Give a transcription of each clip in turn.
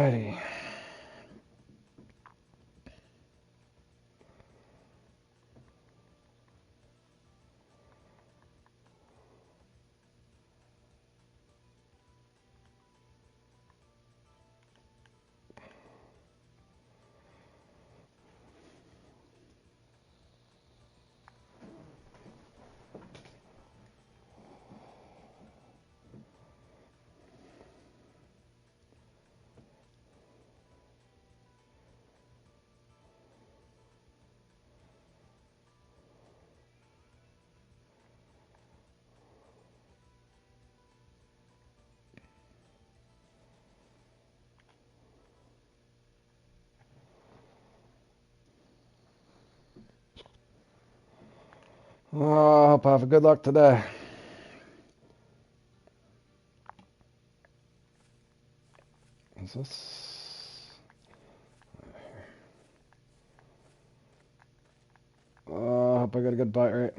Alrighty. Oh, I hope I have a good luck today. Is this? Oh, I hope I got a good bite rate.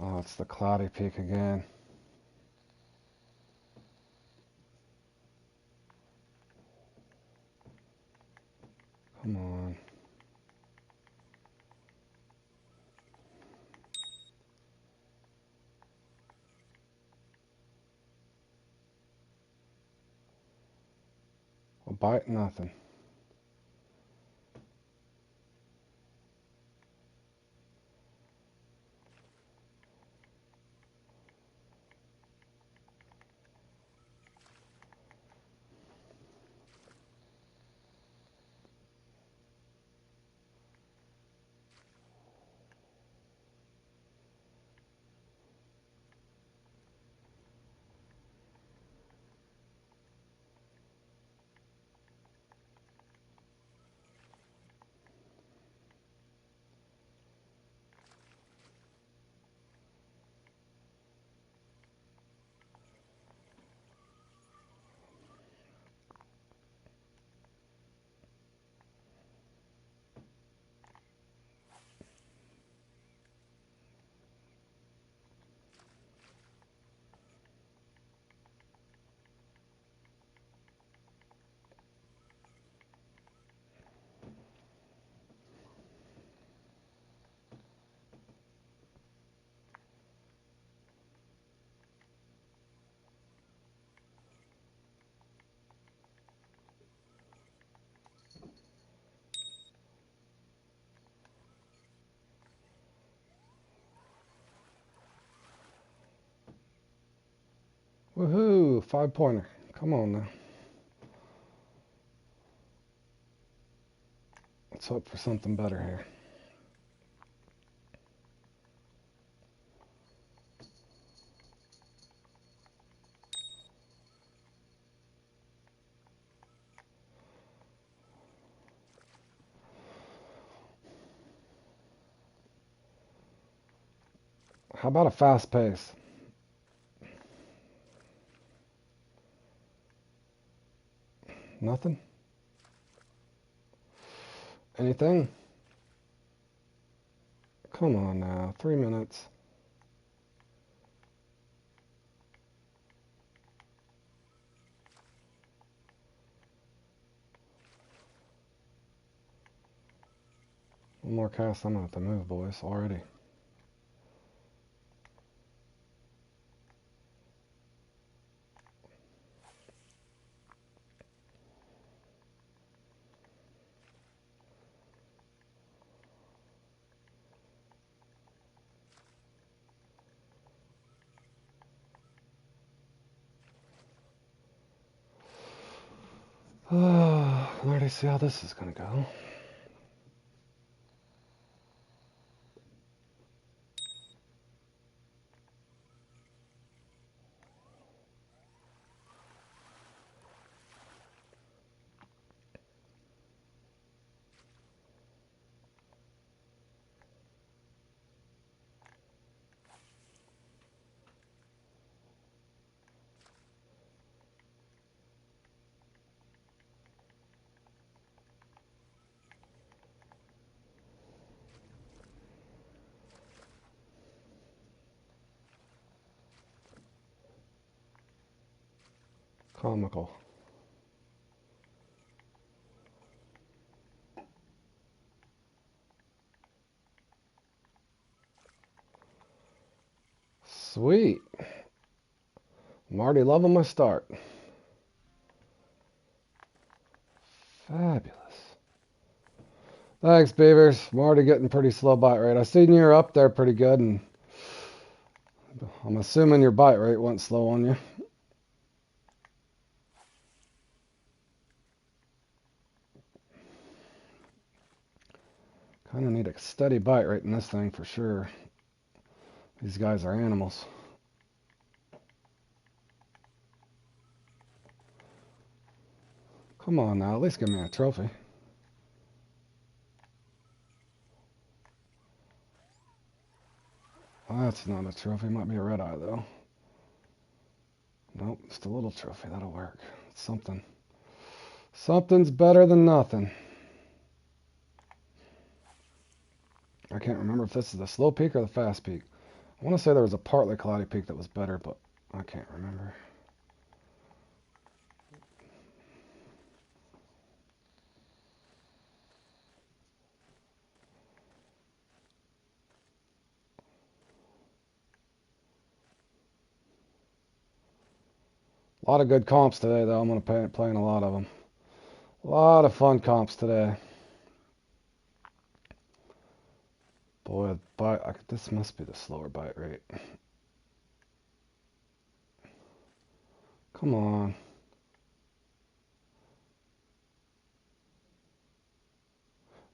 Oh, it's the cloudy peak again. Come on. A bite, nothing. Woohoo! 5-pointer. Come on now. Let's hope for something better here. How about a fast pace? Nothing? Anything? Come on now. 3 minutes. One more cast. I'm going to have to move, boys, already. Oh, I already see how this is going to go. Comical. Sweet. I'm already loving my start. Fabulous. Thanks, Beavers. I'm already getting pretty slow bite rate. I seen you're up there pretty good, and I'm assuming your bite rate went slow on you. Kind of need a steady bite rate in this thing for sure. These guys are animals. Come on now, at least give me a trophy. That's not a trophy. Might be a red eye, though. Nope, just a little trophy. That'll work. It's something. Something's better than nothing. I can't remember if this is the slow peak or the fast peak. I want to say there was a partly cloudy peak that was better, but I can't remember. A lot of good comps today, though. I'm going to play in a lot of them. A lot of fun comps today. Boy, this must be the slower bite rate. Come on.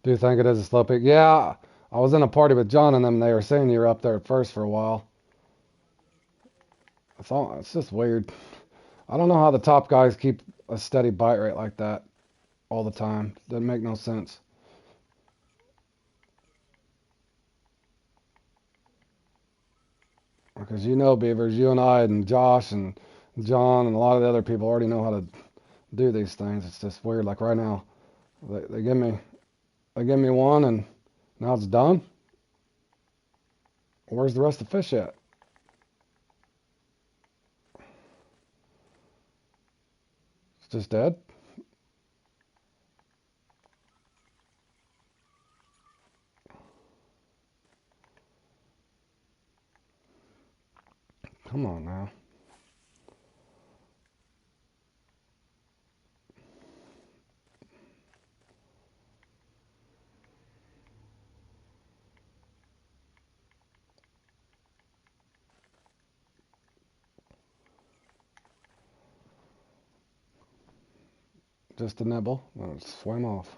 Do you think it is a slow peak? Yeah, I was in a party with John and them. And they were saying you were up there at first for a while. It's just weird. I don't know how the top guys keep a steady bite rate like that all the time. Doesn't make no sense. Because you know, Beavers, you and I and Josh and John and a lot of the other people already know how to do these things. It's just weird. Like right now, they give me one and now it's done. Where's the rest of the fish at? It's just dead. Come on now. Just a nibble, then it swam off.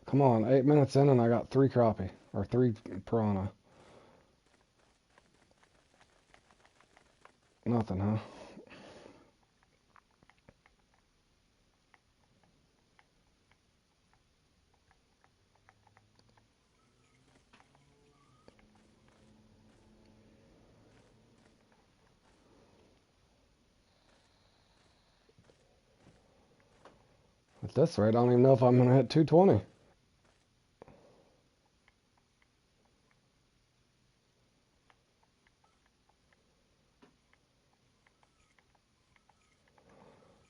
Come on, 8 minutes in and I got 3 crappie, or 3 piranha. Nothing, huh? At this rate, I don't even know if I'm going to hit 220.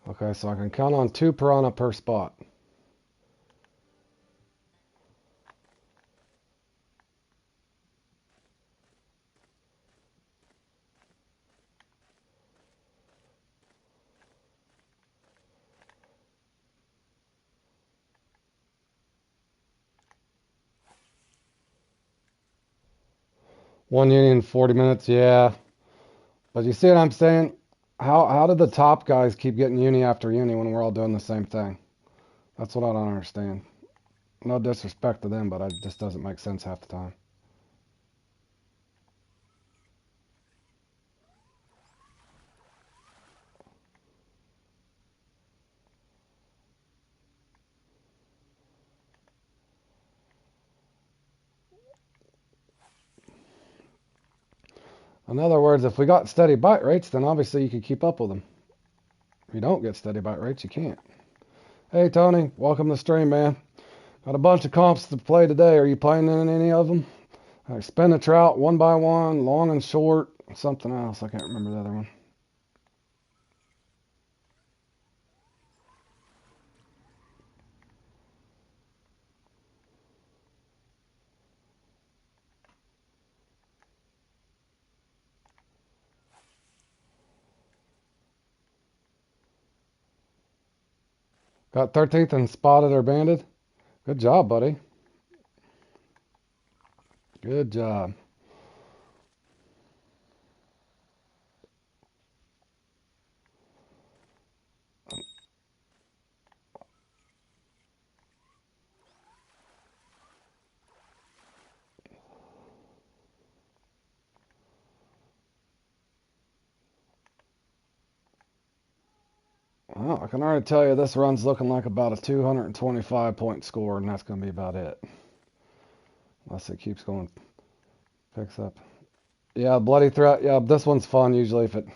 Okay, so I can count on 2 piranha per spot. One uni in 40 minutes, yeah. But you see what I'm saying? How did the top guys keep getting uni after uni when we're all doing the same thing? That's what I don't understand. No disrespect to them, but it just doesn't make sense half the time. In other words, if we got steady bite rates, then obviously you could keep up with them. If you don't get steady bite rates, you can't. Hey, Tony, welcome to the stream, man. Got a bunch of comps to play today. Are you playing in any of them? I spin the trout one by one, long and short, something else. I can't remember the other one. Got 13th and spotted or banded. Good job, buddy. Good job. Well, I can already tell you this run's looking like about a 225 point score, and that's going to be about it. Unless it keeps going, picks up. Yeah, bloody threat. Yeah, this one's fun usually if it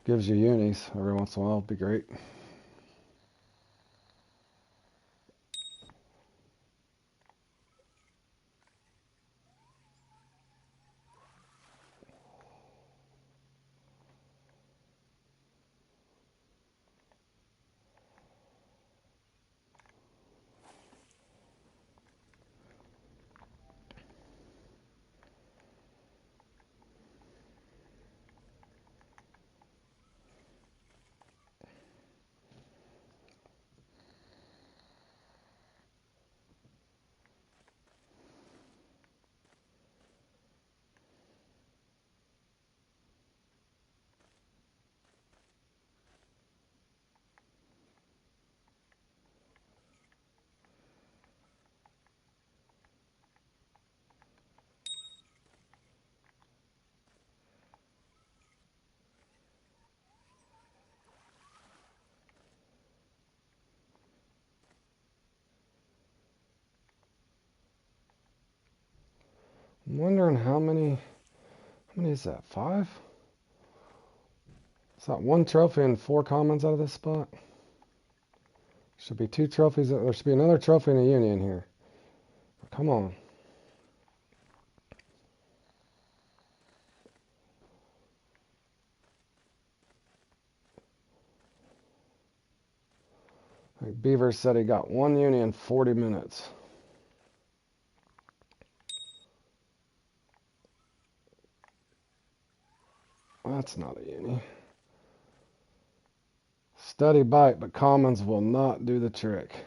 gives you unis every once in a while. It'd be great. I'm wondering how many is that? 5? Is that 1 trophy and 4 commons out of this spot? Should be 2 trophies. There should be another trophy and a uni in here. Come on. Beaver said he got 1 uni in 40 minutes. That's not a uni. Steady bite, but commons will not do the trick.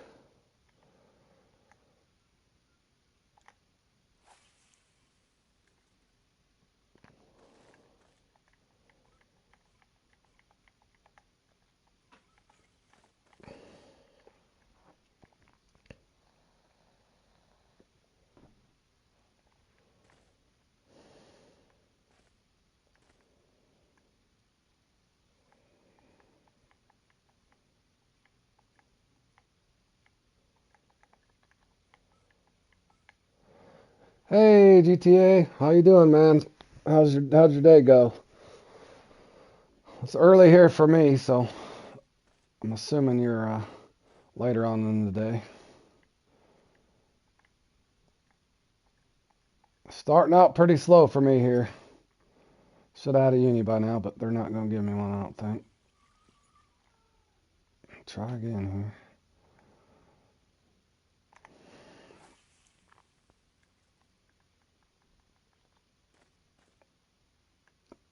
Hey GTA, how you doing, man? How'd your day go? It's early here for me, so I'm assuming you're later on in the day. Starting out pretty slow for me here. Should have had a uni by now, but they're not going to give me one, I don't think. Try again here.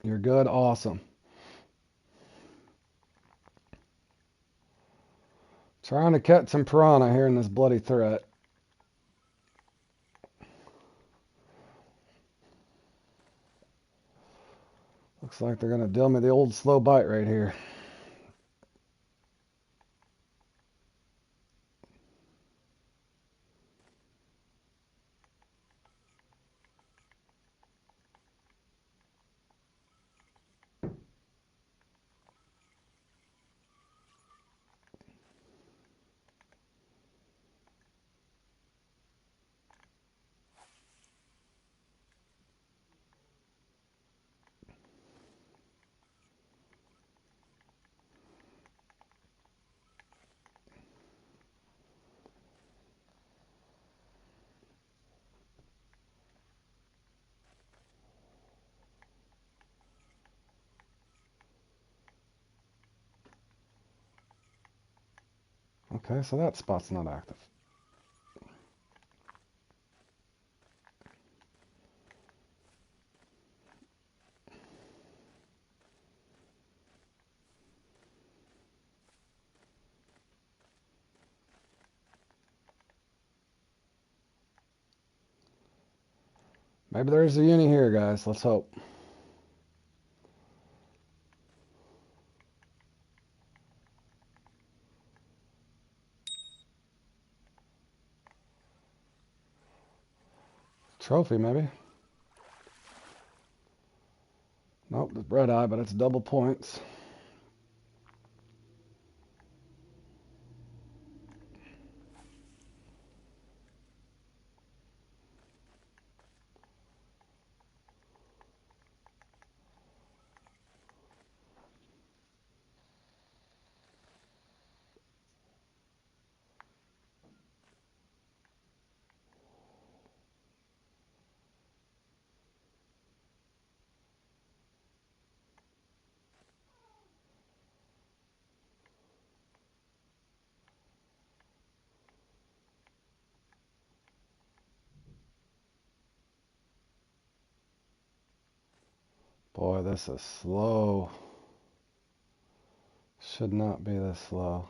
You're good, awesome. Trying to catch some piranha here in this bloody threat. Looks like they're going to deal me the old slow bite right here. Okay, so that spot's not active. Maybe there's a uni here, guys. Let's hope. Trophy, maybe. Nope, it's red eye, but it's double points. Boy, this is slow. Should not be this slow.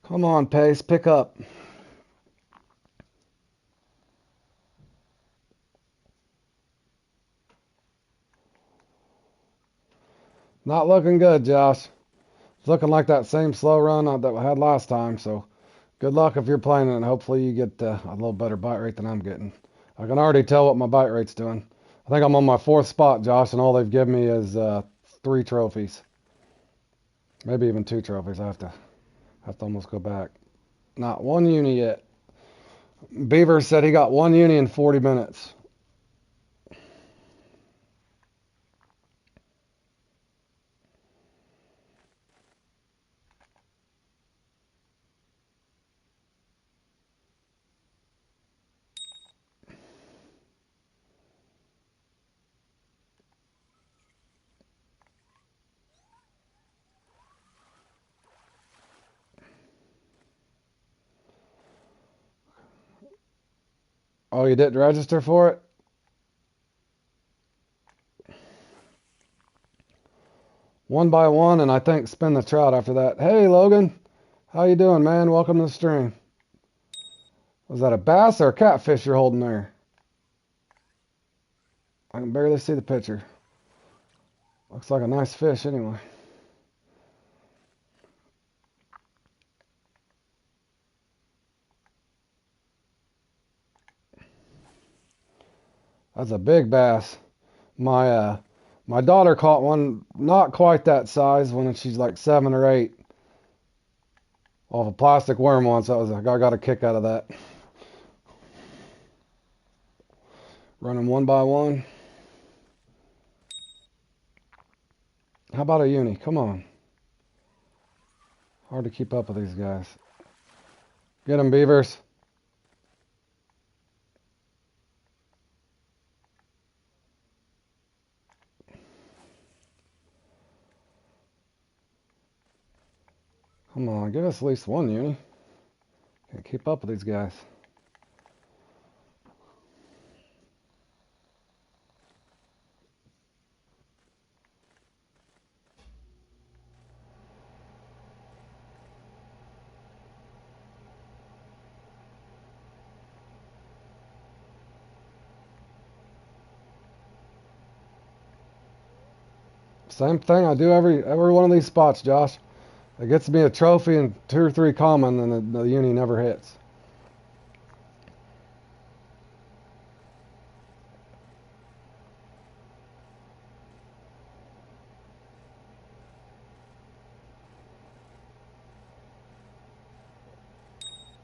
Come on, Pace, pick up. Not looking good, Josh. It's looking like that same slow run that we had last time, so good luck if you're playing it, and hopefully you get a little better bite rate than I'm getting. I can already tell what my bite rate's doing. I think I'm on my 4th spot, Josh, and all they've given me is 3 trophies. Maybe even 2 trophies. I have to almost go back. Not one uni yet. Beaver said he got 1 uni in 40 minutes. Oh, you didn't register for it? One by one, and I think spin the trout after that. Hey, Logan. How you doing, man? Welcome to the stream. Was that a bass or a catfish you're holding there? I can barely see the picture. Looks like a nice fish anyway. That's a big bass. My daughter caught one not quite that size when she's like 7 or 8 off a plastic worm once. I got a kick out of that. Running one by one. How about a uni? Come on. Hard to keep up with these guys. Get them, beavers. Come on, give us at least one uni. Can't keep up with these guys. Same thing I do every one of these spots, Josh. It gets me a trophy and 2 or 3 common, and the uni never hits.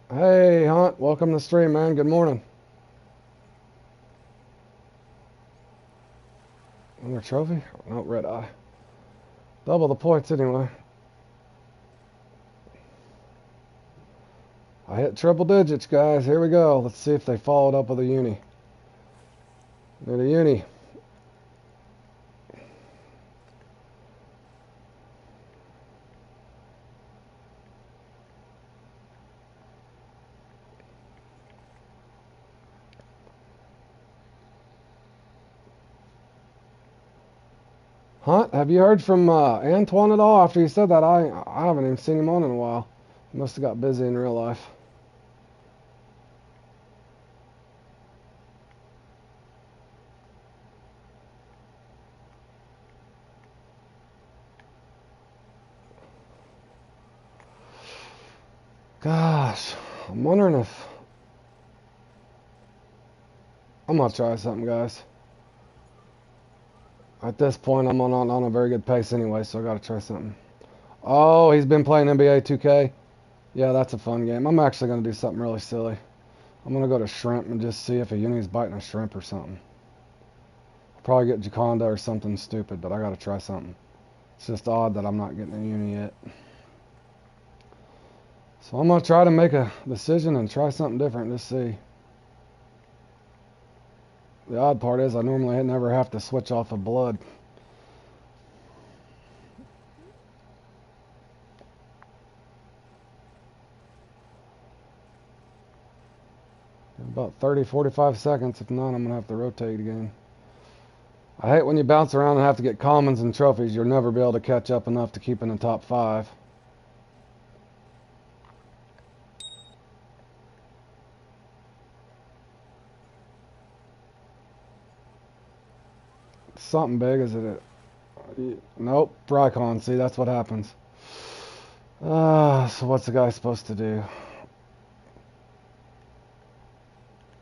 Hey, Hunt. Welcome to the stream, man. Good morning. Another trophy? No, red eye. Double the points anyway. I hit triple digits, guys. Here we go. Let's see if they followed up with a uni. Need a uni. Hunt, have you heard from Antoine at all? After you said that, I haven't even seen him on in a while. He must have got busy in real life. Gosh, I'm wondering if... I'm going to try something, guys. At this point, I'm on a very good pace anyway, so I got to try something. Oh, he's been playing NBA 2K. Yeah, that's a fun game. I'm actually going to do something really silly. I'm going to go to Shrimp and just see if a uni's biting a shrimp or something. I'll probably get Jaconda or something stupid, but I got to try something. It's just odd that I'm not getting a uni yet. So I'm going to try to make a decision and try something different. Just see. The odd part is I normally never have to switch off of blood. About 30, 45 seconds. If not, I'm going to have to rotate again. I hate when you bounce around and have to get commons and trophies. You'll never be able to catch up enough to keep in the top 5. Something big, is it? Nope, Brycon. See, that's what happens. So what's the guy supposed to do?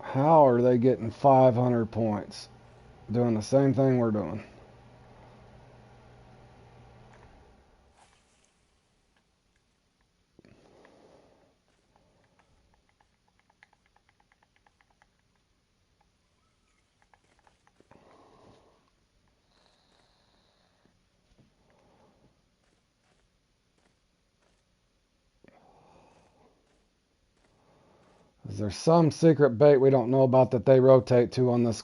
How are they getting 500 points? Doing the same thing we're doing. Is there some secret bait we don't know about that they rotate to on this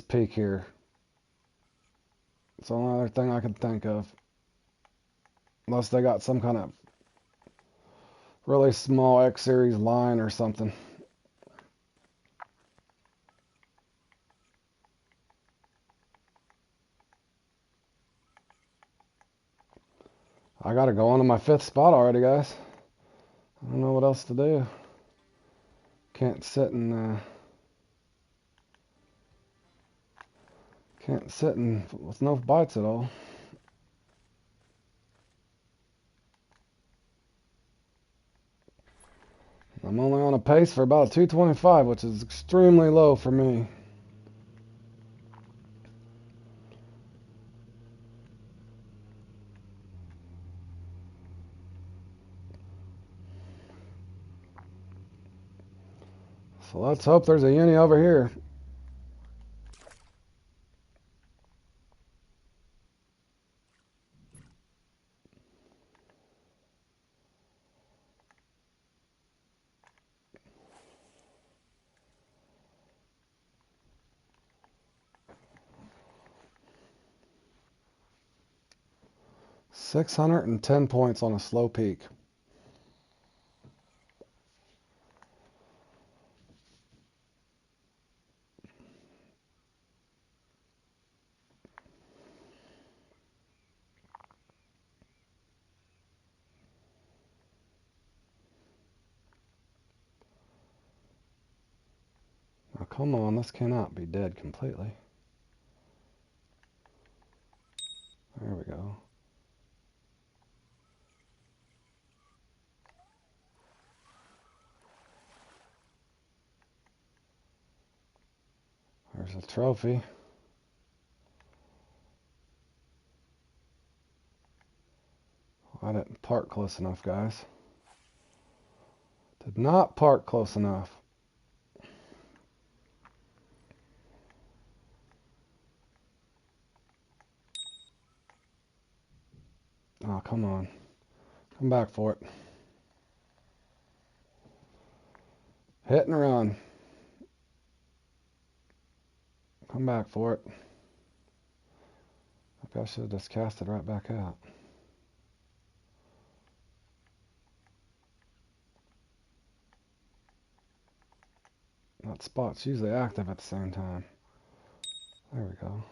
peak here? It's the only other thing I can think of. Unless they got some kind of really small X series line or something. I gotta go on to my 5th spot already, guys. I don't know what else to do. Can't sit and with no bites at all. I'm only on a pace for about a 225, which is extremely low for me. So let's hope there's a uni over here. $610 points on a slow peak. Now come on, this cannot be dead completely. There we go. There's a trophy. I didn't park close enough, guys. Did not park close enough. Oh, come on. Come back for it. Hit and run. Come back for it. Maybe I should have just cast it right back out. That spot's usually active at the same time. There we go.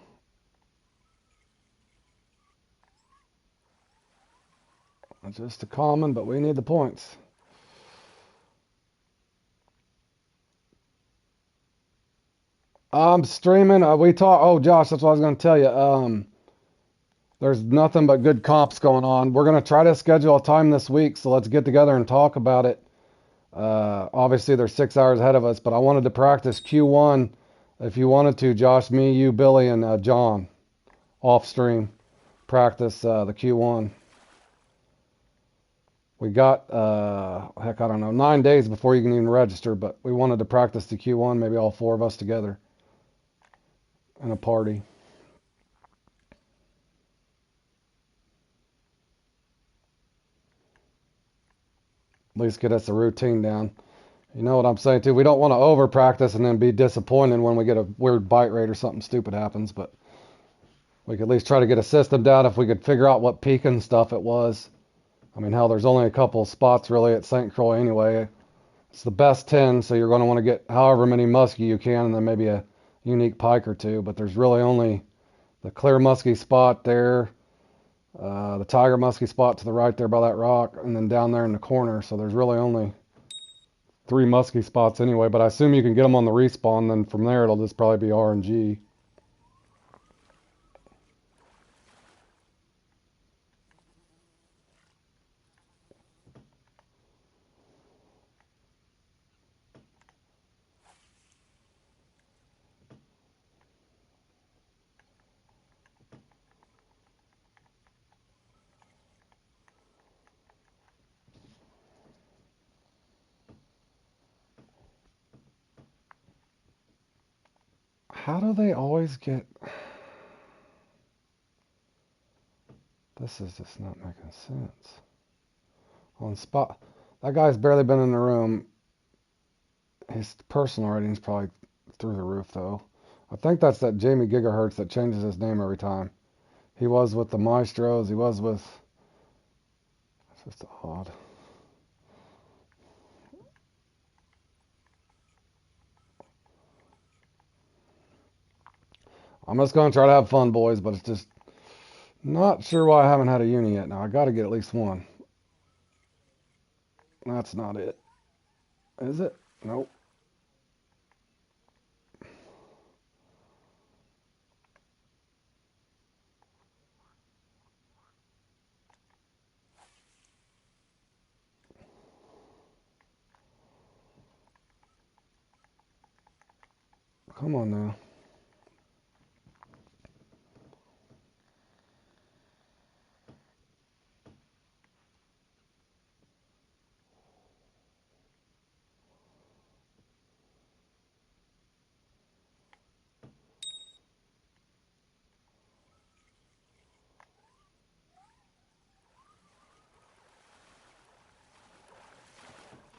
Just a common, but we need the points. I'm streaming. Oh, Josh, that's what I was going to tell you. There's nothing but good comps going on. We're going to try to schedule a time this week, so let's get together and talk about it. Obviously, they're 6 hours ahead of us, but I wanted to practice Q1 if you wanted to, Josh, me, you, Billy, and John, off stream. Practice the Q1. We got, heck, I don't know, 9 days before you can even register, but we wanted to practice the Q1, maybe all 4 of us together in a party. At least get us a routine down. You know what I'm saying, too? We don't want to over practice and then be disappointed when we get a weird bite rate or something stupid happens, but we could at least try to get a system down if we could figure out what peak and stuff it was. I mean, hell, there's only a couple spots really at St. Croix anyway. It's the best 10, so you're going to want to get however many muskie you can and then maybe a unique pike or two, but there's really only the clear muskie spot there, the tiger muskie spot to the right there by that rock, and then down there in the corner, so there's really only 3 muskie spots anyway, but I assume you can get them on the respawn, then from there it'll just probably be RNG. How do they always get... This is just not making sense. On spot... That guy's barely been in the room. His personal rating's probably through the roof, though. I think that's that Jamie Gigahertz that changes his name every time. He was with the Maestros. He was with... It's just odd. I'm just going to try to have fun, boys, but it's just not sure why I haven't had a uni yet. Now, I got to get at least one. That's not it. Is it? Nope. Come on now.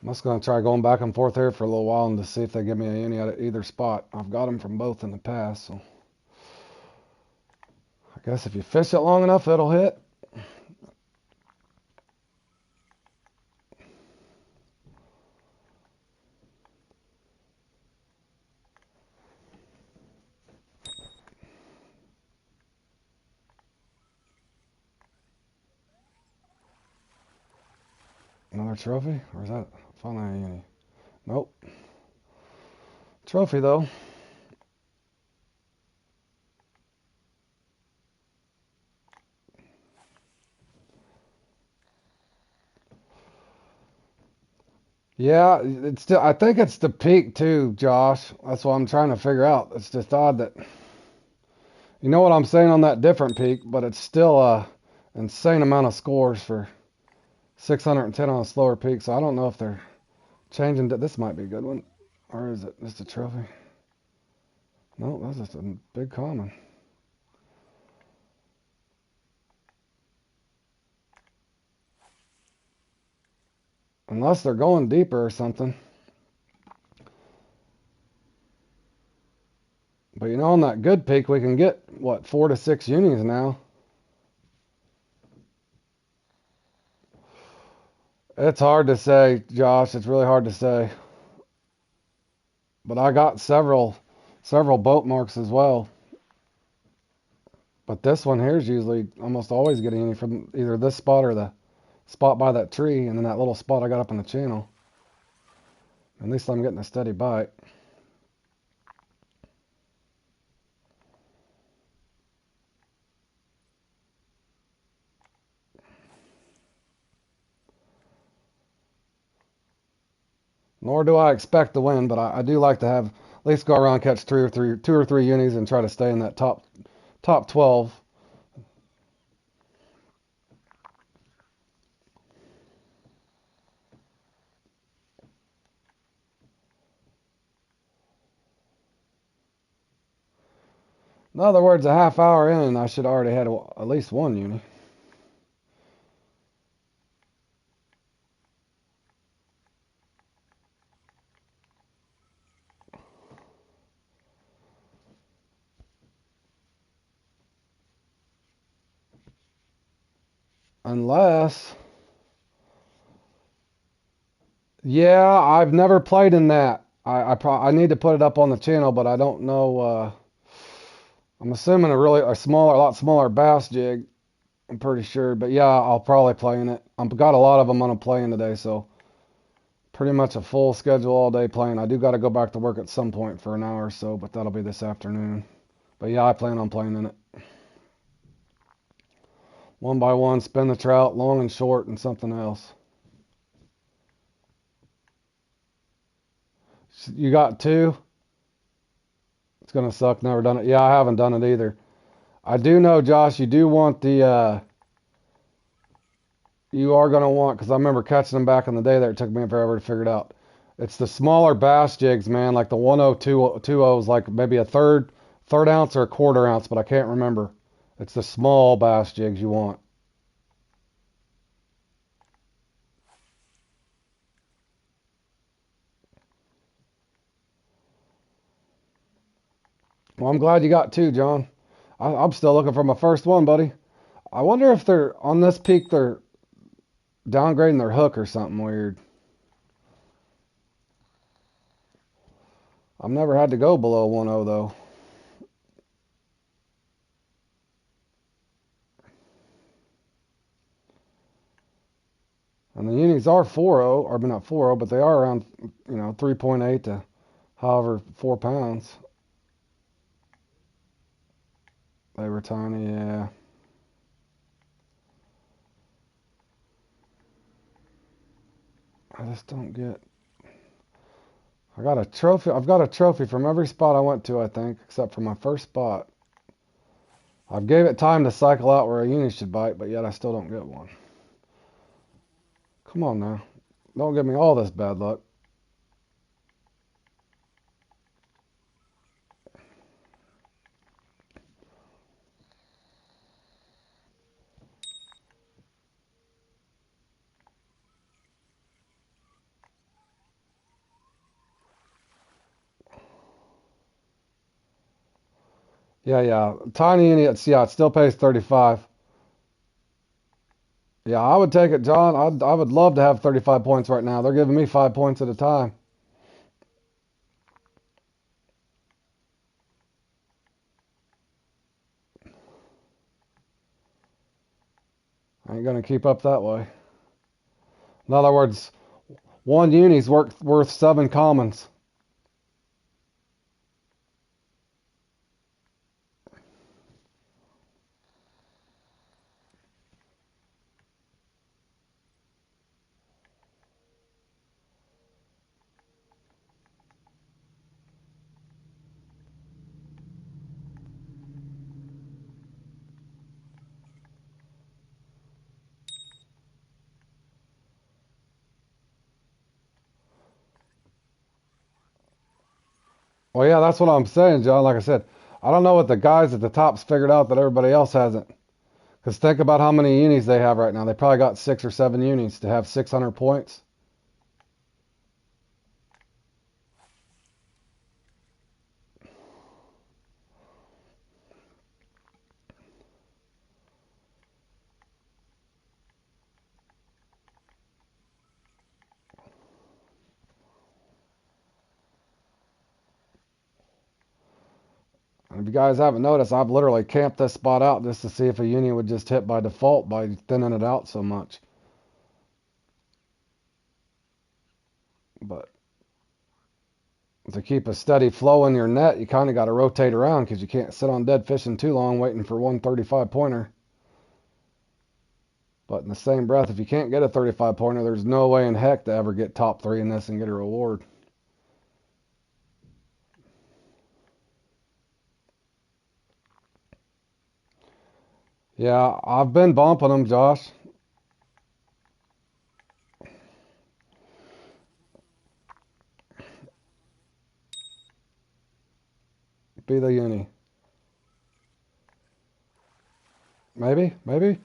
I'm just going to try going back and forth here for a little while and to see if they give me a uni at either spot. I've got them from both in the past, so I guess if you fish it long enough, it'll hit. Another trophy? Or is that finally a uni? Nope. Trophy, though. Yeah, it's still. I think it's the peak too, Josh. That's what I'm trying to figure out. It's just odd that you know what I'm saying on that different peak, but it's still a insane amount of scores for 610 on a slower peak. So I don't know if they're changing. This might be a good one, or is it just a trophy? No, that's just a big common. Unless they're going deeper or something. But you know, on that good peak, we can get, what, 4 to 6 unis now. It's hard to say, Josh. It's really hard to say. But I got several boat marks as well. But this one here is usually almost always getting uni from either this spot or the spot by that tree, and then that little spot I got up in the channel. At least I'm getting a steady bite. Nor do I expect to win, but I do like to have at least go around, catch two or three unis, and try to stay in that top 12. In other words, a half hour in, I should already had at least one uni. Unless, yeah, I've never played in that. I need to put it up on the channel, but I don't know. I'm assuming a lot smaller bass jig. I'm pretty sure, but yeah, I'll probably play in it. I've got a lot of them on a playing today, so pretty much a full schedule all day playing. I do got to go back to work at some point for an hour or so, but that'll be this afternoon. But yeah, I plan on playing in it. One by one, spin the trout, long and short, and something else. You got two? It's gonna suck. Never done it. Yeah, I haven't done it either. I do know, Josh, you do want the, you are gonna want, because I remember catching them back in the day there. It took me forever to figure it out. It's the smaller bass jigs, man, like the 102 is like maybe a third ounce or a quarter ounce, but I can't remember. It's the small bass jigs you want. Well, I'm glad you got two, John. I'm still looking for my first one, buddy. I wonder if they're on this peak, they're downgrading their hook or something weird. I've never had to go below 1.0 though. And the unis are 4.0, or not 4.0, but they are around, 3.8 to however 4 pounds. They were tiny, yeah. I just don't get. I've got a trophy from every spot I went to, I think, except for my first spot. I've gave it time to cycle out where a uni should bite, but yet I still don't get one. Come on now. Don't give me all this bad luck. Yeah. Tiny uni, it still pays 35. Yeah, I would take it, John. I would love to have 35 points right now. They're giving me 5 points at a time. I ain't gonna keep up that way. In other words, one uni's worth 7 commons. Well, yeah, that's what I'm saying, John. Like I said, I don't know what the guys at the top's figured out that everybody else hasn't. Because think about how many unis they have right now. They probably got 6 or 7 unis to have 600 points. And if you guys haven't noticed, I've literally camped this spot out just to see if a uni would just hit by default by thinning it out so much. But to keep a steady flow in your net, you kind of got to rotate around because you can't sit on dead fishing too long waiting for one 35 pointer. But in the same breath, if you can't get a 35 pointer, there's no way in heck to ever get top 3 in this and get a reward. Yeah, I've been bumping them, Josh. Be the uni. Maybe, maybe.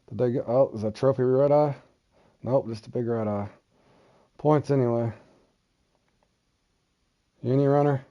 Did they get? Oh, is that trophy red eye? Nope, just a big red eye. Points anyway. Uni runner.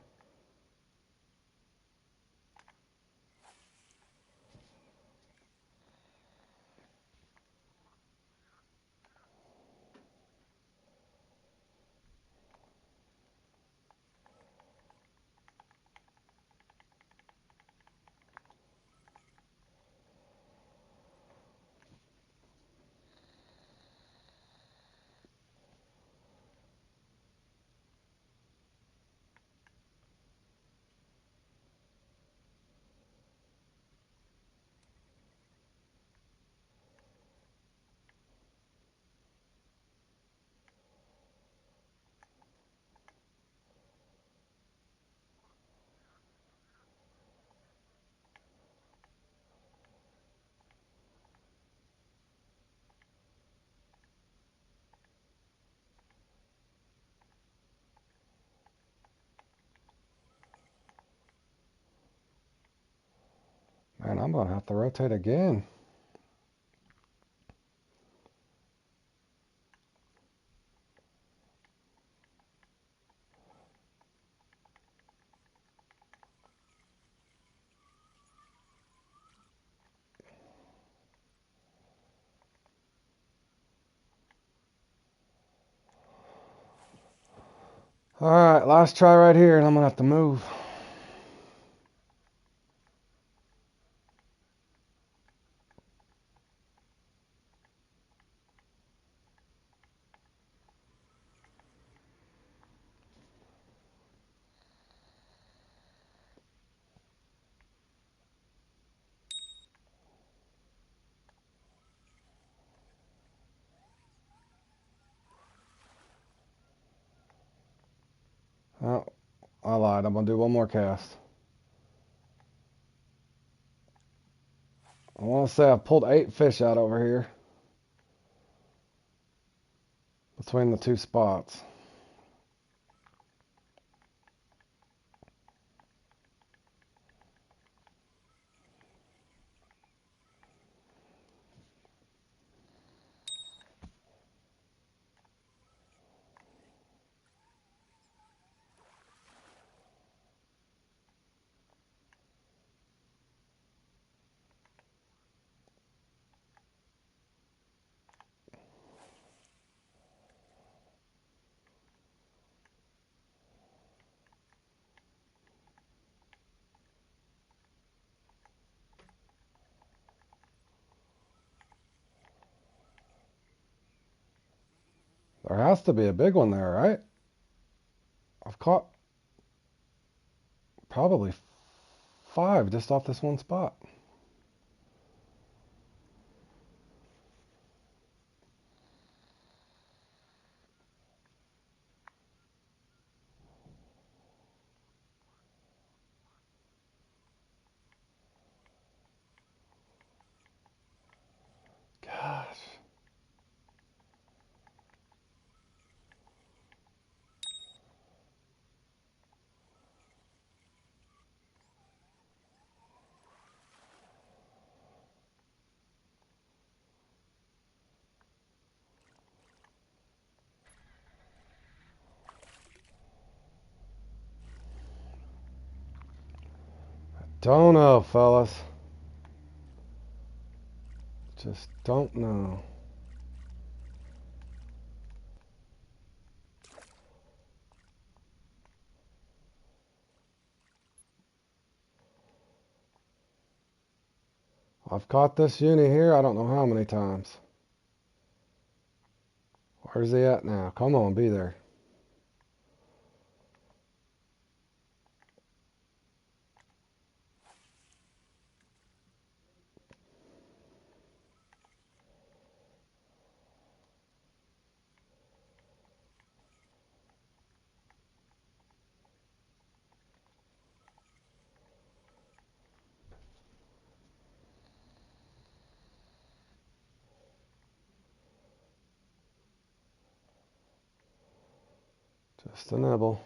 Man, I'm gonna have to rotate again. All right, last try right here, and I'm gonna have to move. Oh, I lied. I'm gonna do one more cast. I want to say I've pulled 8 fish out over here between the 2 spots. There has to be a big one there, right? I've caught probably 5 just off this one spot. Gosh. Don't know, fellas. Just don't know. I've caught this uni here, I don't know how many times. Where's he at now? Come on, be there. Just a nibble.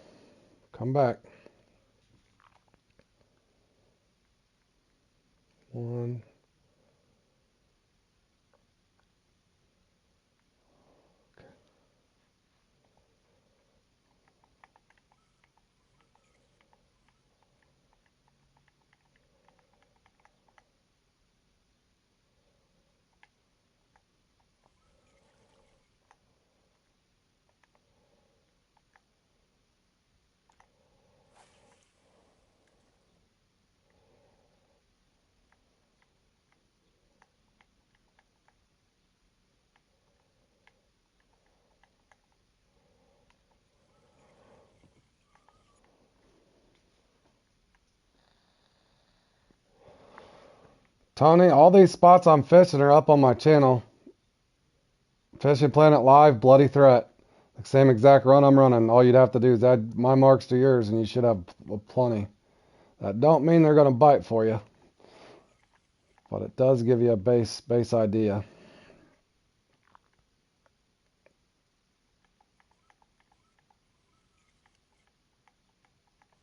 Come back. One. Tony, all these spots I'm fishing are up on my channel. Fishing Planet Live, Bloody Threat. The same exact run I'm running. All you'd have to do is add my marks to yours and you should have plenty. That don't mean they're going to bite for you. But it does give you a base idea.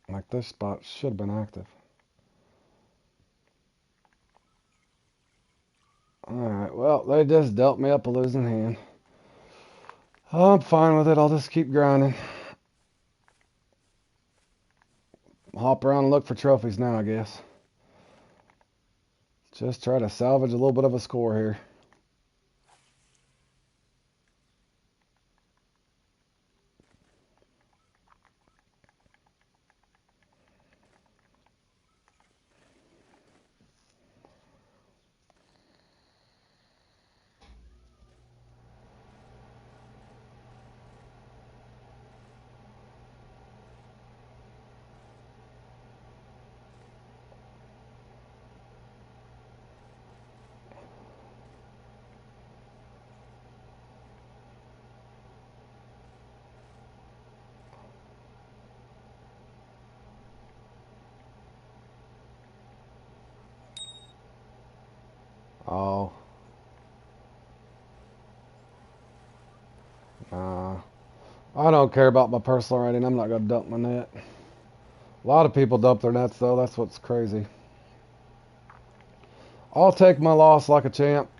Like this spot should have been active. Alright, well, they just dealt me up a losing hand. I'm fine with it. I'll just keep grinding. Hop around and look for trophies now, I guess. Just try to salvage a little bit of a score here. Oh. Nah. I don't care about my personal rating. I'm not going to dump my net. A lot of people dump their nets, though. That's what's crazy. I'll take my loss like a champ.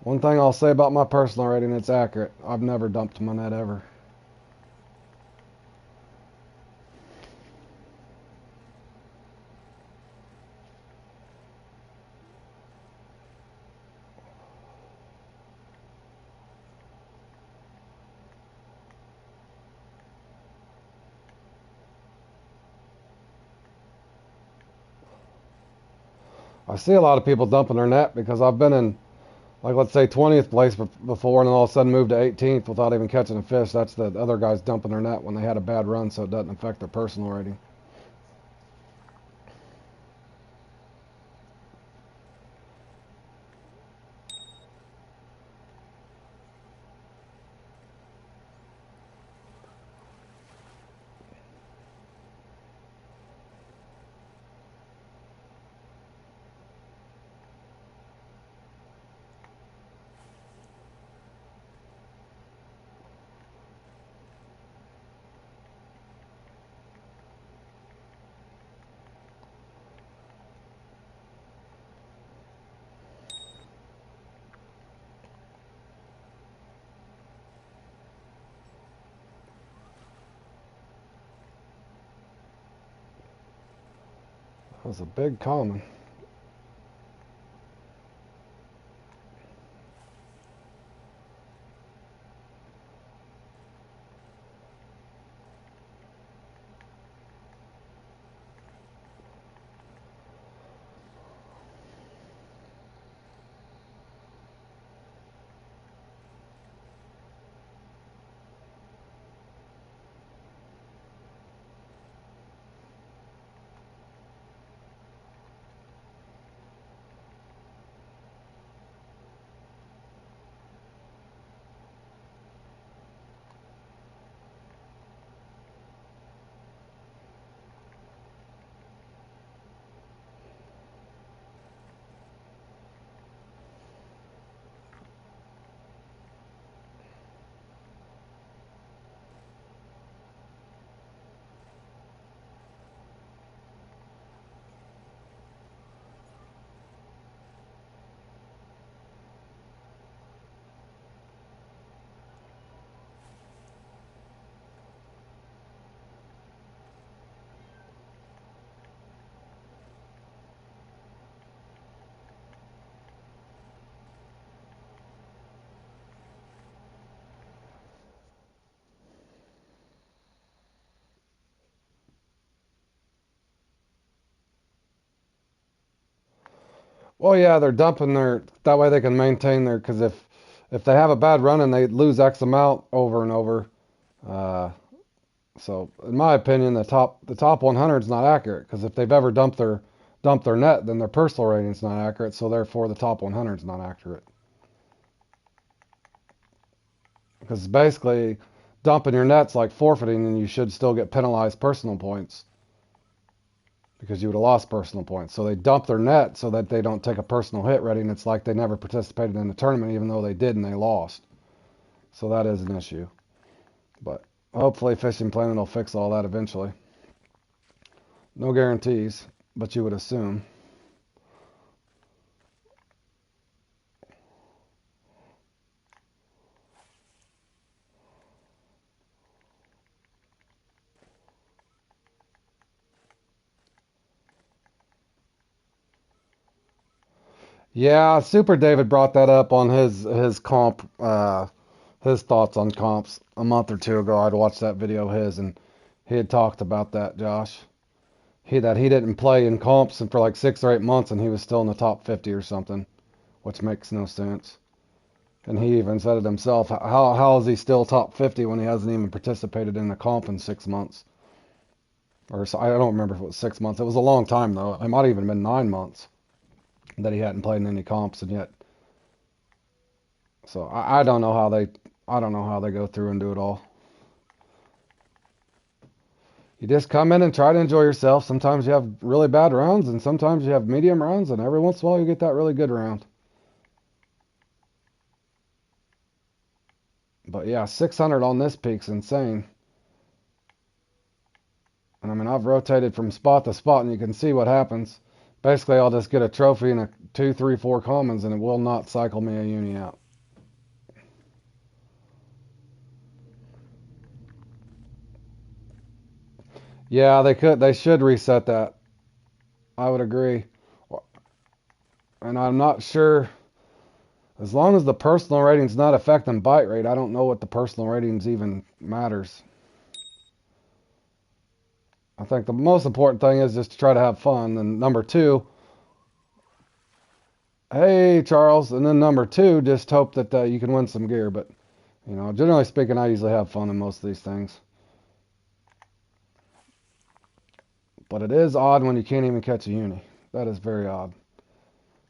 One thing I'll say about my personal rating, it's accurate. I've never dumped my net ever. I see a lot of people dumping their net because I've been in, like, let's say 20th place before and then all of a sudden moved to 18th without even catching a fish. That's the other guys dumping their net when they had a bad run, so it doesn't affect their personal rating. That was a big common. Well, yeah, they're dumping their. That way they can maintain their. Because if they have a bad run and they lose X amount over and over, uh, so in my opinion, the top 100 is not accurate. Because if they've ever dumped their net, then their personal rating is not accurate. So therefore, the top 100 is not accurate. Because basically, dumping your net's like forfeiting, and you should still get penalized personal points because you would have lost personal points. So they dump their net so that they don't take a personal hit rating. It's like they never participated in the tournament, even though they did and they lost. So that is an issue. But hopefully, Fishing Planet will fix all that eventually. No guarantees, but you would assume. Yeah, Super David brought that up on his comp, his thoughts on comps a month or two ago. I'd watched that video of his, and he had talked about that, Josh. He didn't play in comps for like 6 or 8 months, and he was still in the top 50 or something, which makes no sense. And he even said it himself. How is he still top 50 when he hasn't even participated in a comp in 6 months? Or so, I don't remember if it was 6 months. It was a long time though. It might have even been 9 months that he hadn't played in any comps, and yet. So I don't know how they go through and do it all. You just come in and try to enjoy yourself. Sometimes you have really bad rounds, and sometimes you have medium rounds, and every once in a while you get that really good round. But yeah, 600 on this peak's insane. And I mean, I've rotated from spot to spot, and you can see what happens. Basically, I'll just get a trophy and a 2, 3, 4 commons, and it will not cycle me a uni out. Yeah, they could. They should reset that. I would agree. And I'm not sure. As long as the personal rating's not affecting bite rate, I don't know what the personal ratings even matters. I think the most important thing is just to try to have fun. And number two, hey Charles, and then number two, just hope that you can win some gear. But generally speaking, I usually have fun in most of these things. But it is odd when you can't even catch a uni. That is very odd.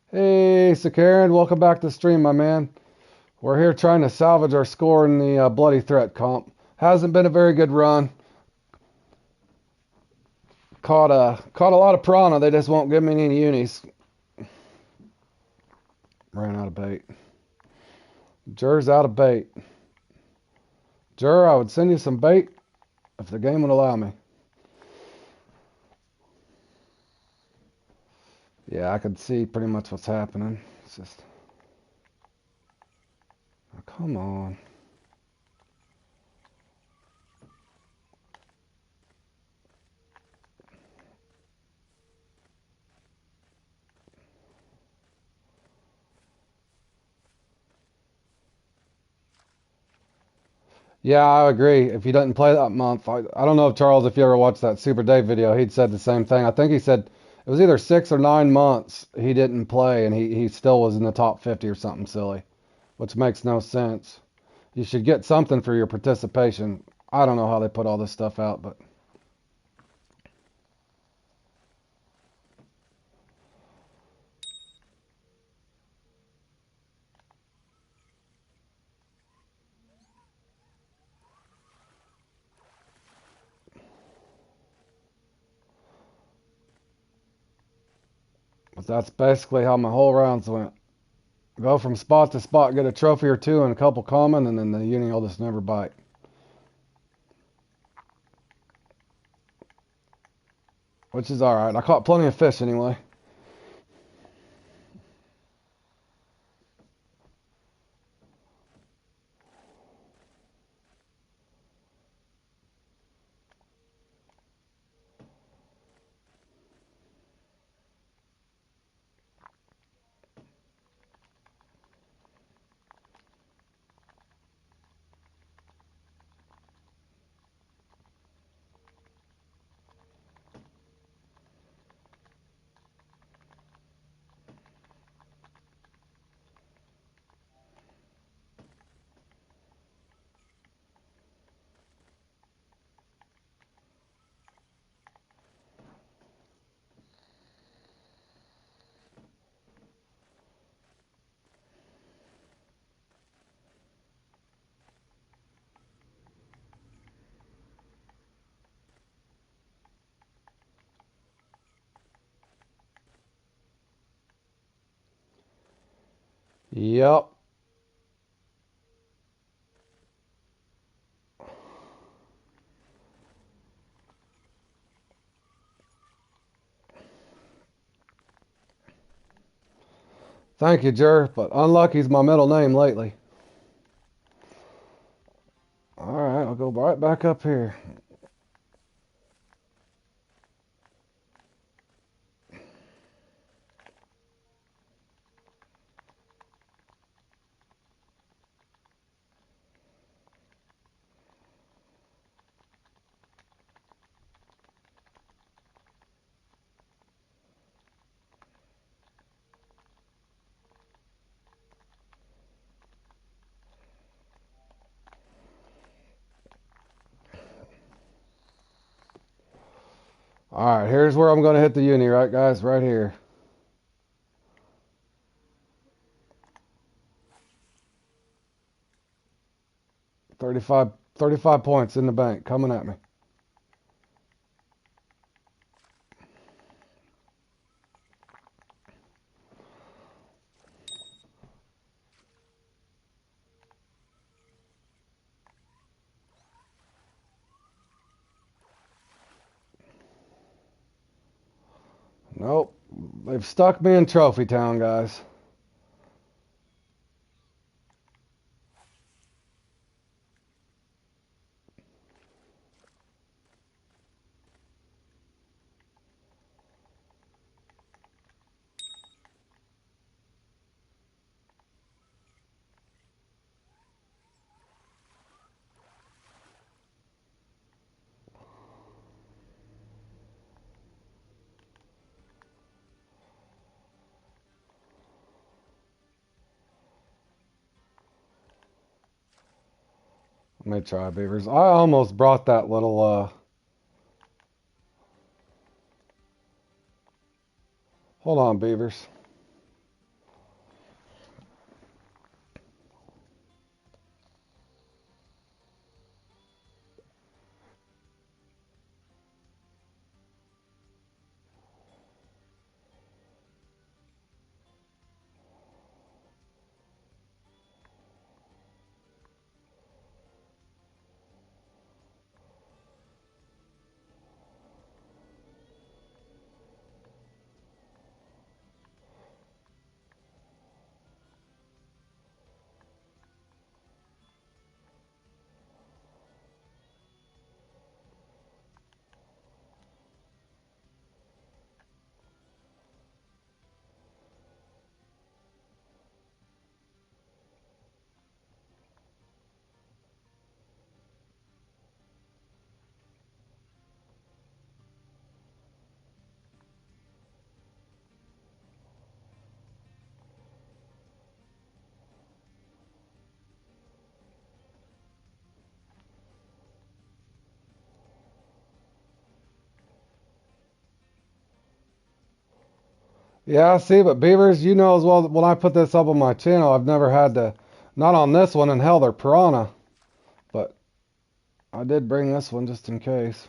Hey, Sakaran, welcome back to the stream, my man. We're here trying to salvage our score in the Bloody Threat comp. Hasn't been a very good run. Caught a lot of piranha. They just won't give me any unis. Ran out of bait. Jur's out of bait. Jur, I would send you some bait if the game would allow me. Yeah, I could see pretty much what's happening. It's just, oh, come on. Yeah, I agree. If he doesn't play that month, I don't know if Charles, if you ever watched that Super Dave video, he'd said the same thing. I think he said it was either 6 or 9 months he didn't play, and he still was in the top 50 or something silly, which makes no sense. You should get something for your participation. I don't know how they put all this stuff out, but that's basically how my whole rounds went. Go from spot to spot, get a trophy or two and a couple common, and then the uni will just never bite. Which is alright. I caught plenty of fish anyway. Yep. Thank you, Jer, but unlucky's my middle name lately. Alright, I'll go right back up here. Alright, here's where I'm going to hit the uni, right, guys? Right here. 35 points in the bank coming at me. Nope. They've stuck me in Trophy Town, guys. Let me try, Beavers. I almost brought that little, hold on, Beavers. Yeah, see, but Beavers, you know as well that when I put this up on my channel, I've never had to, not on this one, and hell, they're piranha. But I did bring this one just in case.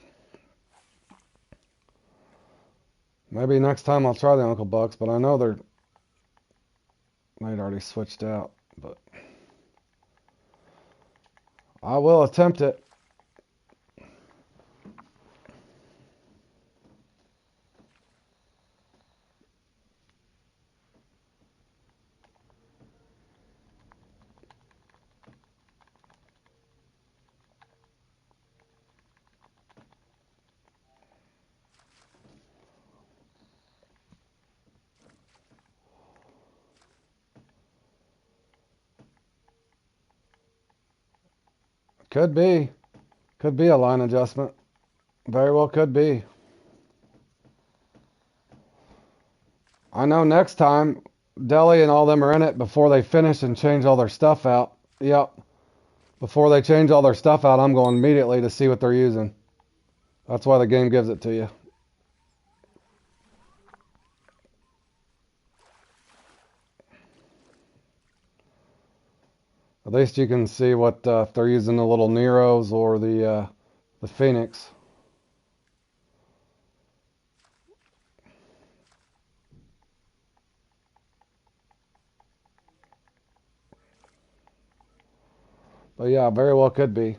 Maybe next time I'll try the Uncle Bucks, but I know they'd already switched out. But I will attempt it. Could be. Could be a line adjustment. Very well could be. I know next time, Deli and all them are in it before they finish and change all their stuff out. Yep. Before they change all their stuff out, I'm going immediately to see what they're using. That's why the game gives it to you. At least you can see what if they're using the little Neros or the Phoenix. But yeah, very well could be.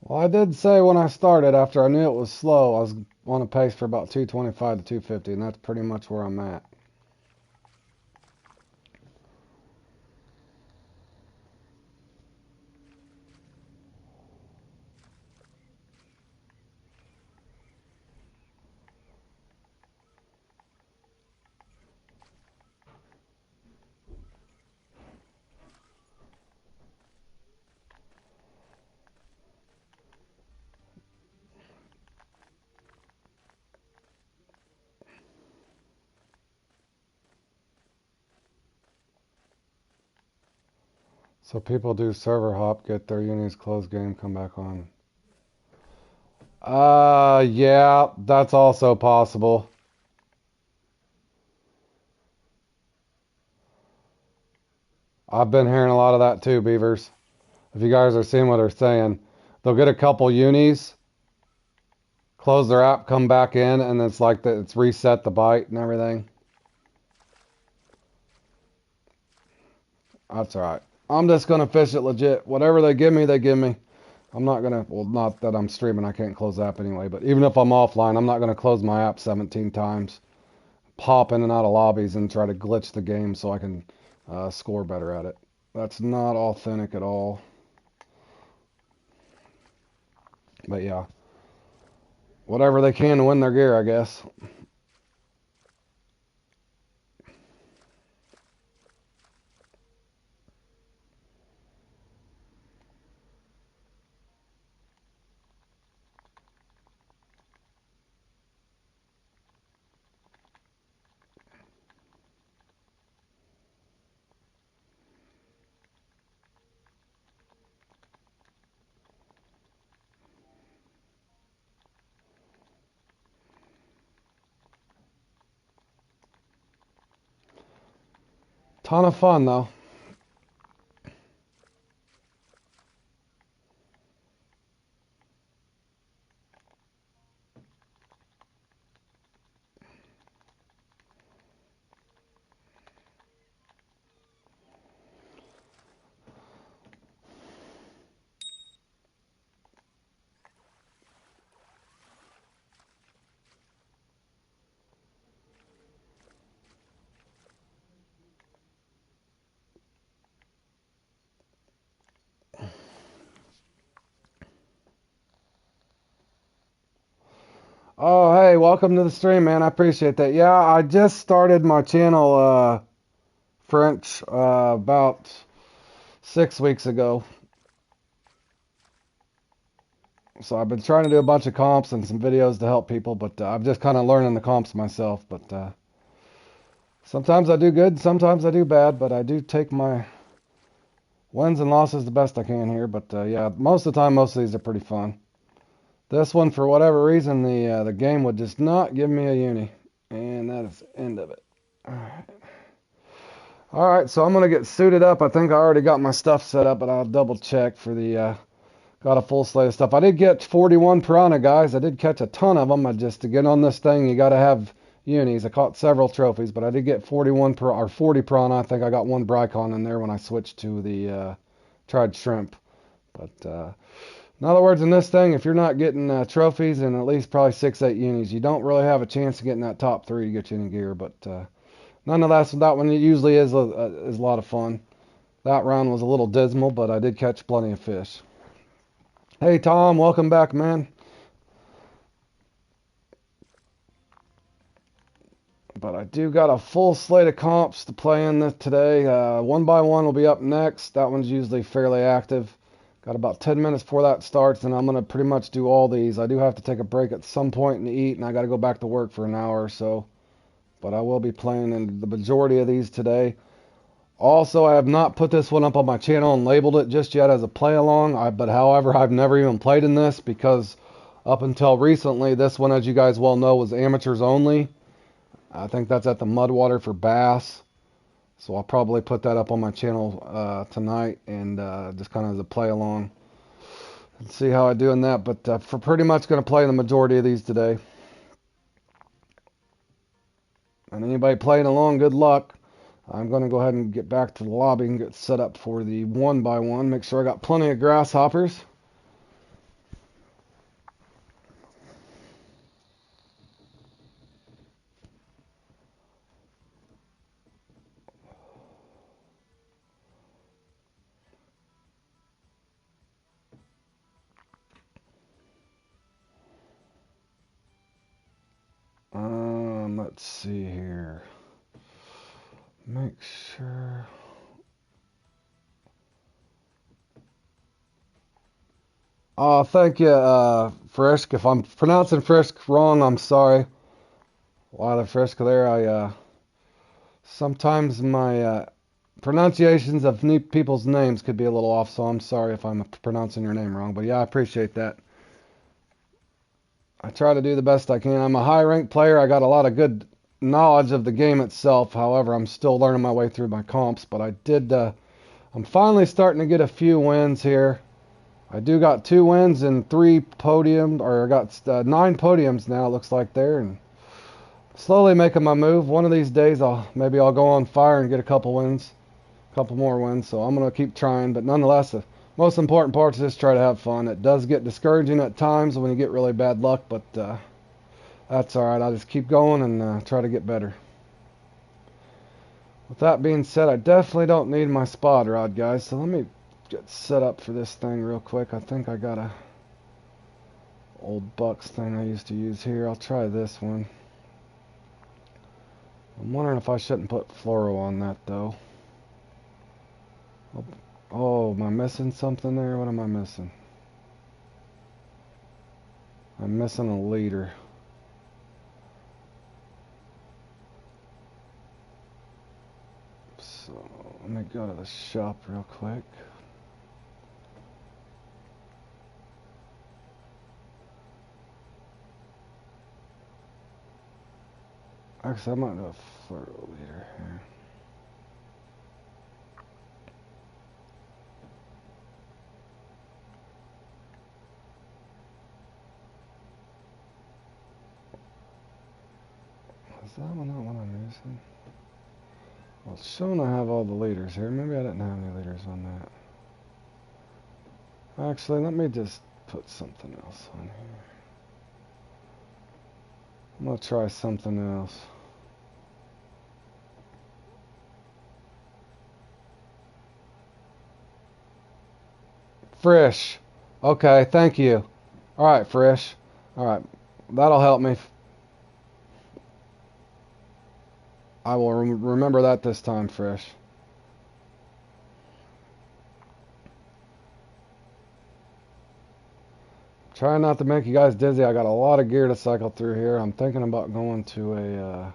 Well, I did say when I started, after I knew it was slow, I was on a pace for about 225 to 250, and that's pretty much where I'm at. So people do server hop, get their unis closed game, come back on. Yeah, that's also possible. I've been hearing a lot of that too, Beavers. If you guys are seeing what they're saying, they'll get a couple unis, close their app, come back in, and it's like that. It's reset the bite and everything. That's all right. I'm just gonna fish it legit. Whatever they give me, they give me. I'm not gonna. Well, not that I'm streaming. I can't close the app anyway. But even if I'm offline, I'm not gonna close my app 17 times, pop in and out of lobbies, and try to glitch the game so I can score better at it. That's not authentic at all. But yeah, whatever they can to win their gear, I guess. Ton of fun though. Oh, hey, welcome to the stream, man. I appreciate that. Yeah, I just started my channel, French, about 6 weeks ago. So I've been trying to do a bunch of comps and some videos to help people, but I'm just kind of learning the comps myself. But sometimes I do good, sometimes I do bad, but I do take my wins and losses the best I can here. But yeah, most of the time, most of these are pretty fun. This one, for whatever reason, the game would just not give me a uni. And that is the end of it. Alright. Alright, so I'm going to get suited up. I think I already got my stuff set up, but I'll double check for the... got a full slate of stuff. I did get 41 piranha, guys. I did catch a ton of them. Just to get on this thing, you got to have unis. I caught several trophies, but I did get 41 or 40 piranha. I think I got one Brycon in there when I switched to the tried shrimp. But in other words, in this thing, if you're not getting trophies and at least probably 6-8 unis, you don't really have a chance of getting that top 3 to get you any gear. But nonetheless, that one usually is a lot of fun. That round was a little dismal, but I did catch plenty of fish. Hey Tom, welcome back, man. But I do got a full slate of comps to play in this today. 1x1 will be up next. That one's usually fairly active. Got about 10 minutes before that starts, and I'm going to pretty much do all these. I do have to take a break at some point and eat, and I got to go back to work for an hour or so. But I will be playing in the majority of these today. Also, I have not put this one up on my channel and labeled it just yet as a play-along. But however, I've never even played in this because up until recently, this one, as you guys well know, was amateurs only. I think that's at the Mudwater for bass. So I'll probably put that up on my channel tonight and just kind of as a play along and see how I do in that. But for pretty much going to play the majority of these today. And anybody playing along, good luck. I'm going to go ahead and get back to the lobby and get set up for the 1x1. Make sure I got plenty of grasshoppers. Let's see here. Make sure. Thank you, Frisk. If I'm pronouncing Frisk wrong, I'm sorry. While the Frisk there, sometimes my pronunciations of new people's names could be a little off, so I'm sorry if I'm pronouncing your name wrong. But yeah, I appreciate that. I try to do the best I can. I'm a high-ranked player. I got a lot of good knowledge of the game itself. However, I'm still learning my way through my comps. But I'm finally starting to get a few wins here. I do got 2 wins and 3 podiums, or I got 9 podiums now, it looks like there. And slowly making my move. One of these days, maybe I'll go on fire and get a couple wins. A couple more wins. So I'm going to keep trying. But nonetheless, the most important part is just try to have fun. It does get discouraging at times when you get really bad luck, but that's alright. I'll just keep going and try to get better. With that being said, I definitely don't need my spot rod, guys. So let me get set up for this thing real quick. I think I got a old Bucks thing I used to use here. I'll try this one. I'm wondering if I shouldn't put fluoro on that, though. Oh, am I missing something there? What am I missing? I'm missing a leader. So, let me go to the shop real quick. Actually, I might do a fluoro leader here. Is that one not one I'm using? Well, it's showing I have all the leaders here. Maybe I didn't have any leaders on that. Actually, let me just put something else on here. I'm going to try something else. Frisch. Okay, thank you. Alright, Frisch. Alright, that'll help me. I will remember that this time, Frisch. Trying not to make you guys dizzy. I got a lot of gear to cycle through here. I'm thinking about going to I'm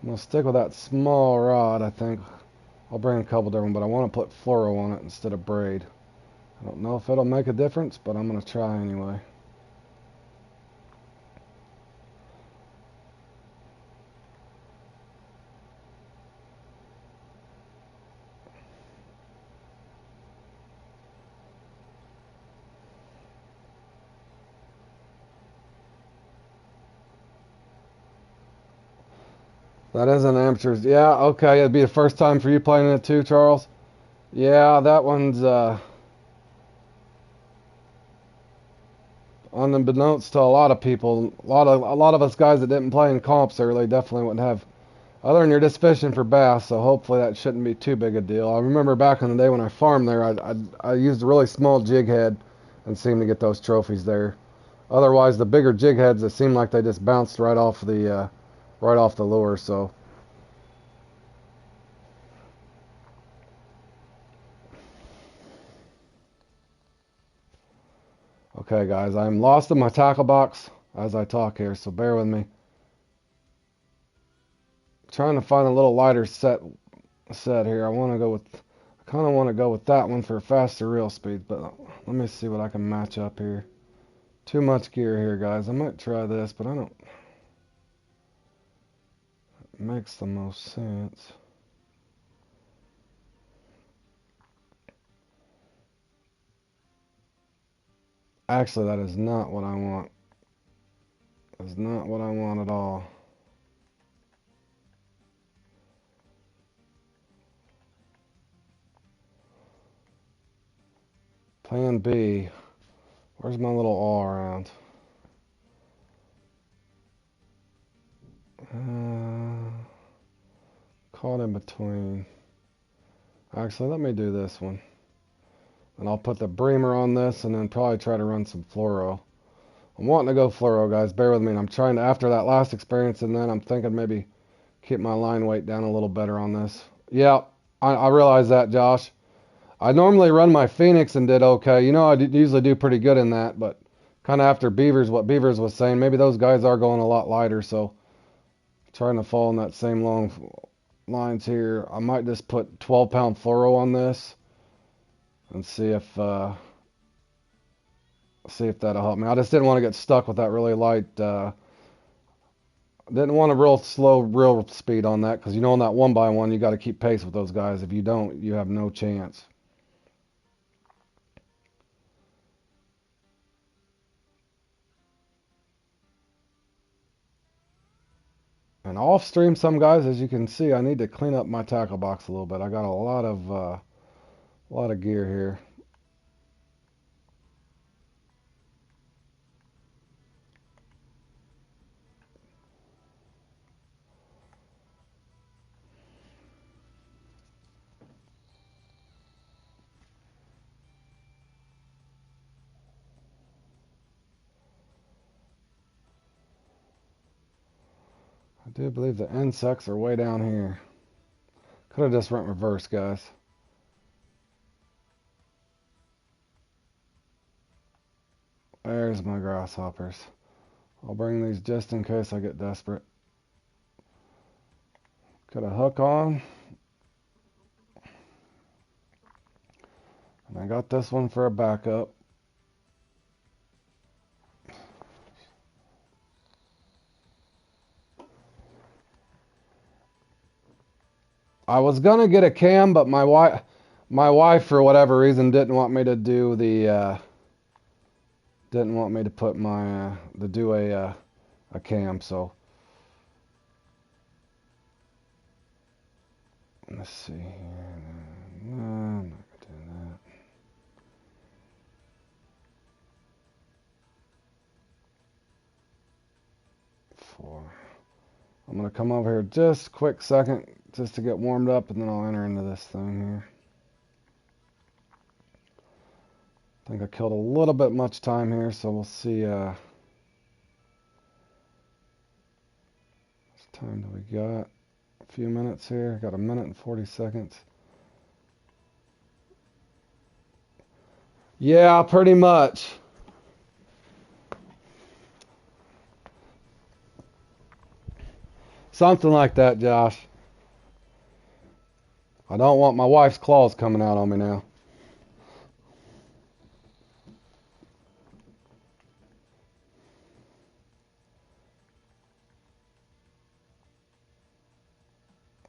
going to stick with that small rod, I think. I'll bring a couple different, but I want to put fluoro on it instead of braid. I don't know if it'll make a difference, but I'm going to try anyway. That is an amateur's. Yeah, okay. It'd be the first time for you playing it too, Charles. Yeah, that one's unbeknownst to a lot of people. A lot of us guys that didn't play in comps early definitely wouldn't have. Other than you're just fishing for bass, so hopefully that shouldn't be too big a deal. I remember back in the day when I farmed there, I used a really small jig head and seemed to get those trophies there. Otherwise, the bigger jig heads, it seemed like they just bounced right off the lure. So, okay, guys, I'm lost in my tackle box as I talk here, so bear with me. Trying to find a little lighter set here. I kind of want to go with that one for faster reel speed, but let me see what I can match up here. Too much gear here, guys. I might try this, but I don't. It makes the most sense. Actually, that is not what I want. That's not what I want at all. Plan B. Where's my little all around? Caught in between. Actually, let me do this one. And I'll put the breamer on this and then probably try to run some fluoro. I'm wanting to go fluoro, guys. Bear with me. And I'm trying to, after that last experience, and then I'm thinking maybe keep my line weight down a little better on this. Yeah, I realize that, Josh. I normally run my Phoenix and did okay. You know, usually do pretty good in that, but kind of after Beavers, what Beavers was saying, maybe those guys are going a lot lighter, so trying to fall in that same long lines here. I might just put 12-pound fluoro on this and see if that'll help me. I just didn't want to get stuck with that really light. Didn't want a real slow real speed on that because you know on that 1x1 you got to keep pace with those guys. If you don't, you have no chance. And off stream, some guys, as you can see, I need to clean up my tackle box a little bit. I got a lot of gear here. I do believe the insects are way down here. Could have just went reverse, guys. There's my grasshoppers. I'll bring these just in case I get desperate. Got a hook on. And I got this one for a backup. I was gonna get a cam, but my wife for whatever reason didn't want me to do didn't want me to put my to do a cam. So let's see here. No, I'm not gonna do that. Four. I'm gonna come over here just a quick second just to get warmed up, and then I'll enter into this thing here. I think I killed a little bit much time here, so we'll see. What time do we got? A few minutes here. Got a minute and 40 seconds. Yeah, pretty much. Something like that, Josh. I don't want my wife's claws coming out on me now.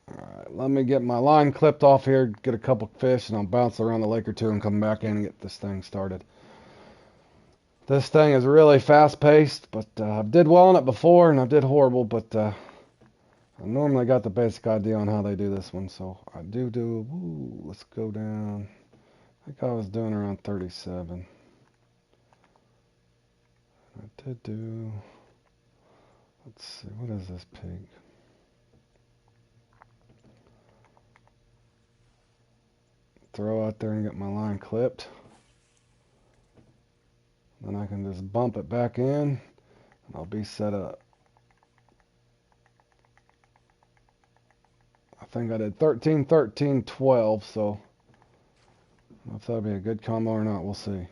Alright, let me get my line clipped off here, get a couple fish, and I'll bounce around the lake or two and come back in and get this thing started. This thing is really fast paced, but I did well on it before and I did horrible, but I I normally got the basic idea on how they do this one, so I do. Ooh, let's go down. I think I was doing around 37. I did do. Let's see, what is this pig? Throw out there and get my line clipped. Then I can just bump it back in, and I'll be set up. I think I did 13, 13, 12, so I don't know if that'll be a good combo or not. We'll see.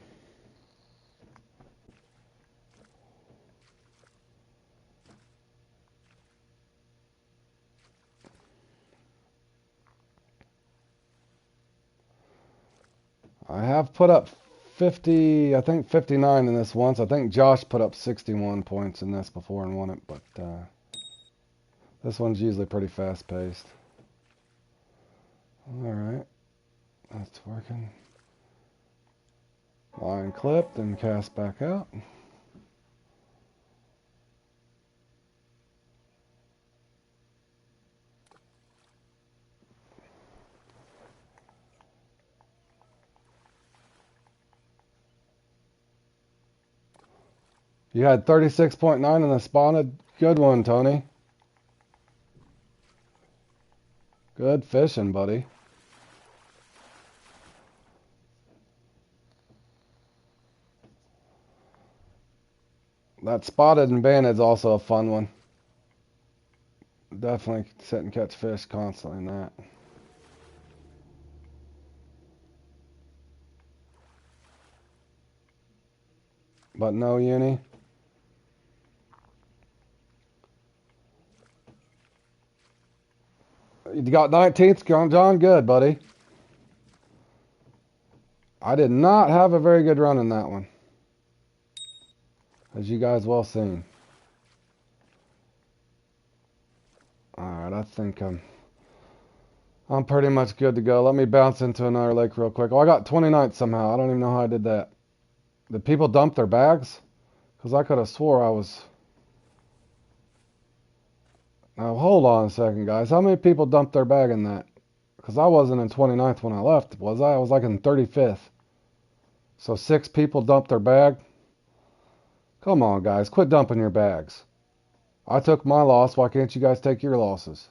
I have put up 50, I think 59 in this once. I think Josh put up 61 points in this before and won it, but this one's usually pretty fast paced. Alright, that's working. Line clipped and cast back out. You had 36.9 in the spotted. Good one, Tony. Good fishing, buddy. That spotted and banded is also a fun one. Definitely sit and catch fish constantly in that. But no uni. You got 19th, John. Good, buddy. I did not have a very good run in that one, as you guys well seen. Alright, I think I'm pretty much good to go. Let me bounce into another lake real quick. Oh, I got 29th somehow. I don't even know how I did that. Did people dump their bags? Because I could have swore I was... Now, hold on a second, guys. How many people dumped their bag in that? Because I wasn't in 29th when I left, was I? I was like in 35th. So 6 people dumped their bag? Come on, guys. Quit dumping your bags. I took my loss. Why can't you guys take your losses?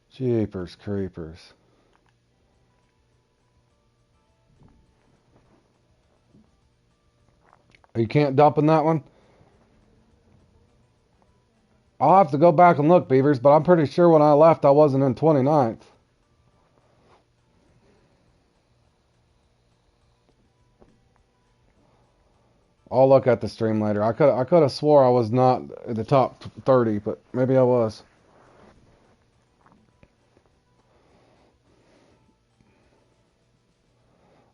Jeepers creepers. You can't dump in that one? I'll have to go back and look, Beavers, but I'm pretty sure when I left I wasn't in 29th. I'll look at the stream later. I could have swore I was not in the top 30, but maybe I was.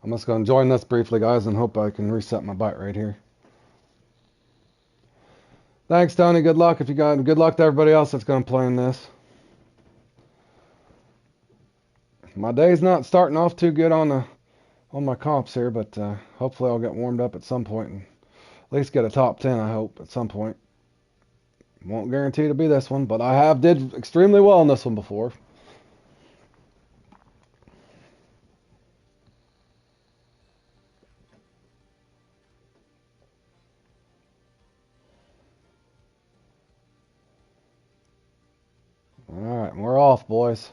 I'm just going to join this briefly, guys, and hope I can reset my bite right here. Thanks, Tony. Good luck. Good luck to everybody else that's going to play in this. My day's not starting off too good on my comps here, but hopefully I'll get warmed up at some point and at least get a top 10. I hope at some point. Won't guarantee to be this one, but I did extremely well in this one before. Alright, we're off, boys.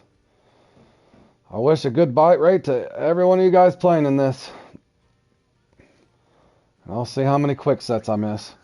I wish a good bite rate to every one of you guys playing in this. I'll see how many quick sets I miss.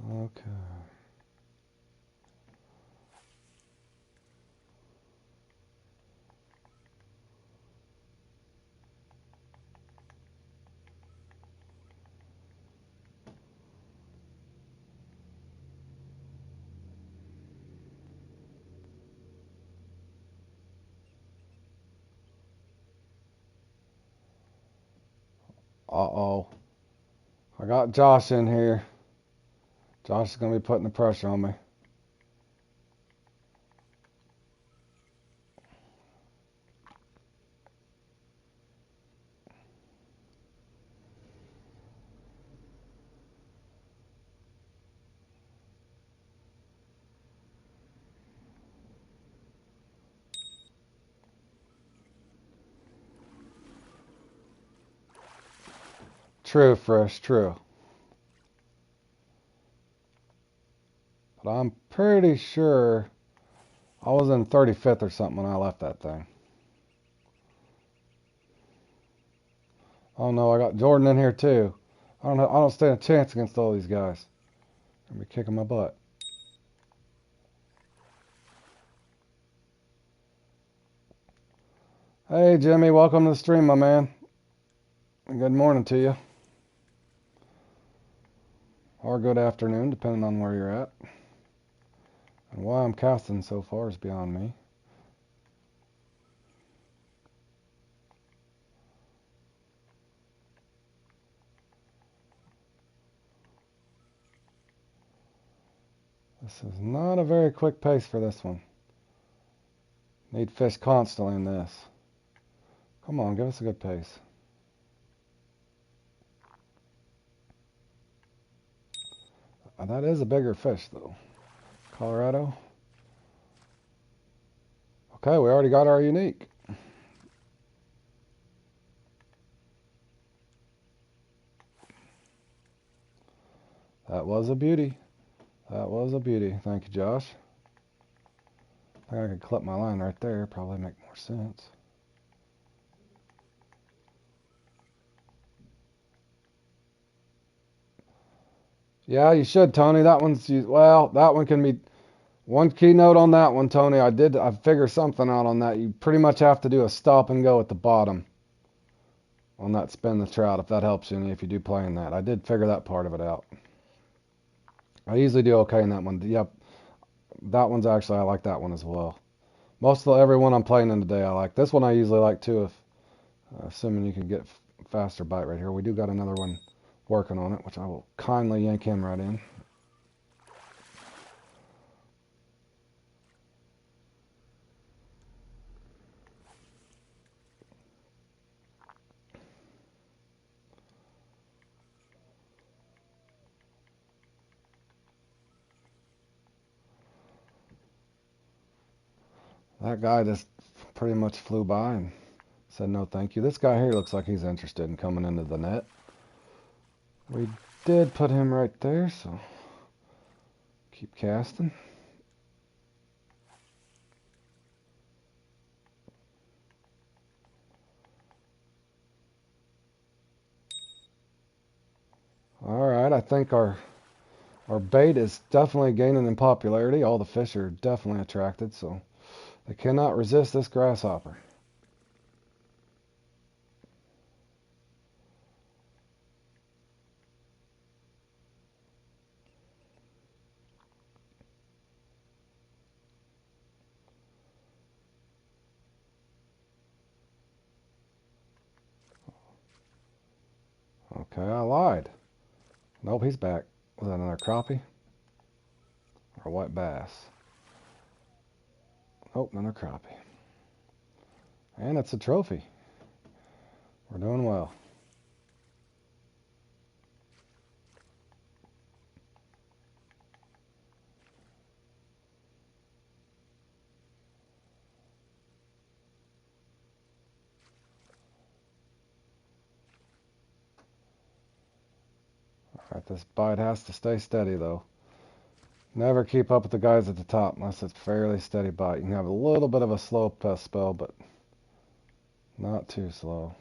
Okay. Uh-oh. I got Josh in here. Josh is going to be putting the pressure on me. True, Fresh, true. But I'm pretty sure I was in 35th or something when I left that thing. Oh no, I got Jordan in here too. I don't stand a chance against all these guys. They'll be kicking my butt. Hey Jimmy, welcome to the stream, my man. Good morning to you. Or good afternoon, depending on where you're at. And why I'm casting so far is beyond me. This is not a very quick pace for this one. Need fish constantly in this. Come on, give us a good pace. That is a bigger fish though. Colorado. Okay, we already got our unique. That was a beauty. That was a beauty. Thank you, Josh. I think I could clip my line right there. Probably make more sense. Yeah, you should, Tony. That one's, well, that one can be, one keynote on that one, Tony. I figured something out on that. You pretty much have to do a stop and go at the bottom on that spin the trout, if that helps you any if you do play in that. I did figure that part of it out. I usually do okay in that one. Yep, that one's actually, I like that one as well. Most of every one I'm playing in today I like. This one I usually like too, if assuming you can get faster bite right here. We do got another one working on it, which I will kindly yank him right in. That guy just pretty much flew by and said no thank you. This guy here looks like he's interested in coming into the net. We did put him right there, so keep casting. Alright, I think our bait is definitely gaining in popularity. All the fish are definitely attracted, so they cannot resist this grasshopper. Okay, I lied. Nope, he's back. Was that another crappie? Or a white bass? Oh, another crappie. And it's a trophy. We're doing well. Alright, this bite has to stay steady though. Never keep up with the guys at the top unless it's fairly steady bite. You can have a little bit of a slow spell, but not too slow.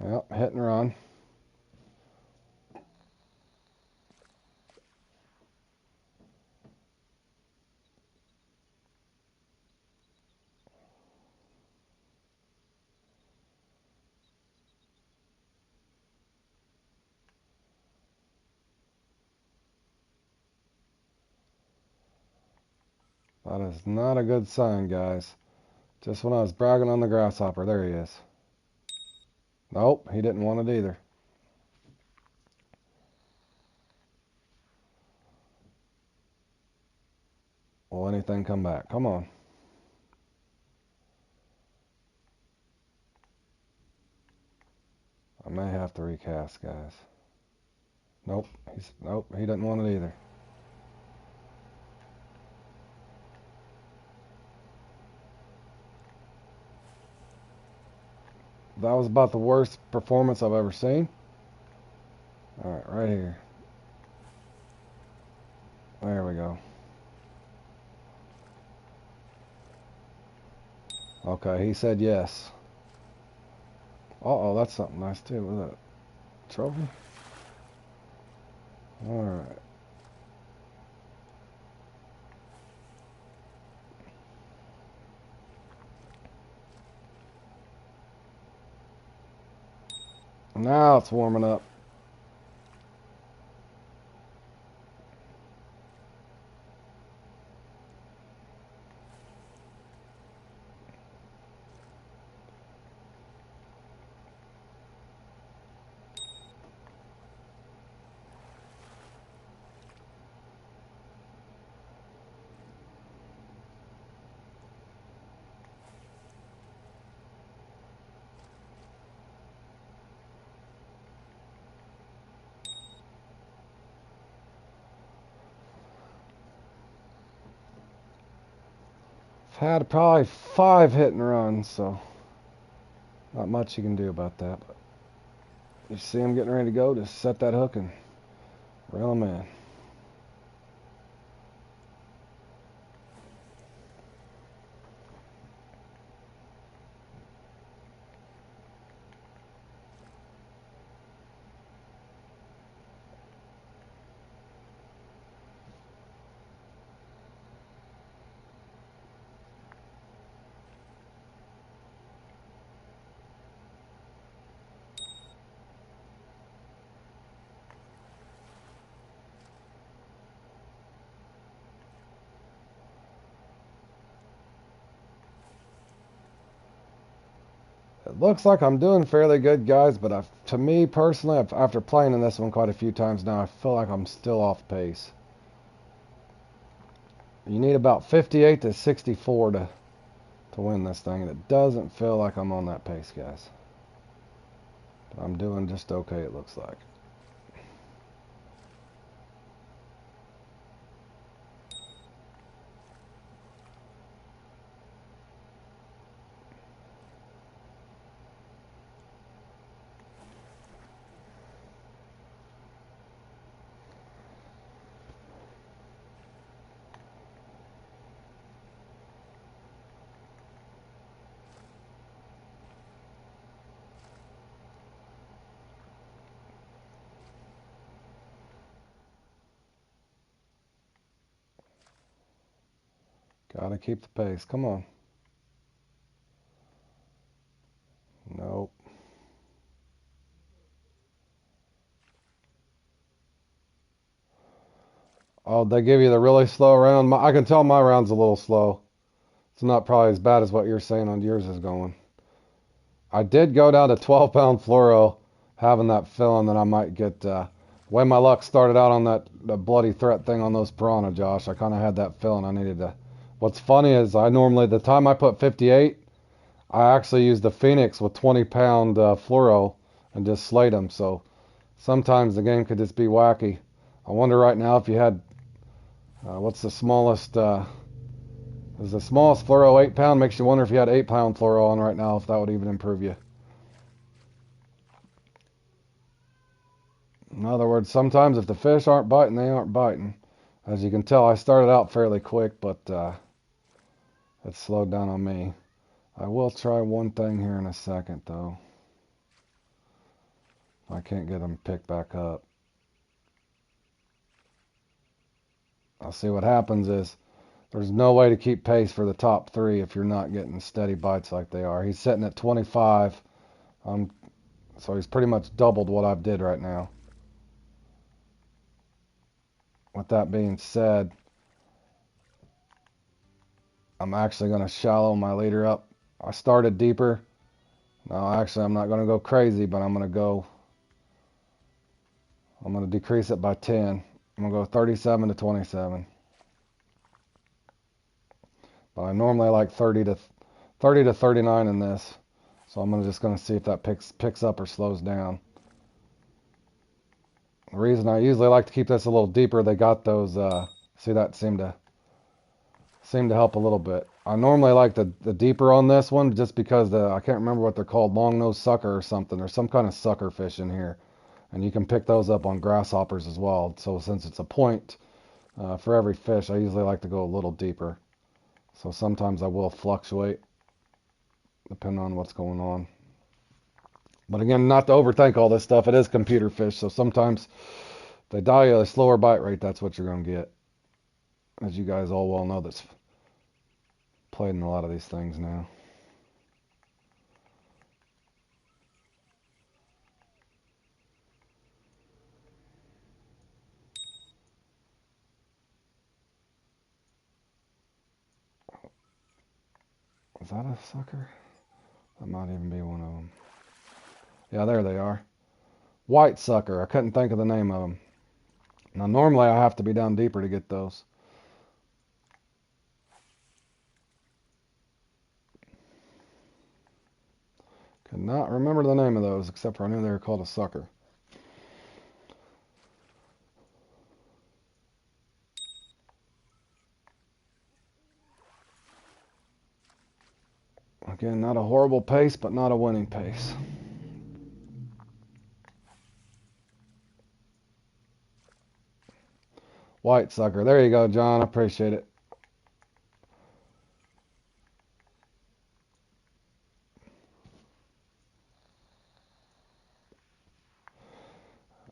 Yep, hit and run. That is not a good sign, guys. Just when I was bragging on the grasshopper, there he is. Nope, he didn't want it either. Will anything come back? Come on. I may have to recast, guys. Nope, he didn't want it either. That was about the worst performance I've ever seen. Alright, right here. There we go. Okay, he said yes. Uh-oh, that's something nice too. Was that a trophy? Alright. Now it's warming up. I've had probably 5 hit and runs, so not much you can do about that. But you see him getting ready to go, just set that hook and reel him in. It looks like I'm doing fairly good, guys, but to me personally, after playing in this one quite a few times now, I feel like I'm still off pace. You need about 58 to 64 to win this thing, and it doesn't feel like I'm on that pace, guys. But I'm doing just okay, it looks like. Gotta keep the pace. Come on. Nope. Oh, they give you the really slow round. I can tell my round's a little slow. It's not probably as bad as what you're saying on yours is going. I did go down to 12-pound fluoro, having that feeling that I might get. Way my luck started out on that bloody threat thing on those piranha, Josh. I kind of had that feeling I needed to. What's funny is the time I put 58, I actually used the Phoenix with 20-pound fluoro and just slayed them. So sometimes the game could just be wacky. I wonder right now if you had, what's the smallest, is the smallest fluoro 8-pound? Makes you wonder if you had 8-pound fluoro on right now, if that would even improve you. In other words, sometimes if the fish aren't biting, they aren't biting. As you can tell, I started out fairly quick, but it slowed down on me. I will try one thing here in a second, though. I can't get them picked back up. I'll see what happens is there's no way to keep pace for the top 3 if you're not getting steady bites like they are. He's sitting at 25, so he's pretty much doubled what I've did right now. With that being said, I'm actually going to shallow my leader up. I started deeper. No, actually, I'm not going to go crazy, but I'm going to decrease it by 10. I'm going to go 37 to 27. But I normally like 30 to 39 in this. So I'm just going to see if that picks up or slows down. The reason I usually like to keep this a little deeper, they got those, see that seemed to help a little bit. I normally like the deeper on this one just because I can't remember what they're called, long-nosed sucker or something. There's some kind of sucker fish in here. And you can pick those up on grasshoppers as well. So since it's a point for every fish, I usually like to go a little deeper. So sometimes I will fluctuate depending on what's going on. But again, not to overthink all this stuff. It is computer fish, so sometimes they die at a slower bite rate. That's what you're going to get. As you guys all well know that's played in a lot of these things now. Is that a sucker? That might even be one of them. Yeah, there they are. White sucker. I couldn't think of the name of them. Now, normally I have to be down deeper to get those. Could not remember the name of those, except for I knew they were called a sucker. Again, not a horrible pace, but not a winning pace. White sucker. There you go, John. I appreciate it.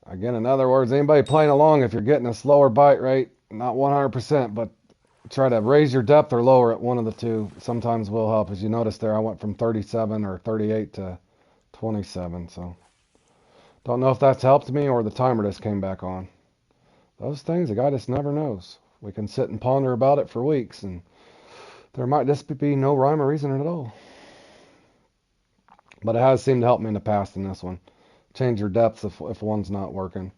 Again, in other words, anybody playing along, if you're getting a slower bite rate, not 100%, but try to raise your depth or lower it. One of the two sometimes will help. As you notice there, I went from 37 or 38 to 27. So don't know if that's helped me or the timer just came back on. Those things, the guy just never knows. We can sit and ponder about it for weeks, and there might just be no rhyme or reason at all. But it has seemed to help me in the past in this one. Change your depths if one's not working.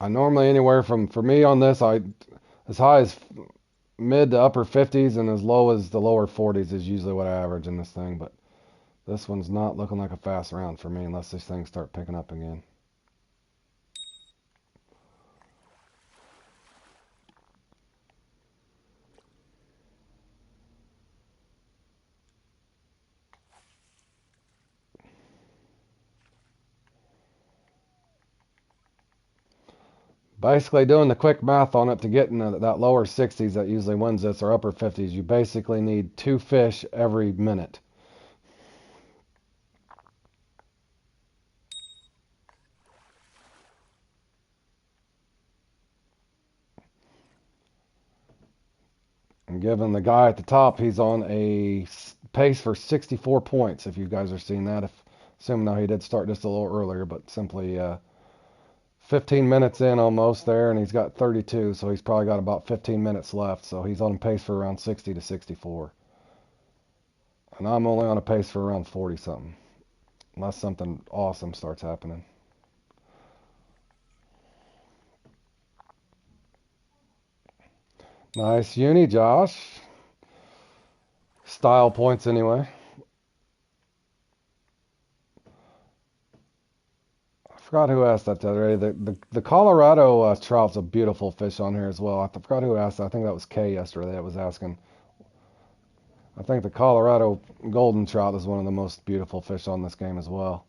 I normally anywhere from, for me on this, as high as mid to upper 50s and as low as the lower 40s is usually what I average in this thing. But this one's not looking like a fast round for me unless these things start picking up again. Basically doing the quick math on it to get in that lower 60s that usually wins this, or upper 50s, you basically need 2 fish every minute. And given the guy at the top, he's on a pace for 64 points, if you guys are seeing that. Assuming now he did start just a little earlier, but simply 15 minutes in almost there, and he's got 32, so he's probably got about 15 minutes left. So he's on pace for around 60 to 64. And I'm only on a pace for around 40 something, unless something awesome starts happening. Nice uni, Josh. Style points anyway. I forgot who asked that the other day. The Colorado trout's a beautiful fish on here as well. I forgot who asked that. I think that was Kay yesterday that was asking. I think the Colorado golden trout is one of the most beautiful fish on this game as well.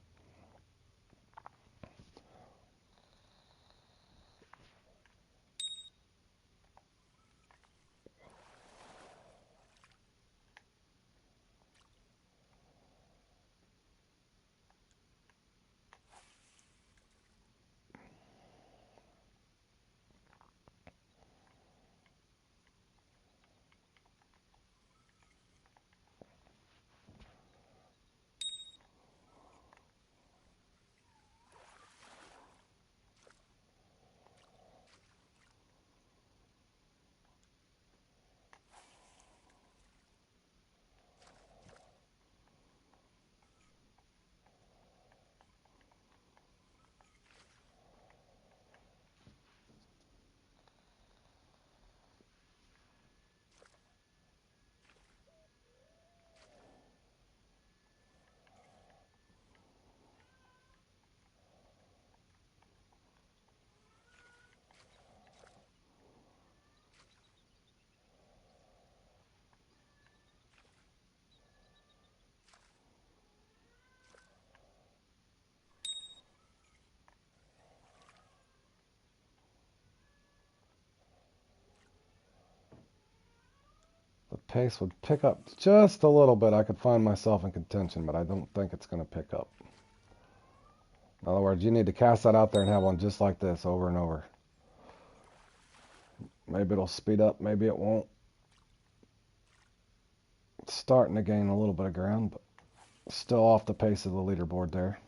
pace would pick up just a little bit, I could find myself in contention, but I don't think it's going to pick up. In other words, you need to cast that out there and have one just like this over and over. Maybe it'll speed up, maybe it won't. It's starting to gain a little bit of ground, but still off the pace of the leaderboard there.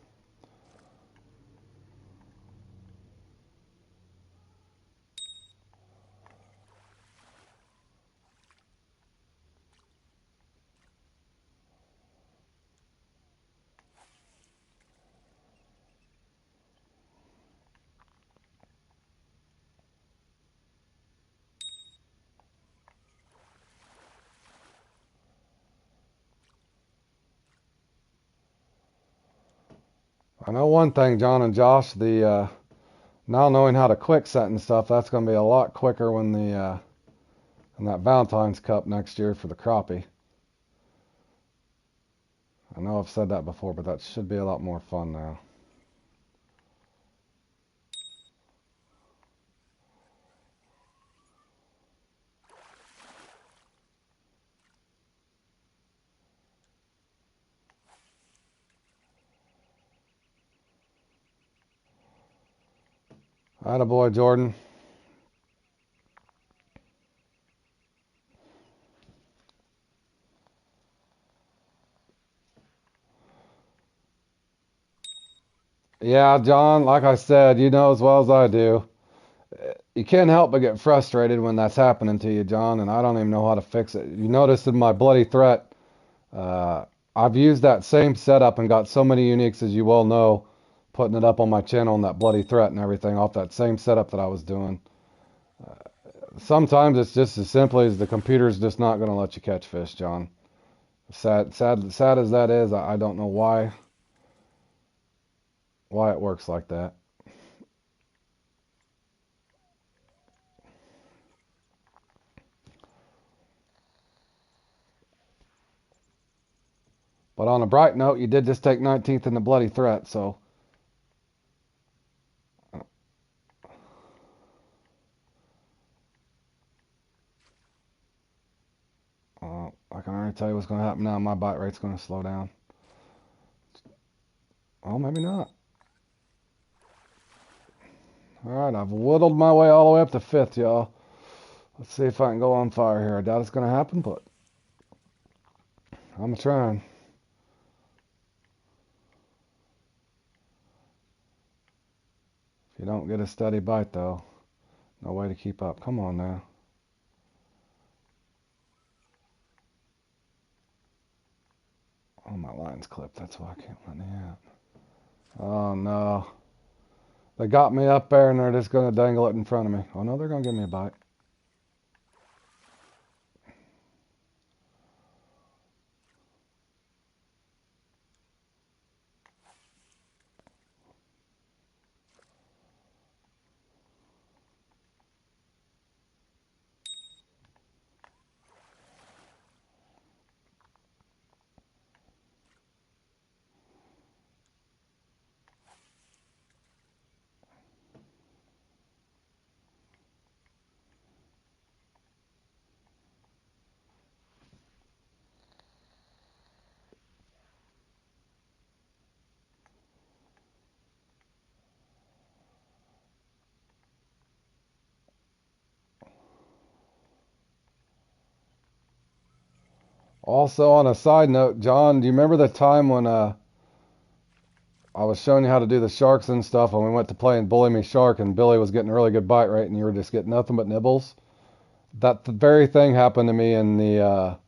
I know one thing, John and Josh, the now knowing how to quick set and stuff, that's going to be a lot quicker when the in that Valentine's Cup next year for the crappie. I know I've said that before, but that should be a lot more fun now. Attaboy, Jordan. Yeah, John, like I said, you know as well as I do, you can't help but get frustrated when that's happening to you, John, and I don't even know how to fix it. You noticed in my Bloody Threat, I've used that same setup and got so many uniques, as you well know, putting it up on my channel in that Bloody Threat and everything off that same setup that I was doing. Sometimes it's just as simply as the computer's just not going to let you catch fish, John. Sad as that is, I don't know why it works like that. But on a bright note, you did just take 19th in the Bloody Threat, so I can already tell you what's going to happen now. My bite rate's going to slow down. Oh, maybe not. Alright, I've whittled my way all the way up to 5th, y'all. Let's see if I can go on fire here. I doubt it's going to happen, but I'm trying. If you don't get a steady bite, though, no way to keep up. Come on now. Oh, my line's clipped. That's why I can't let me out. Oh, no. They got me up there, and they're just going to dangle it in front of me. Oh, no, they're going to give me a bite. Also, on a side note, John, do you remember the time when I was showing you how to do the sharks and stuff, and we went to play and Bully Me Shark, and Billy was getting a really good bite rate, and you were just getting nothing but nibbles? That the very thing happened to me in the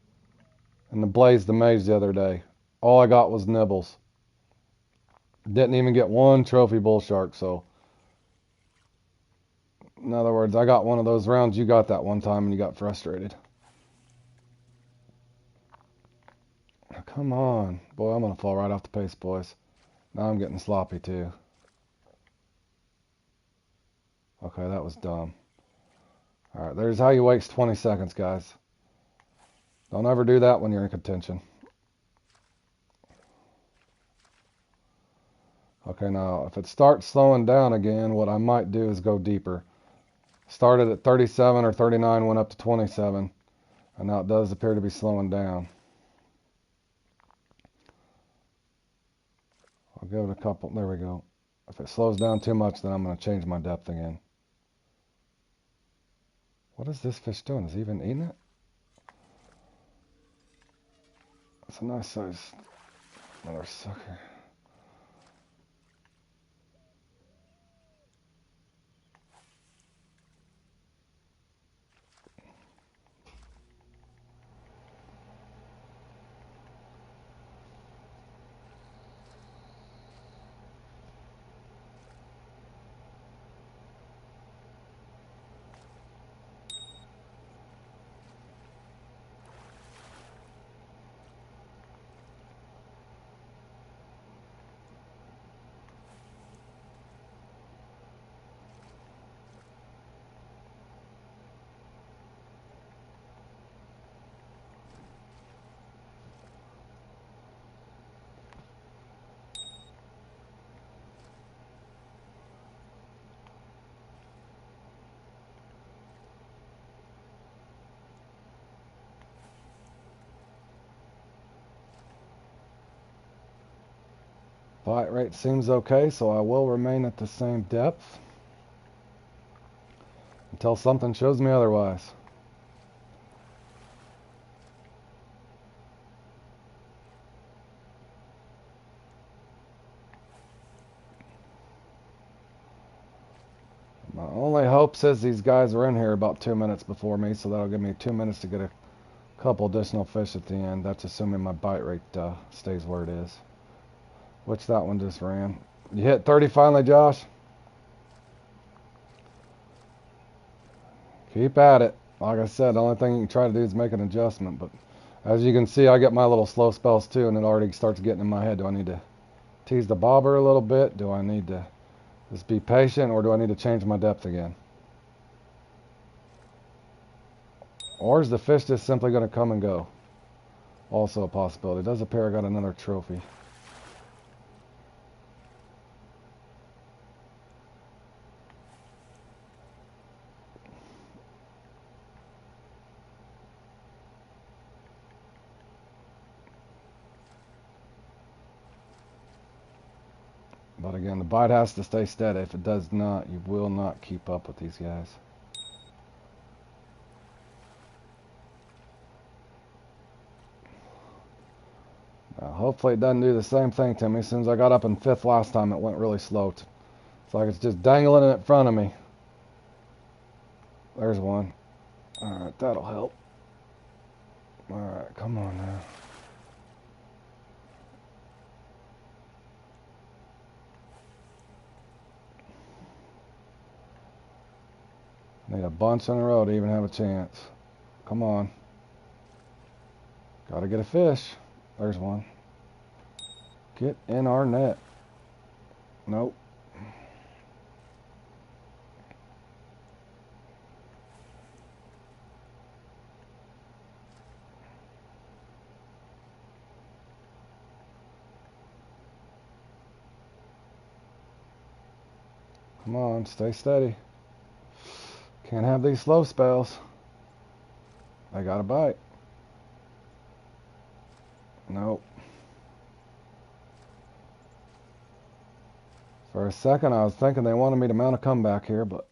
Blaze the Maze the other day. All I got was nibbles. Didn't even get one trophy bull shark, so in other words, I got one of those rounds you got that one time and you got frustrated. Come on. Boy, I'm going to fall right off the pace, boys. Now I'm getting sloppy, too. Okay, that was dumb. Alright, there's how you waste 20 seconds, guys. Don't ever do that when you're in contention. Okay, now, if it starts slowing down again, what I might do is go deeper. Started at 37 or 39, went up to 27. And now it does appear to be slowing down. I'll give it a couple. There we go. If it slows down too much, then I'm going to change my depth again. What is this fish doing? Is he even eating it? It's a nice size. Another sucker. Bite rate seems okay, so I will remain at the same depth until something shows me otherwise. My only hope says these guys are in here about 2 minutes before me, so that'll give me 2 minutes to get a couple additional fish at the end. That's assuming my bite rate stays where it is. Which that one just ran. You hit 30 finally, Josh? Keep at it. Like I said, the only thing you can try to do is make an adjustment. But as you can see, I get my little slow spells too, and it already starts getting in my head. Do I need to tease the bobber a little bit? Do I need to just be patient, or do I need to change my depth again? Or is the fish just simply going to come and go? Also a possibility. It does appear I got another trophy. But again, the bite has to stay steady. If it does not, you will not keep up with these guys. Now, hopefully it doesn't do the same thing to me. As soon as I got up in 5th last time, it went really slow. It's like it's just dangling in front of me. There's one. Alright, that'll help. Alright, come on now. Need a bunch in a row to even have a chance. Come on. Gotta get a fish. There's one. Get in our net. Nope. Come on, stay steady. Can't have these slow spells. I got a bite. Nope. For a second, I was thinking they wanted me to mount a comeback here, but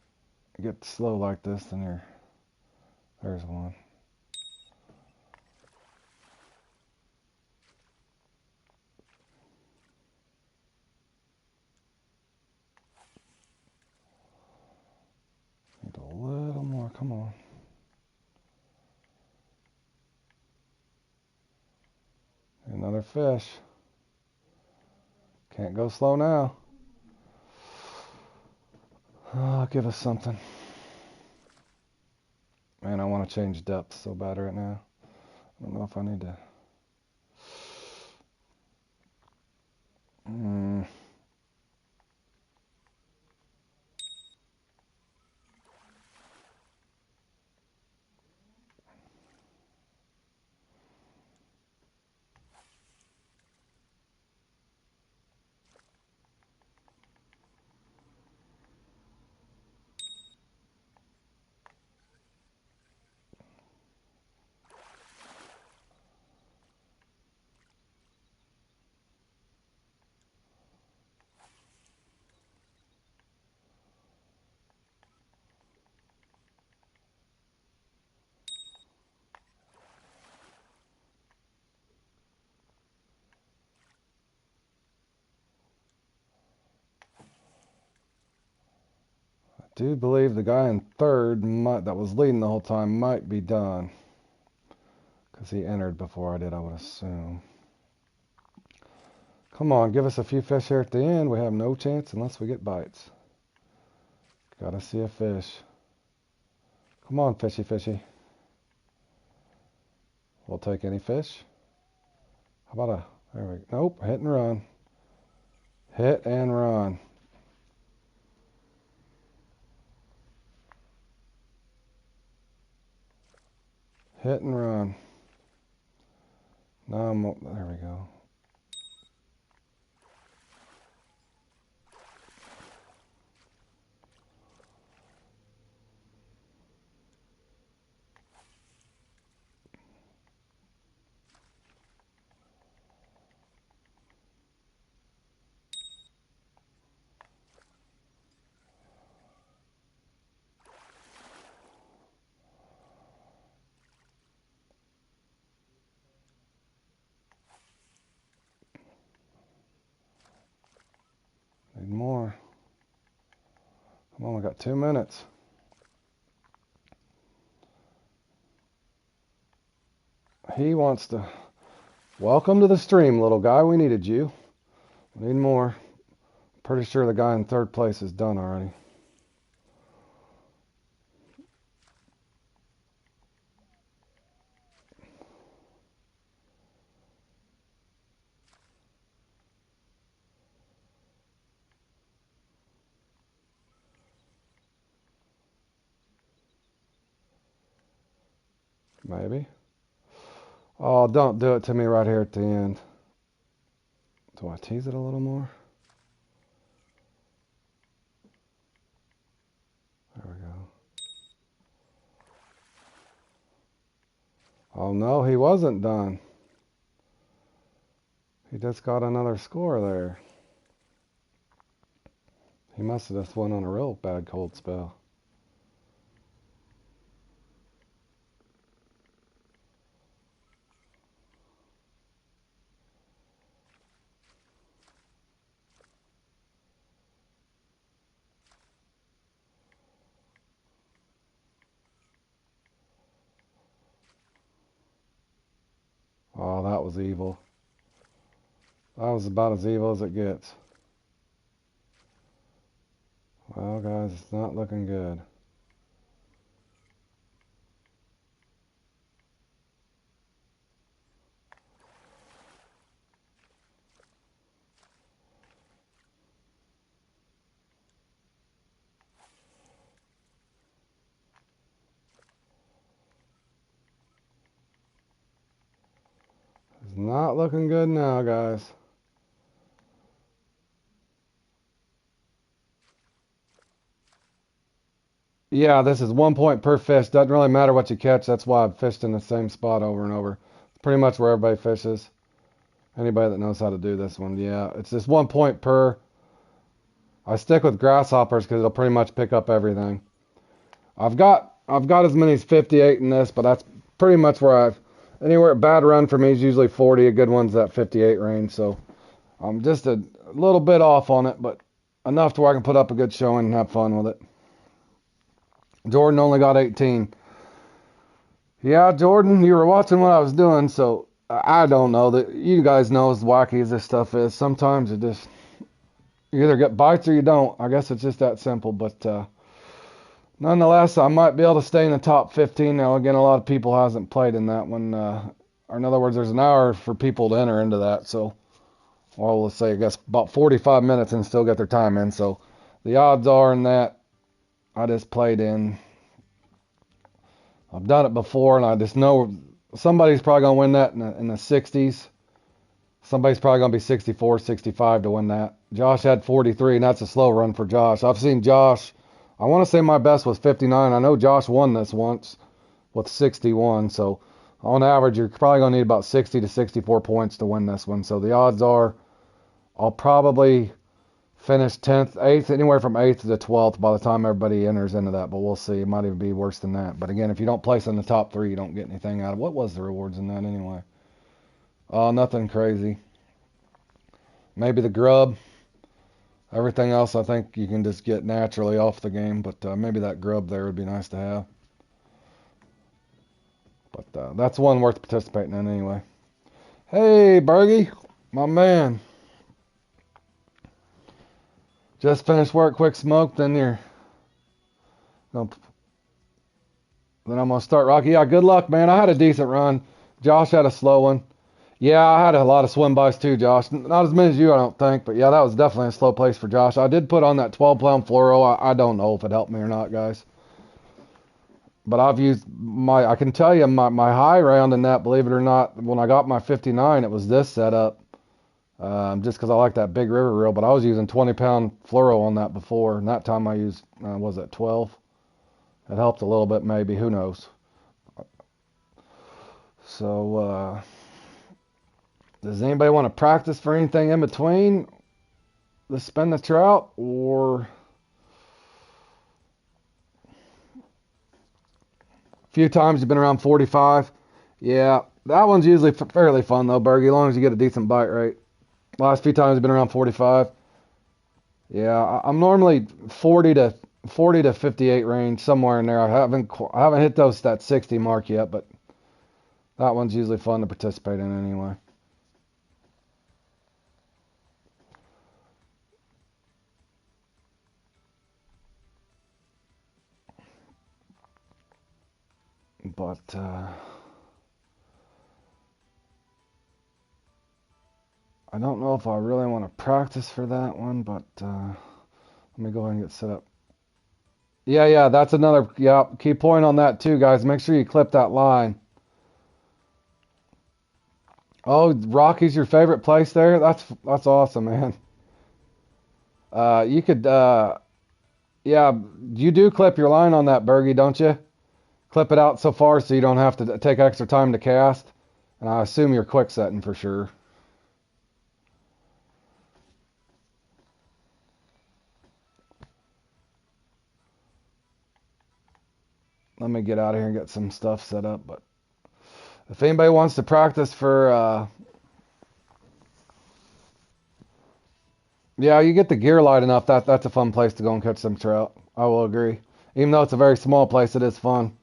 you get slow like this, then there's one. Need a little more. Come on. Another fish. Can't go slow now. Oh, give us something. Man, I want to change depth so bad right now. I don't know if I need to. do believe the guy in third that was leading the whole time might be done. Because he entered before I did, I would assume. Come on, give us a few fish here at the end. We have no chance unless we get bites. Gotta see a fish. Come on, fishy, fishy. We'll take any fish. How about there we go. Nope, hit and run. Hit and run. Hit and run. Now there we go. Need more. Come on, we got 2 minutes. He wants to. Welcome to the stream, little guy. We needed you. We need more. Pretty sure the guy in third place is done already. Maybe. Oh, don't do it to me right here at the end. Do I tease it a little more? There we go. Oh no, he wasn't done. He just got another score there. He must have just went on a real bad cold spell. Oh, that was evil. That was about as evil as it gets. Well, guys, it's not looking good. It's not looking good now, guys. Yeah, this is 1 point per fish. Doesn't really matter what you catch. That's why I've fished in the same spot over and over. It's pretty much where everybody fishes. Anybody that knows how to do this one, yeah. It's just 1 point per. I stick with grasshoppers because it'll pretty much pick up everything. I've got as many as 58 in this, but that's pretty much where anywhere bad run for me is usually 40. A good one's that 58 range. So I'm just a little bit off on it, but enough to where I can put up a good showing and have fun with it. Jordan only got 18. Yeah, Jordan, you were watching what I was doing, so I don't know. That you guys know as wacky as this stuff is. Sometimes it just you either get bites or you don't. I guess it's just that simple. But nonetheless, I might be able to stay in the top 15 now. Again, a lot of people hasn't played in that one. Or in other words, there's an hour for people to enter into that. So, well, let's say I guess about 45 minutes and still get their time in. So the odds are in that. I just played in. I've done it before, and I just know somebody's probably going to win that in the 60s. Somebody's probably going to be 64, 65 to win that. Josh had 43, and that's a slow run for Josh. I've seen Josh. I want to say my best was 59. I know Josh won this once with 61. So on average, you're probably going to need about 60 to 64 points to win this one. So the odds are I'll probably finish 10th, 8th, anywhere from 8th to 12th by the time everybody enters into that. But we'll see. It might even be worse than that. But again, if you don't place in the top 3, you don't get anything out of it. What was the rewards in that anyway? Nothing crazy. Maybe the grub. Everything else I think you can just get naturally off the game, but maybe that grub there would be nice to have. But that's one worth participating in anyway. Hey, Bergie, my man. Just finished work, quick smoke, then then I'm gonna start Rocky. Yeah, good luck, man. I had a decent run. Josh had a slow one. Yeah, I had a lot of swim bys too, Josh. Not as many as you, I don't think, but yeah, that was definitely a slow place for Josh. I did put on that 12-pound fluoro. I don't know if it helped me or not, guys. But I've used I can tell you my high round in that, believe it or not, when I got my 59, it was this setup. Just because I like that big river reel, but I was using 20-pound fluoro on that before, and that time I used, was it 12? It helped a little bit, maybe, who knows. So, does anybody want to practice for anything in between the spin the trout, or a few times you've been around 45? Yeah, that one's usually fairly fun though, Bergie, as long as you get a decent bite rate. Last few times I've been around 45. Yeah, I'm normally 40 to 58 range, somewhere in there. I haven't hit that 60 mark yet, but that one's usually fun to participate in anyway. But I don't know if I really want to practice for that one, but let me go ahead and get set up. Yeah, that's another, yeah, key point on that too, guys. Make sure you clip that line. Oh, Rocky's your favorite place there? That's awesome, man. You could, yeah, you do clip your line on that, Bergie, don't you? Clip it out so far so you don't have to take extra time to cast. And I assume you're quick setting for sure. Let me get out of here and get some stuff set up. But if anybody wants to practice for, yeah, you get the gear light enough. That's a fun place to go and catch some trout. I will agree. Even though it's a very small place, it is fun.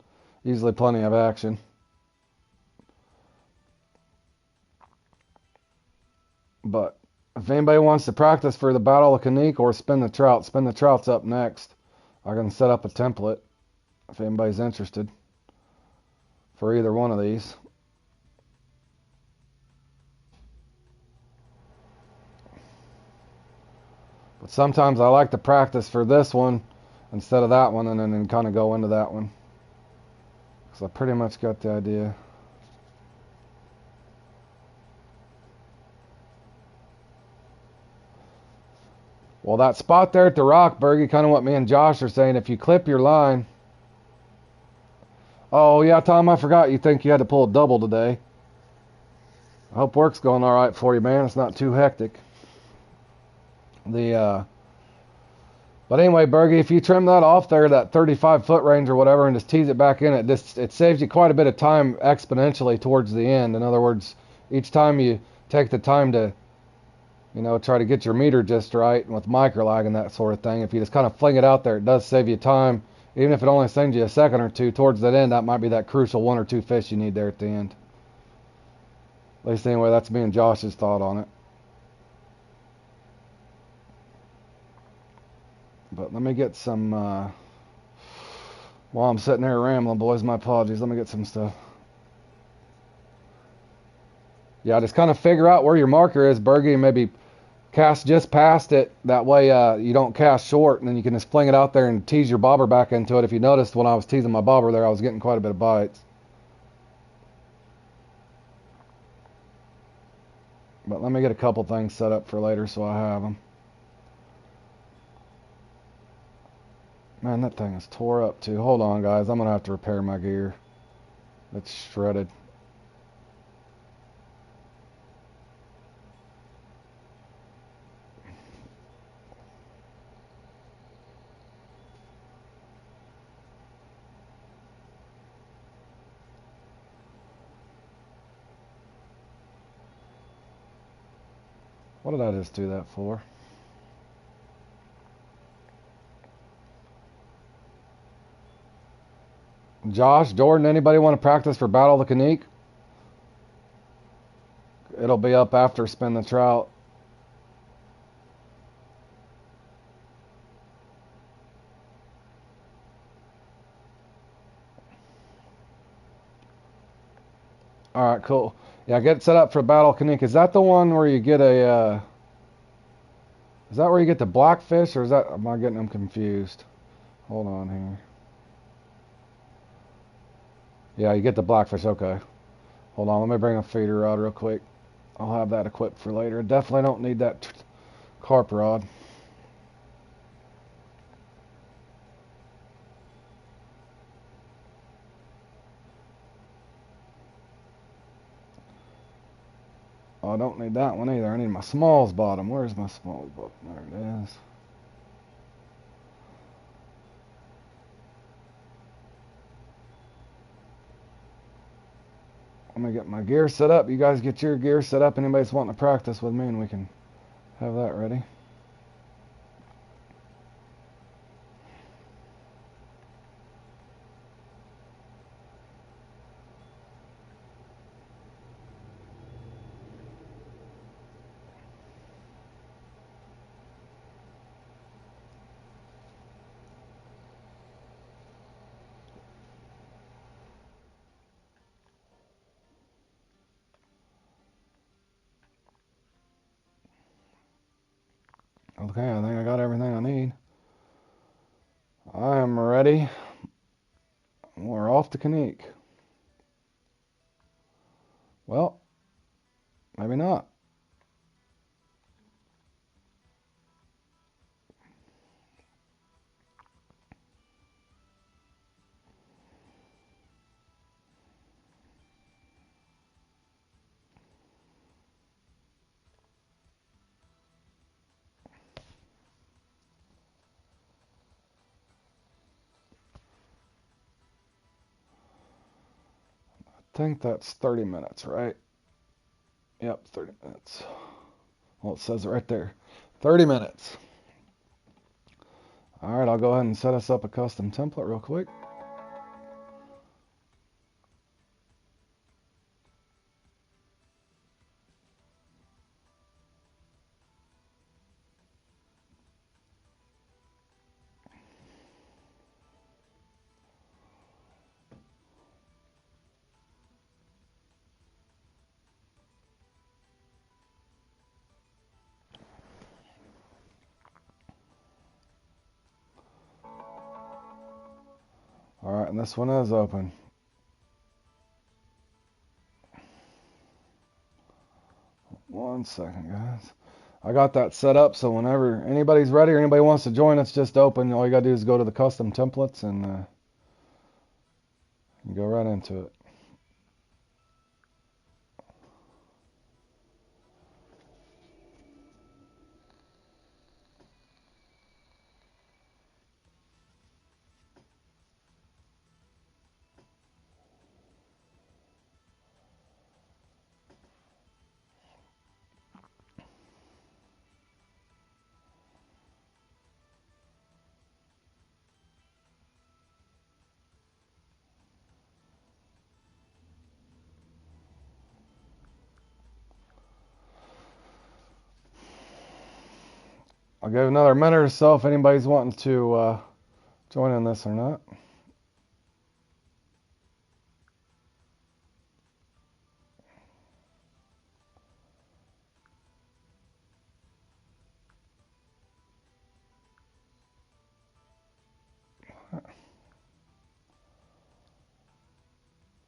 Usually plenty of action. But if anybody wants to practice for the Battle of Kanique or spin the trout's up next. I can set up a template if anybody's interested for either one of these. But sometimes I like to practice for this one instead of that one, and then kind of go into that one. Because I pretty much got the idea. Well, that spot there at the rock, Bergie, kind of what me and Josh are saying. If you clip your line. Oh, yeah, Tom, I forgot you think you had to pull a double today. I hope work's going all right for you, man. It's not too hectic. But anyway, Bergie, if you trim that off there, that 35-foot range or whatever, and just tease it back in, it saves you quite a bit of time exponentially towards the end. In other words, each time you take the time to, try to get your meter just right, and with micro lag and that sort of thing, if you just kind of fling it out there, it does save you time. Even if it only saves you a second or two towards that end, that might be that crucial one or two fish you need there at the end. At least anyway, that's me and Josh's thought on it. But let me get some, while I'm sitting there rambling, boys, my apologies. Let me get some stuff. Yeah, just kind of figure out where your marker is, Bergie, and maybe cast just past it. That way you don't cast short, and then you can just fling it out there and tease your bobber back into it. If you noticed when I was teasing my bobber there, I was getting quite a bit of bites. But let me get a couple things set up for later so I have them. Man, that thing is tore up too. Hold on, guys. I'm going to have to repair my gear. It's shredded. What did I just do that for? Josh, Jordan, anybody want to practice for Battle of the Kanik? It'll be up after Spin the Trout. All right, cool. Yeah, get set up for Battle of Kanik. Is that the one where you get a? Is that where you get the blackfish, or is that? Am I getting them confused? Hold on here. Yeah, you get the blackfish. Okay. Hold on. Let me bring a feeder rod real quick. I'll have that equipped for later. Definitely don't need that carp rod. Oh, I don't need that one either. I need my smalls bottom. Where's my smalls bottom? There it is. Let me get my gear set up. You guys get your gear set up. Anybody's wanting to practice with me, and we can have that ready. Okay, I think I got everything I need. I am ready. We're off to Kanik. Well, maybe not. I think that's 30 minutes, right? Yep, 30 minutes. Well, it says it right there. 30 minutes. All right, I'll go ahead and set us up a custom template real quick. All right, and this one is open. One second, guys. I got that set up so whenever anybody's ready or anybody wants to join, it's just open. All you gotta do is go to the custom templates and you go right into it. I'll give another minute or so if anybody's wanting to join in this or not.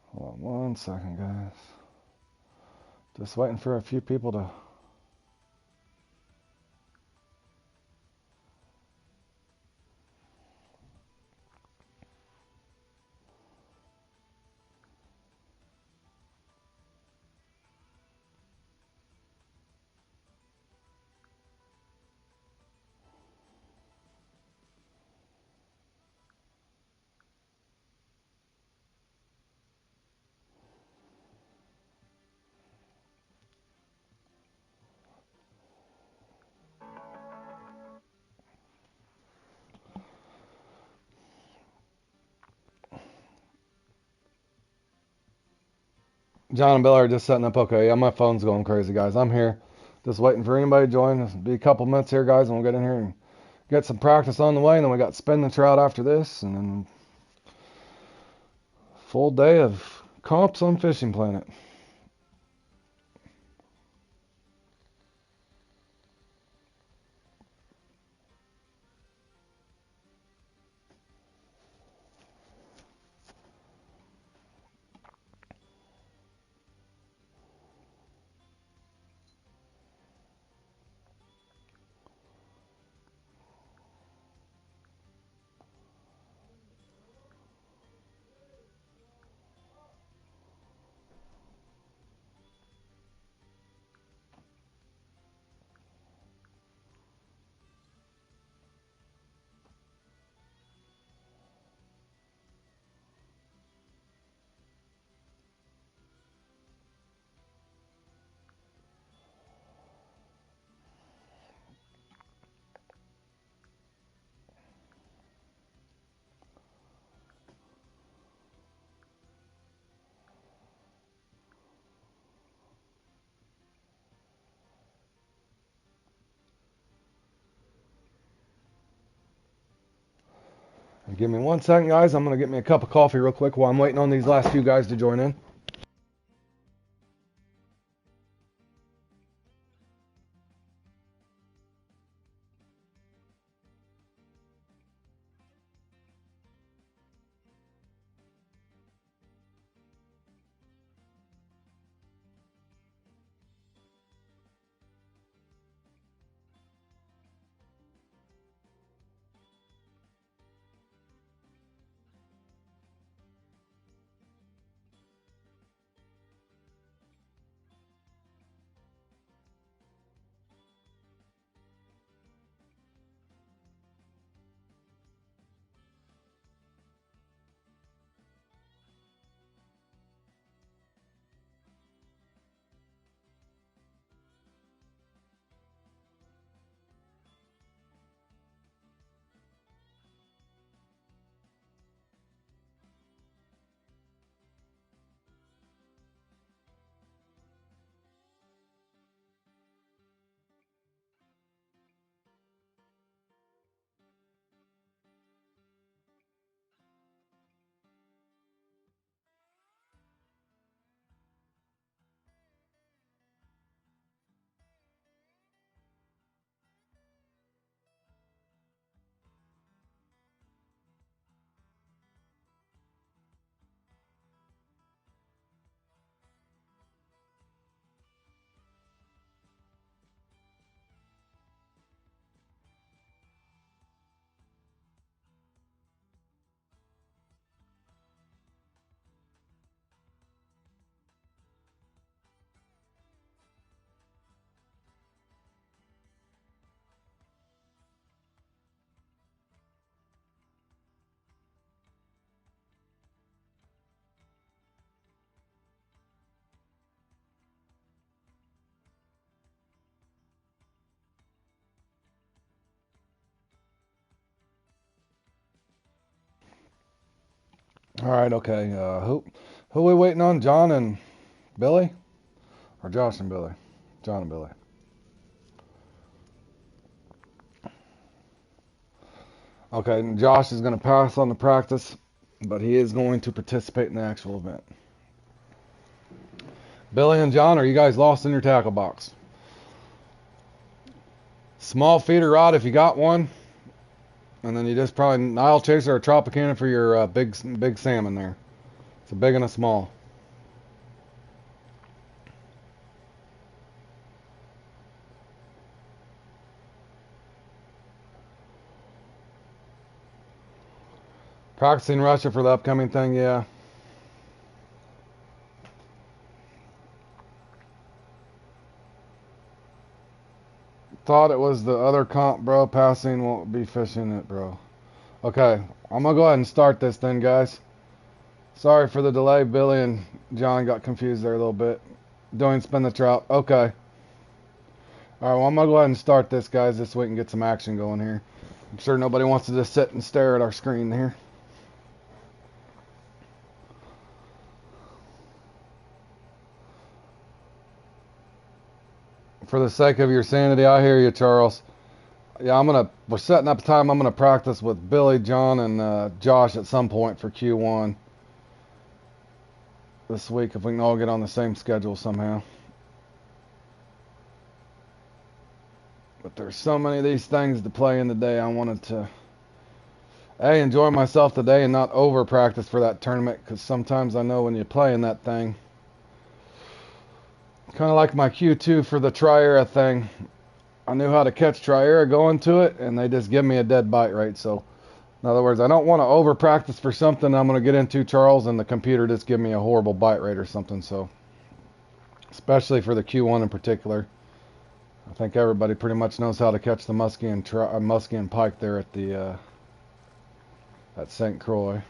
Hold on one second, guys. Just waiting for a few people to. John and Bill are just setting up. Okay, yeah, my phone's going crazy, guys. I'm here. Just waiting for anybody to join. It'll be a couple minutes here, guys, and we'll get in here and get some practice on the way. And then we got spin the trout after this, and then full day of comps on Fishing Planet. And give me 1 second, guys. I'm going to get me a cup of coffee real quick while I'm waiting on these last few guys to join in. All right, okay. Who are we waiting on? John and Billy? Or Josh and Billy? John and Billy. Okay, and Josh is going to pass on the practice, but he is going to participate in the actual event. Billy and John, are you guys lost in your tackle box? Small feeder rod if you got one, and then you just probably Nile chaser or Tropicana for your big salmon there. It's a big and a small. Practicing Russia for the upcoming thing, yeah. Thought it was the other comp, bro. Passing won't be fishing it, bro. Okay, I'm gonna go ahead and start this then, guys. Sorry for the delay. Billy and John got confused there a little bit. Doing spin the trout. Okay. Alright, well, I'm gonna go ahead and start this, guys, this week and get some action going here. I'm sure nobody wants to just sit and stare at our screen here. For the sake of your sanity, I hear you, Charles. Yeah, we're setting up time. I'm gonna practice with Billy, John, and Josh at some point for Q1 this week if we can all get on the same schedule somehow. But there's so many of these things to play in the day. I wanted to enjoy myself today and not over practice for that tournament, because sometimes I know when you play in that thing, kind of like my Q2 for the Tri-Era thing, I knew how to catch Tri-Era going to it, and they just give me a dead bite rate. So, in other words, I don't want to over practice for something I'm going to get into, Charles, and the computer just give me a horrible bite rate or something. So, especially for the Q1 in particular, I think everybody pretty much knows how to catch the muskie and pike there at the at St. Croix.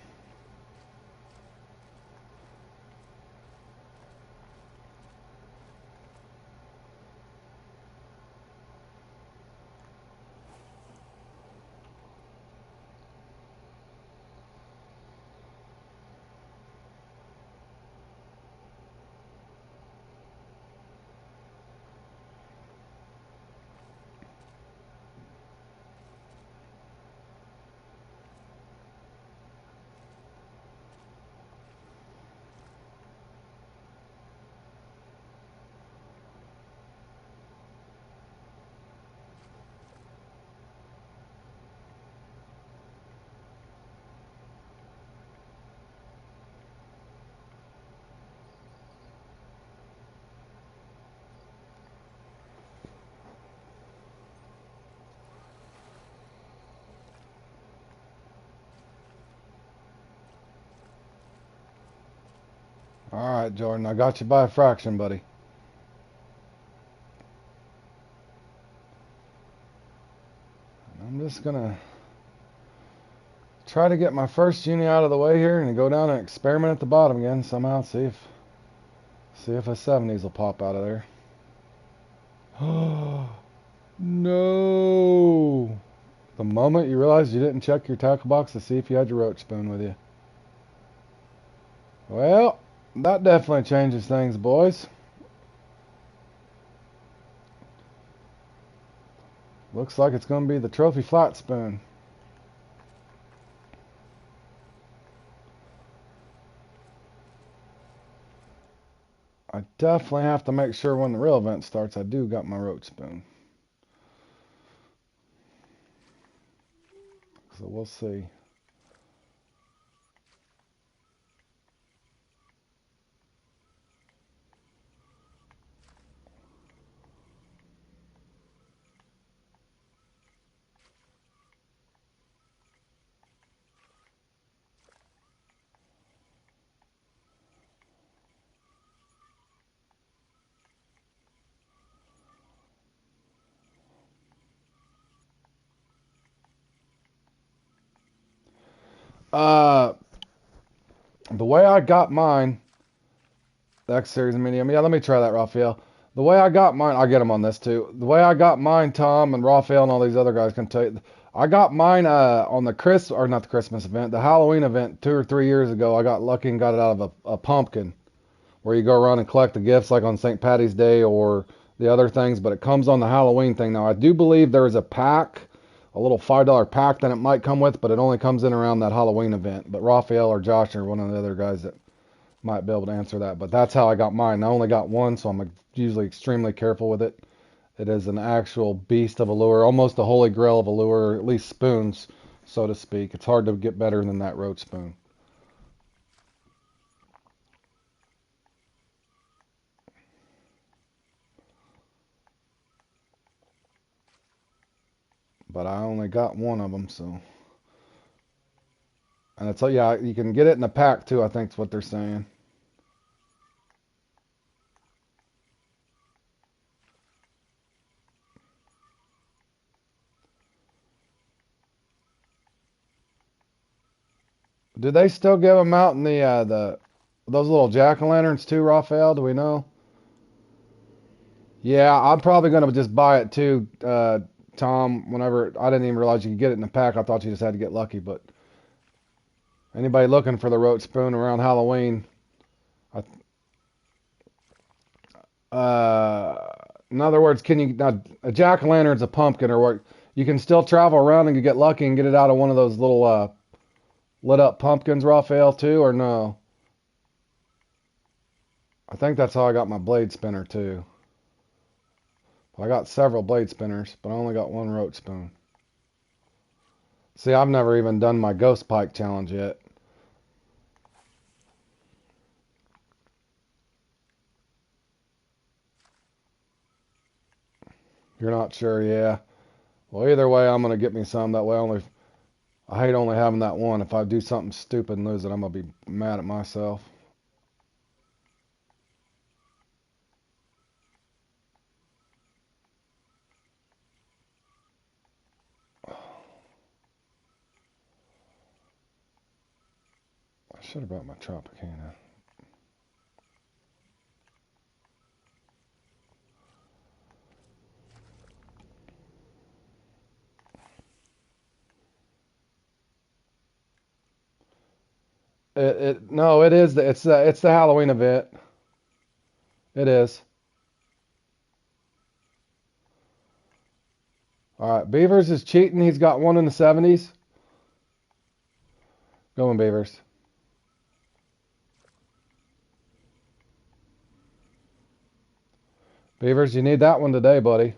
All right, Jordan, I got you by a fraction, buddy. I'm just gonna try to get my first uni out of the way here and go down and experiment at the bottom again somehow. See if a 70s will pop out of there. Oh no! The moment you realize you didn't check your tackle box to see if you had your roach spoon with you. Well, that definitely changes things, boys. Looks like it's going to be the trophy flat spoon. I definitely have to make sure when the real event starts I do got my roach spoon. So we'll see. Uh, the way I got mine, the X Series medium. Yeah, let me try that, Raphael. The way I got mine, I'll get them on this too. The way I got mine, Tom and Raphael and all these other guys can tell you. I got mine on the not the Christmas event, the Halloween event 2 or 3 years ago. I got lucky and got it out of a pumpkin, where you go around and collect the gifts like on St. Patty's Day or the other things, but it comes on the Halloween thing. Now, I do believe there is a pack, a little $5 pack that it might come with, but it only comes in around that Halloween event. But Raphael or Josh are one of the other guys that might be able to answer that. But that's how I got mine. I only got one, so I'm usually extremely careful with it. It is an actual beast of a lure, almost a holy grail of a lure, at least spoons, so to speak. It's hard to get better than that roach spoon. But I only got one of them, so. And it's, yeah, you can get it in a pack too, I think is what they're saying. Do they still give them out in the those little jack-o'-lanterns too, Raphael? Do we know? Yeah, I'm probably gonna just buy it too, Tom. Whenever I didn't even realize you could get it in a pack. I thought you just had to get lucky. But anybody looking for the roach spoon around Halloween, I, In other words, can you now a jack-o'-lantern's a pumpkin or what? You can still travel around and you get lucky and get it out of one of those little lit up pumpkins, Raphael, too, or no? I think that's how I got my blade spinner too. I got several blade spinners, but I only got one roach spoon. See, I've never even done my ghost pike challenge yet. You're not sure, yeah. Well, either way, I'm gonna get me some. That way, I hate only having that one. If I do something stupid and lose it, I'm gonna be mad at myself. I should have brought my Tropicana. No, it is. It's the Halloween event. It is. All right, Beavers is cheating. He's got one in the 70s. Going Beavers. Beavers, you need that one today, buddy.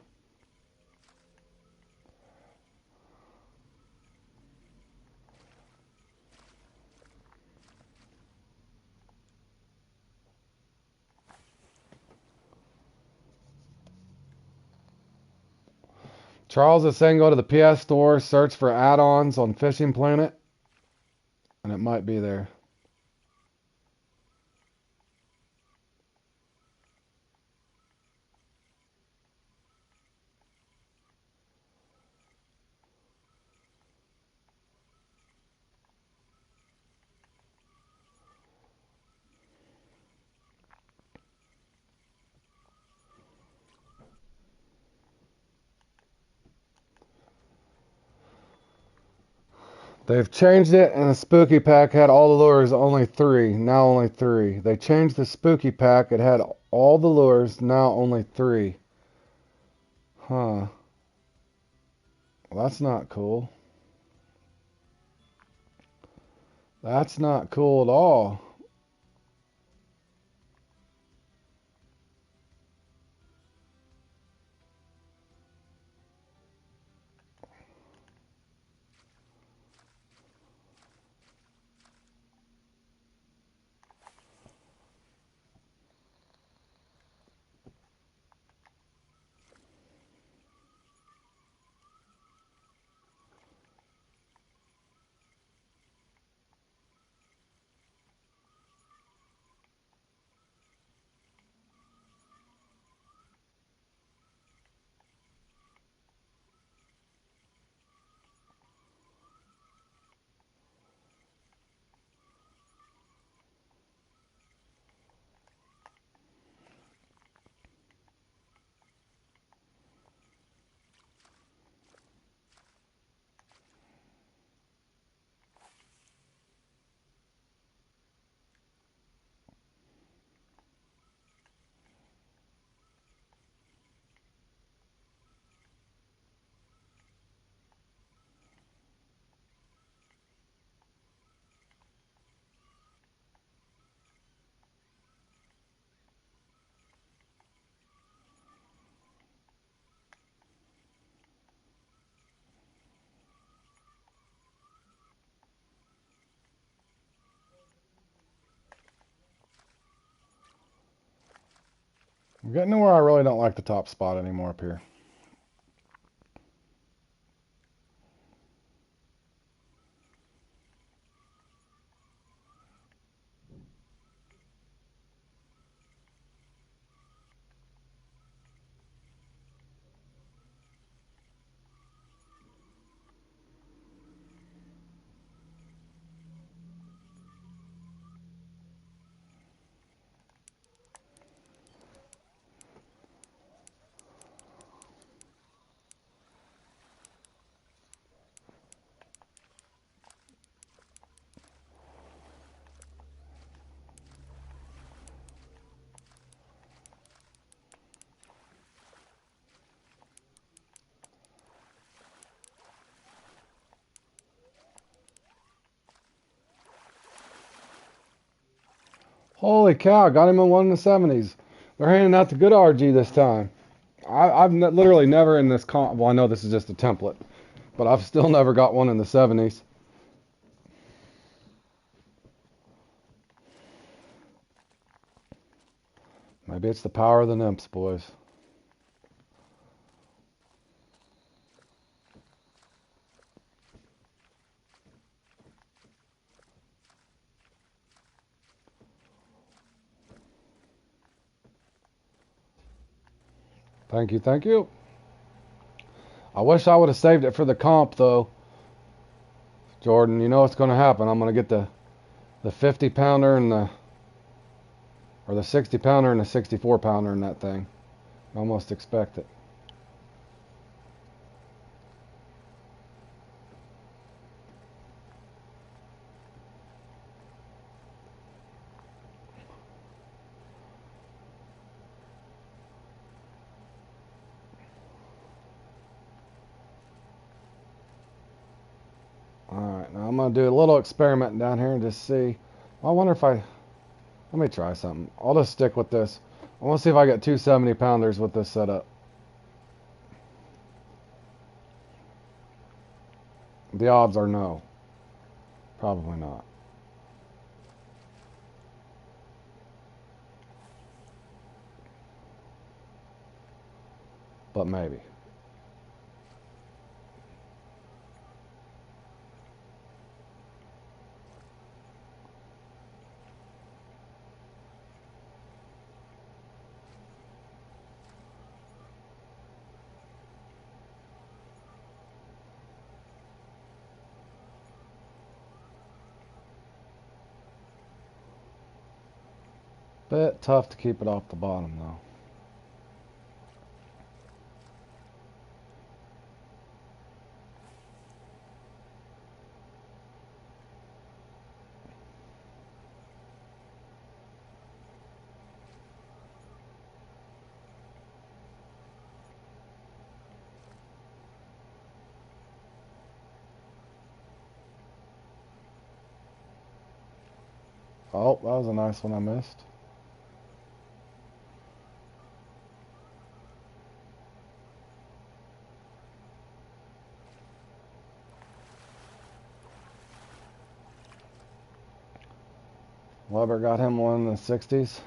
Charles is saying go to the PS store, search for add-ons on Fishing Planet, and it might be there. They've changed it, and the spooky pack had all the lures, only 3. Now only 3. They changed the spooky pack. It had all the lures, now only 3. Huh. Well, that's not cool. That's not cool at all. I'm getting to where I really don't like the top spot anymore up here. Holy cow, got him in one in the 70s. They're handing out the good RG this time. I've literally never in this comp. Well, I know this is just a template, but I've still never got one in the 70s. Maybe it's the power of the nymphs, boys. Thank you, thank you. I wish I would have saved it for the comp, though. Jordan, you know what's going to happen. I'm going to get the 50 pounder and the 60 pounder and the 64 pounder in that thing. I almost expect it. Alright, now I'm going to do a little experiment down here and just see. I wonder if let me try something. I'll just stick with this. I want to see if I get 270 pounders with this setup. The odds are no. Probably not. But maybe. Bit tough to keep it off the bottom, though. Oh, that was a nice one I missed. Weber got him one in the 60s.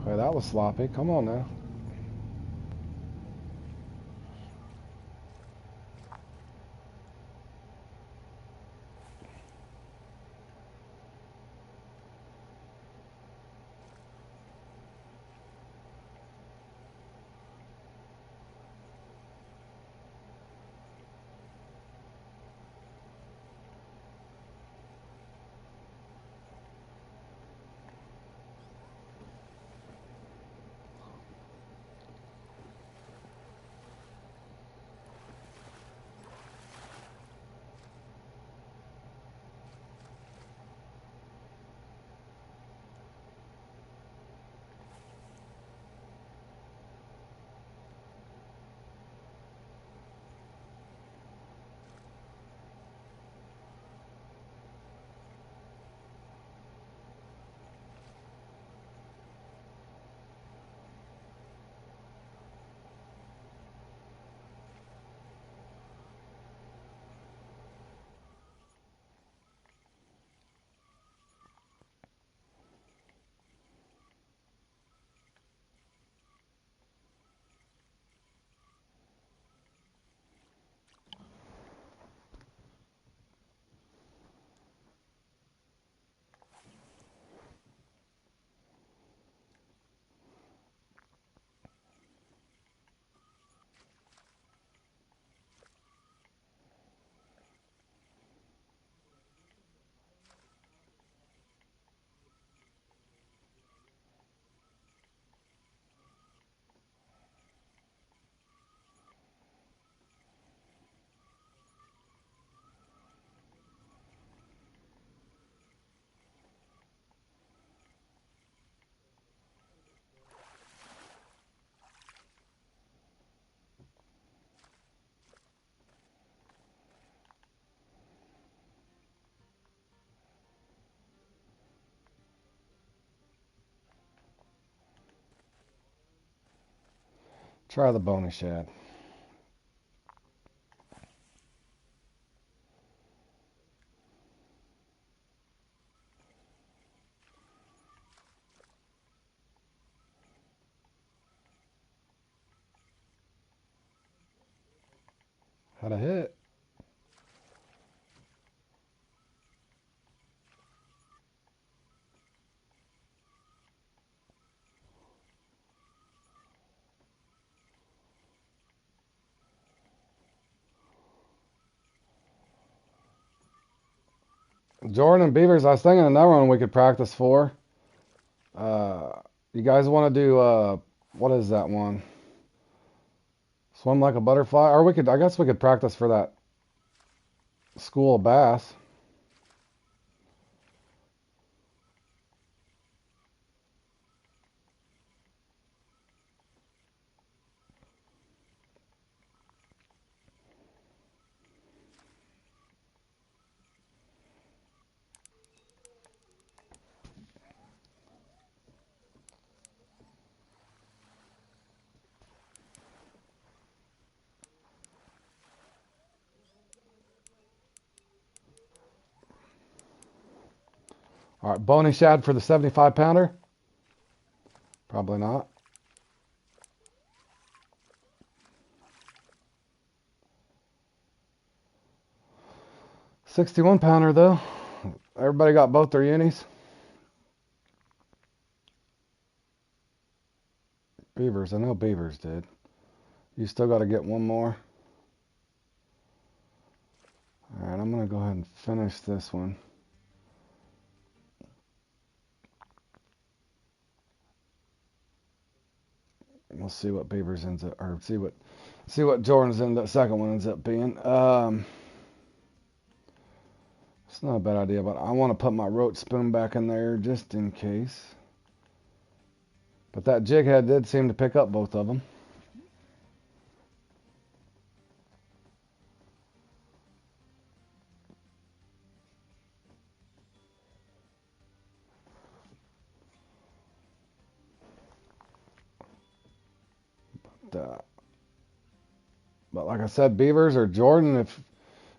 Okay, that was sloppy. Come on now. Try the bony shad. Had a hit. Jordan and Beavers, I was thinking another one we could practice for. You guys want to do, what is that one? Swim like a butterfly? Or I guess we could practice for that school of bass. All right, bony shad for the 75 pounder? Probably not. 61 pounder though. Everybody got both their unis. Beavers, I know Beavers did. You still got to get one more. All right, I'm going to go ahead and finish this one. We'll see what Beavers ends up, or see what Jordan's second one ends up being. It's not a bad idea, but I want to put my roach spoon back in there just in case. But that jig head did seem to pick up both of them. But like I said, Beavers or Jordan, if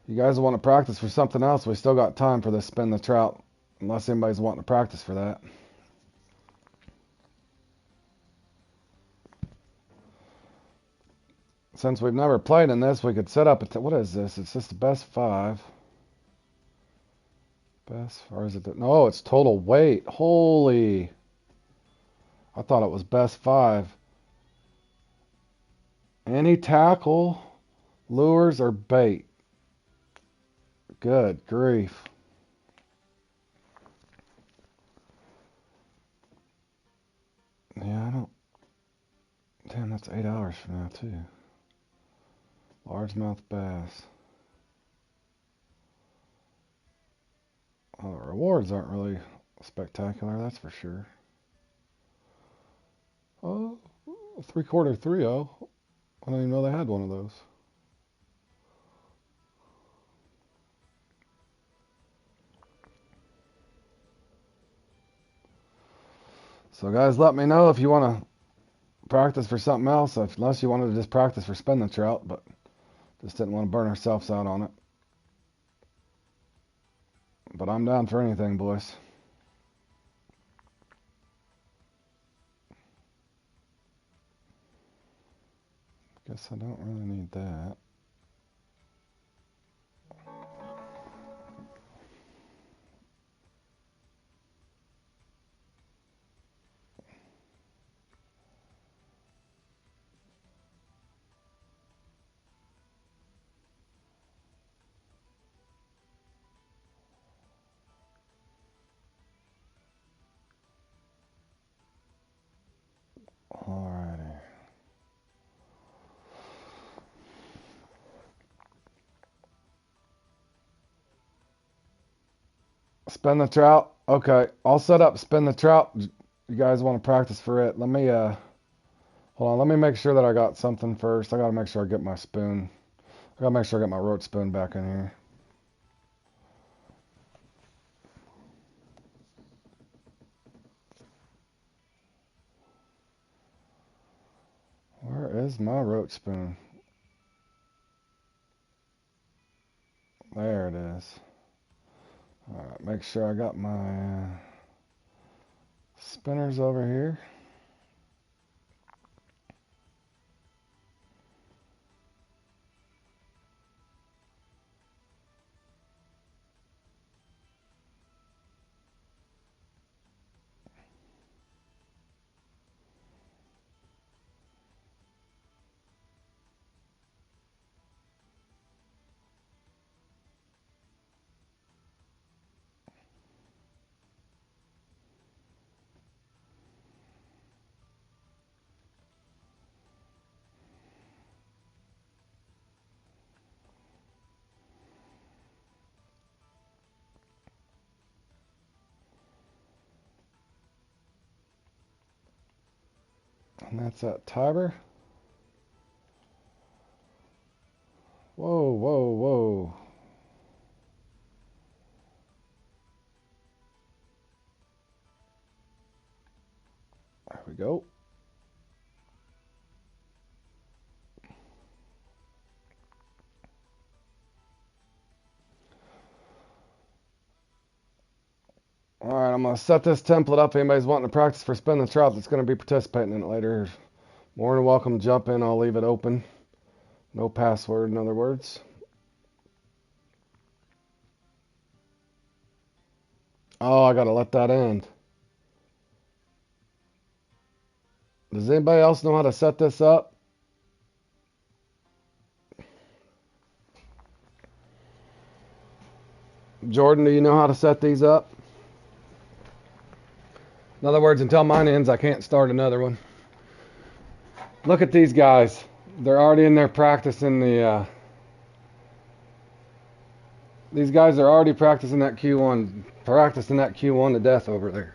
you guys want to practice for something else, we still got time for this spin the trout, unless anybody's wanting to practice for that. Since we've never played in this, we could set up what is this? It's just the best 5. Best, or is it? No, it's total weight. Holy. I thought it was best 5. Any tackle, lures, or bait. Good grief. Yeah, I don't. Damn, that's 8 hours from now, too. Largemouth bass. Well, the rewards aren't really spectacular, that's for sure. Oh, 3/4 3-0. I didn't even know they had one of those. So guys, let me know if you want to practice for something else, unless you wanted to just practice for spin the trout, but just didn't want to burn ourselves out on it. But I'm down for anything, boys. Guess I don't really need that. Alrighty. Spin the trout. Okay, I'll set up spin the trout. You guys want to practice for it? Let me hold on. Let me make sure that I got something first. I gotta make sure I get my spoon. I gotta make sure I get my roach spoon back in here. Where Where is my roach spoon? There it is. Alright, make sure I got my spinners over here. And that's that Tiber. Whoa, whoa, whoa. There we go. Alright, I'm going to set this template up. Anybody's wanting to practice for spinning the trout that's going to be participating in it later, more than welcome to jump in. I'll leave it open. No password, in other words. Oh, I got to let that end. Does anybody else know how to set this up? Jordan, do you know how to set these up? In other words, until mine ends, I can't start another one. Look at these guys. They're already in there practicing these guys are already practicing that Q1 to death over there.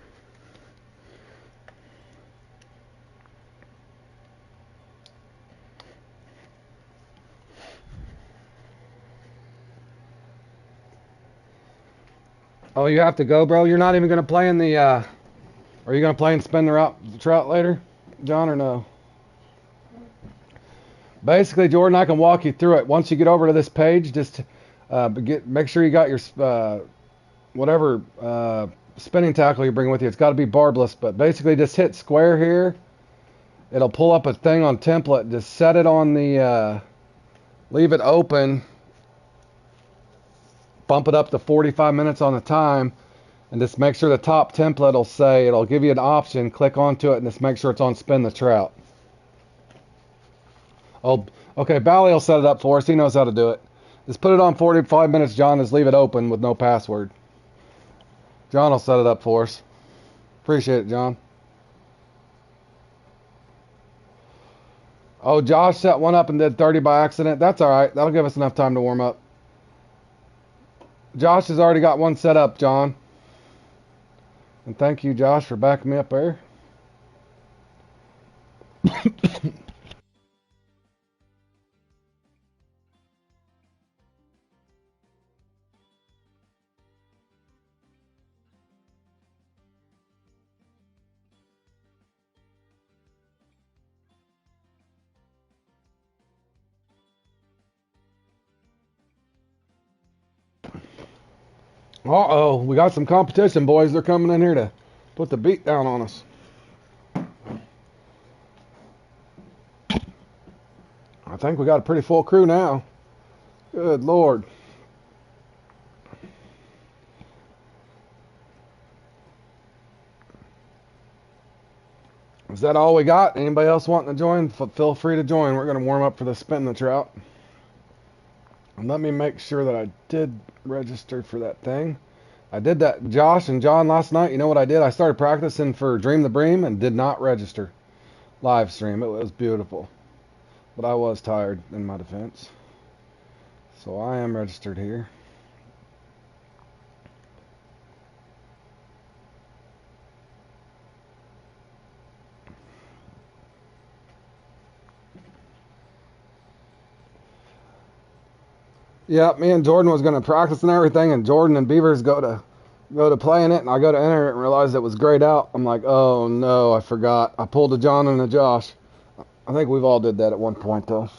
Oh, you have to go, bro? You're not even going to play in the, are you going to play and spin the trout later, John, or no? Basically, Jordan, I can walk you through it. Once you get over to this page, just make sure you got your, whatever spinning tackle you're bringing with you. It's got to be barbless, but basically just hit square here. It'll pull up a thing on template. Just set it on the, leave it open. Bump it up to 45 minutes on the time, and just make sure the top template will say, it'll give you an option, click onto it, and just make sure it's on spin the trout. Oh, okay, Bally will set it up for us. He knows how to do it. Just put it on 45 minutes, John. Just leave it open with no password. John will set it up for us. Appreciate it, John. Oh, Josh set one up and did 30 by accident. That's all right. That'll give us enough time to warm up. Josh has already got one set up, John. And thank you, Josh, for backing me up there. Uh-oh, we got some competition, boys. They're coming in here to put the beat down on us. I think we got a pretty full crew now. Good Lord. Is that all we got? Anybody else wanting to join? Feel free to join. We're going to warm up for the spin the trout. And let me make sure that I did register for that thing. I did that, Josh and John, last night. You know what I did? I started practicing for Dream the Bream and did not register live stream. It was beautiful. But I was tired, in my defense. So I am registered here. Yeah, me and Jordan was going to practice and everything, and Jordan and Beavers go to playing it, and I go to enter it and realize it was grayed out. I'm like, oh no, I forgot. I pulled a John and a Josh. I think we've all did that at one point, though.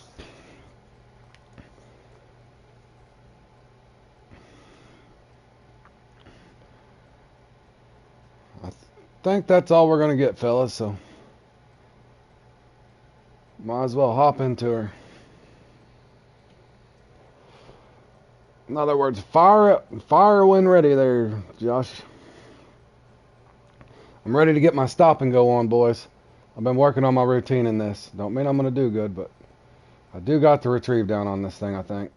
I think that's all we're going to get, fellas, so might as well hop into her. In other words, fire when ready there, Josh. I'm ready to get my stop and go on, boys. I've been working on my routine in this. Don't mean I'm going to do good, but I do got the retrieve down on this thing, I think.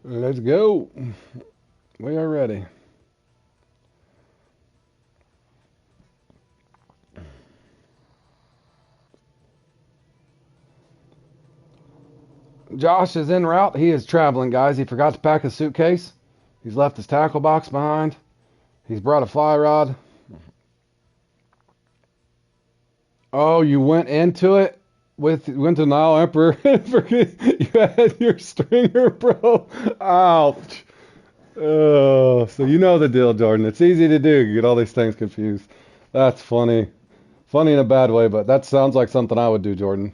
Let's go. We are ready. Josh is en route. He is traveling, guys. He forgot to pack his suitcase. He's left his tackle box behind. He's brought a fly rod. Oh, you went into it went to Nile Emperor. You had your stringer, bro. Ouch. Oh, so you know the deal, Jordan. It's easy to do. You get all these things confused. That's funny. Funny in a bad way, but that sounds like something I would do, Jordan.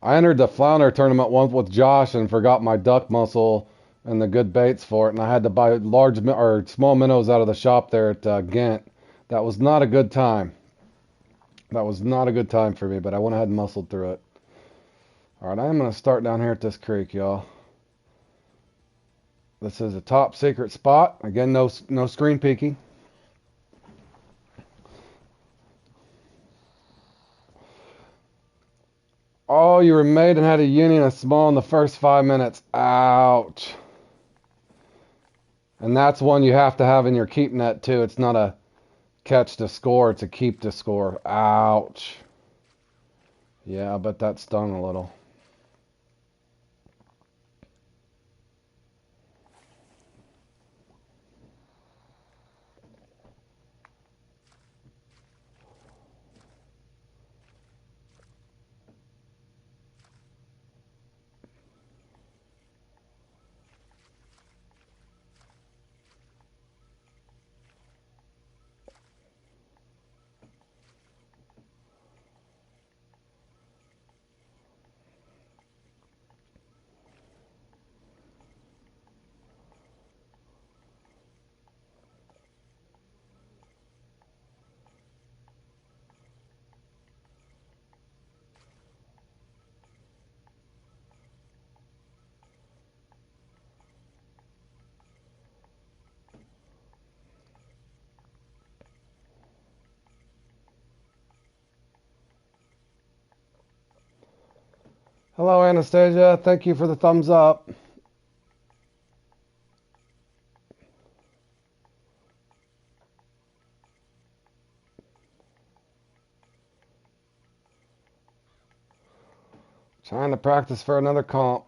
I entered the flounder tournament once with Josh and forgot my duck mussel and the good baits for it, and I had to buy large or small minnows out of the shop there at Ghent. That was not a good time. That was not a good time for me, but I went ahead and muscled through it. All right, I am going to start down here at this creek, y'all. This is a top secret spot. Again, no screen peeking. Oh, you were made and had a uni and a small in the first 5 minutes. Ouch. And that's one you have to have in your keep net, too. It's not a catch to score, it's a keep to score. Ouch. Yeah, I bet that stung a little. Hello, Anastasia. Thank you for the thumbs up. Trying to practice for another comp.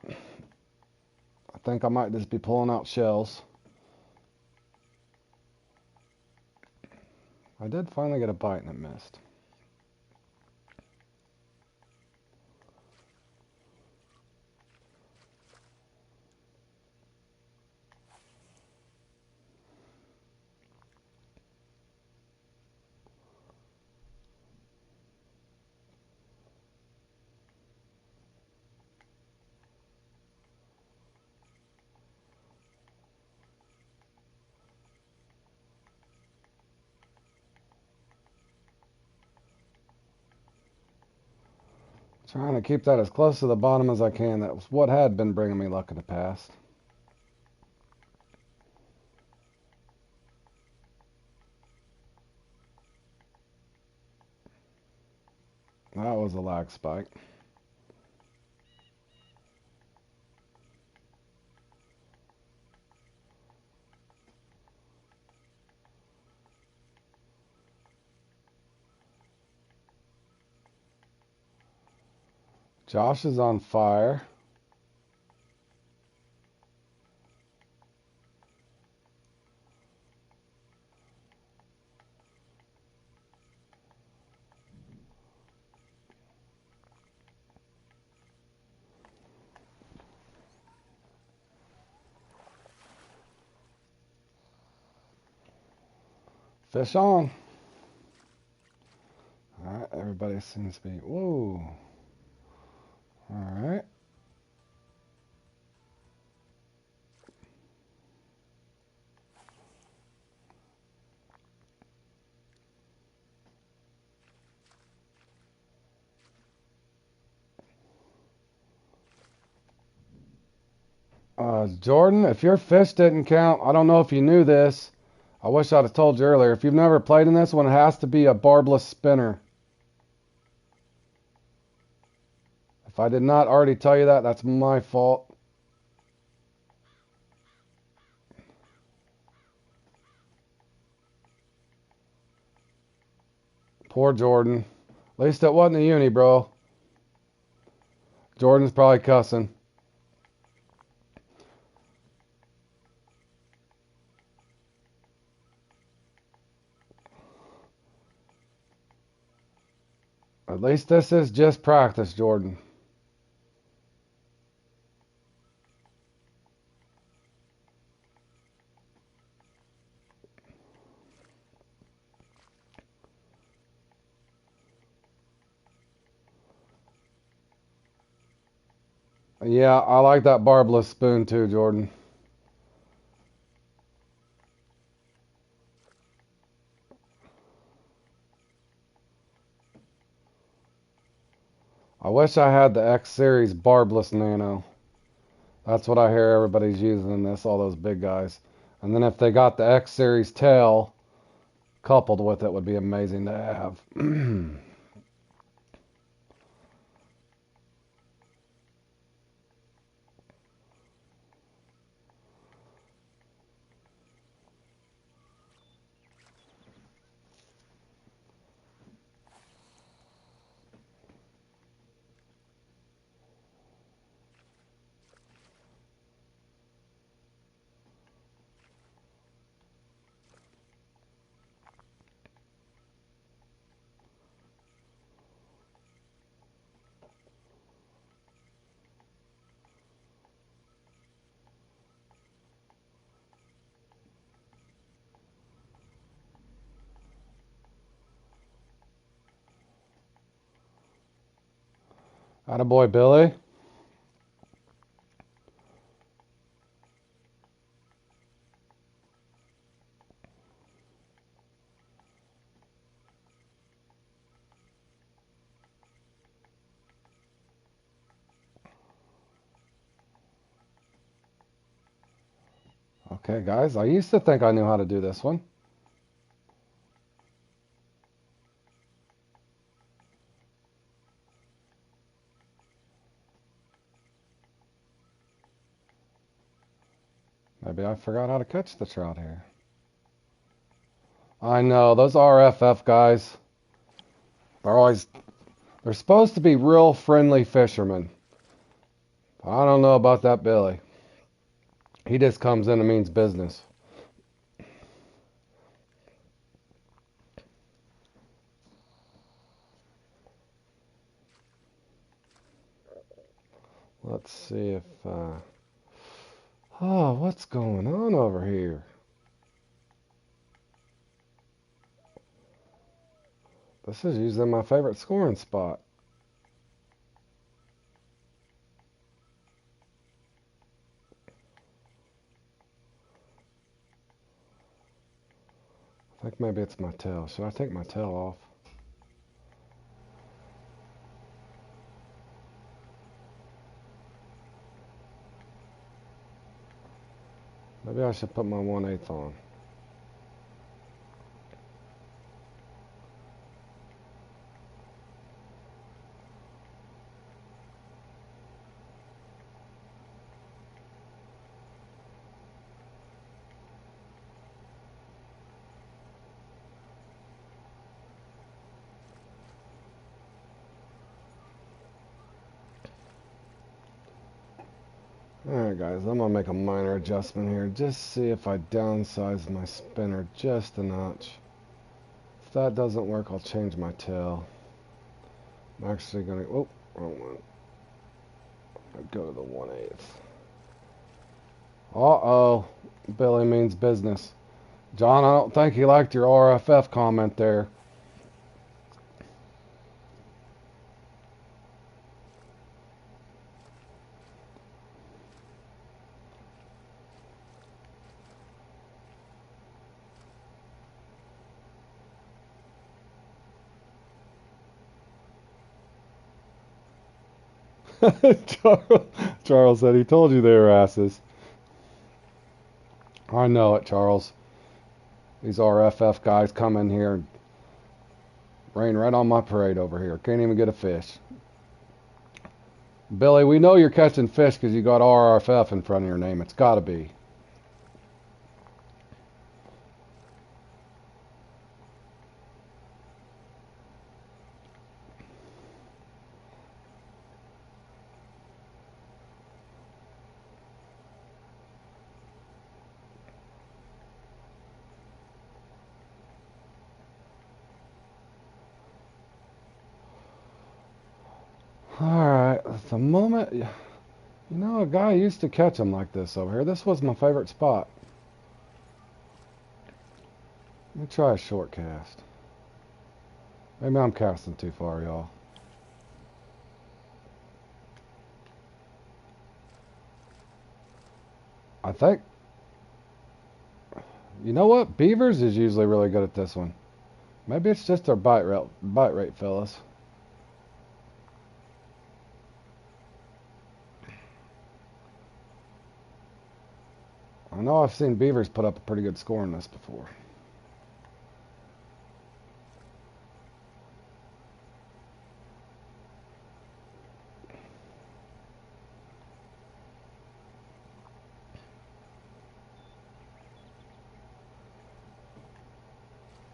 I think I might just be pulling out shells. I did finally get a bite and it missed. Trying to keep that as close to the bottom as I can. That was what had been bringing me luck in the past. That was a lag spike. Josh is on fire. Fish on. Alright, everybody seems to be. Whoa. Alright. Jordan, if your fish didn't count, I don't know if you knew this. I wish I'd have told you earlier. If you've never played in this one, it has to be a barbless spinner. If I did not already tell you that, that's my fault. Poor Jordan. At least it wasn't a uni, bro. Jordan's probably cussing. At least this is just practice, Jordan. Yeah, I like that barbless spoon too, Jordan. I wish I had the X Series barbless nano. That's what I hear everybody's using in this, all those big guys. And then if they got the X Series tail coupled with it, would be amazing to have. Attaboy, Billy. Okay, guys, I used to think I knew how to do this one. Maybe I forgot how to catch the trout here. I know, those RFF guys, they're supposed to be real friendly fishermen. I don't know about that Billy. He just comes in and means business. Let's see if, oh, what's going on over here? This is usually my favorite scoring spot. I think maybe it's my tail. Should I take my tail off? Maybe I should put my 1/8 on. Alright guys, I'm going to make a minor adjustment here. Just see if I downsize my spinner just a notch. If that doesn't work, I'll change my tail. I'm actually going to... Oh, wrong one. I'll go to the 1/8. Uh-oh. Billy means business. John, I don't think he liked your RFF comment there. Charles said he told you they were asses. I know it, Charles. These RFF guys come in here and rain right on my parade over here. Can't even get a fish. Billy, we know you're catching fish because you got RFF in front of your name. It's got to be. Alright, at the moment, you know, a guy used to catch them like this over here. This was my favorite spot. Let me try a short cast. Maybe I'm casting too far, y'all. I think, you know what? Beavers is usually really good at this one. Maybe it's just their bite rate, fellas. I know I've seen beavers put up a pretty good score in this before.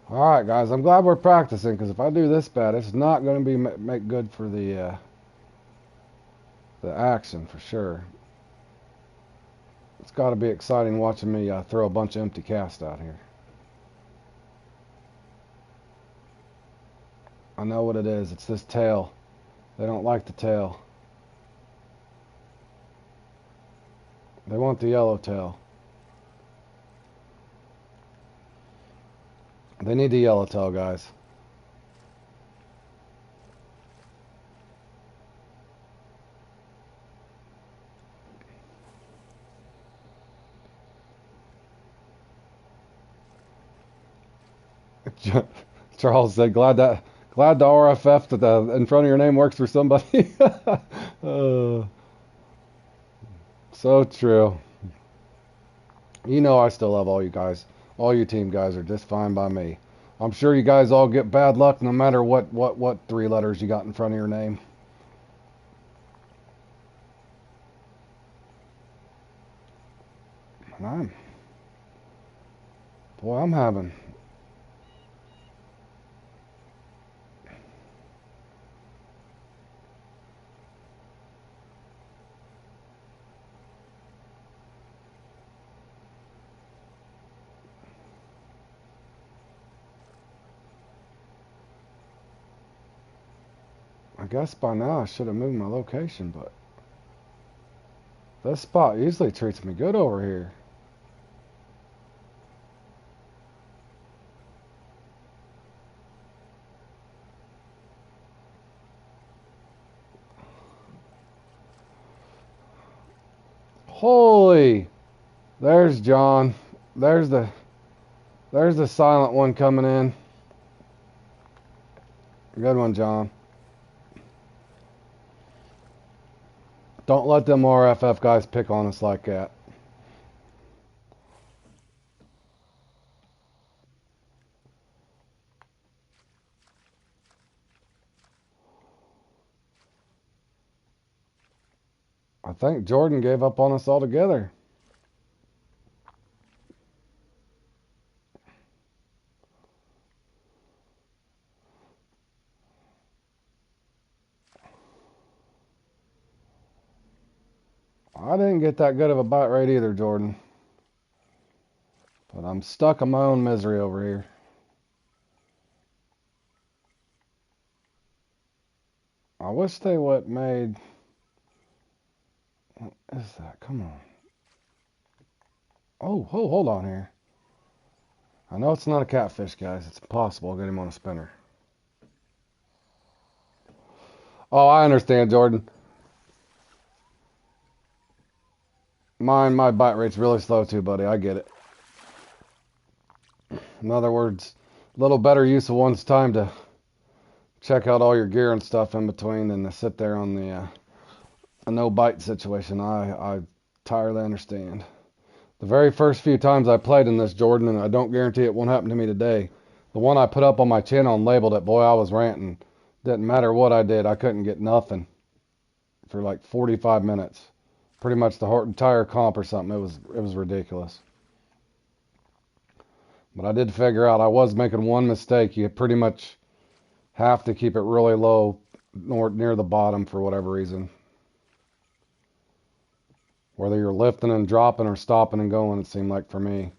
Alright guys, I'm glad we're practicing, because if I do this bad, it's not going to be make good for the action for sure. It's got to be exciting watching me throw a bunch of empty casts out here. I know what it is. It's this tail. They don't like the tail. They want the yellow tail. They need the yellow tail, guys. Charles said, glad the RFF that in front of your name works for somebody. So true. You know I still love all you guys. All you team guys are just fine by me. I'm sure you guys all get bad luck no matter what three letters you got in front of your name. And I'm having. I guess by now I should have moved my location, but this spot usually treats me good over here. Holy! There's John. There's the silent one coming in. Good one, John. Don't let them RFF guys pick on us like that. I think Jordan gave up on us altogether. I didn't get that good of a bite rate either, Jordan. But I'm stuck in my own misery over here. I wish they would made... What is that? Come on. Oh, hold on here. I know it's not a catfish, guys. It's impossible to get him on a spinner. Oh, I understand, Jordan. My bite rate's really slow too, buddy. I get it. In other words, a little better use of one's time to check out all your gear and stuff in between than to sit there on the a no bite situation. I entirely understand. The very first few times I played in this, Jordan, and I don't guarantee it won't happen to me today. The one I put up on my channel and labeled it, boy, I was ranting. Didn't matter what I did, I couldn't get nothing for like 45 minutes. Pretty much the whole entire comp or something. It was ridiculous. But I did figure out I was making one mistake. You pretty much have to keep it really low near the bottom for whatever reason. Whether you're lifting and dropping or stopping and going, it seemed like for me.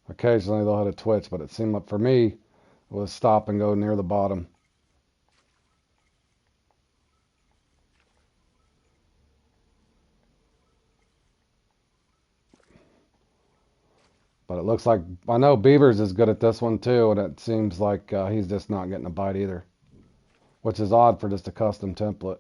Occasionally they'll hit a twitch, but it seemed like for me it was stop and go near the bottom. But it looks like, I know Beavers is good at this one too, and it seems like he's just not getting a bite either. Which is odd for just a custom template.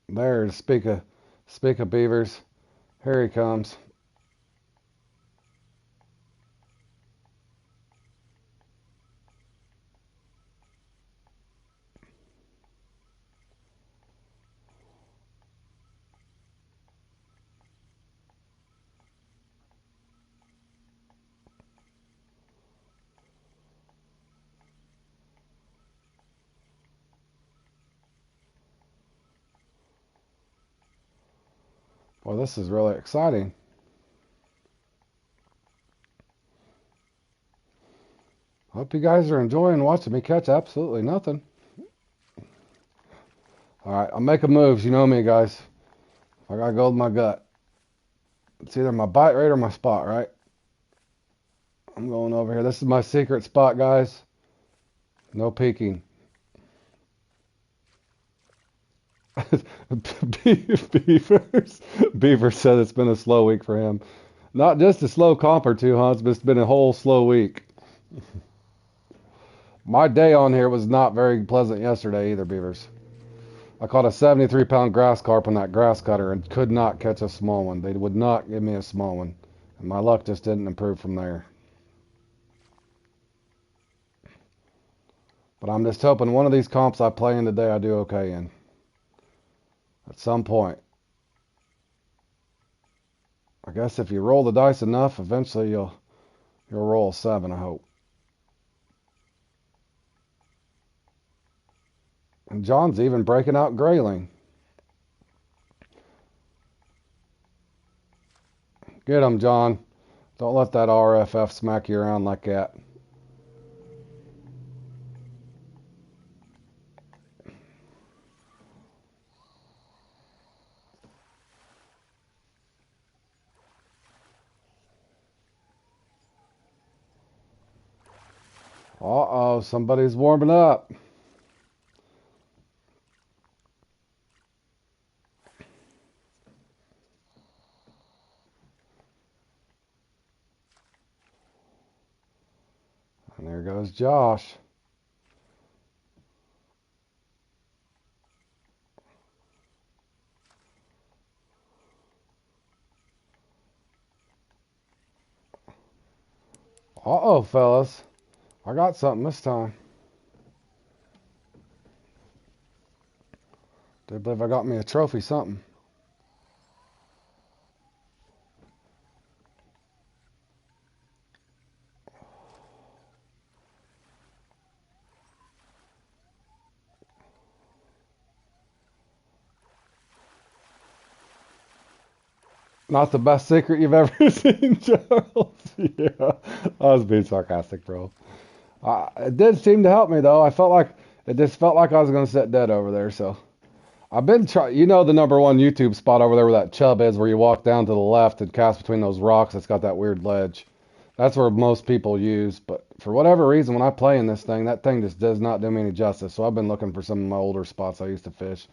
There, speak of Beavers. Here he comes. Well, this is really exciting. Hope you guys are enjoying watching me catch absolutely nothing. Alright, I'm making moves. You know me, guys. I gotta go with my gut. It's either my bite rate or my spot, right? I'm going over here. This is my secret spot, guys. No peeking. Beaver said it's been a slow week for him. Not just a slow comp or two, huh? It's been a whole slow week. My day on here was not very pleasant yesterday either, Beavers. I caught a 73-pound grass carp on that grass cutter and could not catch a small one. They would not give me a small one. And my luck just didn't improve from there. But I'm just hoping one of these comps I play in today I do okay in. At some point. I guess if you roll the dice enough, eventually you'll roll a 7, I hope. And John's even breaking out grayling. Get him, John. Don't let that RFF smack you around like that. Uh-oh, somebody's warming up. And there goes Josh. Uh-oh, fellas. I got something this time. Do believe I got me a trophy something. Not the best secret you've ever seen, Charles. Yeah, I was being sarcastic, bro. It did seem to help me, though. It just felt like I was going to sit dead over there, so. I've been trying, you know, the #1 YouTube spot over there where that chub is, where you walk down to the left and cast between those rocks. It's got that weird ledge. That's where most people use, but for whatever reason, when I play in this thing, that thing just does not do me any justice. So I've been looking for some of my older spots I used to fish.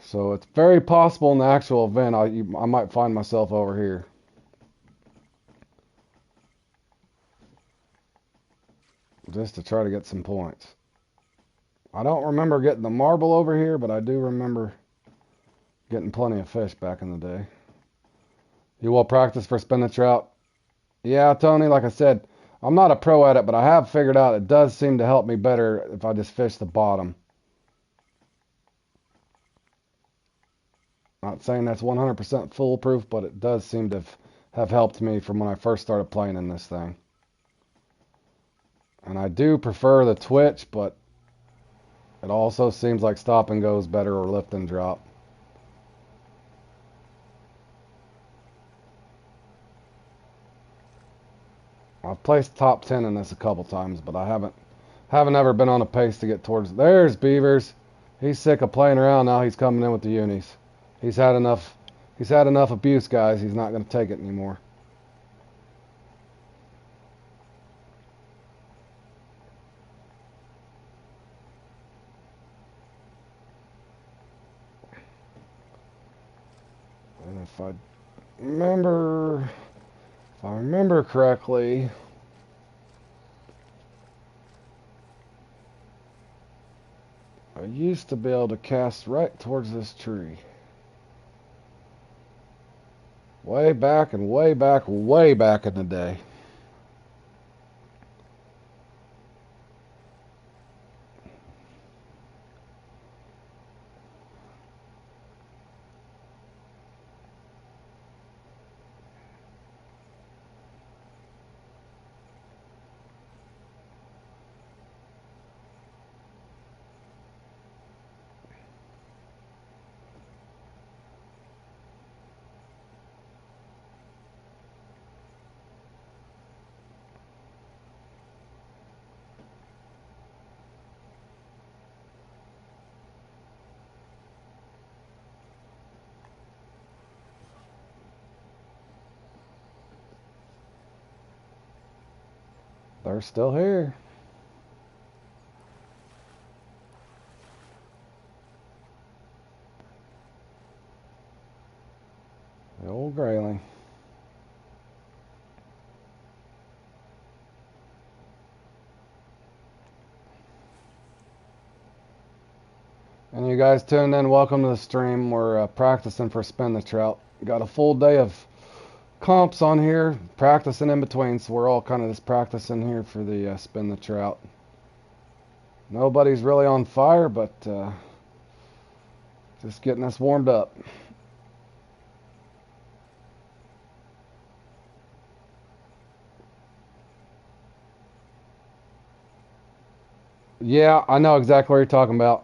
So it's very possible in the actual event I might find myself over here. Just to try to get some points. I don't remember getting the marble over here, but I do remember getting plenty of fish back in the day. You will practice for spin the trout? Yeah, Tony, like I said, I'm not a pro at it, but I have figured out it does seem to help me better if I just fish the bottom. Not saying that's 100% foolproof, but it does seem to have helped me from when I first started playing in this thing. And I do prefer the twitch, but it also seems like stop and go is better or lift and drop. I've placed top 10 in this a couple times, but I haven't ever been on a pace to get towards. There's Beavers. He's sick of playing around now. He's coming in with the unis. He's had enough. He's had enough abuse, guys. He's not going to take it anymore. And if I remember correctly, I used to be able to cast right towards this tree. Way back and way back, way back in the day. They're still here. The old grayling. And you guys tuned in, welcome to the stream. We're practicing for spin the trout. Got a full day of comps on here, practicing in between, so we're all kind of just practicing here for the spin the trout. Nobody's really on fire, but just getting us warmed up. Yeah, I know exactly what you're talking about.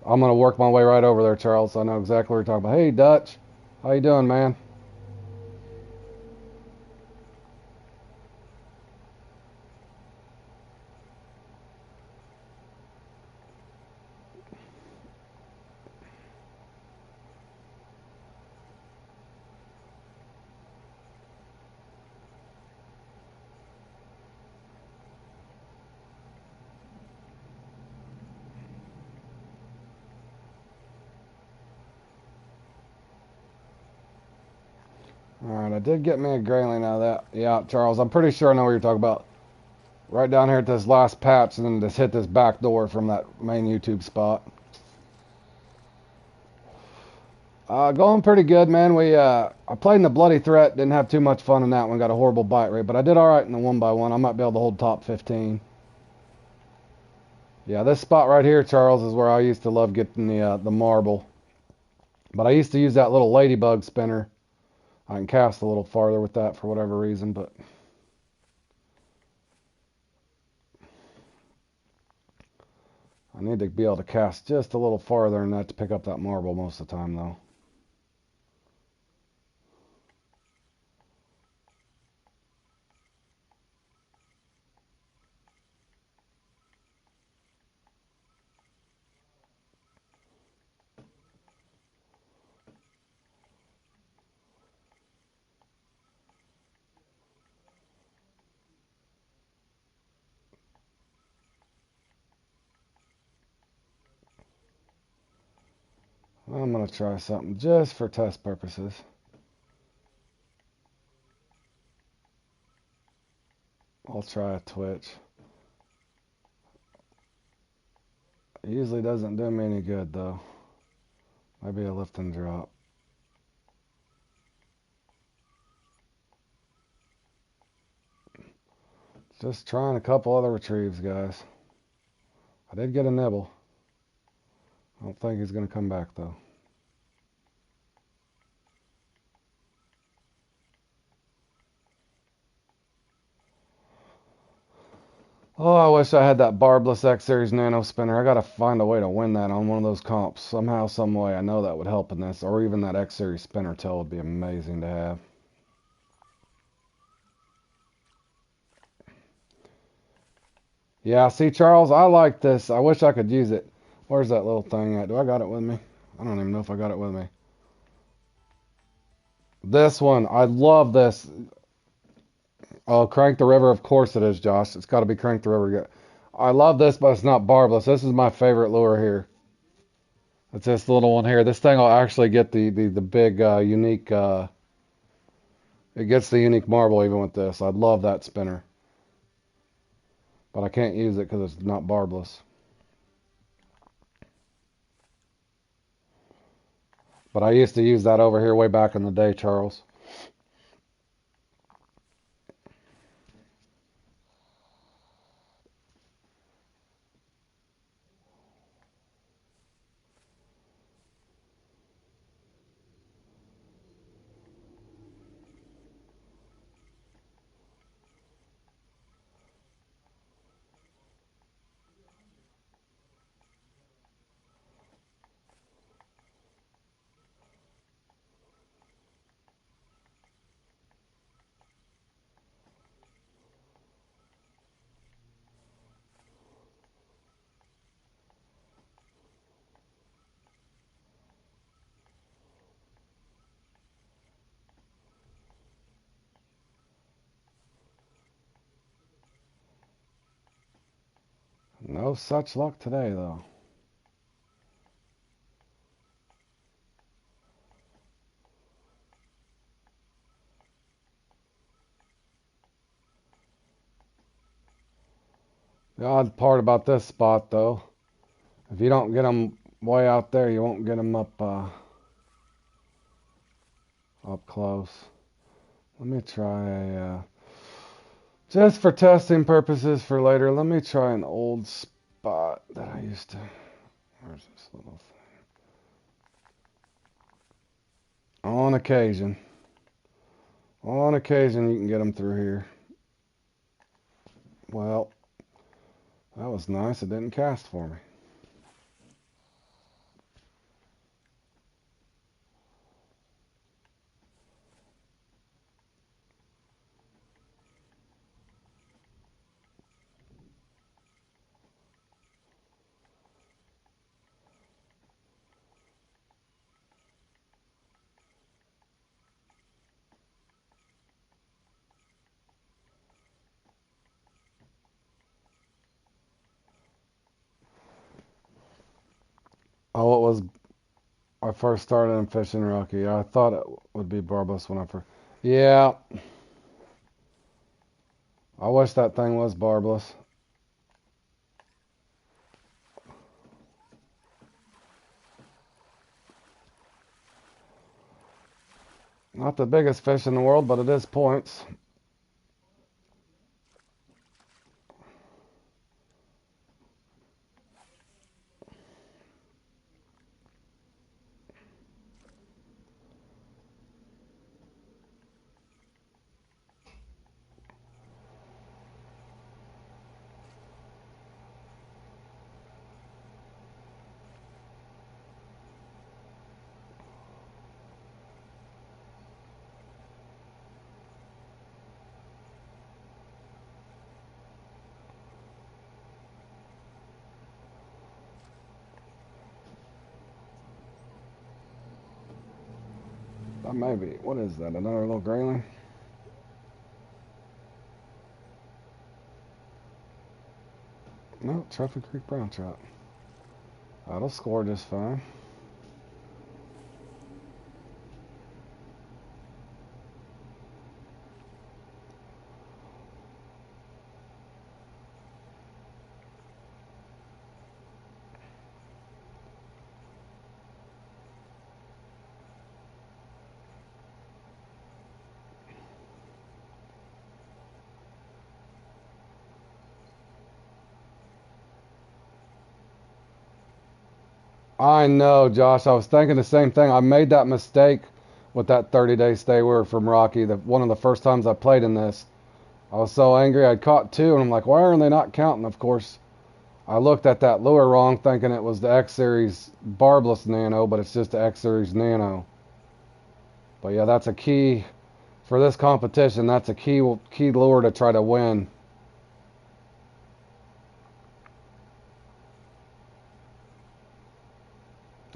I'm gonna work my way right over there, Charles. I know exactly what you're talking about. Hey, Dutch, how you doing, man? All right, I did get me a grayling out of that. Yeah, Charles, I'm pretty sure I know what you're talking about. Right down here at this last patch, and then just hit this back door from that main YouTube spot. Going pretty good, man. I played in the Bloody Threat, didn't have too much fun in that one. Got a horrible bite rate, but I did all right in the 1x1. I might be able to hold top 15. Yeah, this spot right here, Charles, is where I used to love getting the marble. But I used to use that little ladybug spinner. I can cast a little farther with that for whatever reason, but I need to be able to cast just a little farther than that to pick up that marble most of the time, though. I'm going to try something just for test purposes. I'll try a twitch. It usually doesn't do me any good though. Maybe a lift and drop. Just trying a couple other retrieves, guys. I did get a nibble. I don't think he's going to come back though. Oh, I wish I had that barbless X Series Nano spinner. I gotta find a way to win that on one of those comps. Somehow, some way. I know that would help in this. Or even that X Series spinner tail would be amazing to have. Yeah, see, Charles, I like this. I wish I could use it. Where's that little thing at? Do I got it with me? I don't even know if I got it with me. This one, I love this. Oh, Crank the River, of course it is, Josh. It's got to be Crank the River. I love this, but it's not barbless. This is my favorite lure here. It's this little one here. This thing will actually get the big unique. It gets the unique marble even with this. I love that spinner, but I can't use it because it's not barbless. But I used to use that over here way back in the day, Charles. No such luck today, though. The odd part about this spot, though, if you don't get them way out there, you won't get them up close. Let me try a, just for testing purposes for later, let me try an old spot that I used to, where's this little thing? On occasion you can get them through here. Well, that was nice, it didn't cast for me. Oh, it was, I first started in fishing Rocky. I thought it would be barbless when I first, yeah, I wish that thing was barbless. Not the biggest fish in the world, but it is points. That may be, what is that, another little grayling? No, Trophy Creek brown trout. That'll score just fine. I know, Josh. I was thinking the same thing. I made that mistake with that 30-day stay we were from Rocky. One of the first times I played in this. I was so angry. I'd caught two, and I'm like, why are they not counting? Of course, I looked at that lure wrong, thinking it was the X Series barbless nano, but it's just the X Series nano. But yeah, that's a key for this competition. That's a key lure to try to win.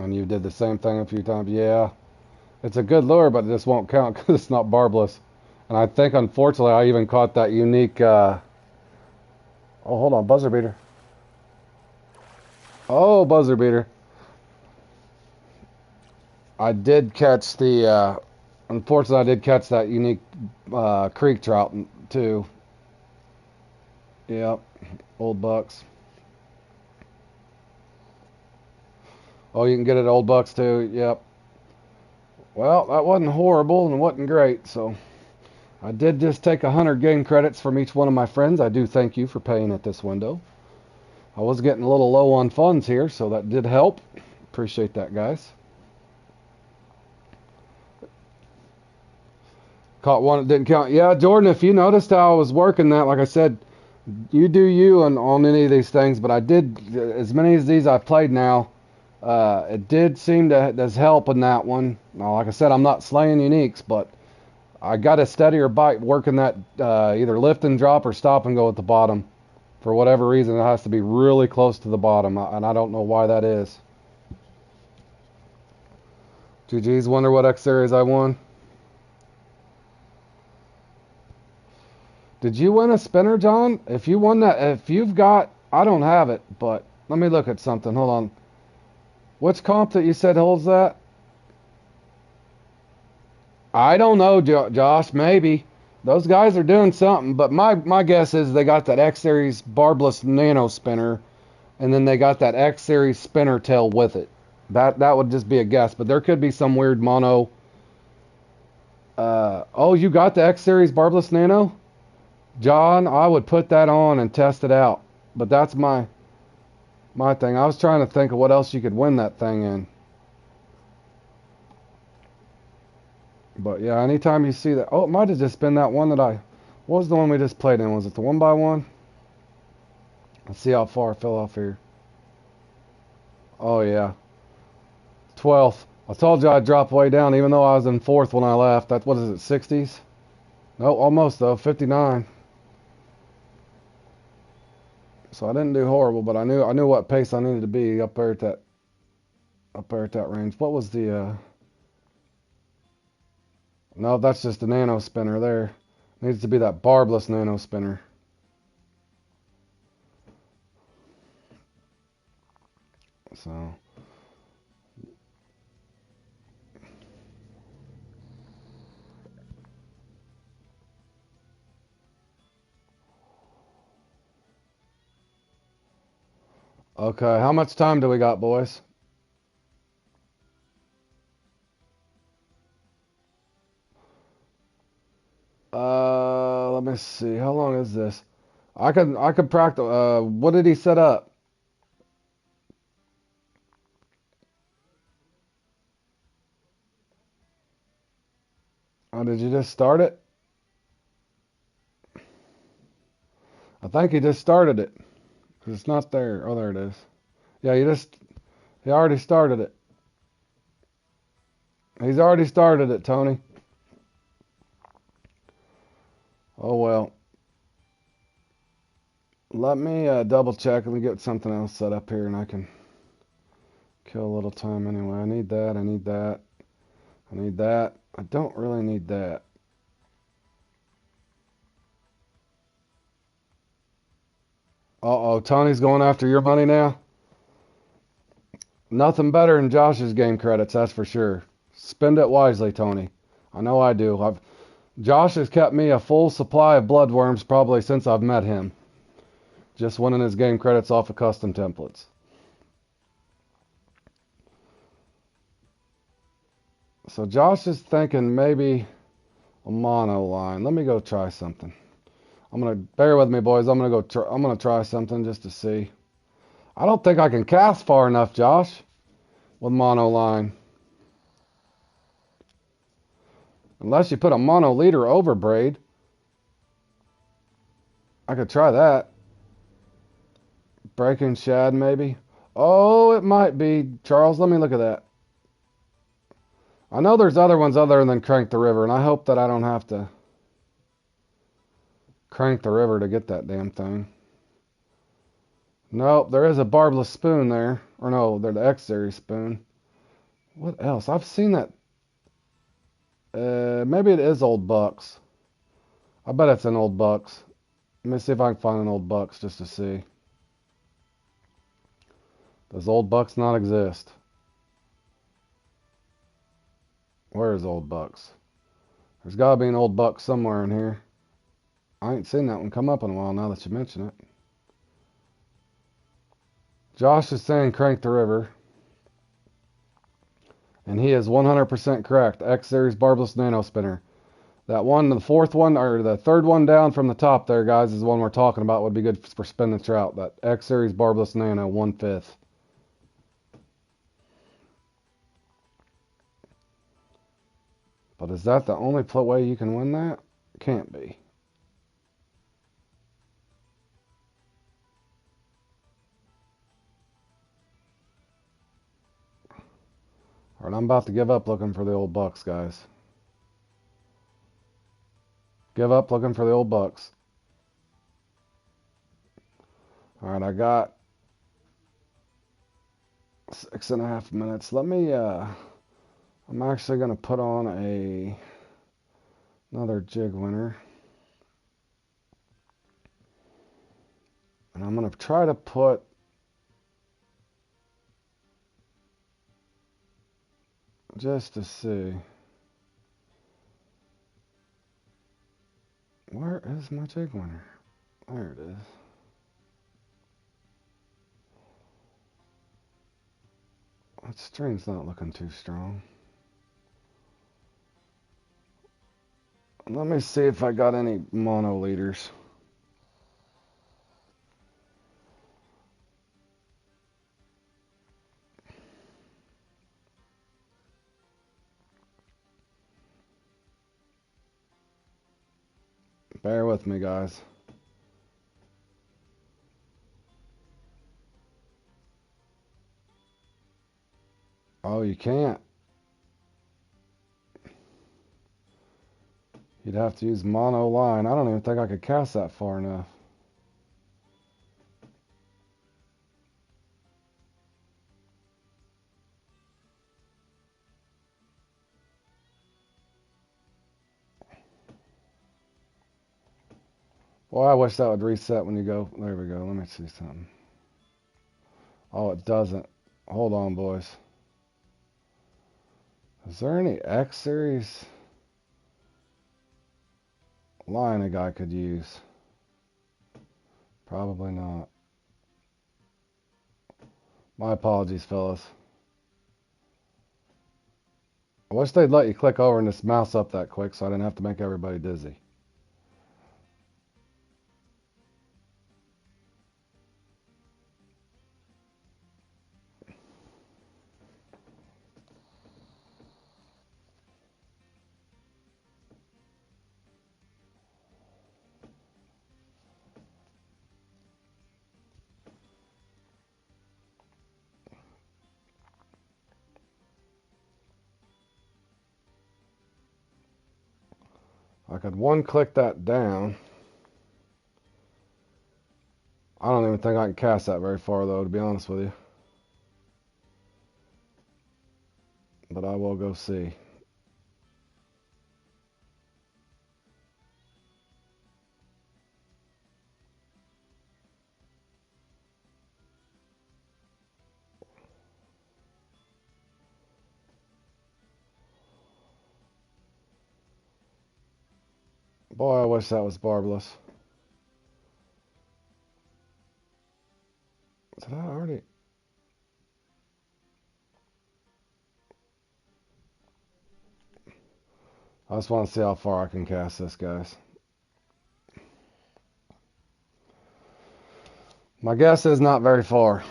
And you did the same thing a few times. Yeah, it's a good lure, but it just won't count because it's not barbless. And I think, unfortunately, I even caught that unique. Oh, hold on, buzzer beater. Oh, buzzer beater. I did catch the. Unfortunately, I did catch that unique creek trout too. Yep, old bucks. Oh, you can get it at old bucks too. Yep. Well, that wasn't horrible and it wasn't great, so I did just take 100 game credits from each one of my friends. I do thank you for paying at this window. I was getting a little low on funds here, so that did help. Appreciate that, guys. Caught one that didn't count. Yeah, Jordan, if you noticed how I was working that, like I said, you do you on any of these things, but I did, as many as these I've played now, it did seem to does help in that one. Now, like I said, I'm not slaying uniques, but I got a steadier bite working that either lift and drop or stop and go at the bottom. For whatever reason, it has to be really close to the bottom, and I don't know why that is. GG's, wonder what X Series I won. Did you win a spinner, John? If you won that, if you've got, I don't have it, but let me look at something. Hold on. Which comp that you said holds that? I don't know, Josh. Maybe. Those guys are doing something, but my guess is they got that X Series barbless nano spinner, and then they got that X Series spinner tail with it. That would just be a guess, but there could be some weird mono. Oh, you got the X Series barbless nano? John, I would put that on and test it out. But that's my thing. I was trying to think of what else you could win that thing in. But yeah, anytime you see that, oh, it might have just been that one that what was the one we just played in? Was it the 1x1? Let's see how far I fell off here. Oh yeah, 12th. I told you I'd drop way down, even though I was in 4th when I left. What is it, 60s? No, almost though, 59. So I didn't do horrible, but I knew what pace I needed to be up there at that range. What was the No, that's just a nano spinner there. Needs to be that barbless nano spinner. So okay, how much time do we got, boys? Let me see. How long is this? I could practice. What did he set up? Oh, did you just start it? I think he just started it. 'Cause it's not there. Oh, there it is. Yeah, he already started it. He's already started it, Tony. Oh well. Let me double check. Let me get something else set up here and I can kill a little time anyway. I need that. I need that. I need that. I don't really need that. Uh-oh, Tony's going after your money now? Nothing better than Josh's game credits, that's for sure. Spend it wisely, Tony. I know I do. Josh has kept me a full supply of bloodworms probably since I've met him. Just winning his game credits off of custom templates. So Josh is thinking maybe a mono line. Let me go try something. Bear with me, boys. I'm gonna try something just to see. I don't think I can cast far enough, Josh. with mono line. Unless you put a mono leader over braid. I could try that. Breaking shad, maybe. Oh, it might be. Charles, let me look at that. I know there's other ones other than Crank the River, and I hope that I don't have to crank the river to get that damn thing. Nope, there is a barbless spoon there. Or no, they're the X series spoon. What else? I've seen that. Maybe it is Old Bucks. I bet it's an Old Bucks. Let me see if I can find an Old Bucks just to see. Does Old Bucks not exist? Where is Old Bucks? There's got to be an Old Bucks somewhere in here. I ain't seen that one come up in a while now that you mention it. Josh is saying Crank the River. And he is 100% correct. X Series Barbless Nano Spinner. That one, the fourth one, or the third one down from the top there, guys, is the one we're talking about. Would be good for spinning trout. That X Series Barbless Nano, 1/5. But is that the only way you can win that? Can't be. Alright, I'm about to give up looking for the Old Bucks, guys. Give up looking for the Old Bucks. Alright, I got 6.5 minutes. Let me, I'm actually going to put on another jig winner. And I'm going to try to put just to see. Where is my jig winner? There it is. That string's not looking too strong. Let me see if I got any mono leaders. Bear with me, guys. Oh, you can't. You'd have to use mono line. I don't even think I could cast that far enough. Boy, I wish that would reset when you go. There we go. Let me see something. Oh, it doesn't. Hold on, boys. Is there any X series line a guy could use? Probably not. My apologies, fellas. I wish they'd let you click over and just mouse up that quick so I didn't have to make everybody dizzy. I could one-click that down. I don't even think I can cast that very far, though, to be honest with you. But I will go see. Boy, I wish that was barbless. Did I already? I just want to see how far I can cast this, guys. My guess is not very far.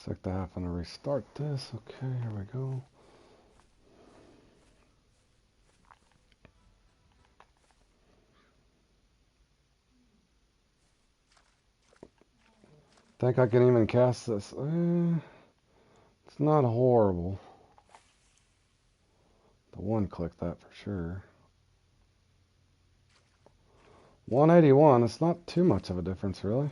Sick to having to restart this. Okay, here we go. Think I can even cast this. It's not horrible. The one click that for sure. 181, it's not too much of a difference really.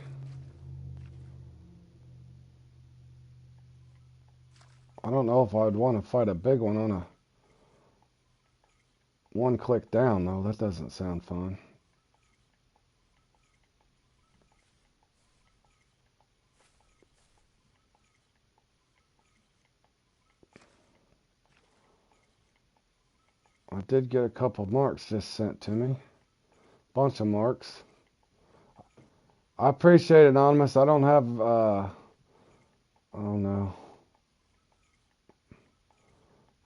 I don't know if I'd want to fight a big one on a one click down though. That doesn't sound fun. I did get a couple marks just sent to me. Bunch of marks. I appreciate it, Anonymous. I don't have, I don't know.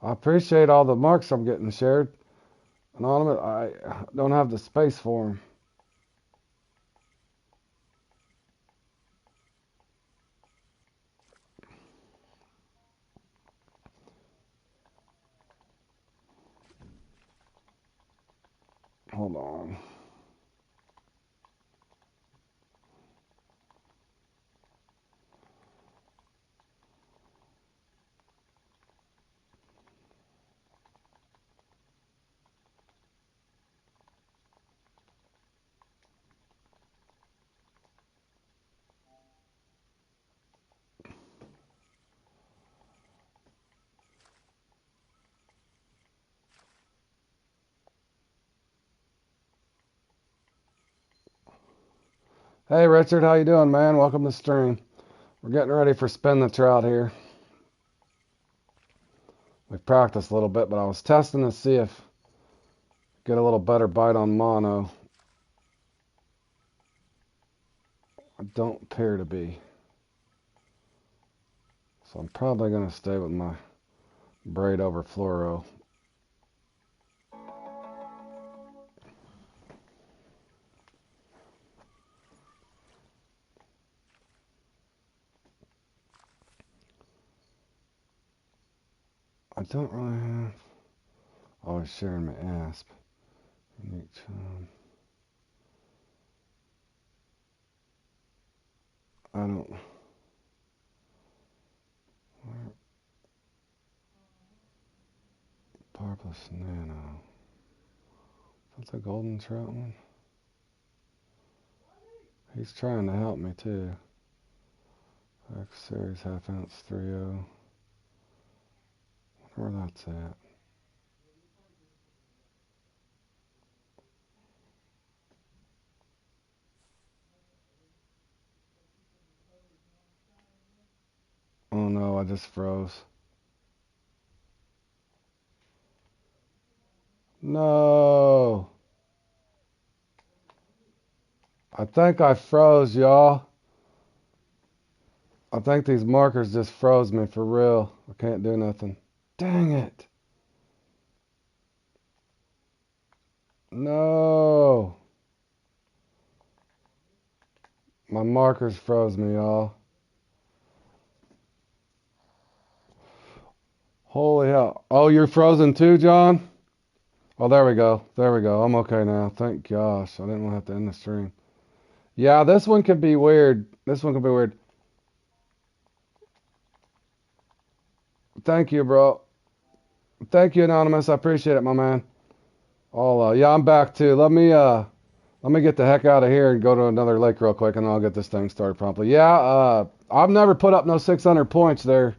I appreciate all the marks I'm getting shared. Anonymous, I don't have the space for them. Hold on. Hey Richard, how you doing, man? Welcome to the stream. We're getting ready for Spin the Trout here. We've practiced a little bit, but I was testing to see if get a little better bite on mono. I don't appear to be. So I'm probably going to stay with my braid over fluoro. I don't really have... Always sharing my asp. Unique charm. I don't... Where? Parpless Nano. That's a golden trout one. He's trying to help me too. X Series half ounce 3.0. Wonder where that's at. Oh no, I just froze. No. I think I froze, y'all. I think these markers just froze me for real. I can't do nothing. Dang it. No. My markers froze me, y'all. Holy hell. Oh, you're frozen too, John? Oh, there we go. There we go. I'm okay now. Thank gosh. I didn't want to have to end the stream. Yeah, this one could be weird. This one could be weird. Thank you, bro. Thank you, Anonymous. I appreciate it, my man. Yeah, I'm back too. Let me get the heck out of here and go to another lake real quick, and I'll get this thing started promptly. Yeah, I've never put up no 600 points there,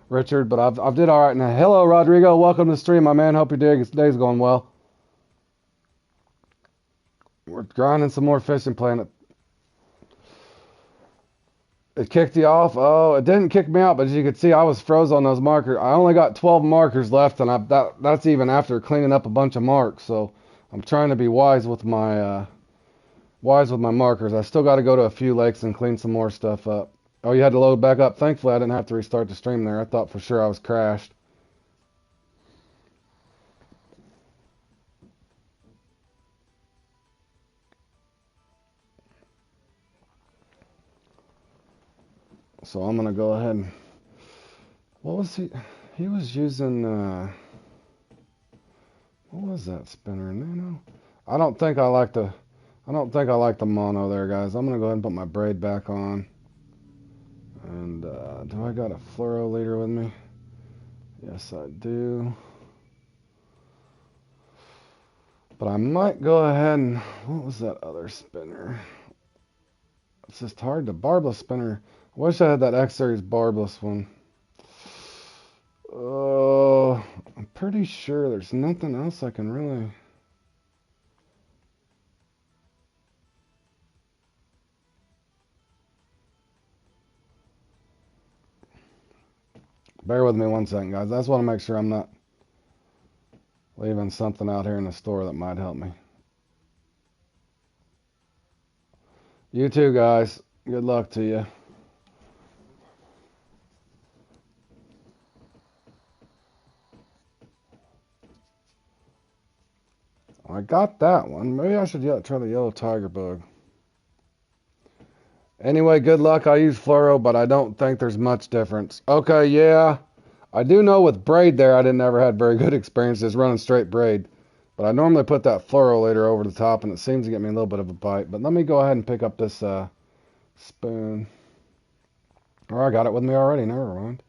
Richard, but I've did all right. Now, hello, Rodrigo. Welcome to the stream, my man. Hope your day's going well. We're grinding some more fishing, playing it. It kicked you off? Oh, it didn't kick me out, but as you can see, I was froze on those markers. I only got 12 markers left, and that's even after cleaning up a bunch of marks. So I'm trying to be wise with my markers. I still got to go to a few lakes and clean some more stuff up. Oh, you had to load back up. Thankfully, I didn't have to restart the stream there. I thought for sure I was crashed. So I'm going to go ahead and What was he? He was using, what was that spinner? Nano? I don't think I like the, I don't think I like the mono there, guys. I'm going to go ahead and put my braid back on. And, do I got a fluoro leader with me? Yes, I do. But I might go ahead and, what was that other spinner? It's just hard to, barbless spinner. I wish I had that X-Series barbless one. Oh, I'm pretty sure there's nothing else I can really... Bear with me 1 second, guys. I just want to make sure I'm not leaving something out here in the store that might help me. You too, guys. Good luck to you. I got that one. Maybe I should try the yellow tiger bug. Anyway, good luck. I use fluoro, but I don't think there's much difference. Okay, yeah. I do know with braid there, I didn't ever had very good experiences running straight braid. But I normally put that fluoro later over the top, and it seems to get me a little bit of a bite. But let me go ahead and pick up this spoon. Oh, I got it with me already. Never mind.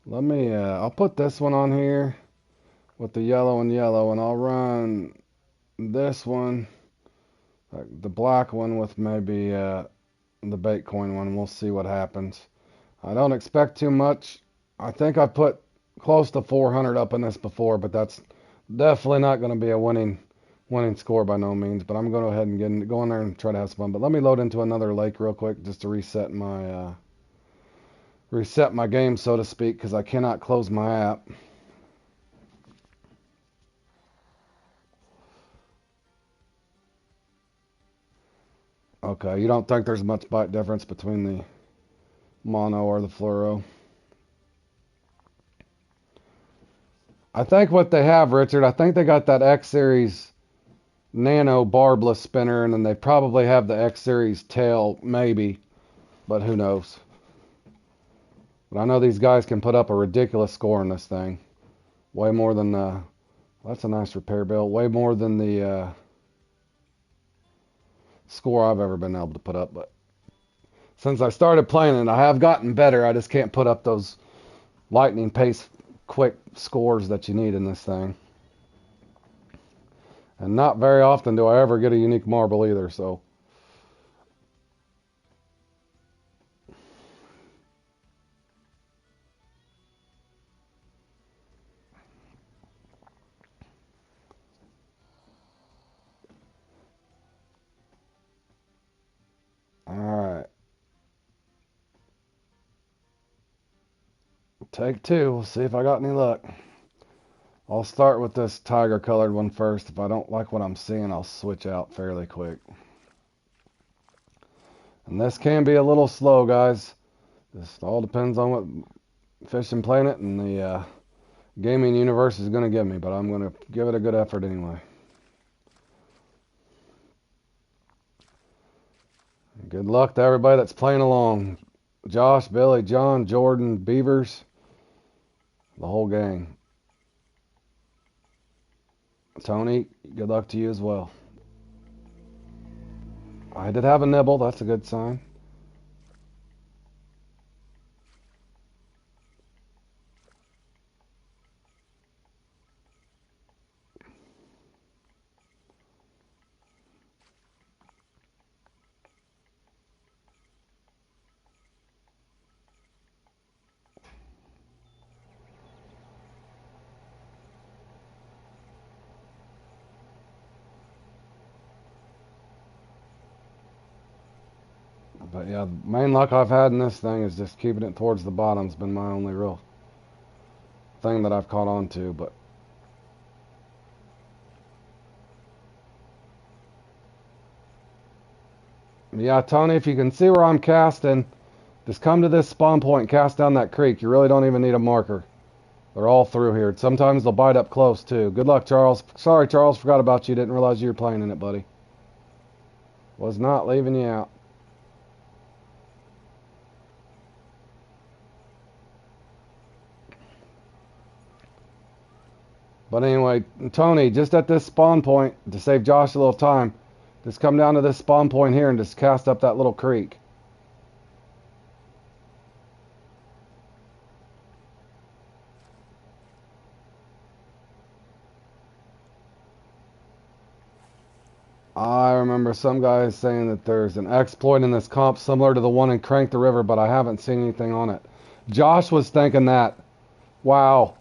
Let me, I'll put this one on here with the yellow, and I'll run this one, like the black one, with maybe the bait coin one. We'll see what happens. I don't expect too much. I think I put close to 400 up in this before, but that's definitely not going to be a winning score by no means. But I'm going to go ahead and go in there and try to have some fun. But let me load into another lake real quick just to reset my game, so to speak, because I cannot close my app. Okay, you don't think there's much bite difference between the mono or the fluoro? I think what they have, Richard, I think they got that X-Series Nano barbless spinner, and then they probably have the X-Series tail, maybe, but who knows. But I know these guys can put up a ridiculous score in this thing. Way more than, that's a nice repair bill, way more than the score I've ever been able to put up. But since I started playing it, I have gotten better. I just can't put up those lightning pace quick scores that you need in this thing. And not very often do I ever get a unique marble either, so. Alright. Take two. We'll see if I got any luck. I'll start with this tiger colored one first. If I don't like what I'm seeing, I'll switch out fairly quick. And this can be a little slow, guys. This all depends on what Fishing Planet and the gaming universe is going to give me, but I'm going to give it a good effort anyway. Good luck to everybody that's playing along. Josh, Billy, John, Jordan, Beavers, the whole gang. Tony, good luck to you as well. I did have a nibble. That's a good sign. But yeah, the main luck I've had in this thing is just keeping it towards the bottom. Has been my only real thing that I've caught on to. But yeah, Tony, if you can see where I'm casting, just come to this spawn point and cast down that creek. You really don't even need a marker. They're all through here. Sometimes they'll bite up close too. Good luck, Charles. Sorry, Charles, forgot about you. Didn't realize you were playing in it, buddy. Was not leaving you out. But anyway, Tony, just at this spawn point, to save Josh a little time, just come down to this spawn point here and just cast up that little creek. I remember some guys saying that there's an exploit in this comp similar to the one in Crank the River, but I haven't seen anything on it. Josh was thinking that. Wow.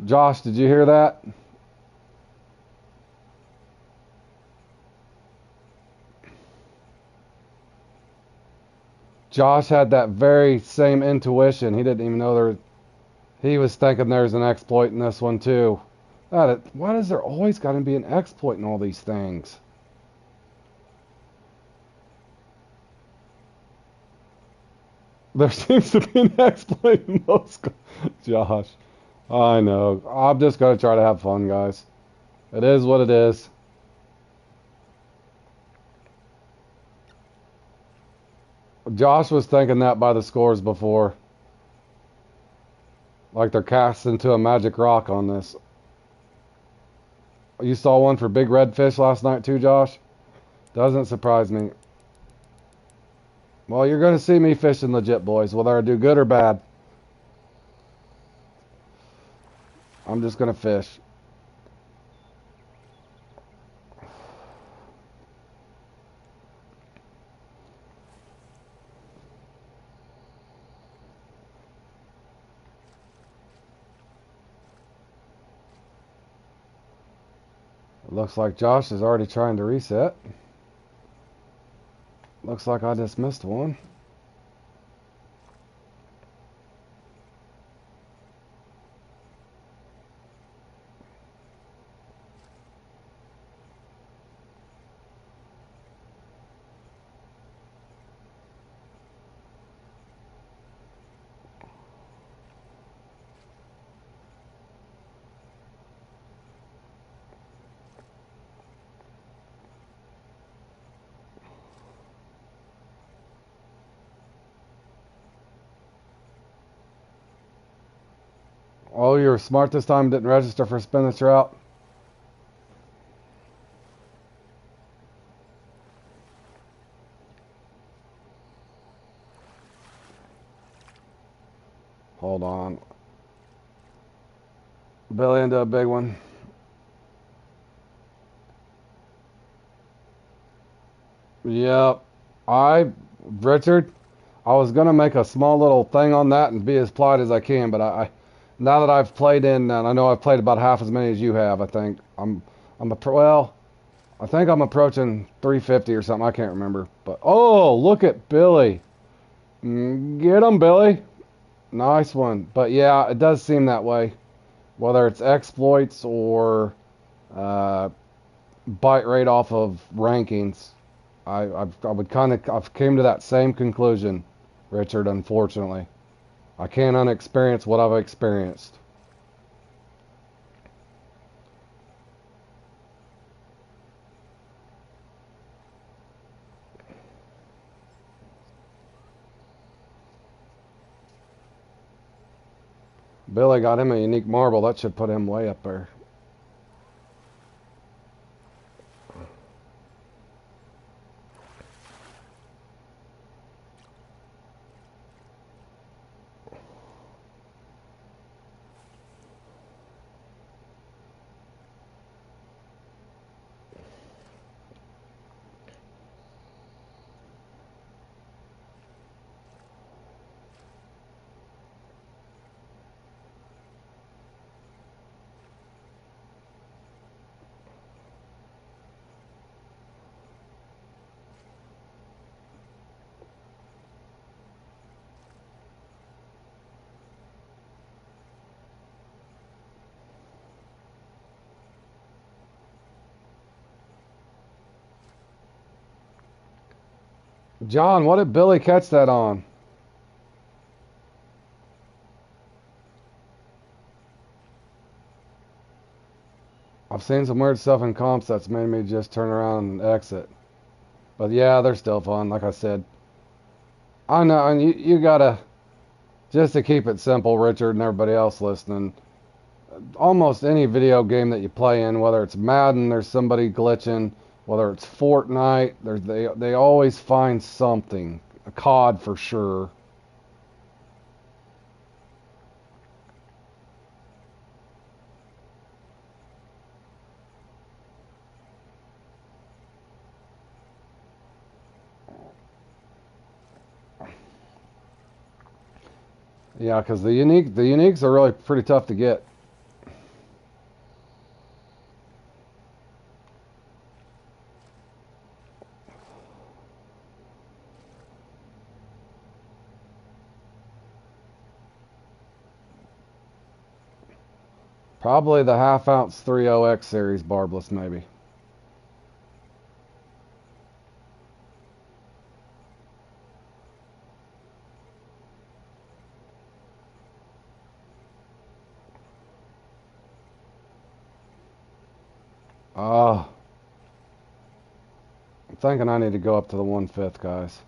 Josh, did you hear that? Josh had that very same intuition. He didn't even know there. He was thinking there's an exploit in this one too. Why does there always got to be an exploit in all these things? There seems to be an exploit in most. Josh, I know. I'm just gonna try to have fun, guys. It is what it is. Josh was thinking that by the scores before. Like they're cast into a magic rock on this. You saw one for big redfish last night too, Josh? Doesn't surprise me. Well, you're going to see me fishing legit, boys, whether I do good or bad. I'm just going to fish. It looks like Josh is already trying to reset. Looks like I just missed one. Oh, you were smart this time, didn't register for spin the trout. Hold on. Billy into a big one. Yep. Richard, I was gonna make a small little thing on that and be as polite as I can, but now that I've played in, and I know I've played about half as many as you have, I think I think I'm approaching 350 or something. I can't remember, but oh, look at Billy. Get him, Billy. Nice one. But yeah, it does seem that way, whether it's exploits or bite rate off of rankings. I've came to that same conclusion, Richard. Unfortunately, I can't unexperience what I've experienced. Billy got him a unique marble. That should put him way up there. John, what did Billy catch that on? I've seen some weird stuff in comps that's made me just turn around and exit. But yeah, they're still fun, like I said. I know, and you gotta, just to keep it simple, Richard and everybody else listening, almost any video game that you play in, whether it's Madden, there's somebody glitching, whether it's Fortnite, they always find something. A COD for sure. Yeah, because the uniques are really pretty tough to get. Probably the half ounce 30X series barbless, maybe. Oh, I'm thinking I need to go up to the 1/5, guys.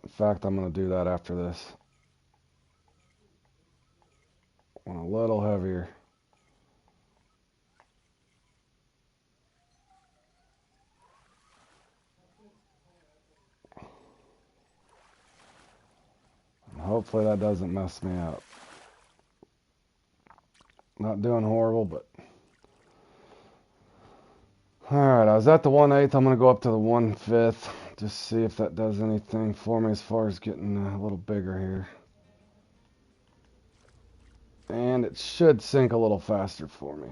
In fact, I'm going to do that after this. One a little heavier. Hopefully that doesn't mess me up. Not doing horrible, but... Alright, I was at the 1/8. I'm going to go up to the 1/5. Just see if that does anything for me as far as getting a little bigger here. And it should sink a little faster for me.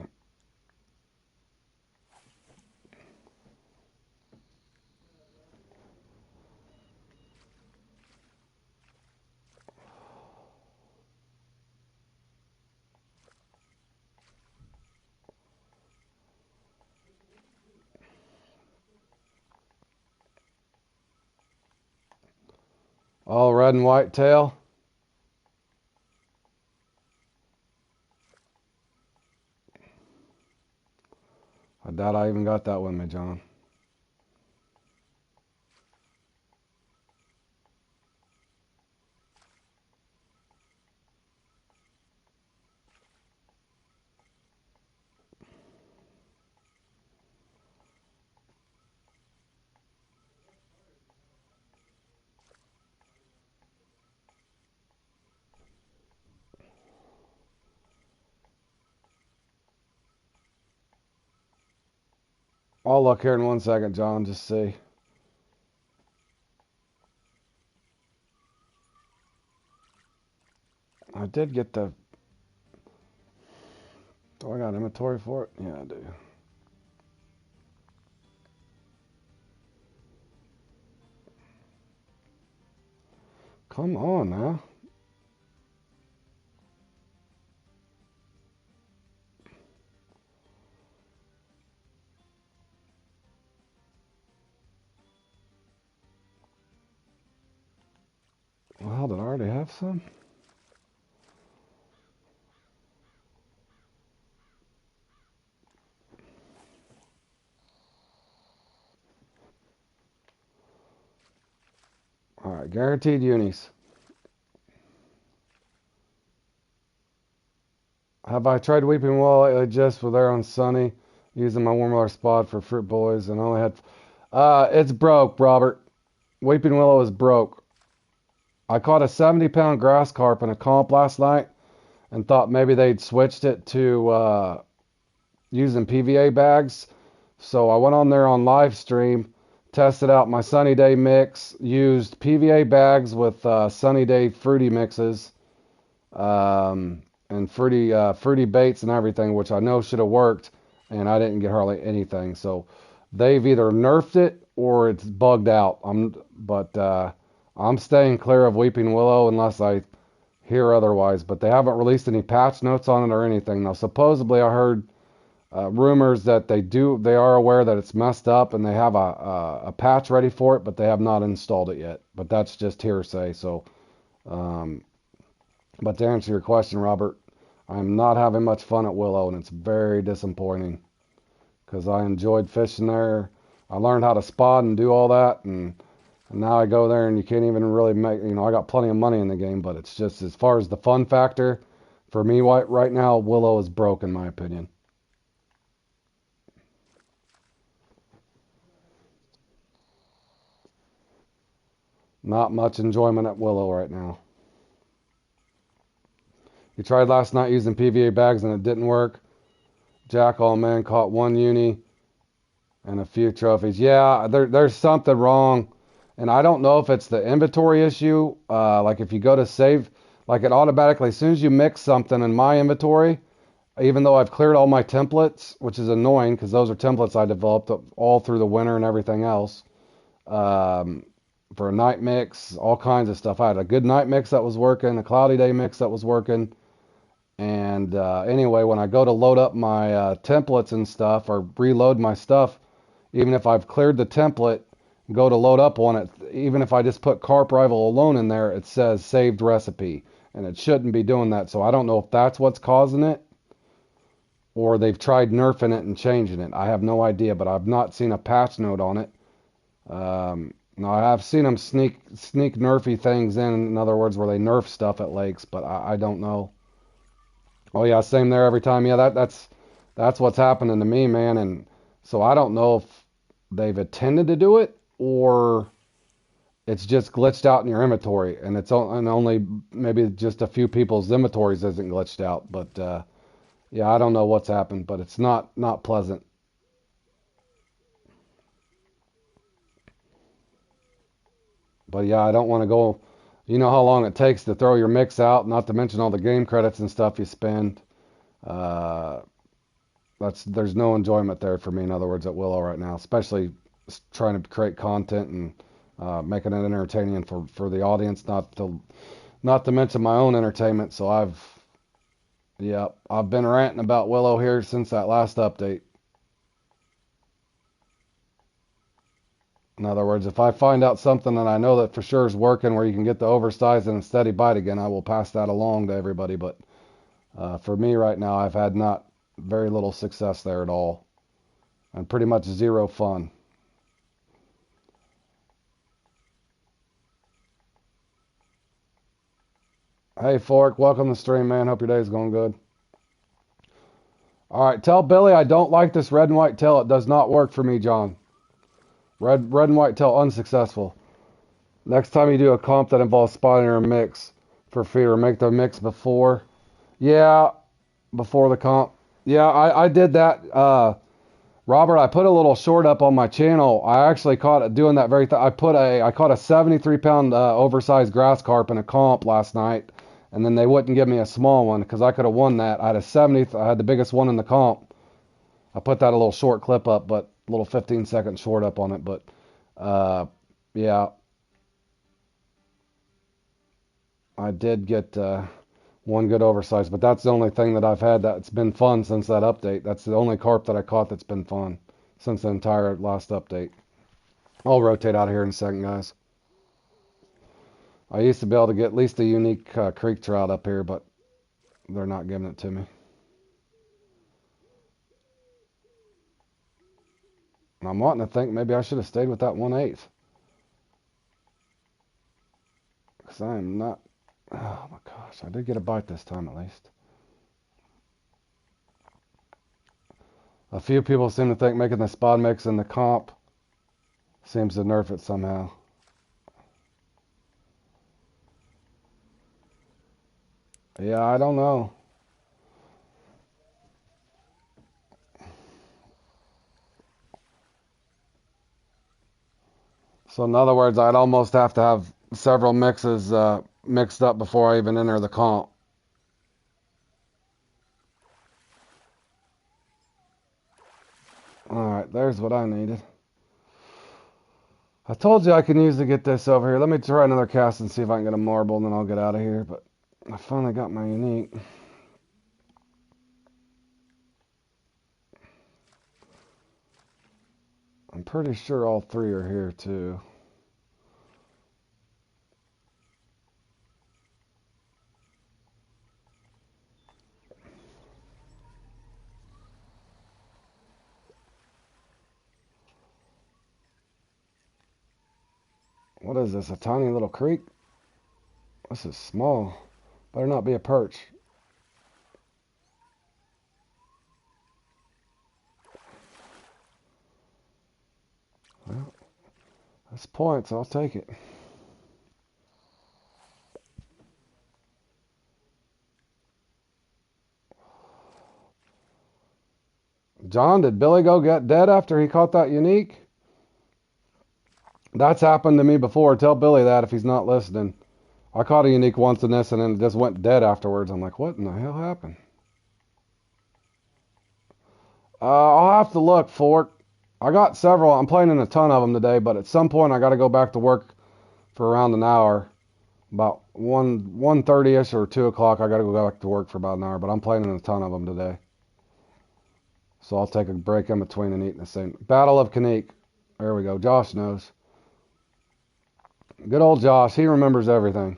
All red and white tail. I doubt I even got that with me, John. I'll look here in 1 second, John, just see. I did get the... Do I got inventory for it? Yeah, I do. Come on now. Well, did I already have some? Alright, guaranteed unis. Have I tried Weeping Willow lately? Just was there on Sunny, using my warm water spot for fruit boys, and only had... it's broke, Robert. Weeping Willow is broke. I caught a 70-pound grass carp in a comp last night and thought maybe they'd switched it to using PVA bags. So I went on there on live stream, tested out my Sunny Day mix, used PVA bags with Sunny Day fruity mixes, and fruity baits and everything, which I know should have worked, and I didn't get hardly anything. So they've either nerfed it or it's bugged out. I'm staying clear of Weeping Willow unless I hear otherwise. But they haven't released any patch notes on it or anything. Now, supposedly I heard rumors that they are aware that it's messed up and they have a patch ready for it, but they have not installed it yet. But that's just hearsay. So, but to answer your question, Robert, I'm not having much fun at Willow, and it's very disappointing because I enjoyed fishing there. I learned how to spot and do all that, and now I go there and you can't even really make, I got plenty of money in the game, but it's just as far as the fun factor, For me, right now, Willow is broke, in my opinion. Not much enjoyment at Willow right now. You tried last night using PVA bags and it didn't work. Jack All Man caught one uni and a few trophies. Yeah, there's something wrong. And I don't know if it's the inventory issue. Like if you go to save, like it automatically, as soon as you mix something in my inventory, even though I've cleared all my templates, which is annoying because those are templates I developed all through the winter and everything else. Um, for a night mix, all kinds of stuff. I had a good night mix that was working, a cloudy day mix that was working. And anyway, when I go to load up my templates and stuff or reload my stuff, even if I've cleared the template, go to load up on it, even if I just put carp rival alone in there, it says saved recipe. And it shouldn't be doing that. So I don't know if that's what's causing it or they've tried nerfing it and changing it. I have no idea, but I've not seen a patch note on it. No, I have seen them sneak nerfy things in other words, where they nerf stuff at lakes, but I don't know. Oh yeah, same there every time. Yeah, that's what's happening to me, man. And so I don't know if they've intended to do it or it's just glitched out in your inventory, and and only maybe just a few people's inventories isn't glitched out. But yeah, I don't know what's happened, but it's not pleasant. But yeah, I don't want to go. You know how long it takes to throw your mix out, not to mention all the game credits and stuff you spend. Uh, there's no enjoyment there for me. In other words, at Willow right now, especially trying to create content and making it entertaining for the audience, not to mention my own entertainment. So I've been ranting about Willow here since that last update. In other words, if I find out something that I know that for sure is working, where you can get the oversized and a steady bite again, I will pass that along to everybody. But for me right now, I've had not very little success there at all, and pretty much zero fun. Hey Fork, welcome to the stream, man. Hope your day's going good. All right, tell Billy I don't like this red and white tail. It does not work for me, John. Red and white tail unsuccessful. Next time you do a comp that involves spotting or a mix for feeder, make the mix before. Yeah, before the comp. Yeah, I did that. Robert, I put a little short up on my channel. I actually caught it doing that very thing. I caught a 73 pound oversized grass carp in a comp last night, and then they wouldn't give me a small one because I could have won that. I had a 70. I had the biggest one in the comp. I put that a little short clip up, but a little 15-second short up on it. But yeah, I did get one good oversized, but that's the only thing that I've had that's been fun since that update. That's the only carp that I caught that's been fun since the entire last update. I'll rotate out of here in a second, guys. I used to be able to get at least a unique creek trout up here, but they're not giving it to me. And I'm wanting to think maybe I should have stayed with that 1/8. Because I am not. Oh my gosh, I did get a bite this time at least. A few people seem to think making the spot mix in the comp seems to nerf it somehow. Yeah, I don't know. So in other words, I'd almost have to have several mixes mixed up before I even enter the comp. Alright, there's what I needed. I told you I can usually get this over here. Let me try another cast and see if I can get a marble, and then I'll get out of here. But I finally got my unique. I'm pretty sure all three are here too. What is this, a tiny little creek? This is small. Better not be a perch. That's points. I'll take it. John, did Billy go get dead after he caught that unique? That's happened to me before. Tell Billy that if he's not listening. I caught a unique once in this and then it just went dead afterwards. I'm like, what in the hell happened? I'll have to look, Fork. I got several. I'm playing in a ton of them today, but at some point I got to go back to work for around an hour. About 1:30ish or 2 o'clock, I got to go back to work for about an hour, but I'm playing in a ton of them today. So I'll take a break in between and eat the same. Battle of Kanik. There we go. Josh knows. Good old Josh. He remembers everything.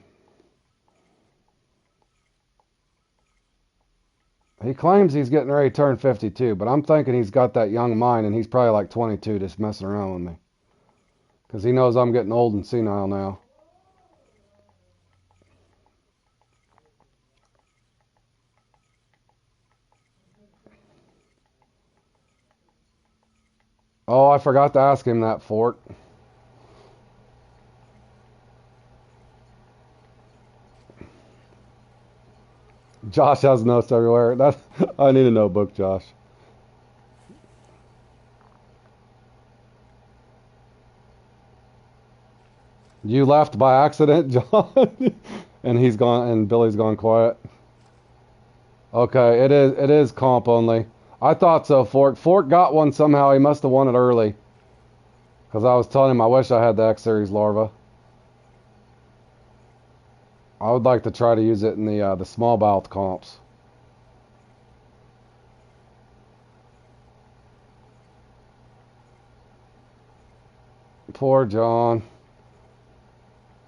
He claims he's getting ready to turn 52, but I'm thinking he's got that young mind and he's probably like 22 just messing around with me. Because he knows I'm getting old and senile now. Oh, I forgot to ask him that, Fort. Josh has notes everywhere. I need a notebook, Josh. You left by accident, John, and he's gone, and Billy's gone quiet. Okay, it is comp only. I thought so, Fork. Fork got one somehow. He must have won it early. Because I was telling him I wish I had the X Series larva. I would like to try to use it in the smallmouth comps. Poor John.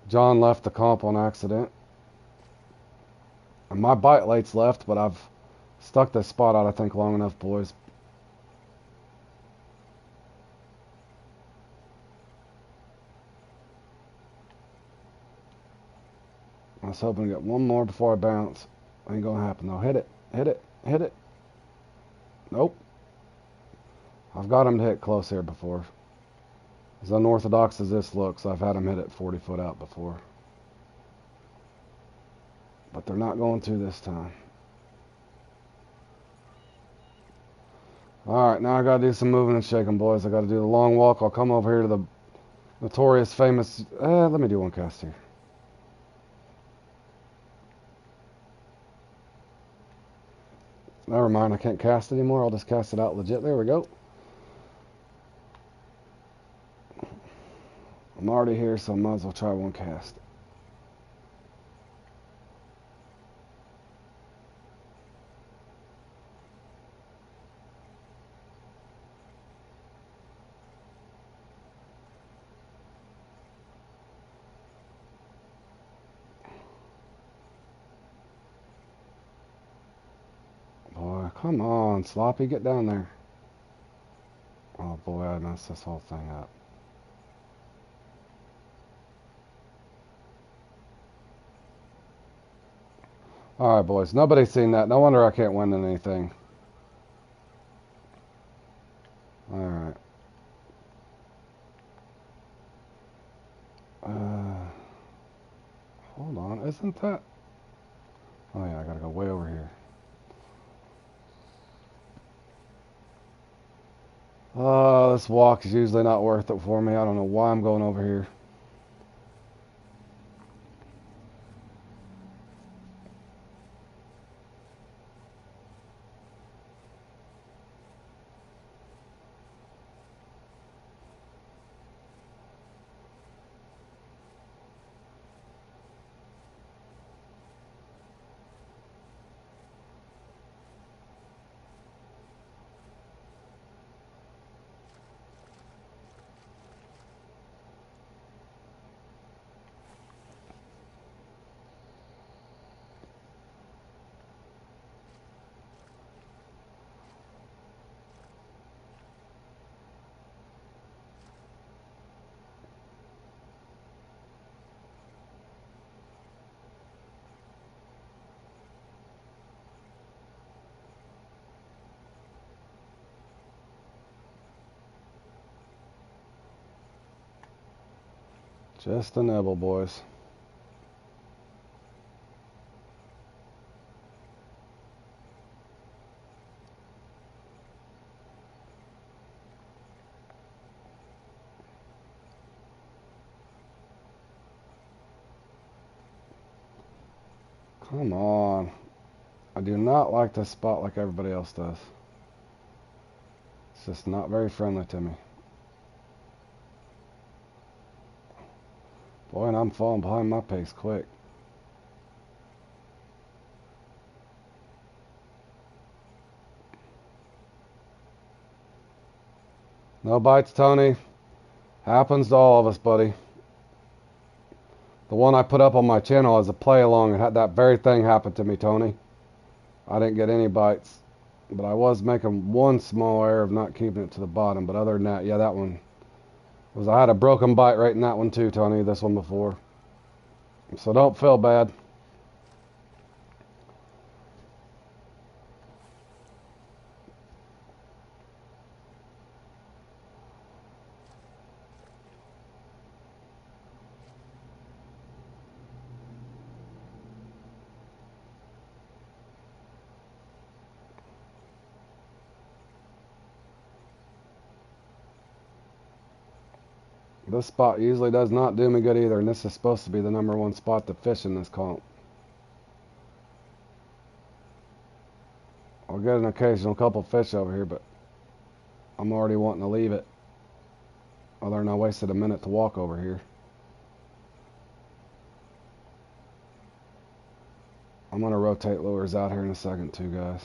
John left the comp on accident. And my bite late's left, but I've stuck this spot out, I think, long enough, boys. I was hoping to get one more before I bounce. Ain't gonna happen though. Hit it. Hit it. Hit it. Nope. I've got him to hit close here before. As unorthodox as this looks, I've had him hit it 40 foot out before. But they're not going to this time. Alright, now I gotta do some moving and shaking, boys. I gotta do the long walk. I'll come over here to the notorious, famous... let me do one cast here. Never mind, I can't cast anymore. I'll just cast it out legit. There we go. I'm already here, so I might as well try one cast. Boy, come on, Sloppy, get down there. Oh boy, I messed this whole thing up. Alright, boys, nobody's seen that. No wonder I can't win in anything. Alright. Hold on, isn't that... Oh yeah, I gotta go way over here. This walk is usually not worth it for me. I don't know why I'm going over here. Just a nibble, boys. Come on. I do not like this spot like everybody else does. It's just not very friendly to me. Boy, and I'm falling behind my pace quick. No bites, Tony. Happens to all of us, buddy. The one I put up on my channel as a play along, it had that very thing happen to me, Tony. I didn't get any bites, but I was making one small error of not keeping it to the bottom. But other than that, yeah, that one was, I had a broken bite right in that one too, Tony, this one before. So don't feel bad. This spot usually does not do me good either, and this is supposed to be the #1 spot to fish in this comp. I'll get an occasional couple fish over here, but I'm already wanting to leave it. Other than I wasted a minute to walk over here. I'm going to rotate lures out here in a second too, guys.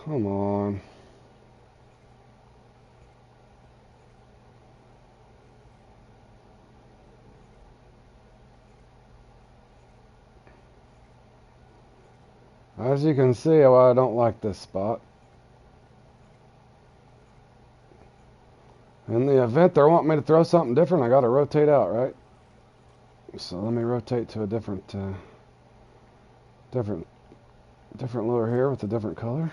Come on. As you can see, I don't like this spot. In the event they're wanting me to throw something different, I got to rotate out, right? So let me rotate to a different lure here with a different color.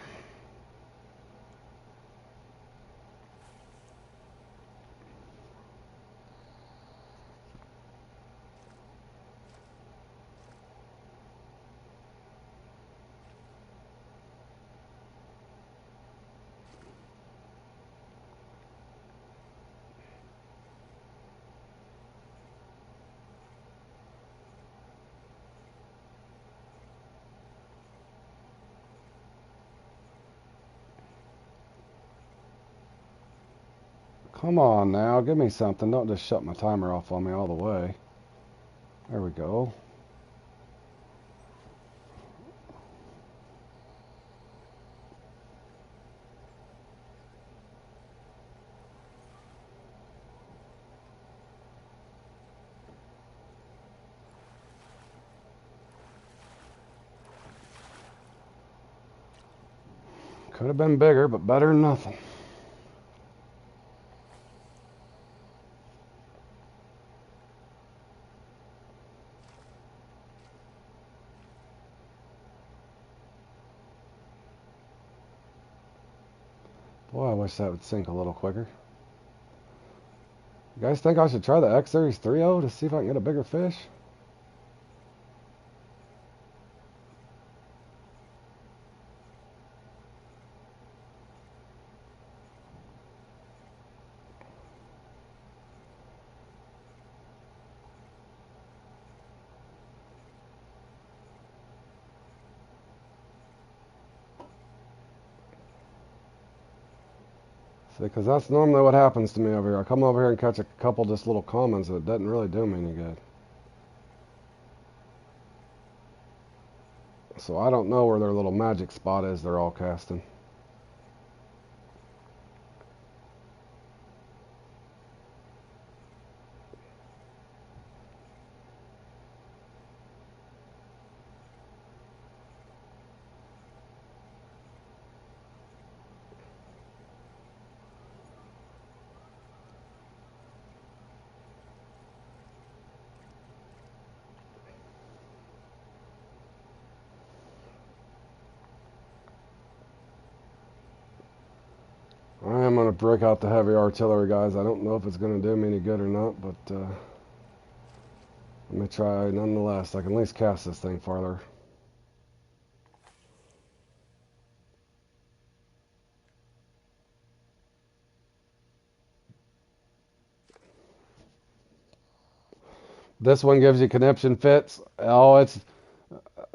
Come on now, give me something. Don't just shut my timer off on me all the way. There we go. Could have been bigger, but better than nothing. Boy, I wish that would sink a little quicker. You guys think I should try the X Series 3.0 to see if I can get a bigger fish? See, because that's normally what happens to me over here. I come over here and catch a couple just little commons, and it doesn't really do me any good. So I don't know where their little magic spot is they're all casting. I am going to break out the heavy artillery, guys. I don't know if it's going to do me any good or not, but let me try nonetheless. I can at least cast this thing farther. This one gives you conniption fits. Oh, it's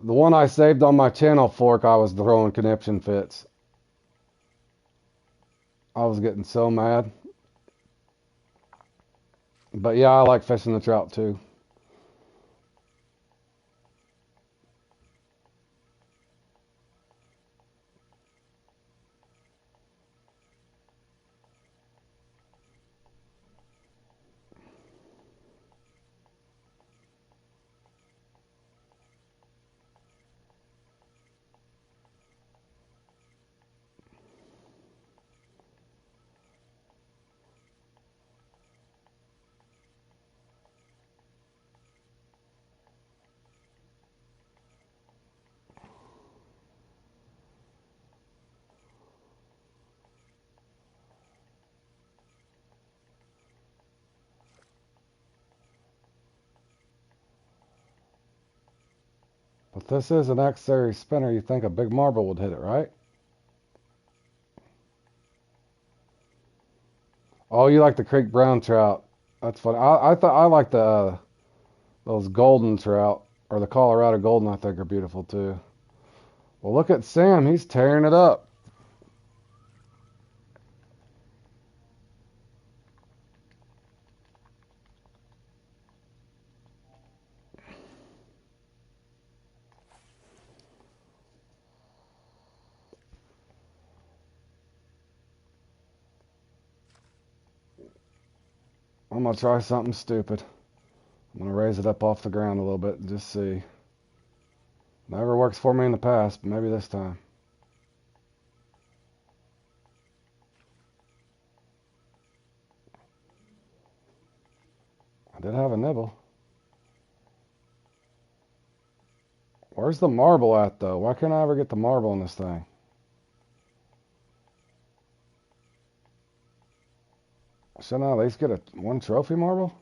the one I saved on my channel fork. I was throwing conniption fits. I was getting so mad. But yeah, I like fishing the trout too. But this is an X-series spinner. You think a big marble would hit it, right? Oh, you like the creek brown trout. That's funny. I thought I like the those golden trout, or the Colorado golden, I think are beautiful too. Well, look at Sam. He's tearing it up. I'm going to try something stupid. I'm going to raise it up off the ground a little bit and just see. Never works for me in the past, but maybe this time. I did have a nibble. Where's the marble at, though? Why can't I ever get the marble in this thing? Shouldn't I at least get one trophy marble?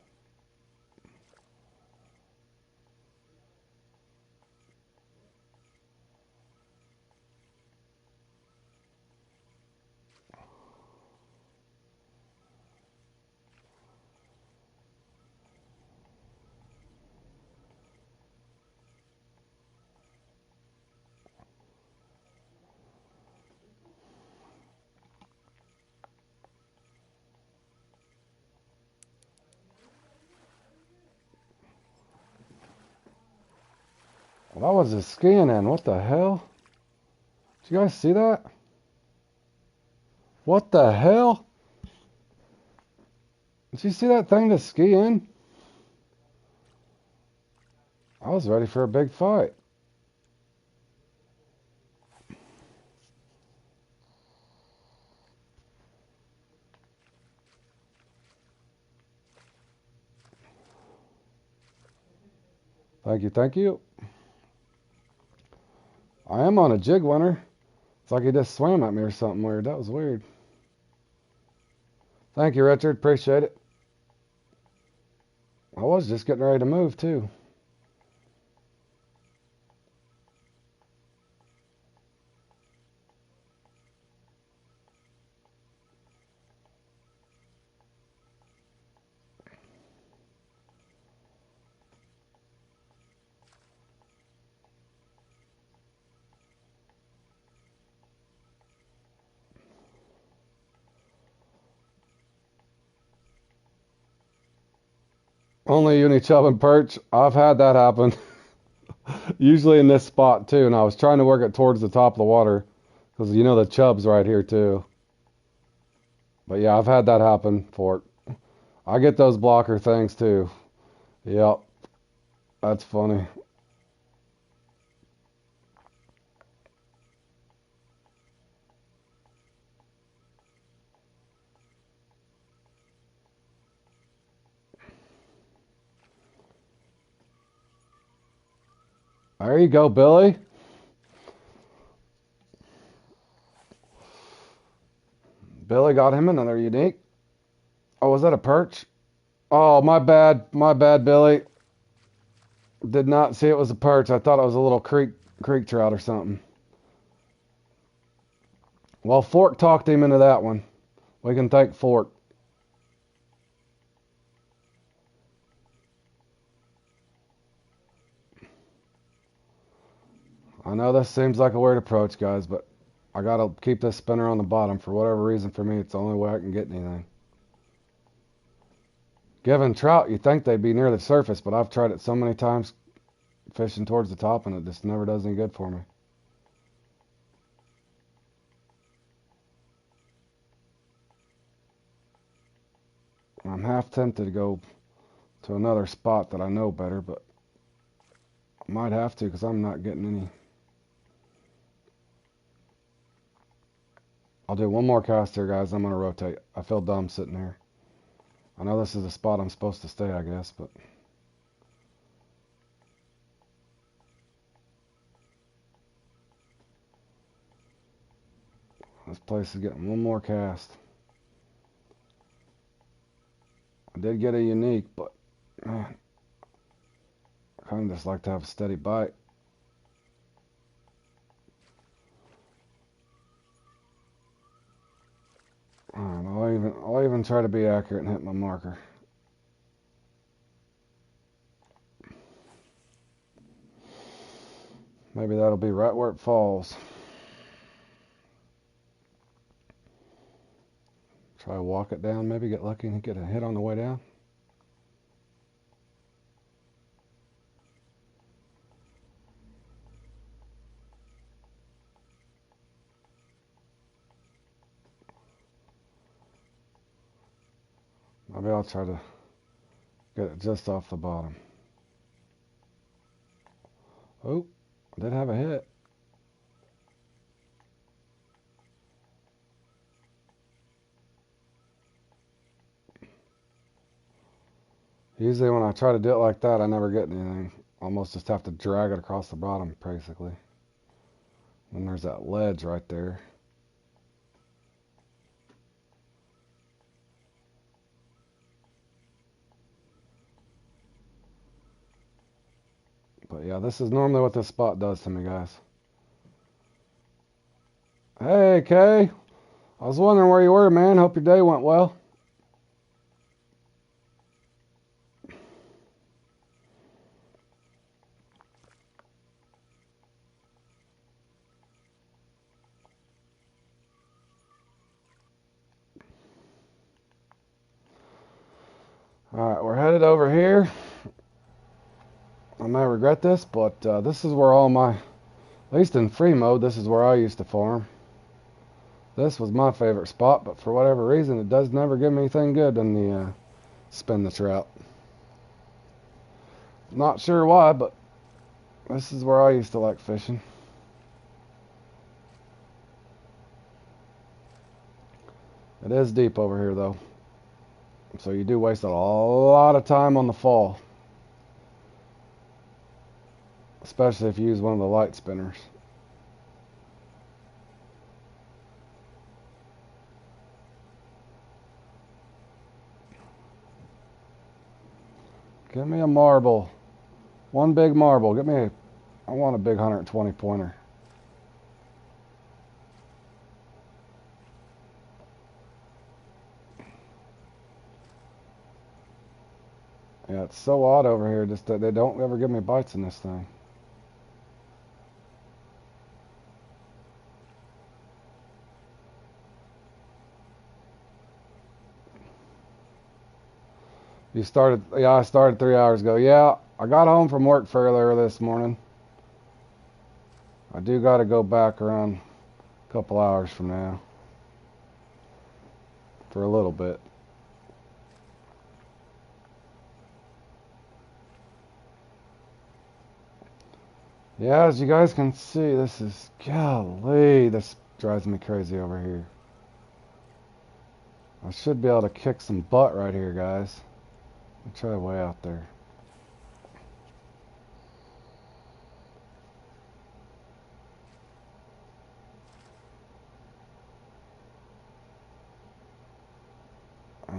Well, that was a skin in. What the hell? Did you guys see that? What the hell? Did you see that thing to ski in? I was ready for a big fight. Thank you, thank you. I am on a jig winner. It's like he just swam at me or something weird. That was weird. Thank you, Richard. Appreciate it. I was just getting ready to move, too. Only uni chub and perch. I've had that happen. Usually in this spot, too. And I was trying to work it towards the top of the water. Because you know the chub's right here, too. But yeah, I've had that happen for it. I get those blocker things, too. Yep. That's funny. There you go, Billy. Billy got him another unique. Oh, was that a perch? Oh, my bad. My bad, Billy. Did not see it was a perch. I thought it was a little creek trout or something. Well, Fork talked him into that one. We can thank Fork. I know this seems like a weird approach, guys, but I gotta keep this spinner on the bottom. For whatever reason, for me, it's the only way I can get anything. Given trout, you'd think they'd be near the surface, but I've tried it so many times fishing towards the top, and it just never does any good for me. I'm half tempted to go to another spot that I know better, but I might have to because I'm not getting any. I'll do one more cast here, guys. I'm going to rotate. I feel dumb sitting here. I know this is the spot I'm supposed to stay, I guess, but this place is getting one more cast. I did get a unique, but man, I kind of just like to have a steady bite. Alright, I'll even try to be accurate and hit my marker. Maybe that'll be right where it falls. Try to walk it down, maybe get lucky and get a hit on the way down. Maybe I'll try to get it just off the bottom. Oh, I did have a hit. Usually when I try to do it like that, I never get anything. Almost just have to drag it across the bottom, basically. And there's that ledge right there. But yeah, this is normally what this spot does to me, guys. Hey, Kay. I was wondering where you were, man. Hope your day went well. Alright, we're headed over here. I may regret this, but this is where all my, at least in free mode, this is where I used to farm. This was my favorite spot, but for whatever reason, it does never give me anything good in the spin the trout. Not sure why, but this is where I used to like fishing. It is deep over here, though. So you do waste a lot of time on the fall. Especially if you use one of the light spinners. Give me a marble. One big marble. I want a big 120 pointer. Yeah, it's so odd over here, just that they don't ever give me bites in this thing. I started 3 hours ago. Yeah, I got home from work fairly early this morning. I do got to go back around a couple hours from now. For a little bit. Yeah, as you guys can see, golly, this drives me crazy over here. I should be able to kick some butt right here, guys. I'll try way out there.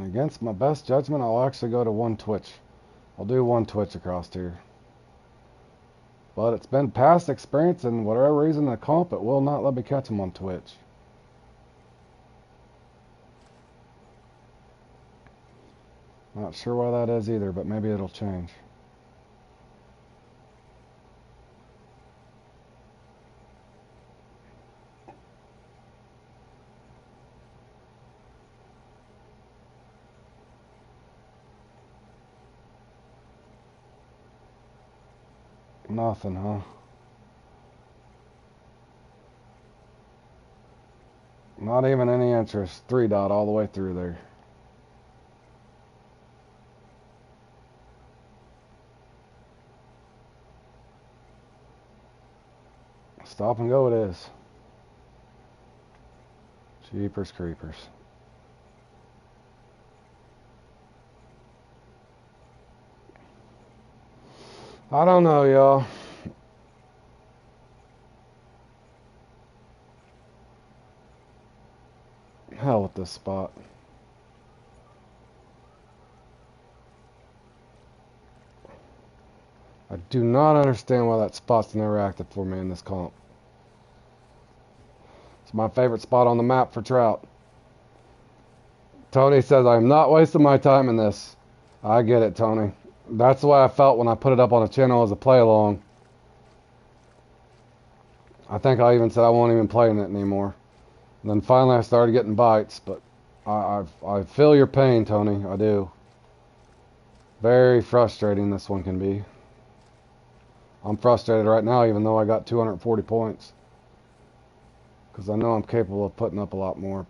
And against my best judgment, I'll actually go to one twitch. I'll do one twitch across here. But it's been past experience, and whatever reason the comp, it will not let me catch them on twitch. Not sure why that is either, but maybe it'll change. Nothing, huh? Not even any interest. 3 dot all the way through there. Stop and go it is. Jeepers creepers. I don't know, y'all. Hell with this spot. I do not understand why that spot's never active for me in this comp. It's my favorite spot on the map for trout. Tony says I'm not wasting my time in this. I get it, Tony. That's the way I felt when I put it up on the channel as a play along. I think I even said I won't even play in it anymore. And then finally I started getting bites, but I feel your pain, Tony. I do. Very frustrating this one can be. I'm frustrated right now even though I got 240 points. Because I know I'm capable of putting up a lot more.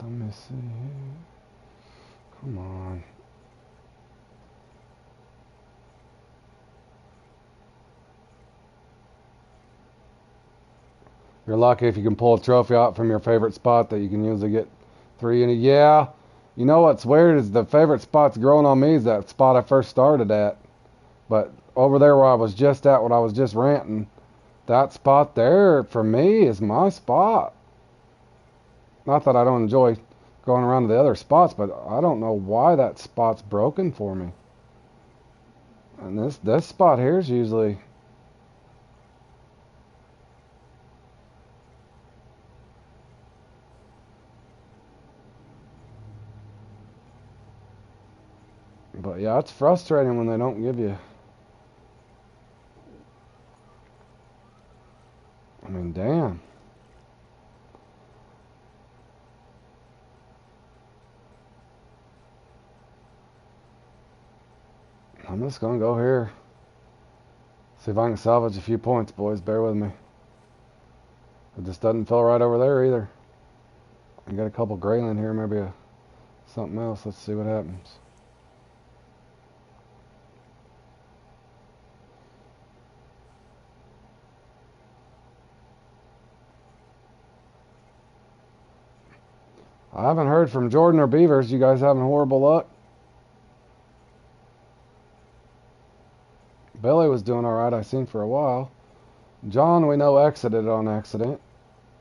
Let me see. Come on. You're lucky if you can pull a trophy out from your favorite spot that you can usually get 3 in it. Yeah. You know what's weird is the favorite spot's growing on me is that spot I first started at. But over there where I was just at when I was just ranting, that spot there for me is my spot. Not that I don't enjoy going around to the other spots, but I don't know why that spot's broken for me. And this spot here is usually... But yeah, it's frustrating when they don't give you... I mean, damn. I'm just going to go here. See if I can salvage a few points, boys. Bear with me. It just doesn't feel right over there either. I got a couple grayling here, maybe something else. Let's see what happens. I haven't heard from Jordan or Beavers. You guys having horrible luck? Billy was doing alright, I seen for a while. John, we know, exited on accident.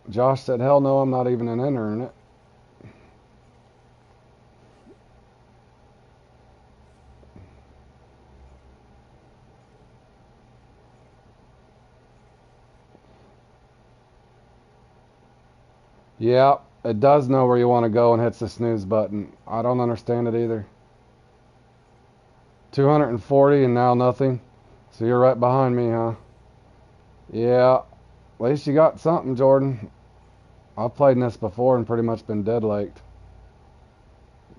Josh said, hell no, I'm not even entering it. Yeah, it does know where you want to go and hits the snooze button. I don't understand it either. 240 and now nothing. So you're right behind me, huh? Yeah, at least you got something, Jordan. I've played in this before and pretty much been dead laked.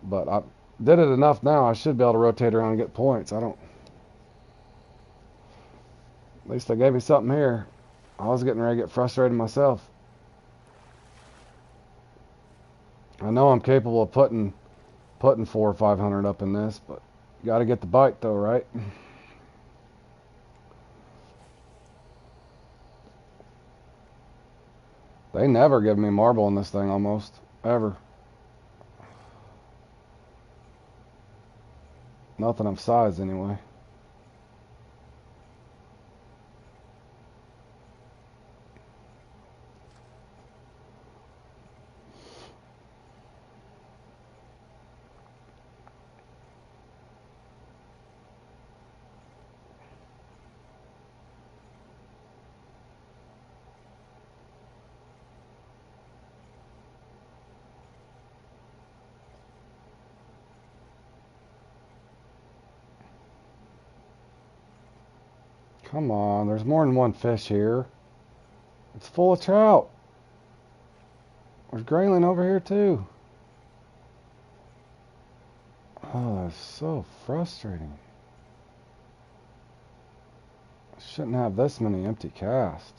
But I did it enough now. I should be able to rotate around and get points. At least they gave me something here. I was getting ready to get frustrated myself. I know I'm capable of putting 400 or 500 up in this, but you got to get the bite though, right? They never give me marble in this thing almost. Ever. Nothing of size anyway. Come on, there's more than one fish here. It's full of trout. There's grayling over here too. Oh, that's so frustrating. Shouldn't have this many empty casts.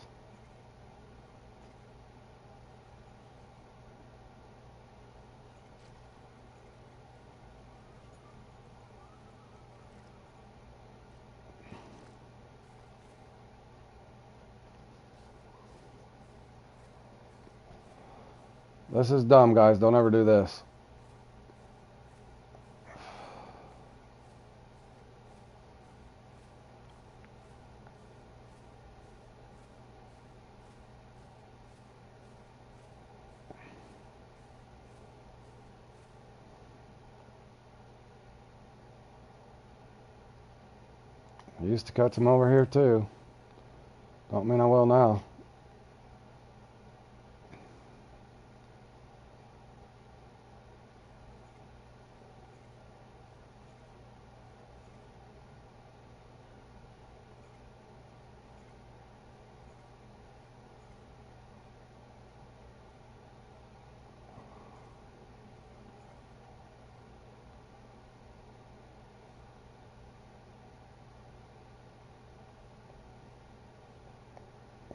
This is dumb, guys. Don't ever do this. I used to catch them over here too. Don't mean I will now.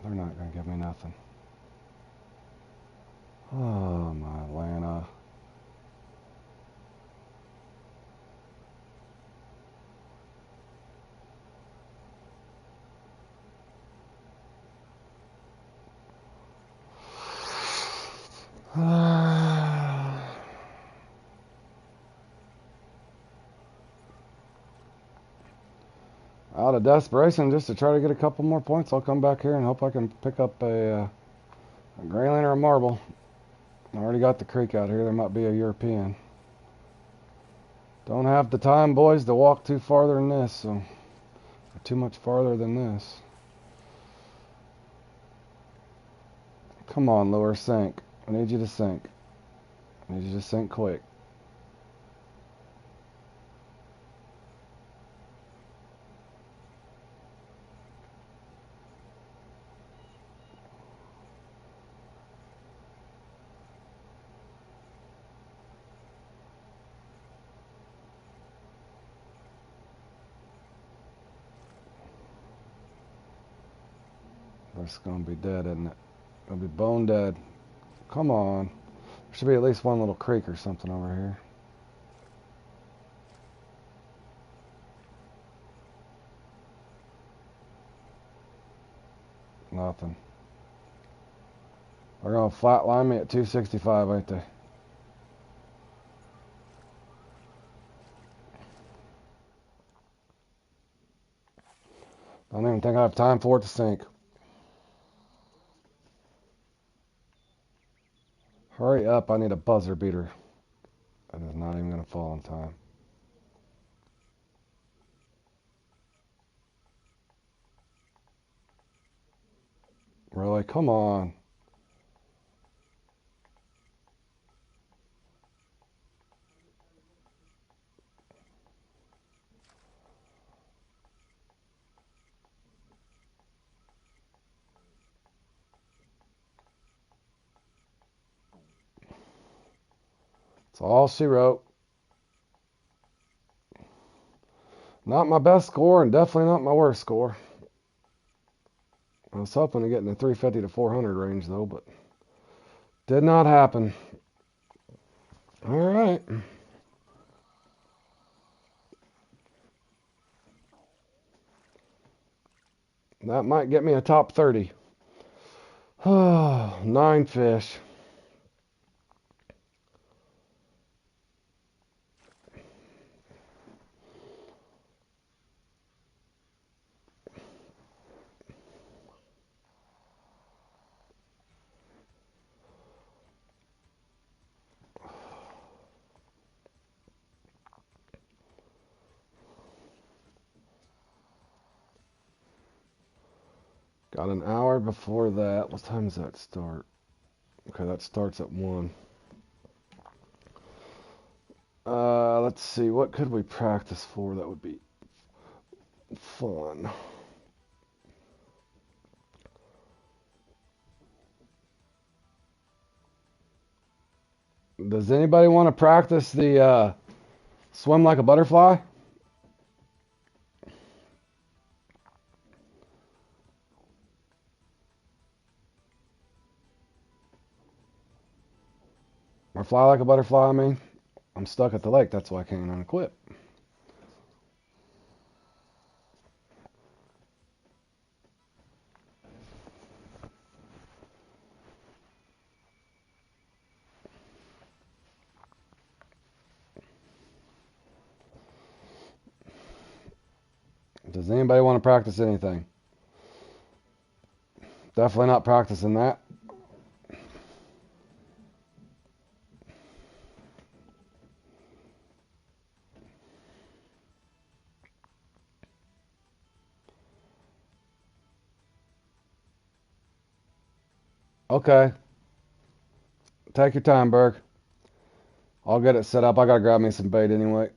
They're not going to give me nothing. Oh, my Atlanta. Out of desperation, just to try to get a couple more points, I'll come back here and hope I can pick up a grayling or a marble. I already got the creek out here. There might be a European. Don't have the time, boys, to walk too farther than this, so or too much farther than this. Come on, lure, sink. I need you to sink. I need you to sink quick. It's gonna be dead, isn't it? Gonna be bone dead. Come on. There should be at least one little creek or something over here. Nothing. They're gonna flatline me at 265, ain't they? Don't even think I have time for it to sink. Hurry up, I need a buzzer beater. That is not even gonna fall in time. Really? Come on. That's all she wrote. Not my best score and definitely not my worst score. I was hoping to get in the 350 to 400 range though, but did not happen. All right. That might get me a top 30. Oh, 9 fish. Got an hour before that. What time does that start? Okay, that starts at 1. Let's see. What could we practice for that would be fun? Does anybody want to practice the swim like a butterfly? Or fly like a butterfly, I mean? I'm stuck at the lake. That's why I can't unequip. Does anybody want to practice anything? Definitely not practicing that. Okay. Take your time, Berg. I'll get it set up. I gotta grab me some bait anyway.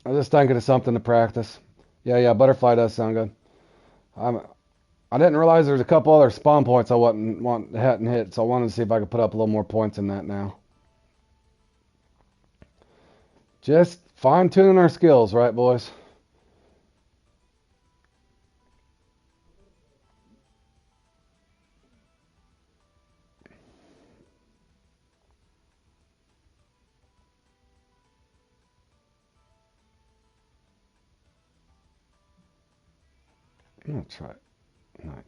I was just thinking of something to practice. Yeah, butterfly does sound good. I didn't realize there's a couple other spawn points I hadn't hit, so I wanted to see if I could put up a little more points in that now. Just fine tuning our skills, right, boys? I'm gonna try 19.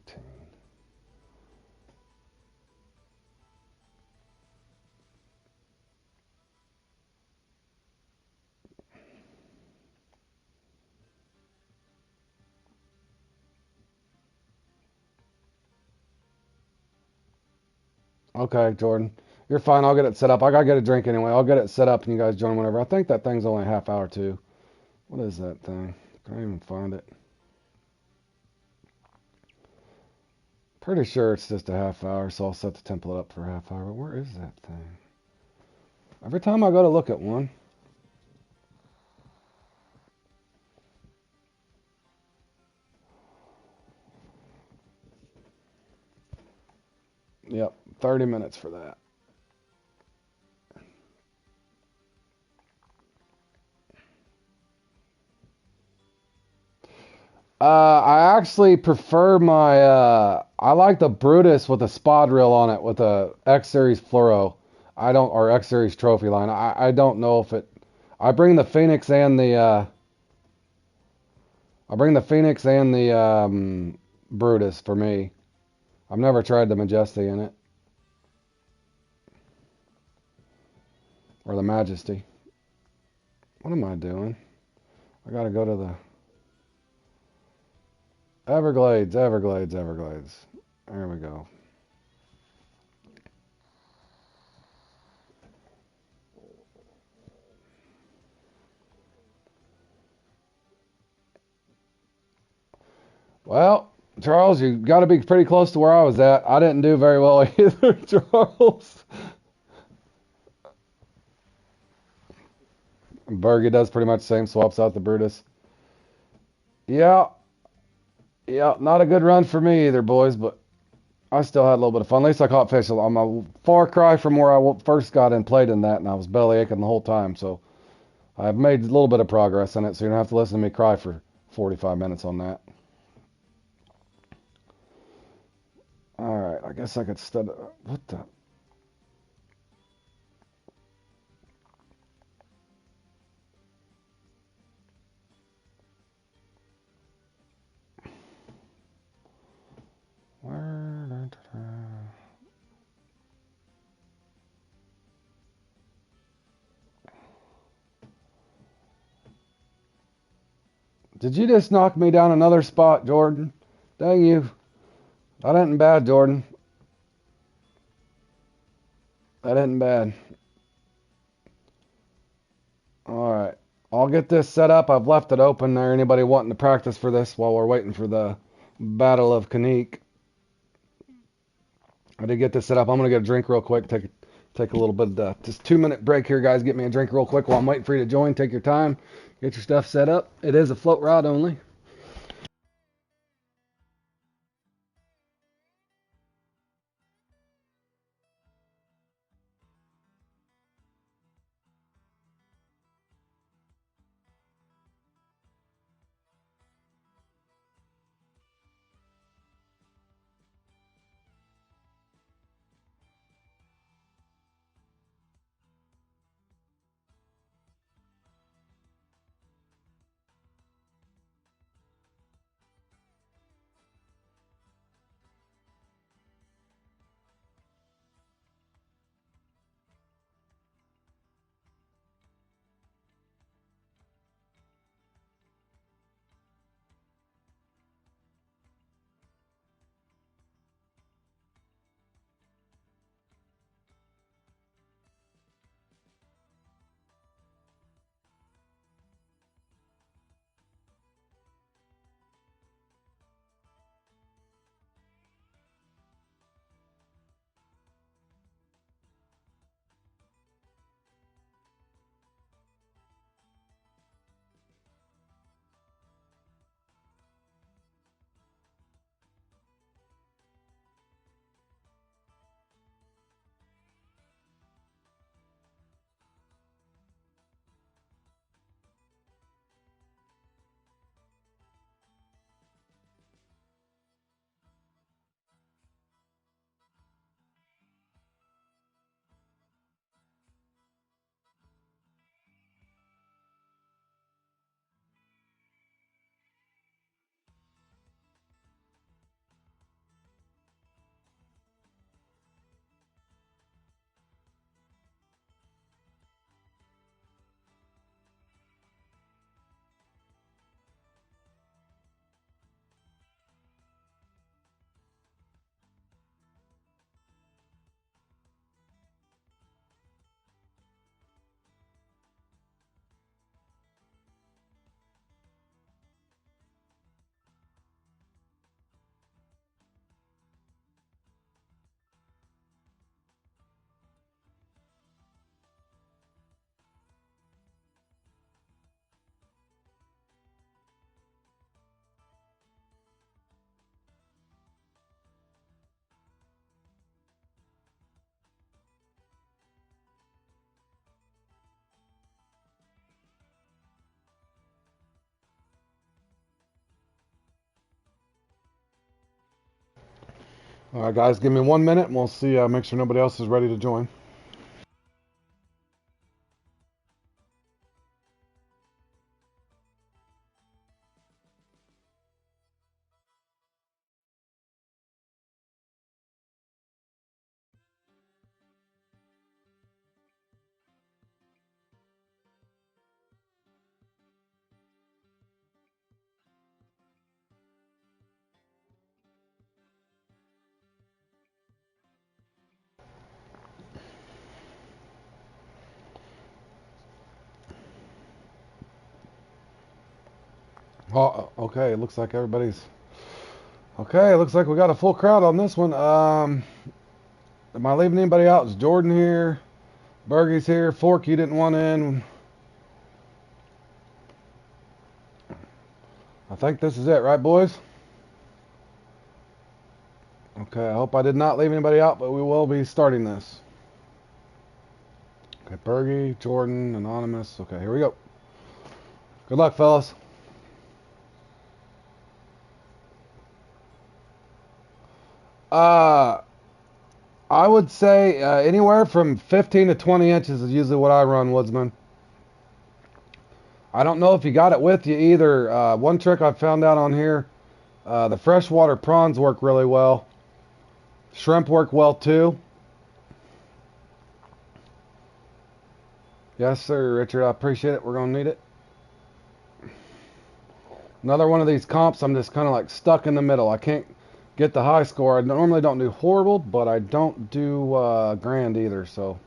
Okay, Jordan. You're fine. I'll get it set up. I gotta get a drink anyway. I'll get it set up and you guys join whenever. I think that thing's only a half hour too. What is that thing? Can't even find it. Pretty sure it's just a half hour, so I'll set the template up for a half hour. But where is that thing? Every time I go to look at one. Yep, 30 minutes for that. I actually prefer I like the Brutus with a spot reel on it with a X Series fluoro. Or X Series trophy line. I don't know if I bring the Phoenix and the Brutus for me. I've never tried the Majesty in it. Or the Majesty. What am I doing? I gotta go to the Everglades. There we go. Well, Charles, you got to be pretty close to where I was at. I didn't do very well either, Charles. Bergie does pretty much the same, swaps out the Brutus. Yeah, not a good run for me either, boys, but I still had a little bit of fun. At least I caught fish. I'm a far cry from where I first got in, played in that, and I was belly aching the whole time. So I've made a little bit of progress in it, so you don't have to listen to me cry for 45 minutes on that. All right, I guess I could study. What the? Where? Did you just knock me down another spot, Jordan? Dang you. That ain't bad, Jordan. That ain't bad. Alright. I'll get this set up. I've left it open there. Anybody wanting to practice for this while we're waiting for the Battle of Kanik. I did get this set up. I'm going to get a drink real quick. Take a little bit of just 2-minute break here, guys. Get me a drink real quick while I'm waiting for you to join. Take your time. Get your stuff set up. It is a float rod only. All right, guys, give me 1 minute and we'll see. Make sure nobody else is ready to join. Oh, okay. It looks like everybody's okay. It looks like we got a full crowd on this one. Am I leaving anybody out? Is Jordan here? Bergie's here. Forky didn't want in. I think this is it, right, boys? Okay. I hope I did not leave anybody out, but we will be starting this. Okay, Bergie, Jordan, Anonymous. Okay, here we go. Good luck, fellas. Uh, I would say anywhere from 15 to 20 inches is usually what I run, Woodsman. I don't know if you got it with you either. One trick I found out on here, the freshwater prawns work really well. Shrimp work well too. Yes, sir, Richard. I appreciate it. We're going to need it. Another one of these comps, I'm just kind of like stuck in the middle. I can't get the high score. I normally don't do horrible, but I don't do grand either. So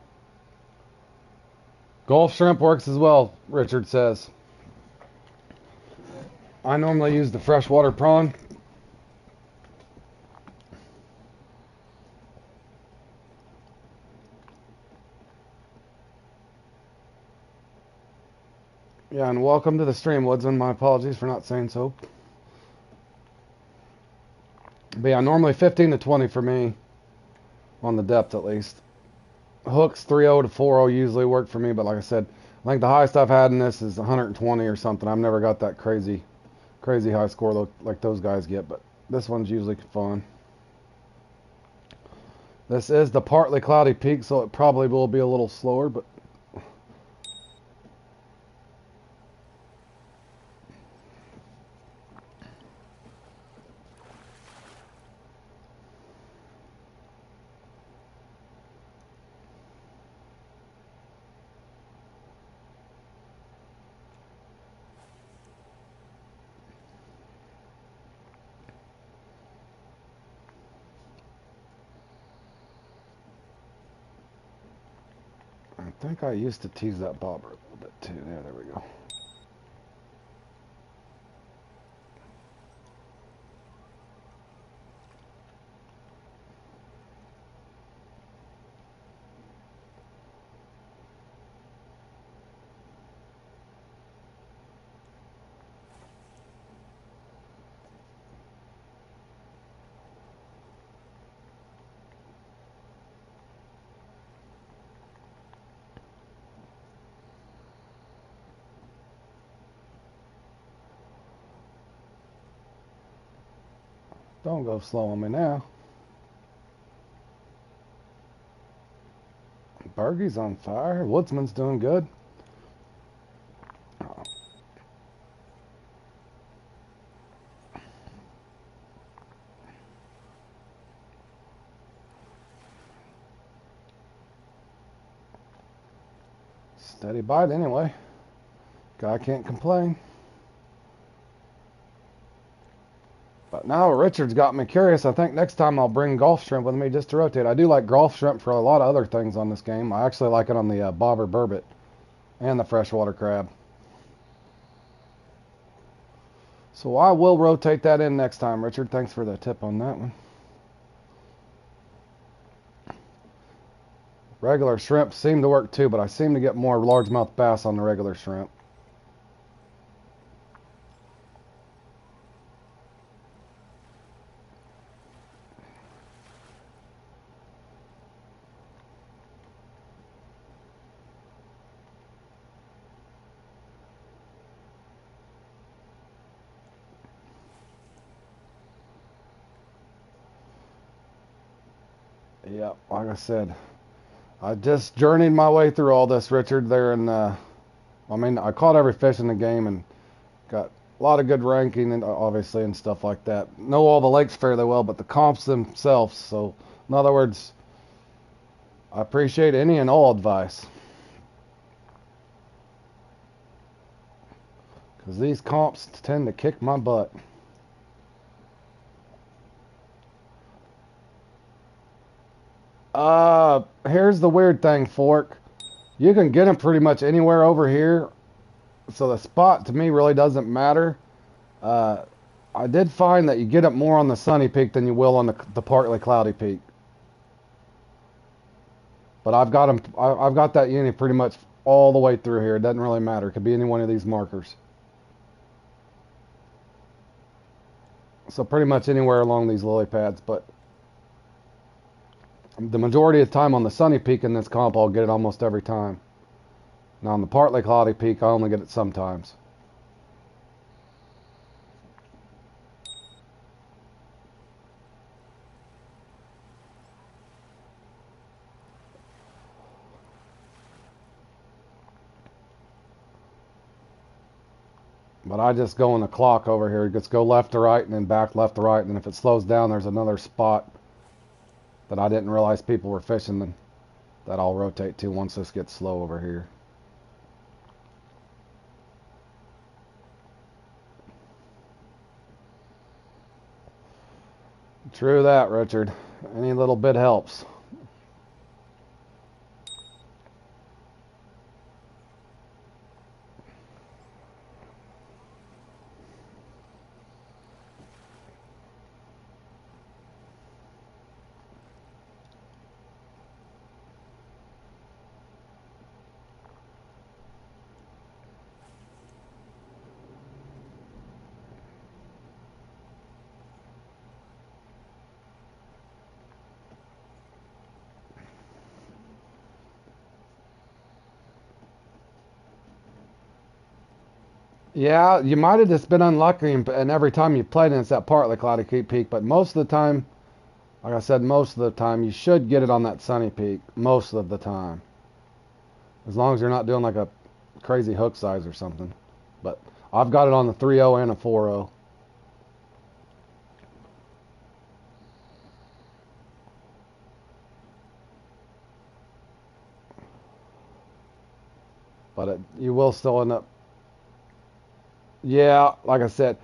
Gulf shrimp works as well, Richard says. I normally use the freshwater prawn. Yeah, and welcome to the stream, Woodsman. My apologies for not saying so. But yeah, normally 15 to 20 for me, on the depth at least. Hooks 3.0 to 4.0 usually work for me, but like I said, I think the highest I've had in this is 120 or something. I've never got that crazy high score like those guys get, but this one's usually fun. This is the partly cloudy peak, so it probably will be a little slower, but I think I used to tease that bobber a little bit too. There we go. Don't go slow on me now. Bergie's on fire. Woodsman's doing good. Oh, steady bite anyway. Guy can't complain. But now Richard's got me curious. I think next time I'll bring Gulf shrimp with me just to rotate. I do like Gulf shrimp for a lot of other things on this game. I actually like it on the bobber burbot and the freshwater crab. So I will rotate that in next time, Richard. Thanks for the tip on that one. Regular shrimp seem to work too, but I seem to get more largemouth bass on the regular shrimp. Yeah, like I said, I just journeyed my way through all this, Richard. There, and I mean, I caught every fish in the game and got a lot of good ranking, and obviously and stuff like that. Know all the lakes fairly well, but the comps themselves. So, in other words, I appreciate any and all advice, because these comps tend to kick my butt. Here's the weird thing, Fork. You can get them pretty much anywhere over here, so the spot to me really doesn't matter. Uh, I did find that you get it more on the sunny peak than you will on the partly cloudy peak. But I've got them. I've got that uni pretty much all the way through here. It doesn't really matter. It could be any one of these markers. So pretty much anywhere along these lily pads. But the majority of the time on the sunny peak in this comp, I'll get it almost every time. Now on the partly cloudy peak, I only get it sometimes. But I just go on the clock over here. Just go left to right and then back left to right. And if it slows down, there's another spot that I didn't realize people were fishing that I'll rotate to once this gets slow over here. True that, Richard. Any little bit helps. Yeah, you might have just been unlucky, and every time you played it, it's that partly cloudy peak. But most of the time, like I said, most of the time, you should get it on that sunny peak. Most of the time. As long as you're not doing like a crazy hook size or something. But I've got it on the 3.0 and a 4.0. But you will still end up. Yeah, like I said,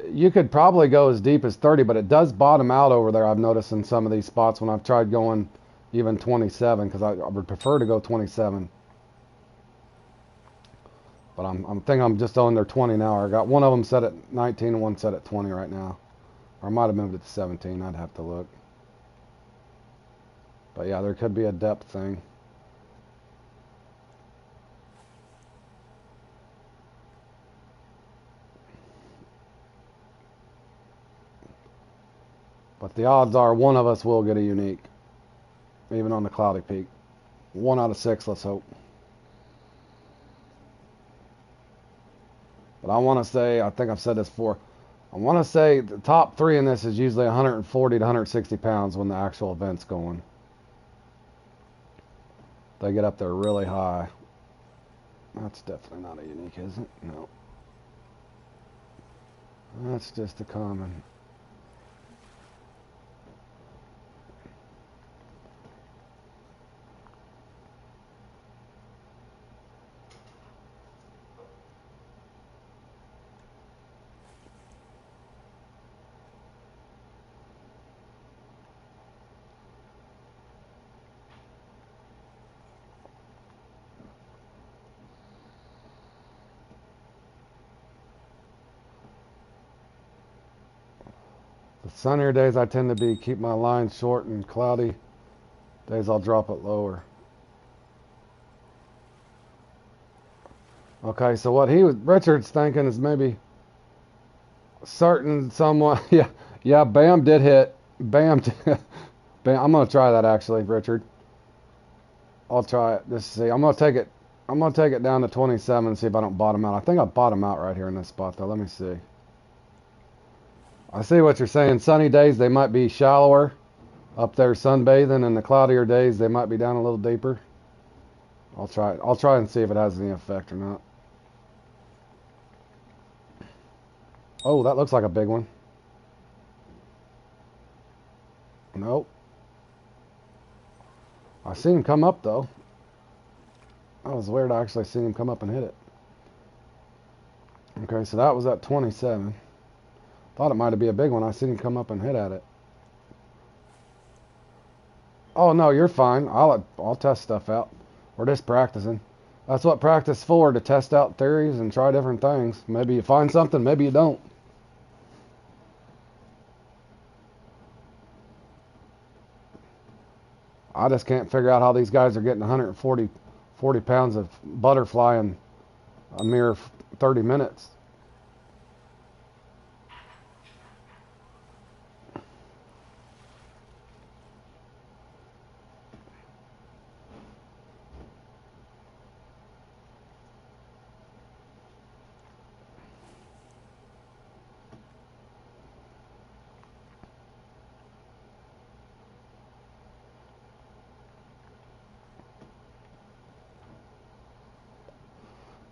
you could probably go as deep as 30, but it does bottom out over there. I've noticed in some of these spots when I've tried going even 27, because I would prefer to go 27. But I'm thinking I'm just on their 20 now. I got one of them set at 19 and one set at 20 right now. Or I might have moved it to 17. I'd have to look. But yeah, there could be a depth thing. But the odds are one of us will get a unique, even on the cloudy peak. 1 out of 6, let's hope. But I want to say, I think I've said this before, I want to say the top 3 in this is usually 140 to 160 pounds when the actual event's going. They get up there really high. That's definitely not a unique, is it? No. That's just a common. The sunnier days I tend to keep my line short, and cloudy days I'll drop it lower. Okay, so what Richard's thinking is maybe certain someone. Yeah, Bam did hit. Bam, Bam. I'm gonna try that actually, Richard. I'll try it. Just see. I'm gonna take it. I'm gonna take it down to 27 and see if I don't bottom out. I think I bottom out right here in this spot though. Let me see. I see what you're saying. Sunny days they might be shallower up there sunbathing, and the cloudier days they might be down a little deeper. I'll try it. I'll try and see if it has any effect or not. Oh, that looks like a big one. Nope. I seen him come up though. That was weird. I actually seen him come up and hit it. Okay, so that was at 27. Thought it might be a big one. I seen him come up and hit at it. Oh no, you're fine. I'll test stuff out. We're just practicing. That's what practice for, to test out theories and try different things. Maybe you find something, maybe you don't. I just can't figure out how these guys are getting 140 pounds of butterfly in a mere 30 minutes.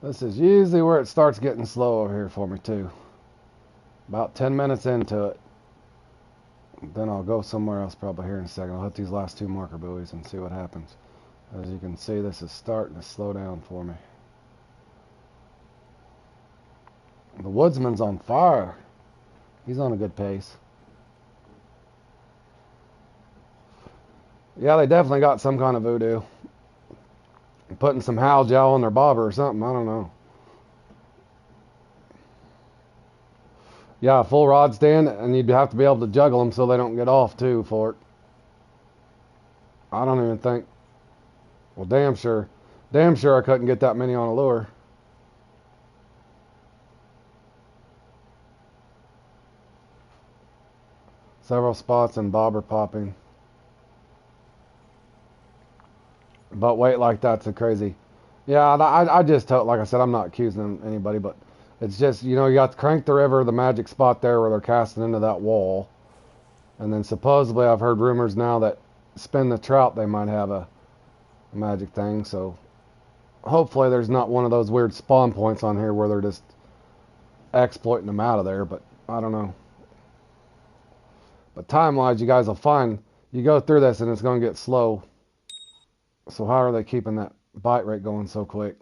This is usually where it starts getting slow over here for me too. About 10 minutes into it. Then I'll go somewhere else probably here in a second. I'll hit these last 2 marker buoys and see what happens. As you can see, this is starting to slow down for me. The woodsman's on fire. He's on a good pace. Yeah, they definitely got some kind of voodoo. Putting some Hal gel on their bobber or something. I don't know. Yeah, a full rod stand, and you'd have to be able to juggle them so they don't get off too for it. I don't even think. Well, damn sure I couldn't get that many on a lure. Several spots and bobber popping. But weight like that's a crazy. Yeah, I just told, like I said, I'm not accusing anybody, but it's just, you know, you got to crank the river, the magic spot there where they're casting into that wall. And then supposedly I've heard rumors now that spin the trout, they might have a magic thing. So hopefully there's not one of those weird spawn points on here where they're just exploiting them out of there, but I don't know. But time-wise, you guys will find, you go through this and it's going to get slow. So how are they keeping that bite rate going so quick?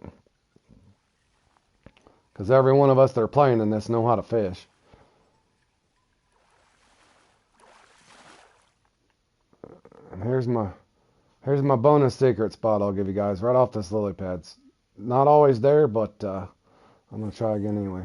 Because every one of us that are playing in this know how to fish. And here's my bonus secret spot I'll give you guys right off this lily pad. It's not always there, but I'm going to try again anyway.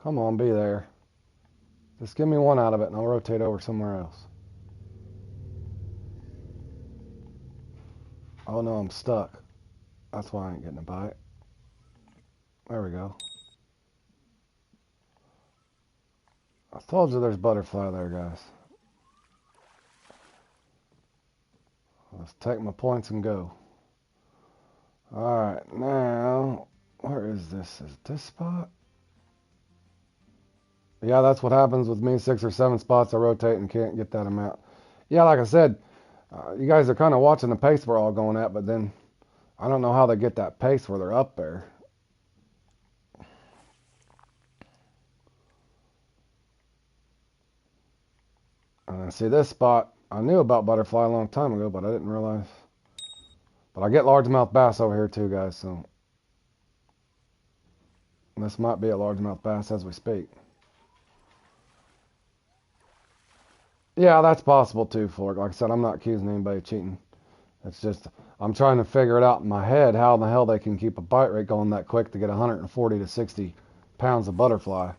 Come on, be there. Just give me one out of it and I'll rotate over somewhere else. Oh no, I'm stuck. That's why I ain't getting a bite. There we go. I told you there's butterfly there, guys. Let's take my points and go. Alright, now, where is this? Is it this spot? Yeah, that's what happens with me. 6 or 7 spots I rotate and can't get that amount. Yeah, like I said, you guys are kind of watching the pace we're all going at, but then I don't know how they get that pace where they're up there. And then see this spot, I knew about butterfly a long time ago, but I didn't realize. But I get largemouth bass over here too, guys, so this might be a largemouth bass as we speak. Yeah, that's possible too, Fork. Like I said, I'm not accusing anybody of cheating. It's just, I'm trying to figure it out in my head how in the hell they can keep a bite rate going that quick to get 140 to 60 pounds of butterfly.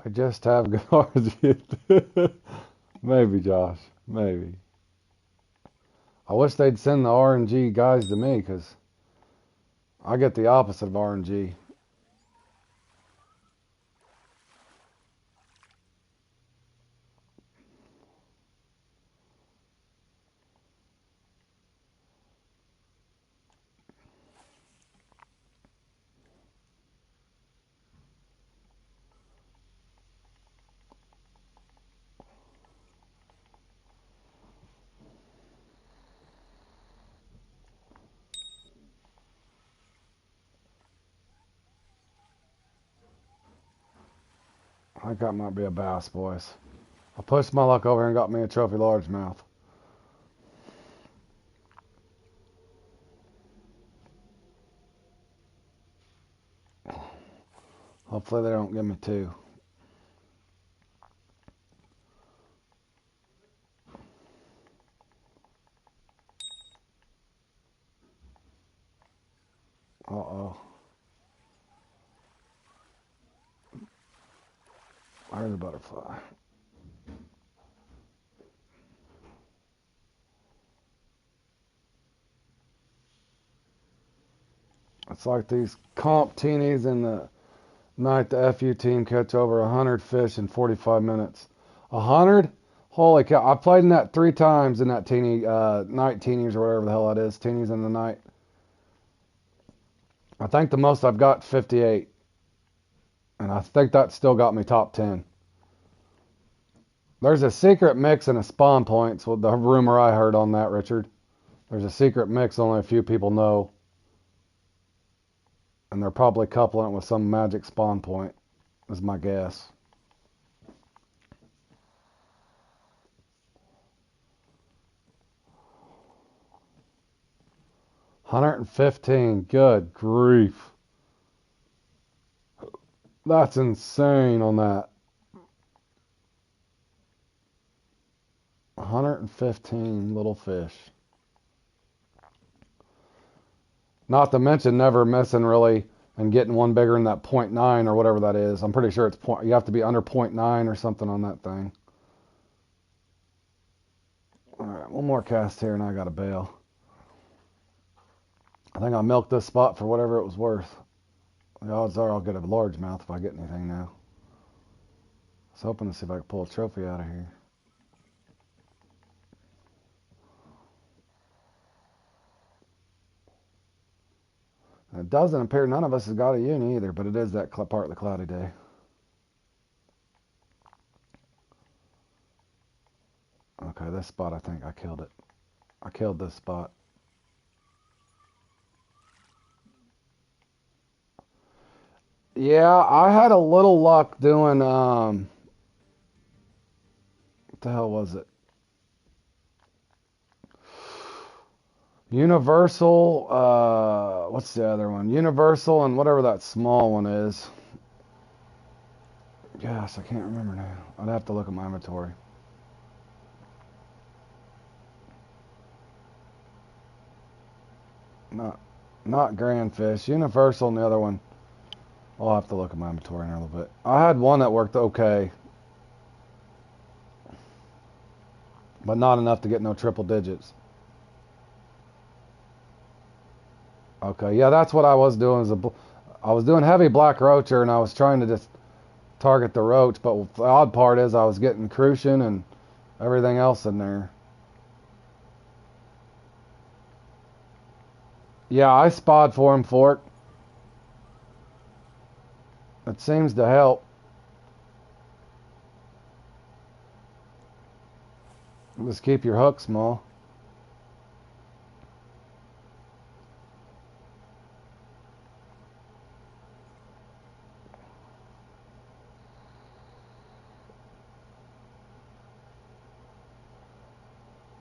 They just have good RNG. Maybe, Josh. Maybe. I wish they'd send the RNG guys to me because I get the opposite of RNG. I think that might be a bass, boys. I pushed my luck over and got me a trophy largemouth. Hopefully they don't give me two. Uh-oh. There's a butterfly. It's like these comp teenies and the Night the FU team catch over 100 fish in 45 minutes. 100? Holy cow. I played in that 3 times in that teeny, night teenies or whatever the hell that is. Teenies in the night. I think the most I've got 58. And I think that still got me top 10. There's a secret mix and a spawn points with the rumor I heard on that, Richard. There's a secret mix only a few people know. And they're probably coupling it with some magic spawn point, is my guess. $115. Good grief. That's insane on that. 115 little fish. Not to mention never missing really and getting one bigger than that 0.9 or whatever that is. I'm pretty sure it's you have to be under 0.9 or something on that thing. Alright, one more cast here and I gotta bail. I think I'll milk this spot for whatever it was worth. The odds are I'll get a largemouth if I get anything now. I was hoping to see if I could pull a trophy out of here. And it doesn't appear none of us has got a uni either, but it is that partly cloudy day. Okay, this spot, I think I killed it. I killed this spot. Yeah, I had a little luck doing, what the hell was it? Universal, what's the other one? Universal and whatever that small one is. Gosh, I can't remember now. I'd have to look at my inventory. Not Grand Fish. Universal and the other one. I'll have to look at my inventory in a little bit. I had one that worked okay. But not enough to get no triple digits. Okay, yeah, that's what I was doing. I was doing heavy black roacher and I was trying to just target the roach. But the odd part is I was getting crucian and everything else in there. Yeah, I spod for him for it. It seems to help. Just keep your hook small.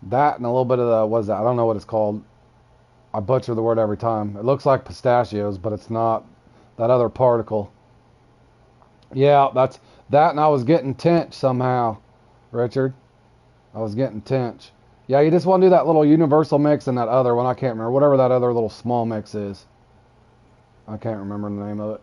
That and a little bit of the, what's that? I don't know what it's called. I butcher the word every time. It looks like pistachios, but it's not. That other particle. Yeah, that's that, and I was getting tench somehow, Richard. I was getting tench. Yeah, you just want to do that little universal mix and that other one. I can't remember. Whatever that other little small mix is. I can't remember the name of it.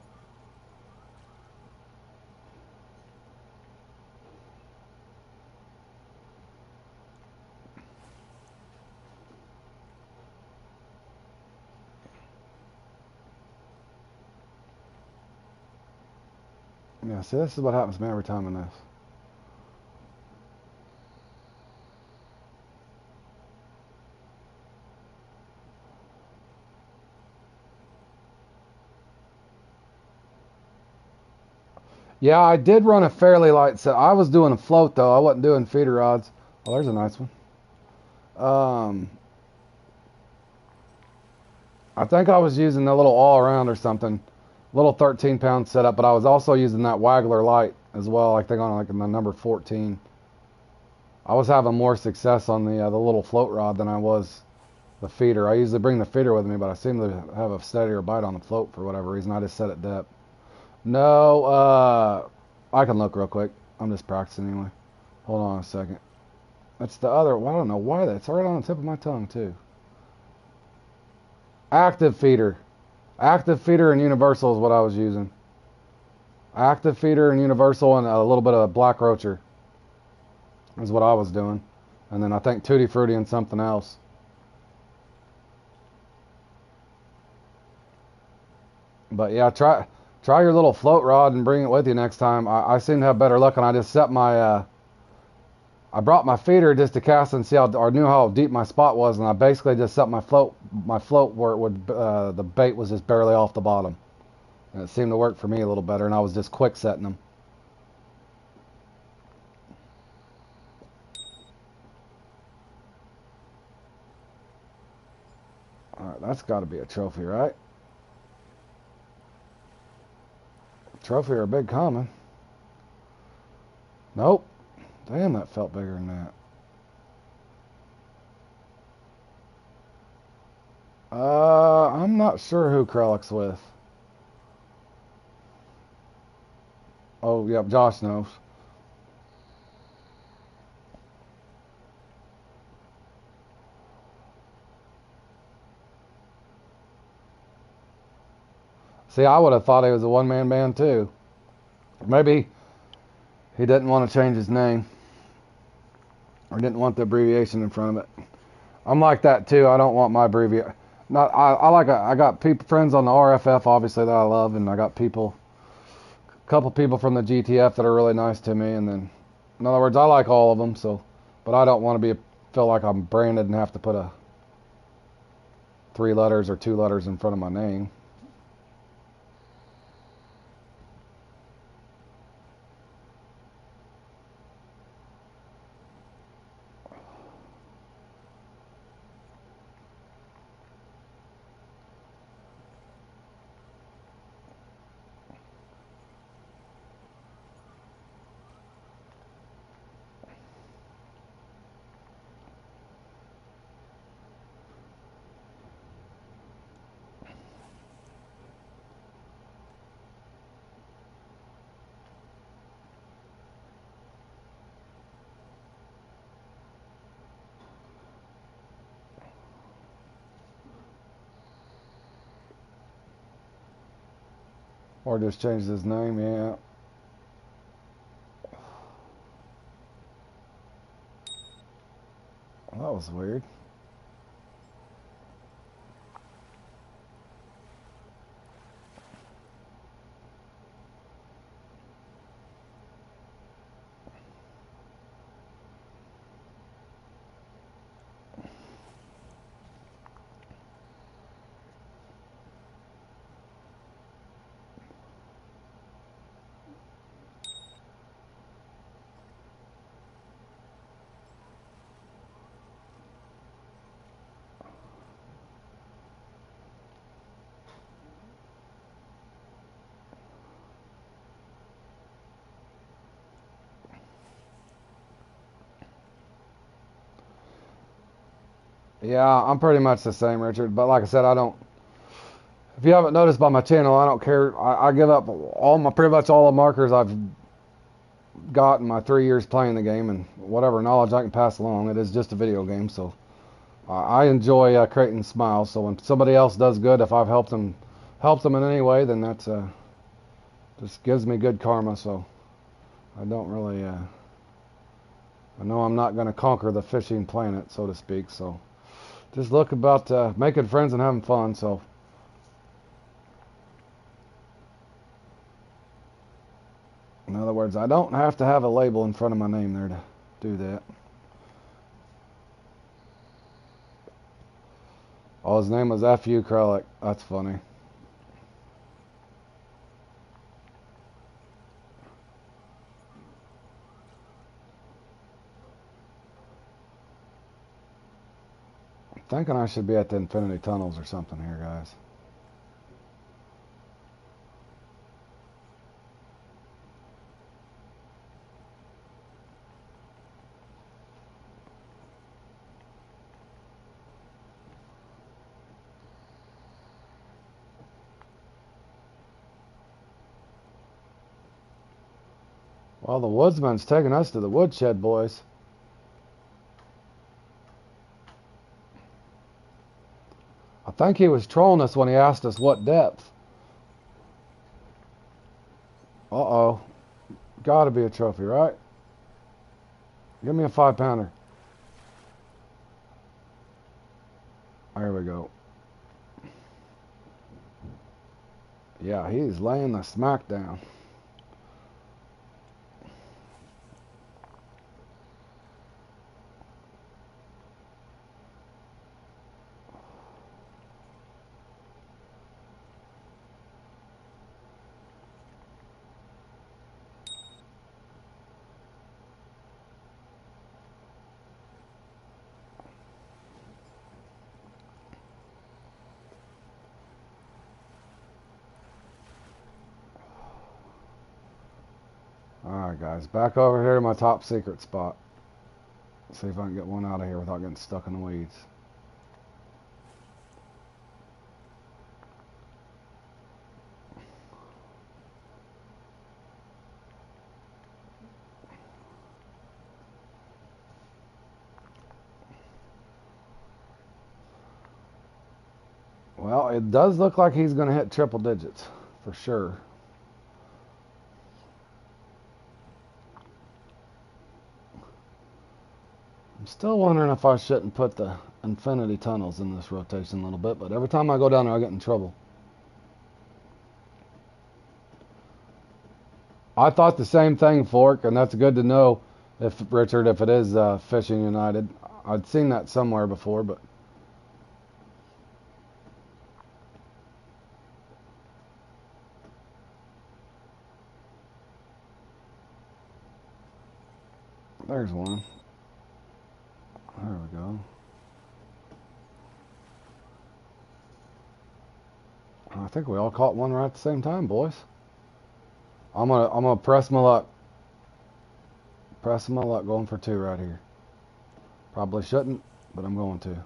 Yeah, see, this is what happens to me every time in this. Yeah, I did run a fairly light set. I was doing a float, though. I wasn't doing feeder rods. Oh, there's a nice one. I think I was using a little all-around or something. Little 13-pound setup, but I was also using that Waggler light as well. I think on like the number 14. I was having more success on the little float rod than I was the feeder. I usually bring the feeder with me, but I seem to have a steadier bite on the float for whatever reason. I just set it depth. No, I can look real quick. I'm just practicing anyway. Hold on a second. That's the other. Well, I don't know why that's right on the tip of my tongue too. Active feeder. Active feeder and universal is what I was using. Active feeder and universal and a little bit of black roacher is what I was doing. And then I think Tutti Frutti and something else. But yeah, try Try your little float rod and bring it with you next time. I seem to have better luck, and I just set my, I brought my feeder just to cast and see how, or knew how deep my spot was, and I basically just set my float where it would, the bait was just barely off the bottom. And it seemed to work for me a little better, and I was just quick setting them. Alright, that's got to be a trophy, right? Trophy or a big common. Nope. Damn, that felt bigger than that. I'm not sure who Krellick's with. Oh, yep, Josh knows. See, I would have thought he was a one-man band too. Maybe he didn't want to change his name. Or didn't want the abbreviation in front of it. I'm like that too. I don't want my abbreviation. Not I got friends on the RFF obviously that I love, and I got a couple people from the GTF that are really nice to me, and then in other words, I like all of them. So, but I don't want to feel like I'm branded and have to put a 3 letters or 2 letters in front of my name. Or just changed his name, yeah. That was weird. Yeah, I'm pretty much the same, Richard. But like I said, I don't. If you haven't noticed by my channel, I don't care. I give up pretty much all the markers I've got in my 3 years playing the game, and whatever knowledge I can pass along. It is just a video game, so I enjoy creating smiles. So when somebody else does good, if I've helped them in any way, then that's just gives me good karma. So I don't really. I know I'm not going to conquer the fishing planet, so to speak. So just look about making friends and having fun. So. In other words, I don't have to have a label in front of my name there to do that. Oh, his name was F.U. Krellick. That's funny. I'm thinking I should be at the Infinity Tunnels or something here, guys. Well, the woodsman's taking us to the woodshed, boys. I think he was trolling us when he asked us what depth. Uh-oh. Gotta be a trophy, right? Give me a 5-pounder. There we go. Yeah, he's laying the smack down. Alright guys, back over here to my top secret spot. See if I can get one out of here without getting stuck in the weeds. Well, it does look like he's going to hit triple digits, for sure. I'm still wondering if I shouldn't put the infinity tunnels in this rotation a little bit, but every time I go down there I get in trouble. I thought the same thing, Fork, and that's good to know, if Richard, if it is Fishing United. I'd seen that somewhere before, but there's one. There we go. I think we all caught one right at the same time, boys. I'm gonna press my luck. Pressing my luck, going for two right here. Probably shouldn't, but I'm going to.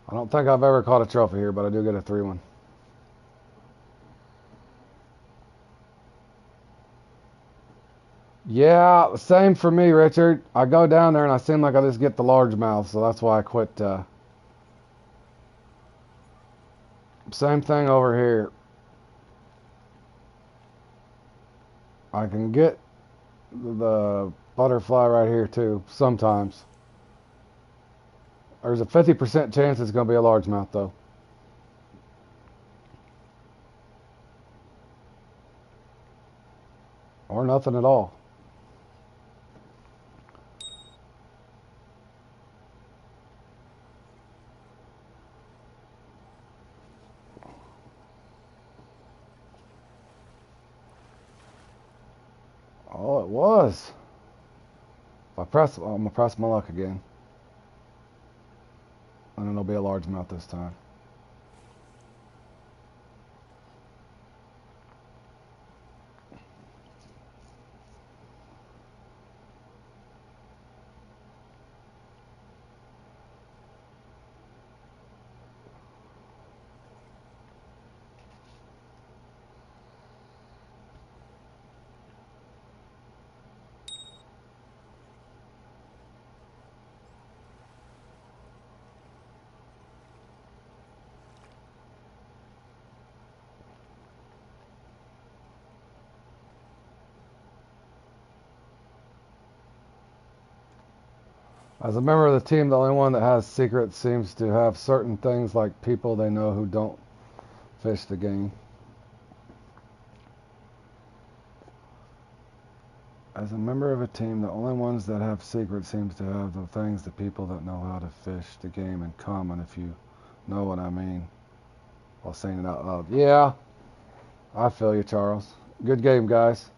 I don't think I've ever caught a trophy here, but I do get a 3-1. Yeah, same for me, Richard. I go down there and I seem like I just get the largemouth, so that's why I quit. Same thing over here. I can get the butterfly right here too, sometimes. There's a 50% chance it's going to be a largemouth, though. Or nothing at all. Oh, it was. I'm going to press my luck again. And it'll be a largemouth this time. As a member of the team, the only one that has secrets seems to have certain things like people they know who don't fish the game. As a member of a team, the only ones that have secrets seems to have the things the people that know how to fish the game in common, if you know what I mean, while saying it out loud. Yeah, I feel you, Charles. Good game, guys.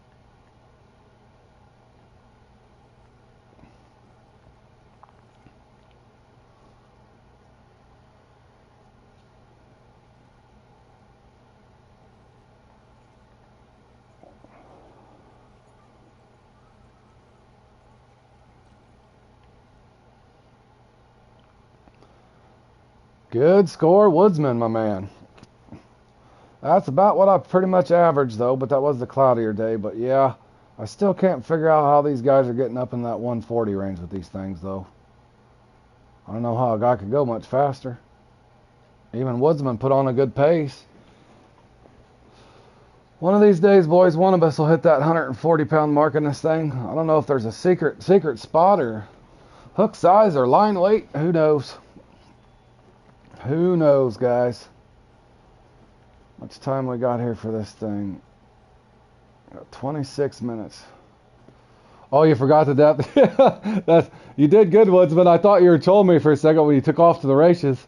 Good score, Woodsman, my man. That's about what I pretty much averaged, though, but that was the cloudier day. But yeah, I still can't figure out how these guys are getting up in that 140 range with these things, though. I don't know how a guy could go much faster. Even Woodsman put on a good pace. One of these days, boys, one of us will hit that 140-pound mark in this thing. I don't know if there's a secret spot or hook size or line weight. Who knows? Who knows, guys? How much time we got here for this thing? Got 26 minutes. Oh, you forgot the depth? Yeah, you did good, Woodsman. I thought you were trolling me for a second when you took off to the races.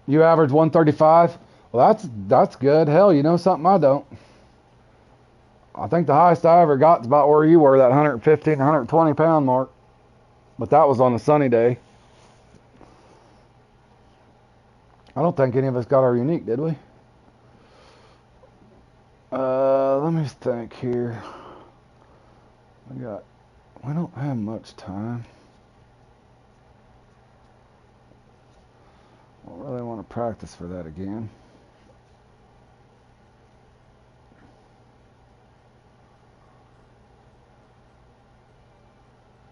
You average 135? Well, that's good. Hell, you know something I don't. I think the highest I ever got is about where you were, that 115, 120 pound mark. But that was on a sunny day. I don't think any of us got our unique, did we? Let me think here. We don't have much time. I don't really want to practice for that again.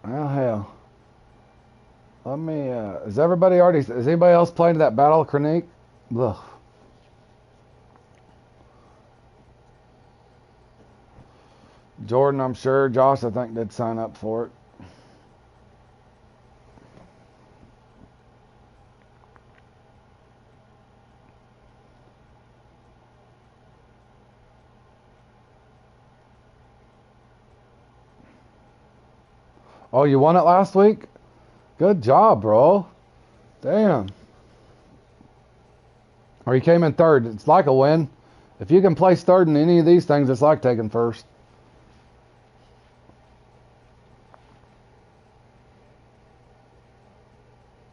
Well, hell. Let me, is anybody else playing that Battle of Cranique? Ugh. Jordan, I'm sure. Josh, I think, did sign up for it. Oh, you won it last week? Good job, bro. Damn. Or you came in third. It's like a win. If you can place third in any of these things, it's like taking first.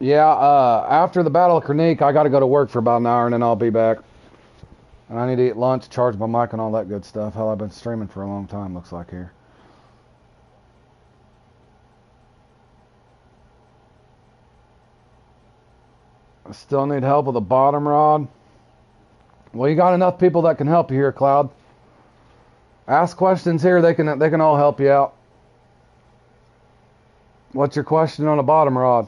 Yeah, after the Battle of Cranique, I got to go to work for about an hour, and then I'll be back. And I need to eat lunch, charge my mic, and all that good stuff. Hell, I've been streaming for a long time, looks like here. I still need help with the bottom rod. Well, you got enough people that can help you here, Cloud. Ask questions here. They can all help you out. What's your question on a bottom rod?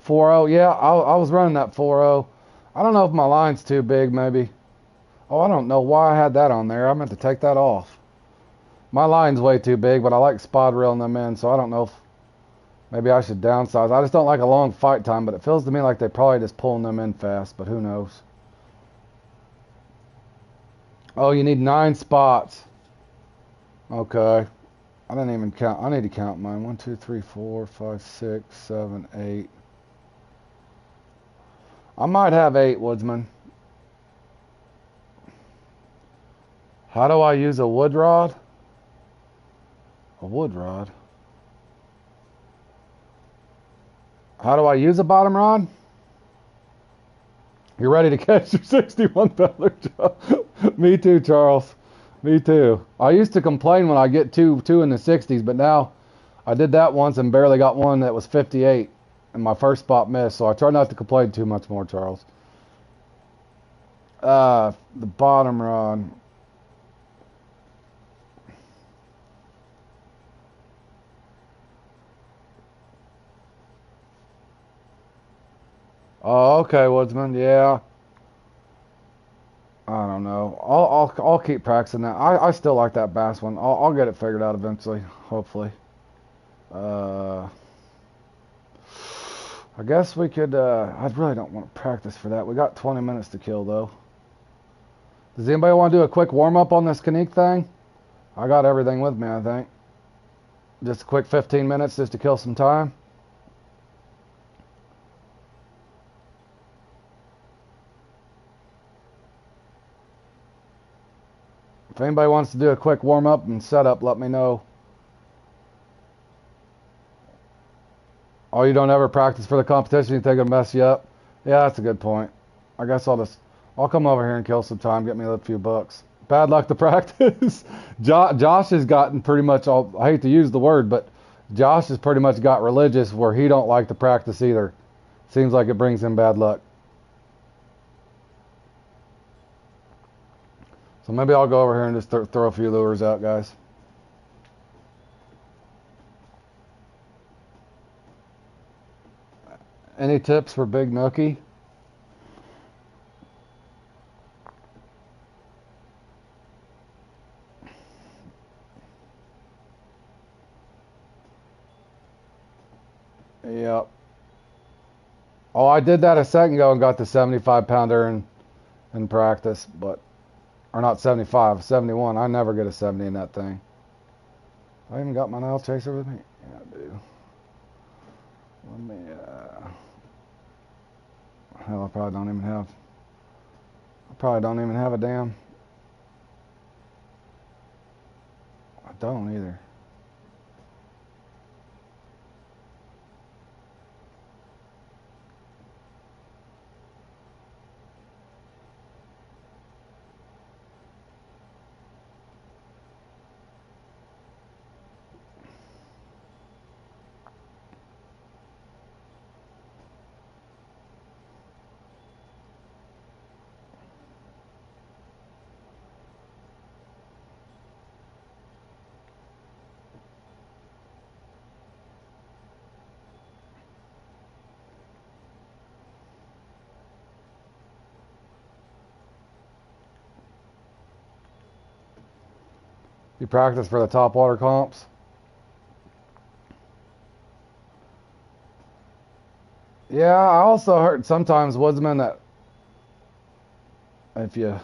4.0, yeah, I was running that 4.0. I don't know if my line's too big, maybe. Oh, I don't know why I had that on there. I meant to take that off. My line's way too big, but I like spot reeling them in, so I don't know if maybe I should downsize. I just don't like a long fight time, but it feels to me like they probably just pulling them in fast, but who knows. Oh, you need 9 spots. Okay. I didn't even count. I need to count mine. 1, 2, 3, 4, 5, 6, 7, 8. I might have 8, Woodsman. How do I use a wood rod? A wood rod? How do I use a bottom rod? You ready to catch your 61-pounder, job? Me too, Charles. Me too. I used to complain when I get two in the 60s, but now I did that once and barely got one that was 58, and my first spot missed, so I try not to complain too much more, Charles. The bottom rod. Oh, okay, Woodsman. Yeah. I don't know. I'll keep practicing that. I still like that bass one. I'll get it figured out eventually, hopefully. I guess we could. I really don't want to practice for that. We got 20 minutes to kill though. Does anybody want to do a quick warm up on this Canique thing? I got everything with me, I think. Just a quick 15 minutes just to kill some time. If anybody wants to do a quick warm-up and setup, let me know. Oh, you don't ever practice for the competition? You think it'll mess you up? Yeah, that's a good point. I guess I'll come over here and kill some time, get me a few bucks. Bad luck to practice. Josh has gotten pretty much I hate to use the word, but Josh has pretty much got religious where he don't like to practice either. Seems like it brings him bad luck. So maybe I'll go over here and just throw a few lures out, guys. Any tips for big nookie? Yep. Oh, I did that a second ago and got the 75 pounder in practice, but or not 75, 71. I never get a 70 in that thing. I even got my nail chaser with me. Yeah, I do. Let me. Hell, I probably don't even have. I probably don't even have a damn. I don't either. You practice for the top water comps? Yeah, I also heard sometimes woodsmen that if you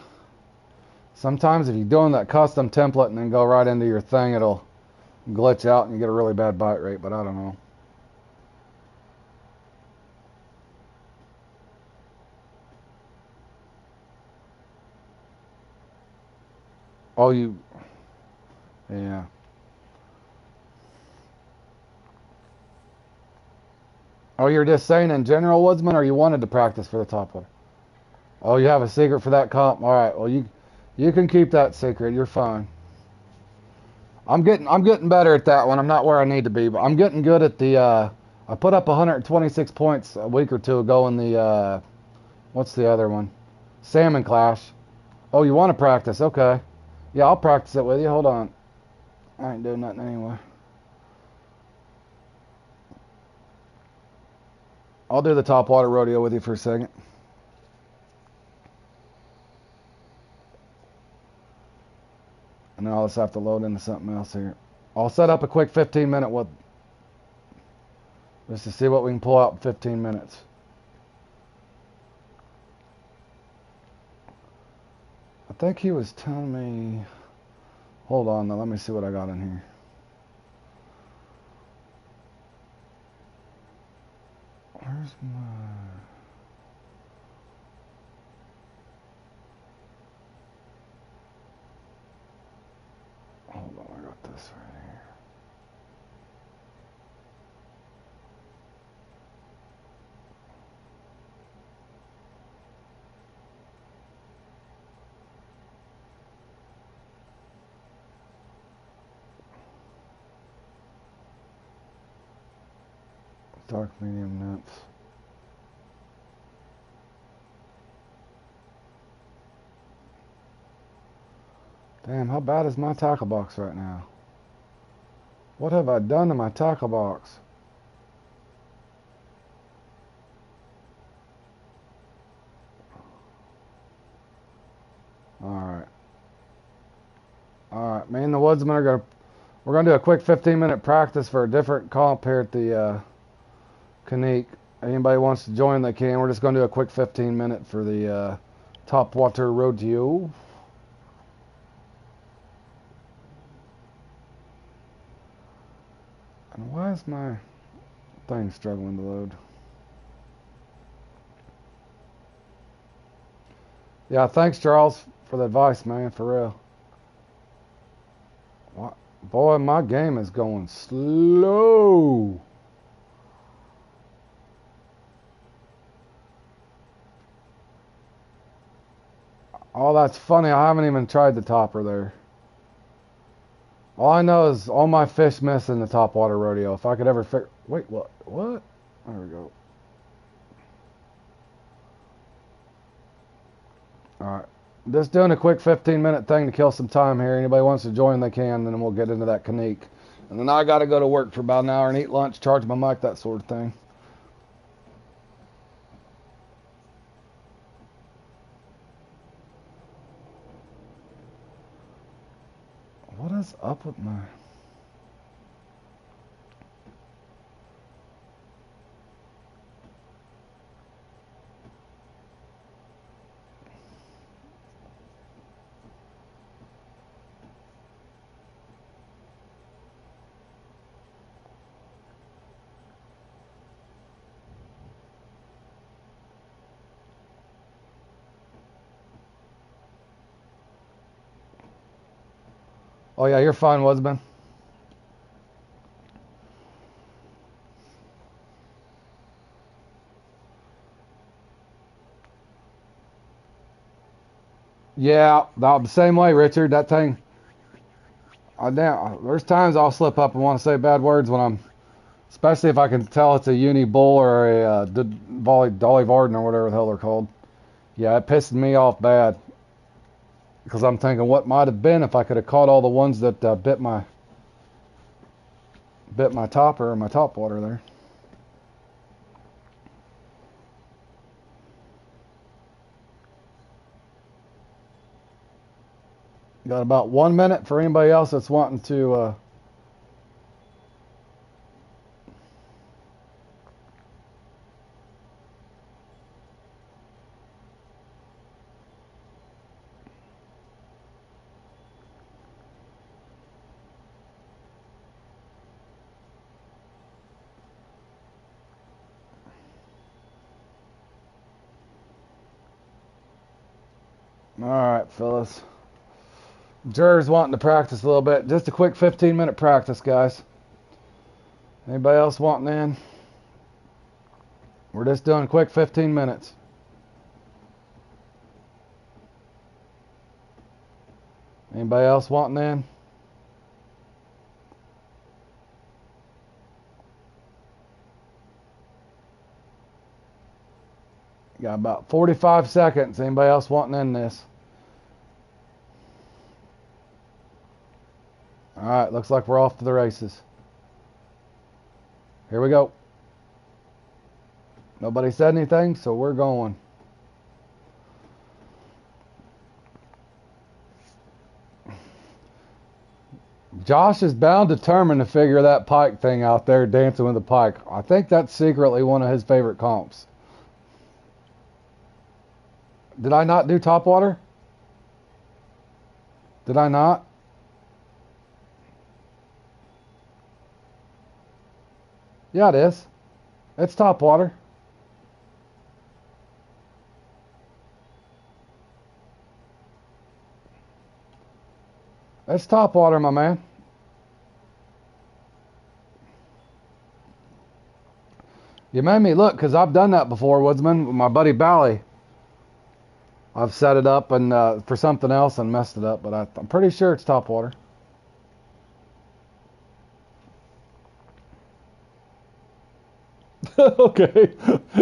sometimes if you're doing that custom template and then go right into your thing, it'll glitch out and you get a really bad bite rate, but I don't know. Oh, yeah. Oh, you're just saying in general, woodsman, or you wanted to practice for the top water? Oh, you have a secret for that comp? All right. Well, you can keep that secret. You're fine. I'm getting better at that one. I'm not where I need to be, but I'm getting good at the. I put up 126 points a week or two ago in the. What's the other one? Salmon Clash. Oh, you want to practice? Okay. Yeah, I'll practice it with you. Hold on. I ain't doing nothing anyway. I'll do the top water rodeo with you for a second. And then I'll just have to load into something else here. I'll set up a quick 15-minute with just to see what we can pull out in 15 minutes. I think he was telling me. Hold on, though. Let me see what I got in here. Where's my. Hold on, I got this right here. Dark medium nymphs. Damn, how bad is my tackle box right now? What have I done to my tackle box? Alright. Alright, me and the woodsman are we're gonna do a quick 15-minute practice for a different comp here at the Canique. Anybody wants to join, they can. We're just gonna do a quick 15-minute for the top water rodeo. And why is my thing struggling to load? Yeah, thanks, Charles, for the advice, man, for real. What? Boy, my game is going slow. Oh, that's funny. I haven't even tried the topper there. All I know is all my fish miss in the top water rodeo. If I could ever figure... Wait, what? What? There we go. Alright. Just doing a quick 15-minute thing to kill some time here. Anybody wants to join, they can. Then we'll get into that Canique. And then I got to go to work for about an hour and eat lunch, charge my mic, that sort of thing. up with my... Oh yeah, you're fine, husband. Yeah, the same way, Richard. That thing. There's times I'll slip up and want to say bad words when I'm, especially if I can tell it's a uni bull or a Dolly Varden or whatever the hell they're called. Yeah, it pissed me off bad because I'm thinking what might have been if I could have caught all the ones that bit my topper or my top water there. Got about 1 minute for anybody else that's wanting to. All right, fellas. Jurors wanting to practice a little bit. Just a quick 15-minute practice, guys. Anybody else wanting in? We're just doing a quick 15 minutes. Anybody else wanting in? Got about 45 seconds. Anybody else wanting in this? All right, looks like we're off to the races. Here we go. Nobody said anything, so we're going. Josh is bound determined to figure that pike thing out there, dancing with the pike. I think that's secretly one of his favorite comps. Did I not do topwater? Did I not? Yeah, it is. It's topwater. It's topwater, my man. You made me look, because I've done that before, Woodsman, with my buddy Bally. I've set it up and for something else and messed it up, but I'm pretty sure it's topwater. Okay.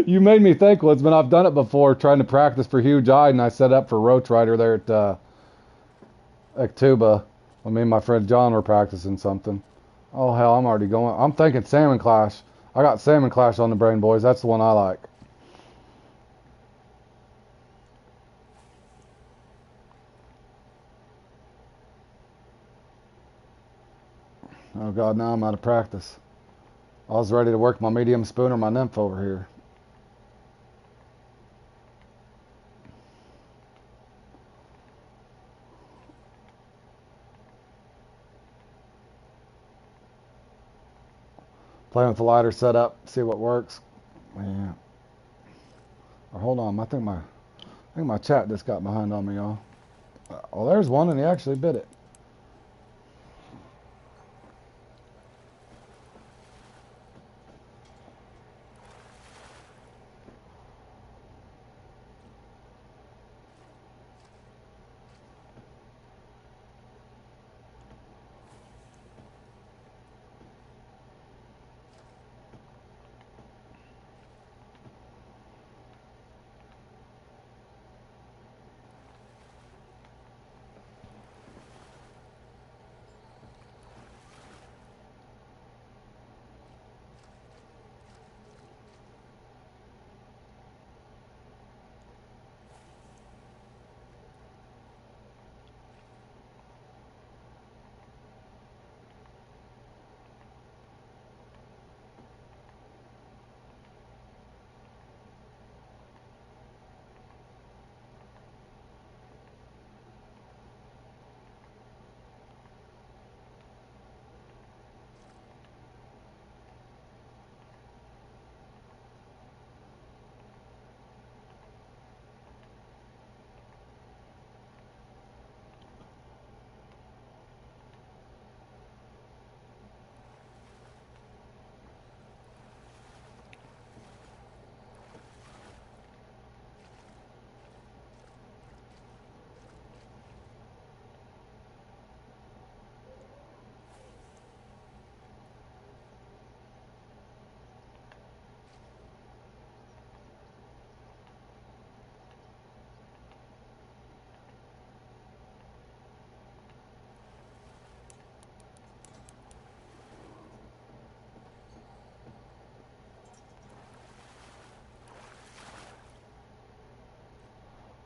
You made me think, Woodsman. I've done it before, trying to practice for Huge Eye, and I set up for Roach Rider there at Tuba. When me and my friend John were practicing something. Oh, hell, I'm already going. I'm thinking Salmon Clash. I got Salmon Clash on the brain, boys. That's the one I like. Oh, God, now I'm out of practice. I was ready to work my medium spoon or my nymph over here. Playing with the lighter setup, see what works. Yeah. Or hold on, I think my chat just got behind on me, y'all. Oh, there's one, and he actually bit it.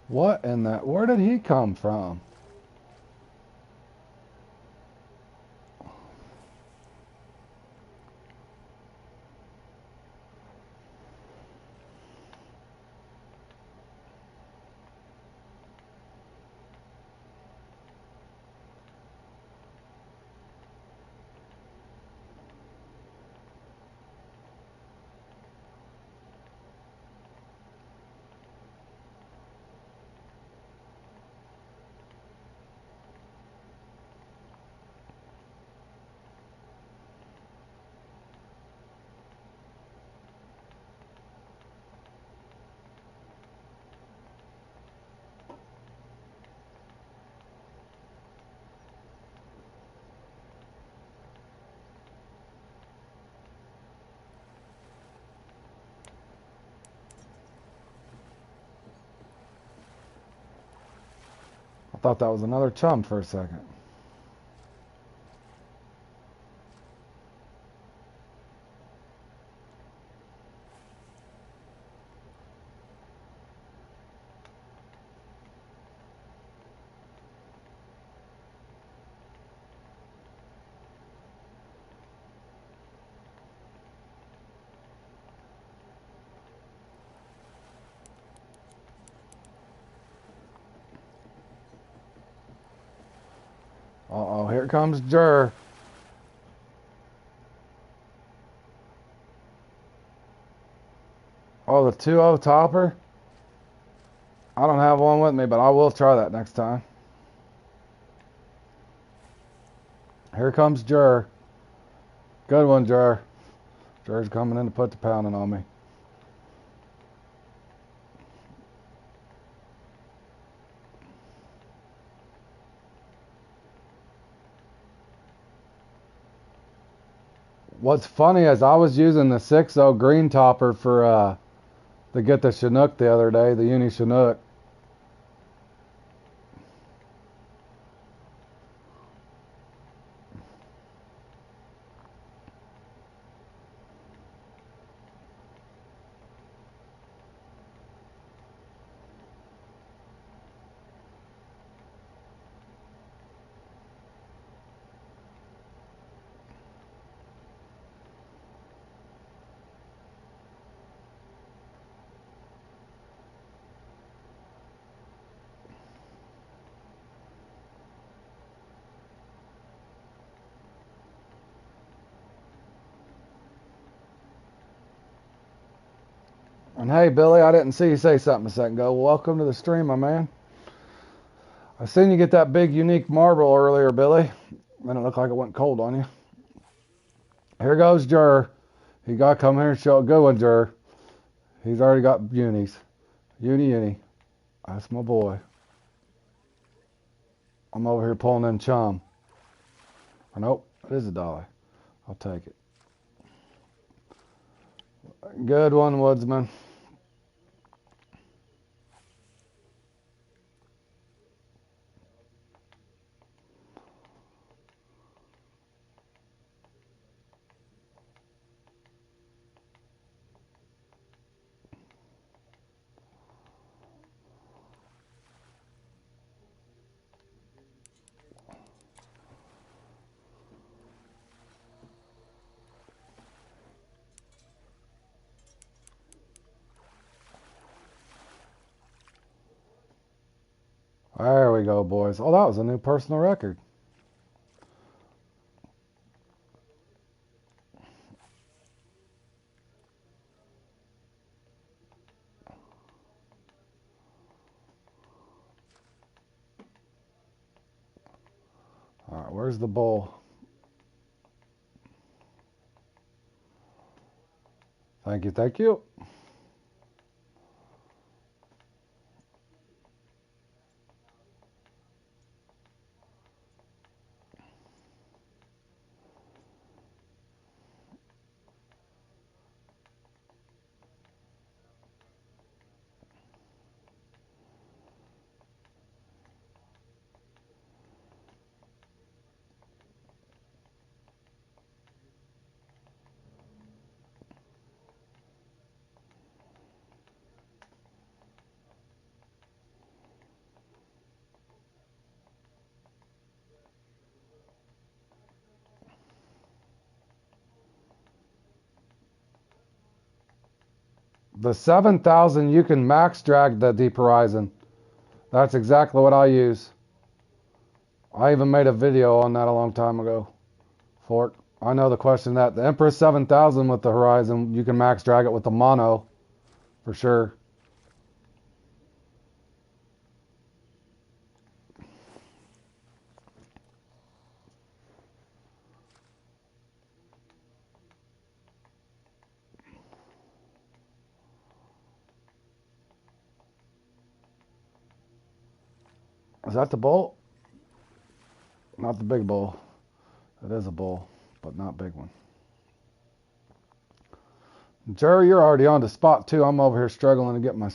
What in that? Where did he come from? I thought that was another chum for a second. Uh-oh, here comes Jur. Oh, the 2-0 topper? I don't have one with me, but I will try that next time. Here comes Jur. Good one, Jur. Jur's coming in to put the pounding on me. What's funny is I was using the 6-0 green topper for to get the Chinook the other day, the Uni Chinook. And hey, Billy, I didn't see you say something a second ago. Welcome to the stream, my man. I seen you get that big, unique marble earlier, Billy. Then it looked like it went cold on you. Here goes Jur. He got to come here and show a good one, Jur. He's already got unis. Uni. That's my boy. I'm over here pulling in chum. Or nope, it is a dolly. I'll take it. Good one, Woodsman. There we go, boys. Oh, that was a new personal record. All right, where's the bowl? Thank you. The 7,000, you can max drag the deep horizon. That's exactly what I use. I even made a video on that a long time ago for it. I know the question that the Empress 7,000 with the horizon, you can max drag it with the mono for sure. Is that the bull? Not the big bull. It is a bull, but not big one. Jerry, you're already on the spot too. I'm over here struggling to get my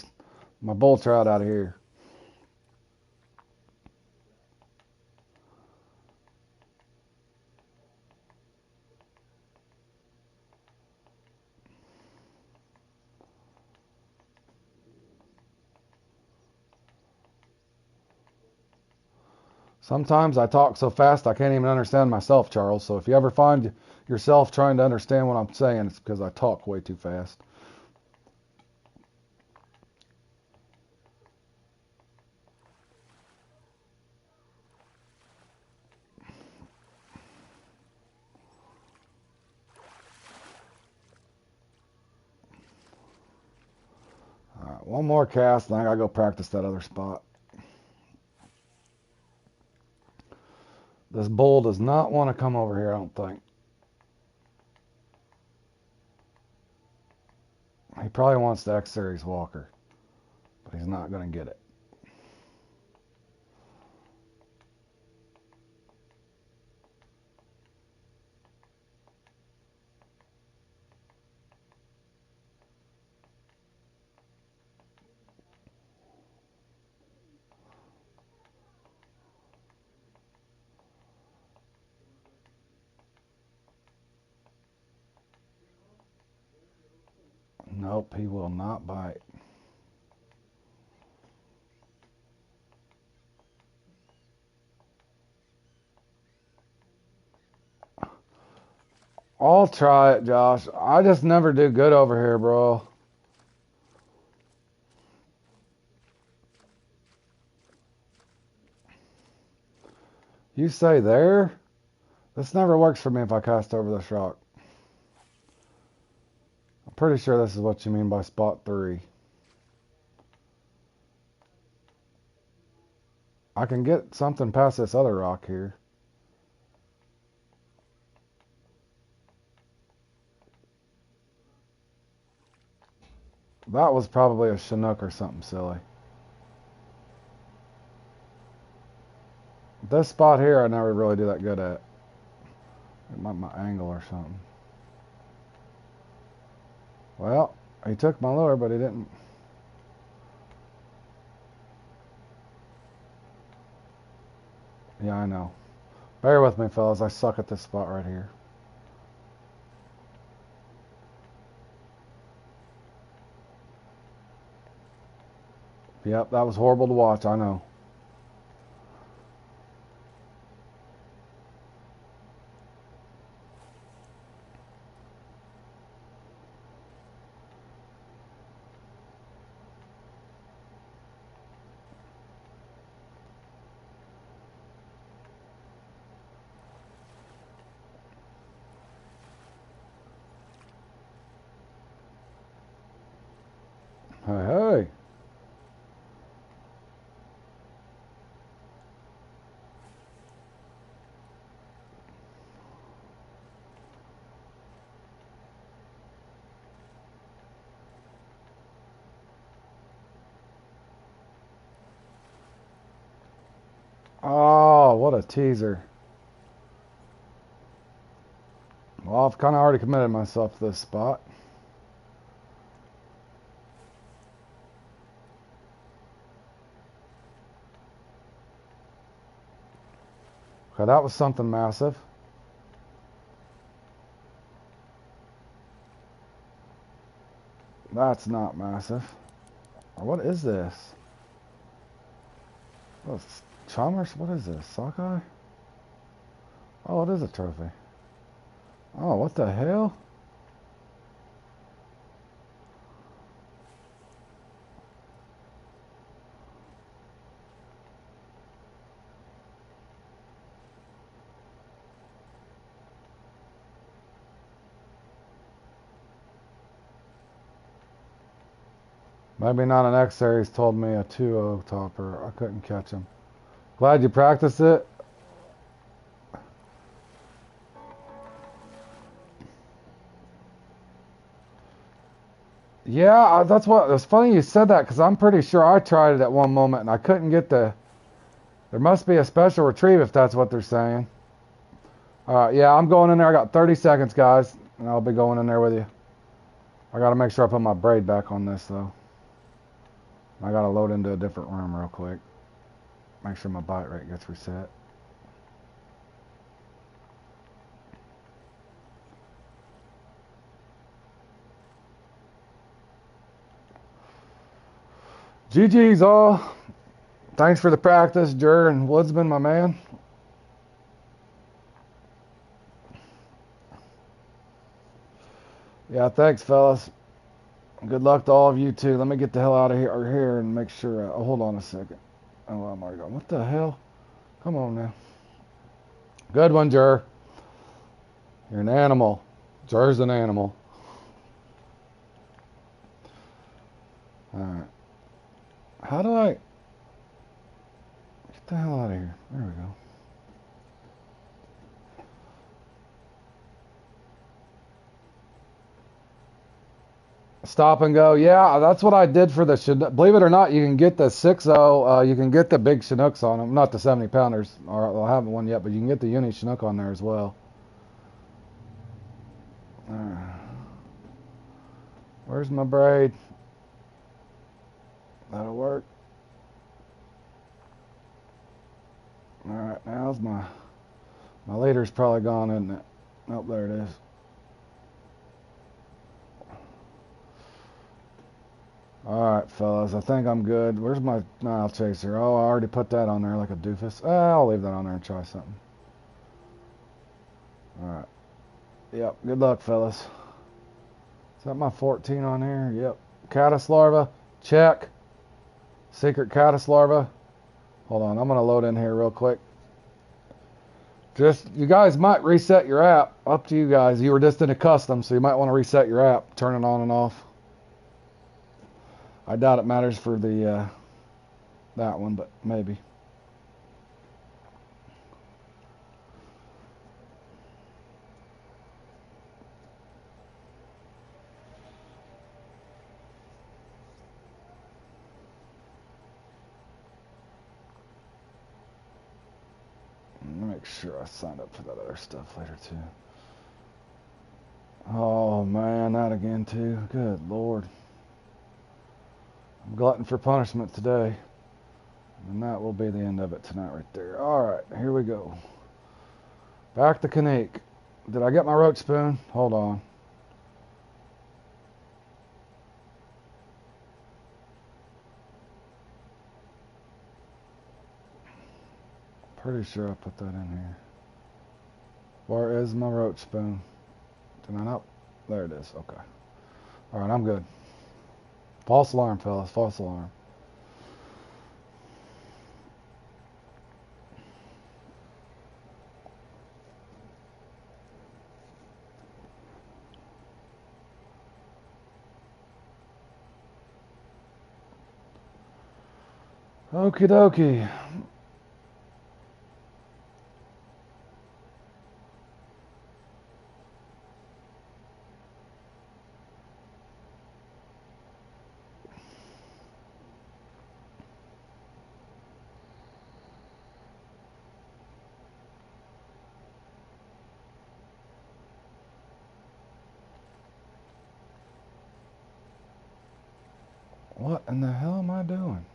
bull trout out of here. Sometimes I talk so fast I can't even understand myself, Charles. So if you ever find yourself trying to understand what I'm saying, it's because I talk way too fast. All right, one more cast, and I gotta go practice that other spot. This bull does not want to come over here, I don't think. He probably wants the X Series walker, but he's not going to get it. Nope, he will not bite. I'll try it, Josh. I just never do good over here, bro. You say there? This never works for me if I cast over this rock. I'm pretty sure this is what you mean by spot 3. I can get something past this other rock here. That was probably a Chinook or something silly. This spot here I never really do that good at. It might be my angle or something. Well, he took my lure, but he didn't. Yeah, I know. Bear with me, fellas. I suck at this spot right here. Yep, that was horrible to watch, I know. Hey, hey. Oh, what a teaser. Well, I've kind of already committed myself to this spot. Okay, that was something massive. That's not massive. What is this? What's Chalmers? What is this? Sockeye? Oh, it is a trophy. Oh, what the hell? Maybe not an X series. Told me a 2.0 topper. I couldn't catch him. Glad you practiced it. Yeah, that's what. It's funny you said that because I'm pretty sure I tried it at one moment and I couldn't get the. There must be a special retrieve if that's what they're saying. All right, yeah, I'm going in there. I got 30 seconds, guys, and I'll be going in there with you. I got to make sure I put my braid back on this though. I got to load into a different room real quick. Make sure my bite rate gets reset. GG's all. Thanks for the practice, Jer and Woodsman, my man. Yeah, thanks, fellas. Good luck to all of you, too. Let me get the hell out of here and make sure... oh, hold on a second. Oh, I'm already going. What the hell? Come on now. Good one, Jer. You're an animal. Jer's an animal. Alright. How do I... Get the hell out of here. There we go. Stop and go. Yeah, that's what I did for the Chinook. Believe it or not, you can get the 6.0. You can get the big Chinooks on them. Not the 70 pounders. Or I haven't one yet, but you can get the uni Chinook on there as well. Where's my braid? That'll work. Alright, now's my leader's probably gone, isn't it? Nope, there it is. Alright, fellas, I think I'm good. Where's my Nile chaser? Oh, I already put that on there like a doofus. I'll leave that on there and try something. Alright. Yep, good luck, fellas. Is that my 14 on here? Yep. Caddis larva, check. Secret caddis larva. Hold on, I'm going to load in here real quick. You guys might reset your app. Up to you guys. You were just in a custom, so you might want to reset your app. Turn it on and off. I doubt it matters for the that one, but maybe. Make sure I signed up for that other stuff later too. Oh man, that again too. Good Lord. I'm glutton for punishment today. And that will be the end of it tonight right there. Alright, here we go. Back to Kanique. Did I get my roach spoon? Hold on. Pretty sure I put that in here. Where is my roach spoon? Did I not? There it is. Okay. Alright, I'm good. False alarm, fellas. False alarm. Okie dokie. What in the hell am I doing?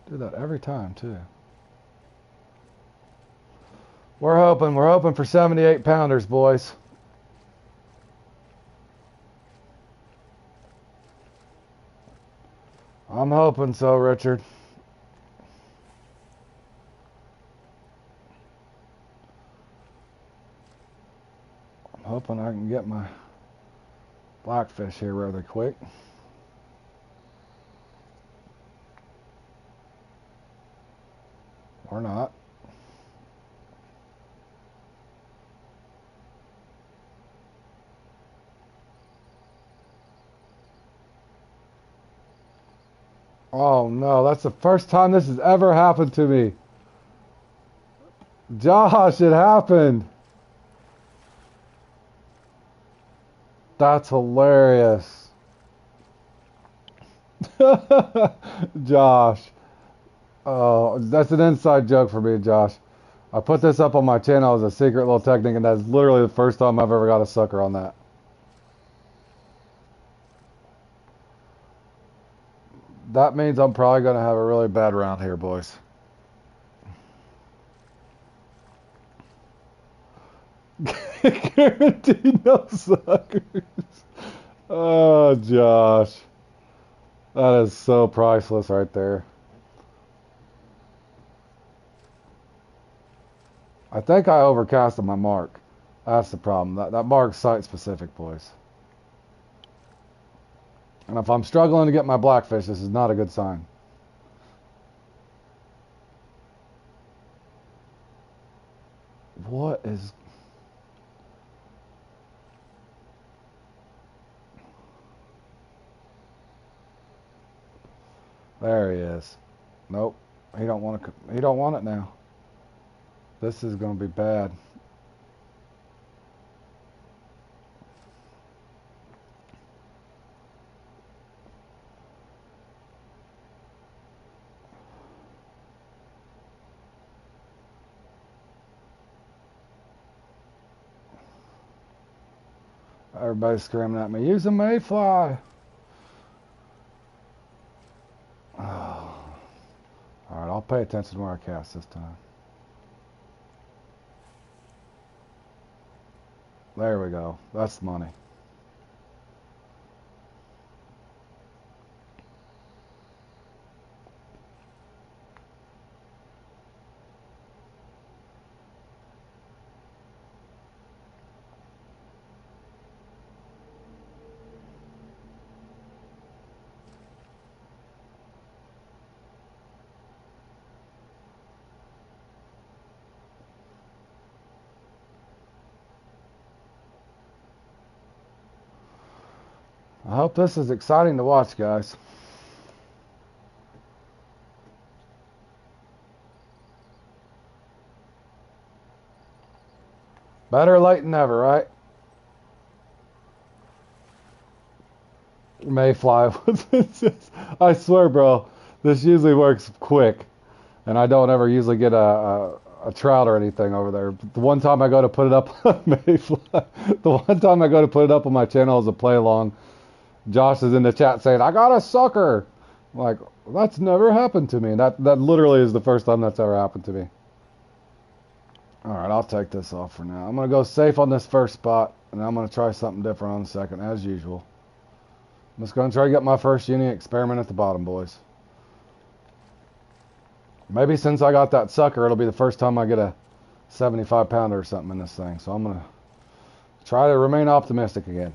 Do that every time too. We're hoping for 78 pounders, boys. I'm hoping so, Richard. I'm hoping I can get my blackfish here rather quick. Or not. Oh no, that's the first time this has ever happened to me. Josh, it happened. That's hilarious. Josh. Oh, that's an inside joke for me, Josh. I put this up on my channel as a secret little technique, and that's literally the first time I've ever got a sucker on that. That means I'm probably going to have a really bad round here, boys. Guaranteed no suckers. Oh, Josh. That is so priceless right there. I think I overcasted my mark. That's the problem. That mark's site specific, boys. And if I'm struggling to get my blackfish, this is not a good sign. What is... There he is. Nope. He don't want to. He don't want it now. This is going to be bad. Everybody's screaming at me, use a mayfly. Oh. All right, I'll pay attention to where I cast this time. There we go. That's the money. I hope this is exciting to watch, guys. Better late than never, right? Mayfly. I swear, bro, this usually works quick, and I don't ever usually get a trout or anything over there. The one time I go to put it up on Mayfly, the one time I go to put it up on my channel as a play along, Josh is in the chat saying, I got a sucker. I'm like, that's never happened to me. That literally is the first time that's ever happened to me. All right, I'll take this off for now. I'm going to go safe on this first spot, and I'm going to try something different on the second, as usual. I'm just going to try to get my first uni experiment at the bottom, boys. Maybe since I got that sucker, it'll be the first time I get a 75 pounder or something in this thing. So I'm going to try to remain optimistic again.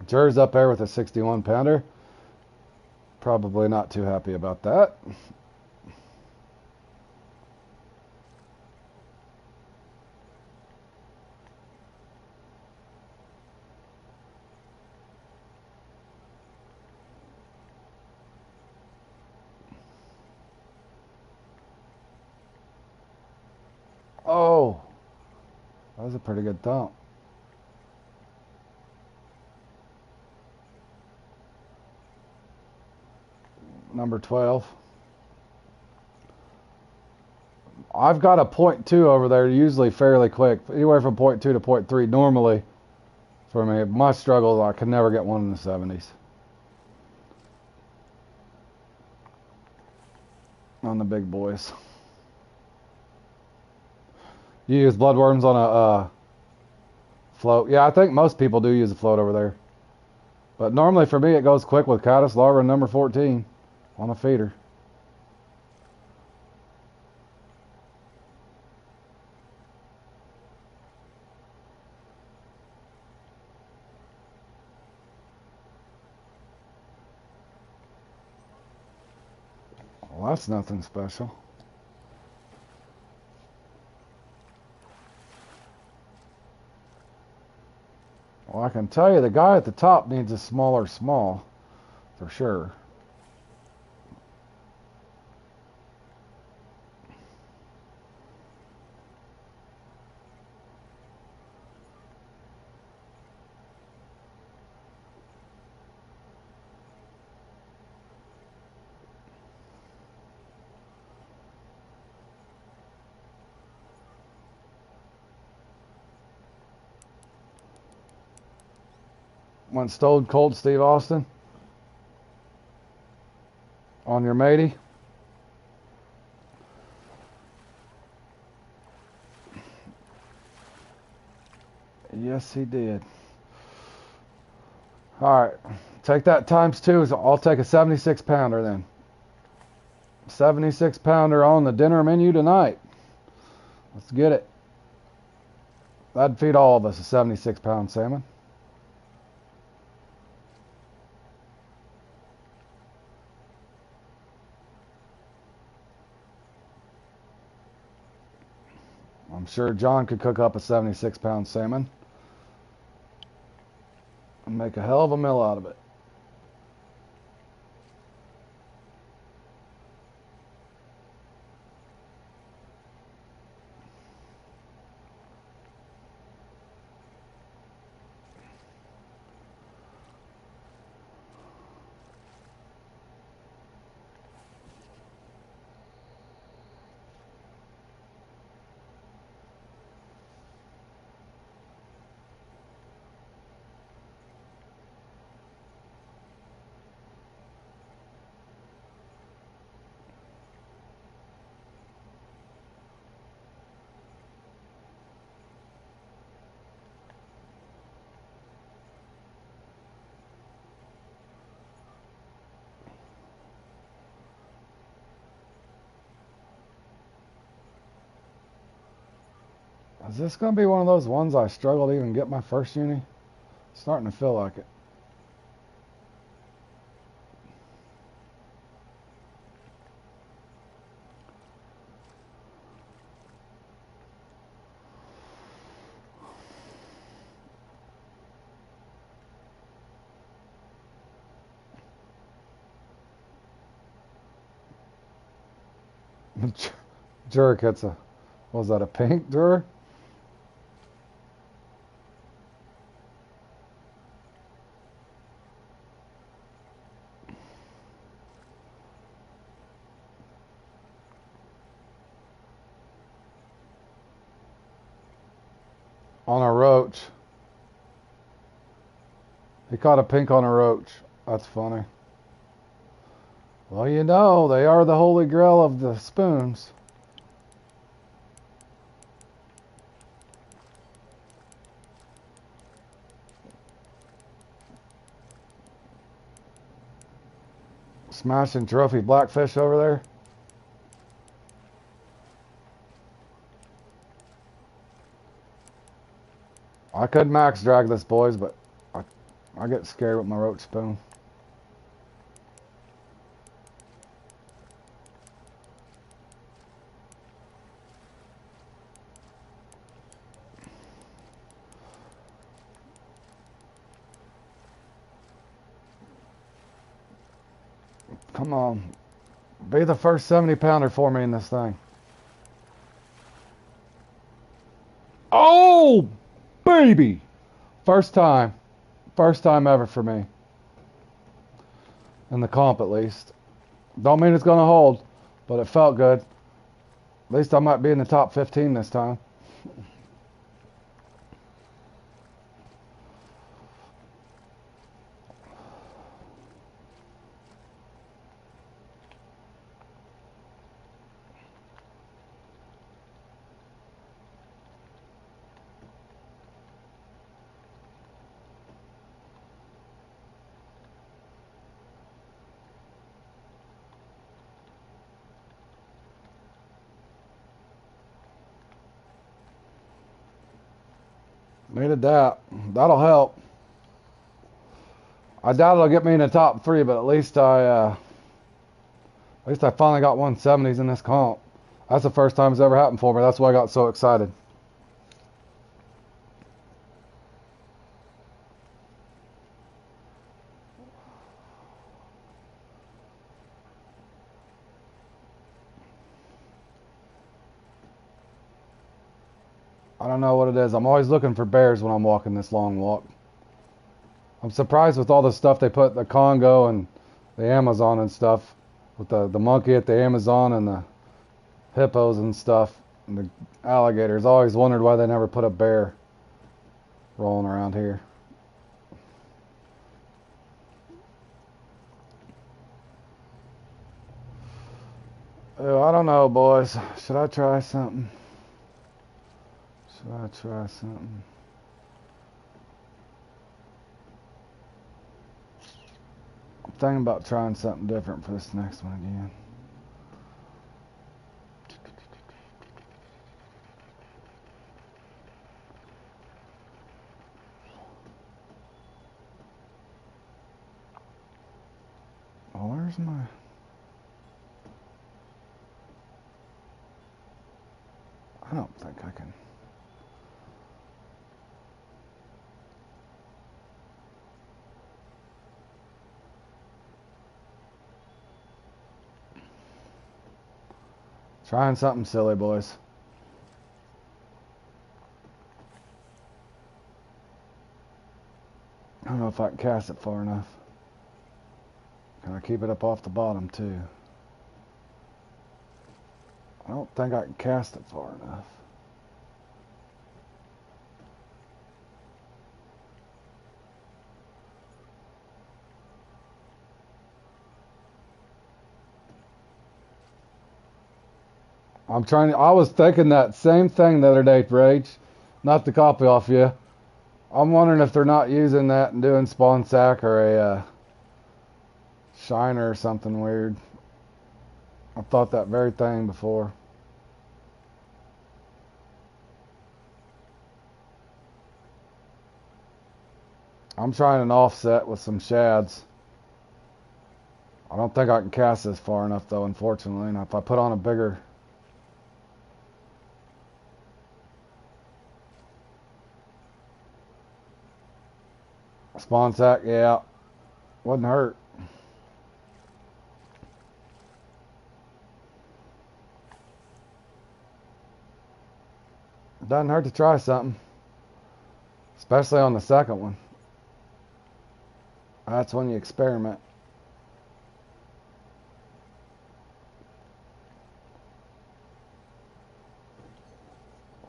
Jer's up there with a 61 pounder. Probably not too happy about that. Oh, that was a pretty good thump. Number 12. I've got a 0.2 over there, usually fairly quick, anywhere from 0.2 to 0.3 normally for me. My struggle, I can never get one in the 70s on the big boys. You use bloodworms on a float? Yeah, I think most people do use a float over there. But normally for me it goes quick with caddis larva number 14 on a feeder. Well, that's nothing special. Well, I can tell you the guy at the top needs a smaller small, for sure. Went stone cold Steve Austin on your matey. Yes, he did. All right, take that times two. So I'll take a 76 pounder then. 76 pounder on the dinner menu tonight. Let's get it. That'd feed all of us a 76 pound salmon. I'm sure John could cook up a 76 pound salmon and make a hell of a meal out of it. Is this going to be one of those ones I struggle to even get my first uni? Starting to feel like it. Jerk hits a, was that a pink jerk? On a roach. He caught a pink on a roach. That's funny. Well, you know, they are the holy grail of the spoons. Smashing trophy blackfish over there. I could max drag this, boys, but I get scared with my roach spoon. Come on. Be the first 70 pounder for me in this thing. Oh, baby. First time. First time ever for me. In the comp, at least. Don't mean it's going to hold, but it felt good. At least I might be in the top 15 this time. Needed that. That'll help. I doubt it'll get me in the top 3, but at least I finally got 170s in this comp. That's the first time it's ever happened for me. That's why I got so excited. don't know what it is. I'm always looking for bears when I'm walking this long walk. I'm surprised with all the stuff they put in the Congo and the Amazon and stuff. With the monkey at the Amazon and the hippos and stuff. And the alligators. I always wondered why they never put a bear rolling around here. Oh, I don't know, boys. Should I try something? Should I try something? I'm thinking about trying something different for this next one again. Oh, where's my... I don't think I can... Trying something silly, boys. I don't know if I can cast it far enough. Can I keep it up off the bottom, too? I don't think I can cast it far enough. I was thinking that same thing the other day, Rage. Not to copy off you. I'm wondering if they're not using that and doing spawn sack or a shiner or something weird. I thought that very thing before. I'm trying an offset with some shads. I don't think I can cast this far enough though, unfortunately. Now if I put on a bigger... Spawn sack, yeah. Wouldn't hurt. Doesn't hurt to try something. Especially on the second one. That's when you experiment.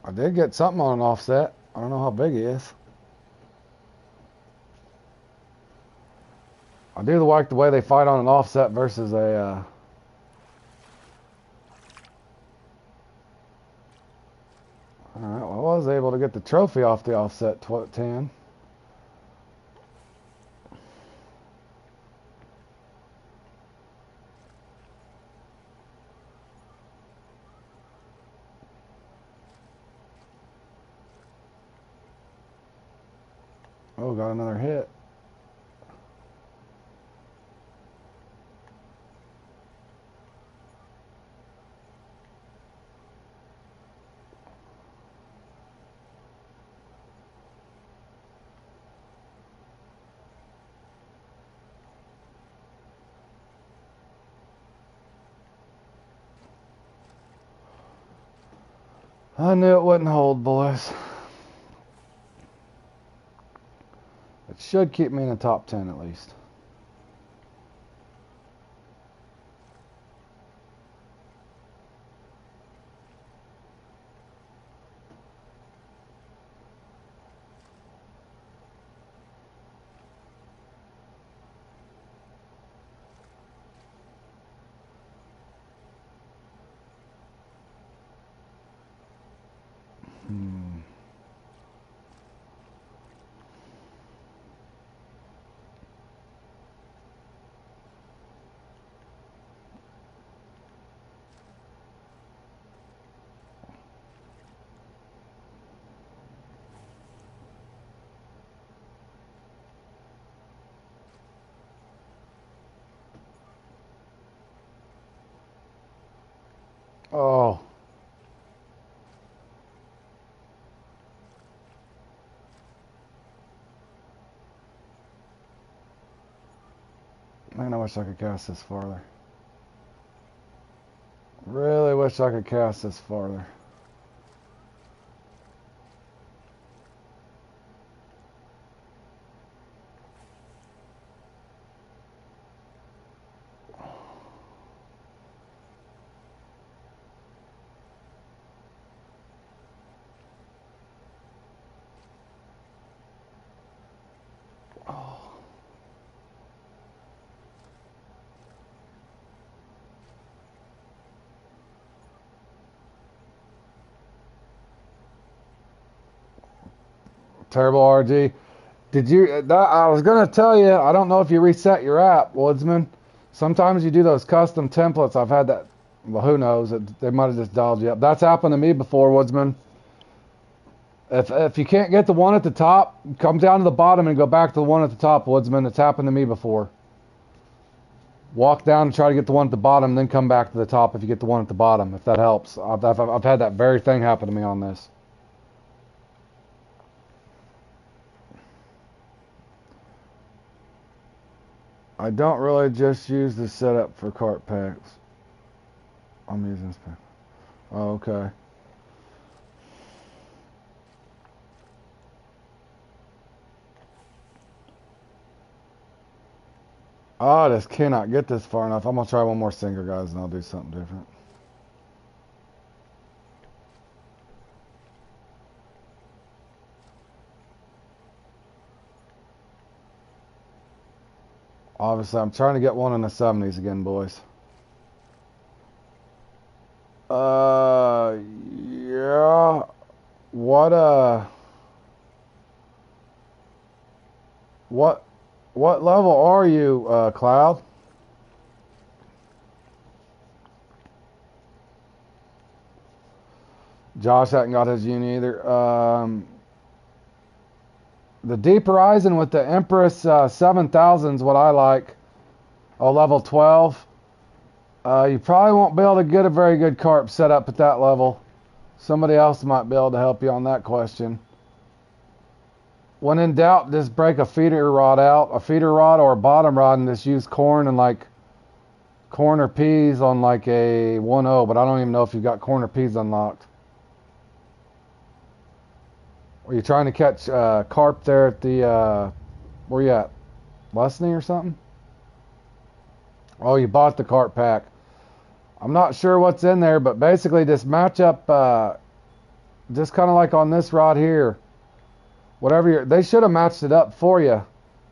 I did get something on an offset. I don't know how big he is. I do like the way they fight on an offset versus a... Alright, well, I was able to get the trophy off the offset 10. Oh, got another hit. I knew it wouldn't hold, boys. It should keep me in the top 10 at least. Oh. Man, I wish I could cast this farther. Really wish I could cast this farther. Terrible RG. Did you? I was gonna tell you. I don't know if you reset your app, Woodsman. Sometimes you do those custom templates. I've had that. Well, who knows? They might have just dialed you up. That's happened to me before, Woodsman. If you can't get the one at the top, come down to the bottom and go back to the one at the top, Woodsman. It's happened to me before. Walk down and try to get the one at the bottom, then come back to the top if you get the one at the bottom, if that helps. I've had that very thing happen to me on this. I don't really just use the setup for cart packs. I'm using this pack. Oh, okay. Oh, I just cannot get this far enough. I'm going to try one more sinker, guys, and I'll do something different. Obviously, I'm trying to get one in the 70s again, boys. Yeah. What, what level are you, Cloud? Josh hasn't got his uni either. The Deep Horizon with the Empress 7000 is what I like. Oh, level 12. You probably won't be able to get a very good carp set up at that level. Somebody else might be able to help you on that question. When in doubt, just break a feeder rod out, a feeder rod or a bottom rod, and just use corn and like corn or peas on like a 1.0, but I don't even know if you've got corn or peas unlocked. Are you trying to catch carp there at the, where you at? Lesney or something? Oh, you bought the carp pack. I'm not sure what's in there, but basically just match up, just kind of like on this rod here. Whatever they should have matched it up for you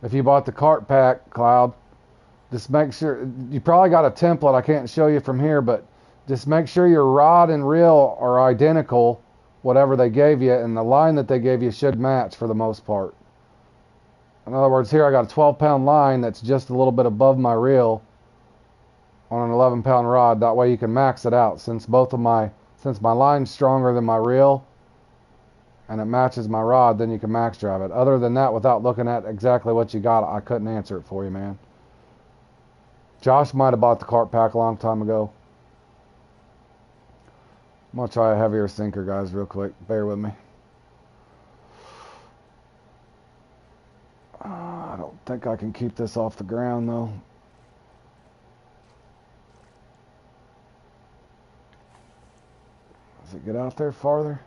if you bought the carp pack, Cloud. Just make sure, you probably got a template I can't show you from here, but just make sure your rod and reel are identical, whatever they gave you, and the line that they gave you should match for the most part. In other words, here I got a 12-pound line that's just a little bit above my reel on an 11-pound rod. That way you can max it out. Since my line's stronger than my reel and it matches my rod, then you can max drive it. Other than that, without looking at exactly what you got, I couldn't answer it for you, man. Josh might have bought the carp pack a long time ago. I'm going to try a heavier sinker, guys, real quick. Bear with me. I don't think I can keep this off the ground, though. Does it get out there farther?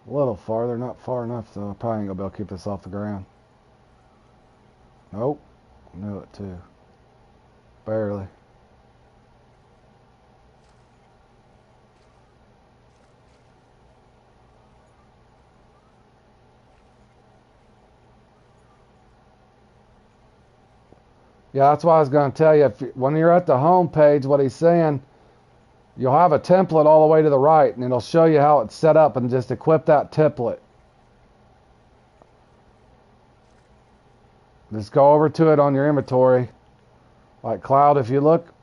A little farther, not far enough, so I probably ain't going to be able to keep this off the ground. Nope. Knew it, too. Barely. Yeah, that's why I was going to tell you, when you're at the home page, what he's saying, you'll have a template all the way to the right, and it'll show you how it's set up, and just equip that template. Just go over to it on your inventory. Like Cloud, if you look,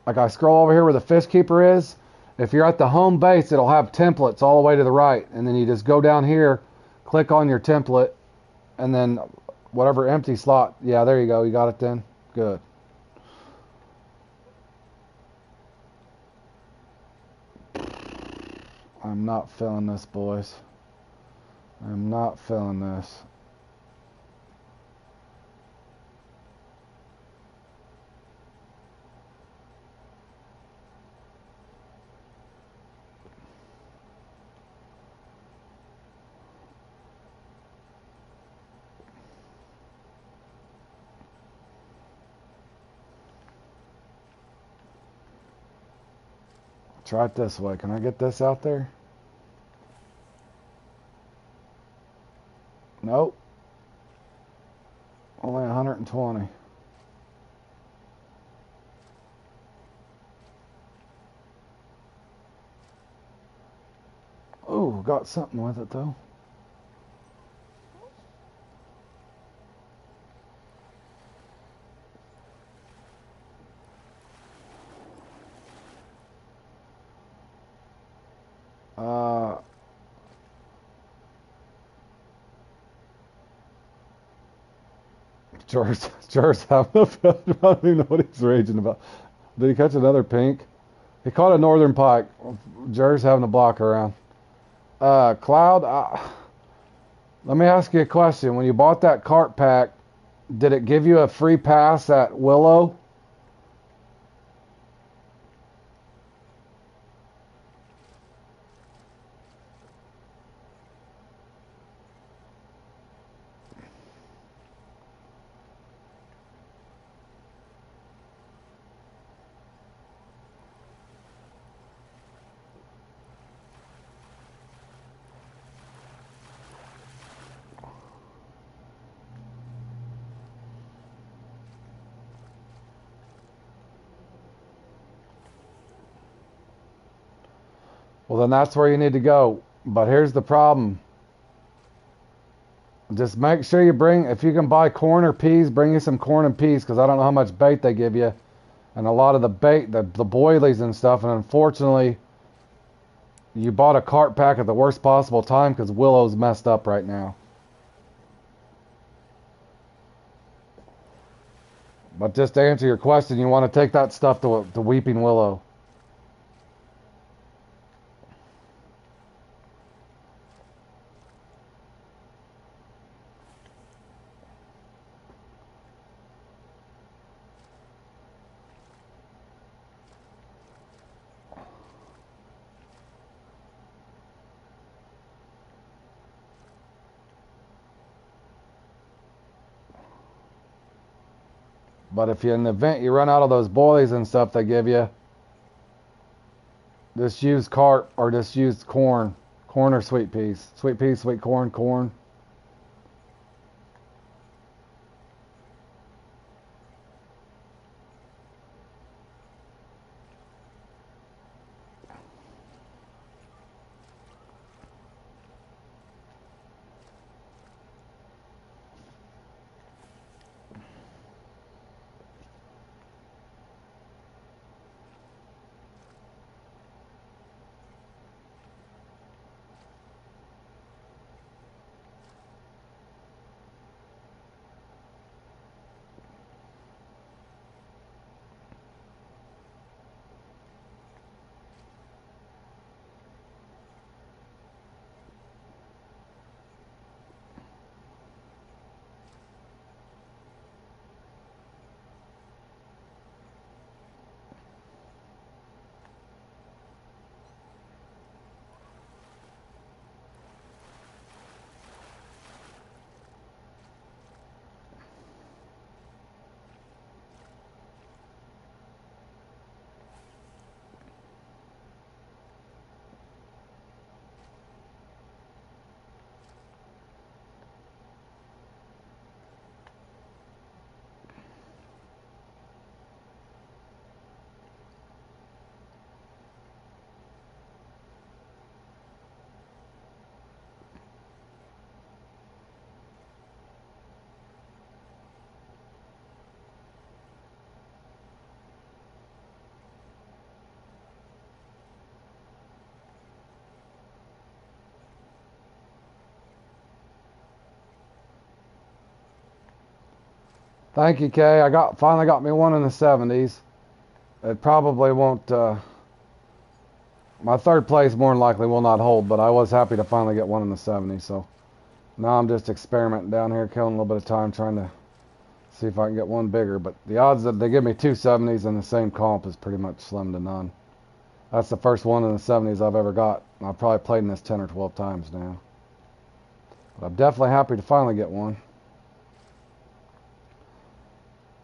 like I scroll over here where the fish keeper is, if you're at the home base, it'll have templates all the way to the right, and then you just go down here, click on your template, and then whatever empty slot, yeah, there you go, you got it then? Good. I'm not feeling this, boys. I'm not feeling this. Try it this way. Can I get this out there? Nope. Only 120. Ooh, I've got something with it though. Uh, Jar's having a fit. I don't even know what he's raging about. Did he catch another pink? He caught a northern pike. Jar's having a block around. Cloud, let me ask you a question. When you bought that cart pack, did it give you a free pass at Willow? Well, then that's where you need to go. But here's the problem. Just make sure you bring, if you can buy corn or peas, bring you some corn and peas, because I don't know how much bait they give you. And a lot of the bait, the boilies and stuff, and unfortunately, you bought a cart pack at the worst possible time because Willow's messed up right now. But just to answer your question, you want to take that stuff to Weeping Willow. But if you, in the event you run out of those boilies and stuff they give you, just use cart or just use corn. Corn or sweet peas. Sweet peas, sweet corn, corn. Thank you, Kay. Finally got me one in the 70s. It probably won't. My third place more than likely will not hold, but I was happy to finally get one in the 70s. So now I'm just experimenting down here, killing a little bit of time trying to see if I can get one bigger. But the odds that they give me two 70s in the same comp is pretty much slim to none. That's the first one in the 70s I've ever got. I've probably played in this 10 or 12 times now. But I'm definitely happy to finally get one.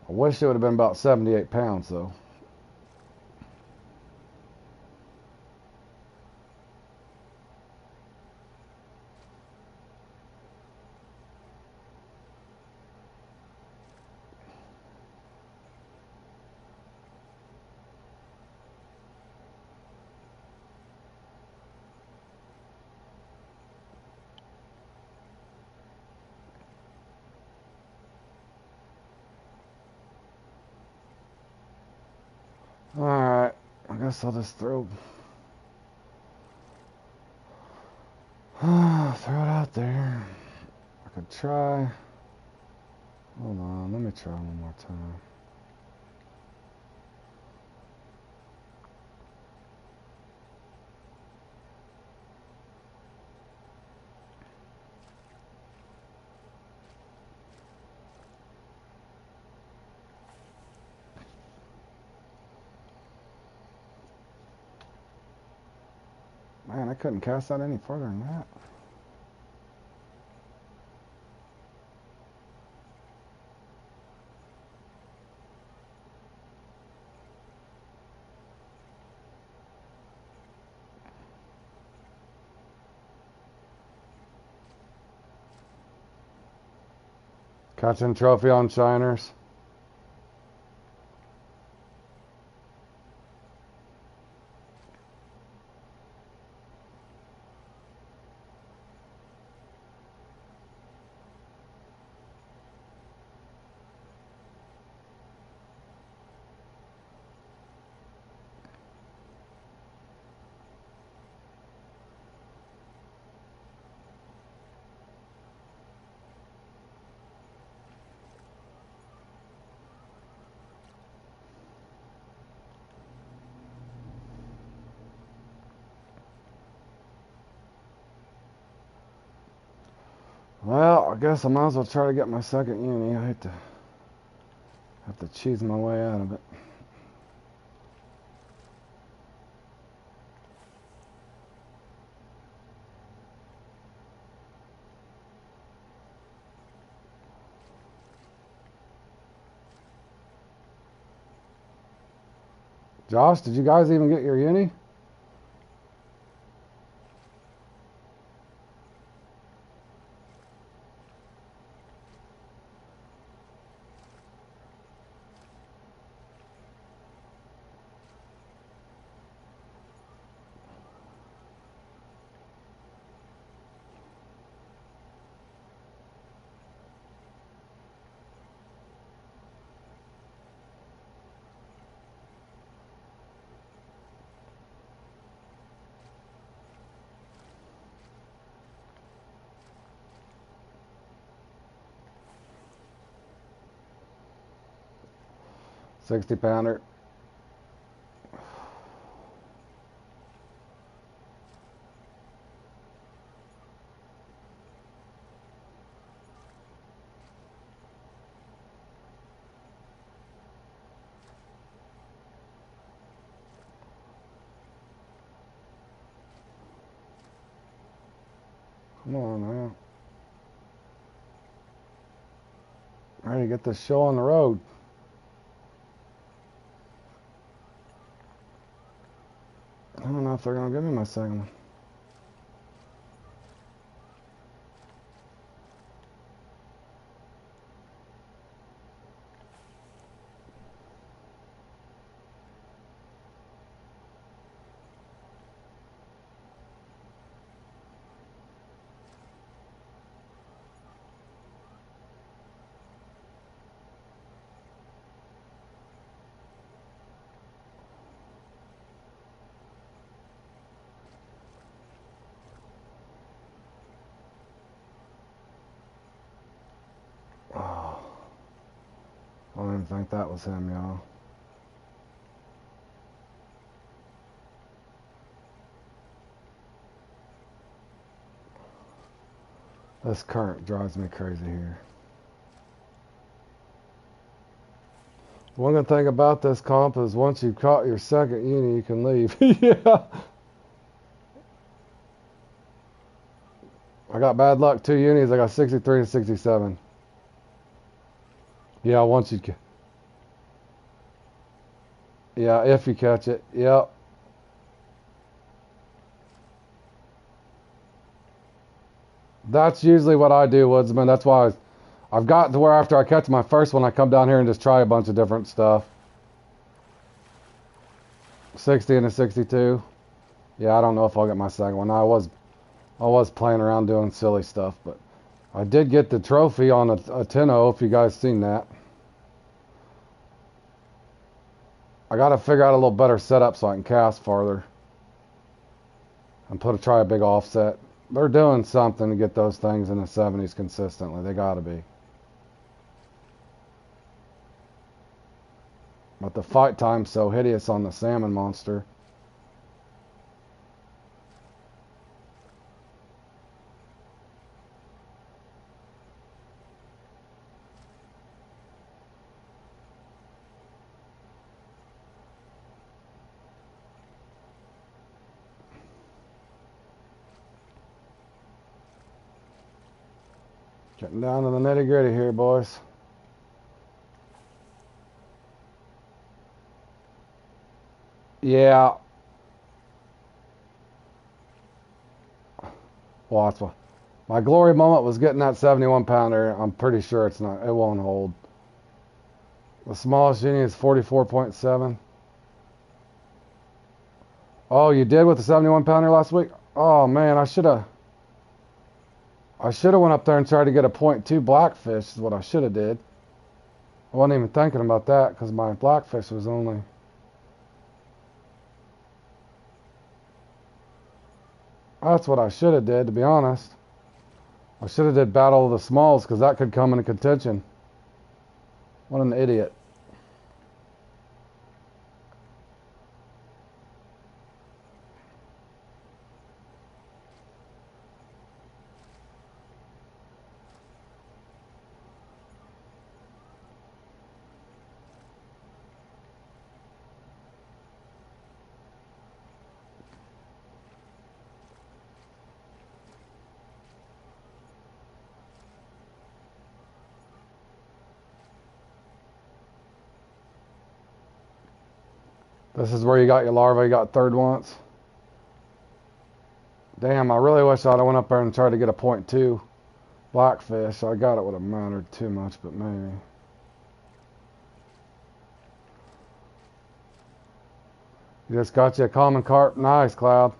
I wish it would have been about 78 pounds though. guess I'll just throw it out there. I could try. Hold on, let me try one more time. Man, I couldn't cast that any further than that. Catching trophy on shiners. Well, I guess I might as well try to get my second uni. I hate to have to cheese my way out of it. Josh, did you guys even get your uni? $60-pounder. Come on, man. Ready to get this show on the road. I don't know if they're going to give me my second one. Oh, I don't even think that was him, y'all. This current drives me crazy here. One good thing about this comp is once you've caught your second uni, you can leave. Yeah. I got bad luck, 2 unis. I got 63 and 67. Yeah, once you... Yeah, if you catch it. Yep. That's usually what I do, Woodsman. That's why I've got to where after I catch my first one, I come down here and just try a bunch of different stuff. 60 and a 62. Yeah, I don't know if I'll get my second one. I was playing around doing silly stuff, but I did get the trophy on a 10-0, if you guys seen that. I got to figure out a little better setup so I can cast farther and try a big offset. They're doing something to get those things in the 70s consistently. They got to be. But the fight time's so hideous on the salmon monster. Getting down to the nitty gritty here, boys. Yeah. Well, that's my glory moment was getting that 71 pounder. I'm pretty sure it won't hold. The smallest uni is 44.7. Oh, you did with the 71 pounder last week? Oh man, I should have went up there and tried to get a .2 blackfish is what I should have did. I wasn't even thinking about that because my blackfish was only... That's what I should have did, to be honest. I should have did Battle of the Smalls because that could come into contention. What an idiot. This is where you got your larva, you got third once. Damn, I really wish I'd have went up there and tried to get a .2 blackfish. I got it would have mattered too much, but maybe. You just got you a common carp. Nice, Cloud.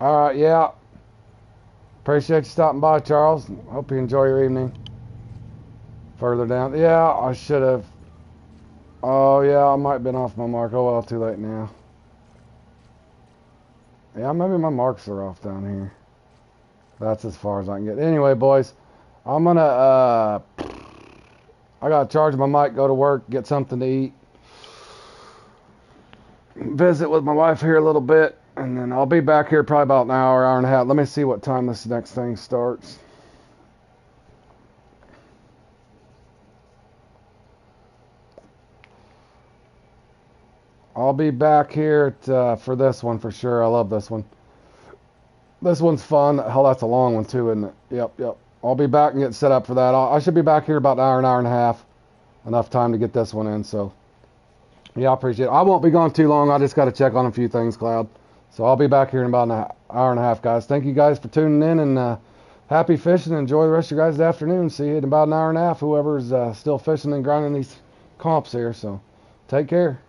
Alright, yeah. Appreciate you stopping by, Charles. Hope you enjoy your evening. Further down. Yeah, I should have. Oh, yeah, I might have been off my mark. Oh, well, too late now. Yeah, maybe my marks are off down here. That's as far as I can get. Anyway, boys, I'm going to, I got to charge my mic, go to work, get something to eat. Visit with my wife here a little bit. And then I'll be back here probably about an hour, hour and a half. Let me see what time this next thing starts. I'll be back here for this one for sure. I love this one. This one's fun. Hell, that's a long one too, isn't it? Yep. I'll be back and get set up for that. I should be back here about an hour and a half. Enough time to get this one in. So, yeah, I appreciate it. I won't be gone too long. I just got to check on a few things, Cloud. So I'll be back here in about an hour and a half, guys. Thank you guys for tuning in, and happy fishing. Enjoy the rest of your guys' afternoon. See you in about an hour and a half, whoever's still fishing and grinding these comps here. So take care.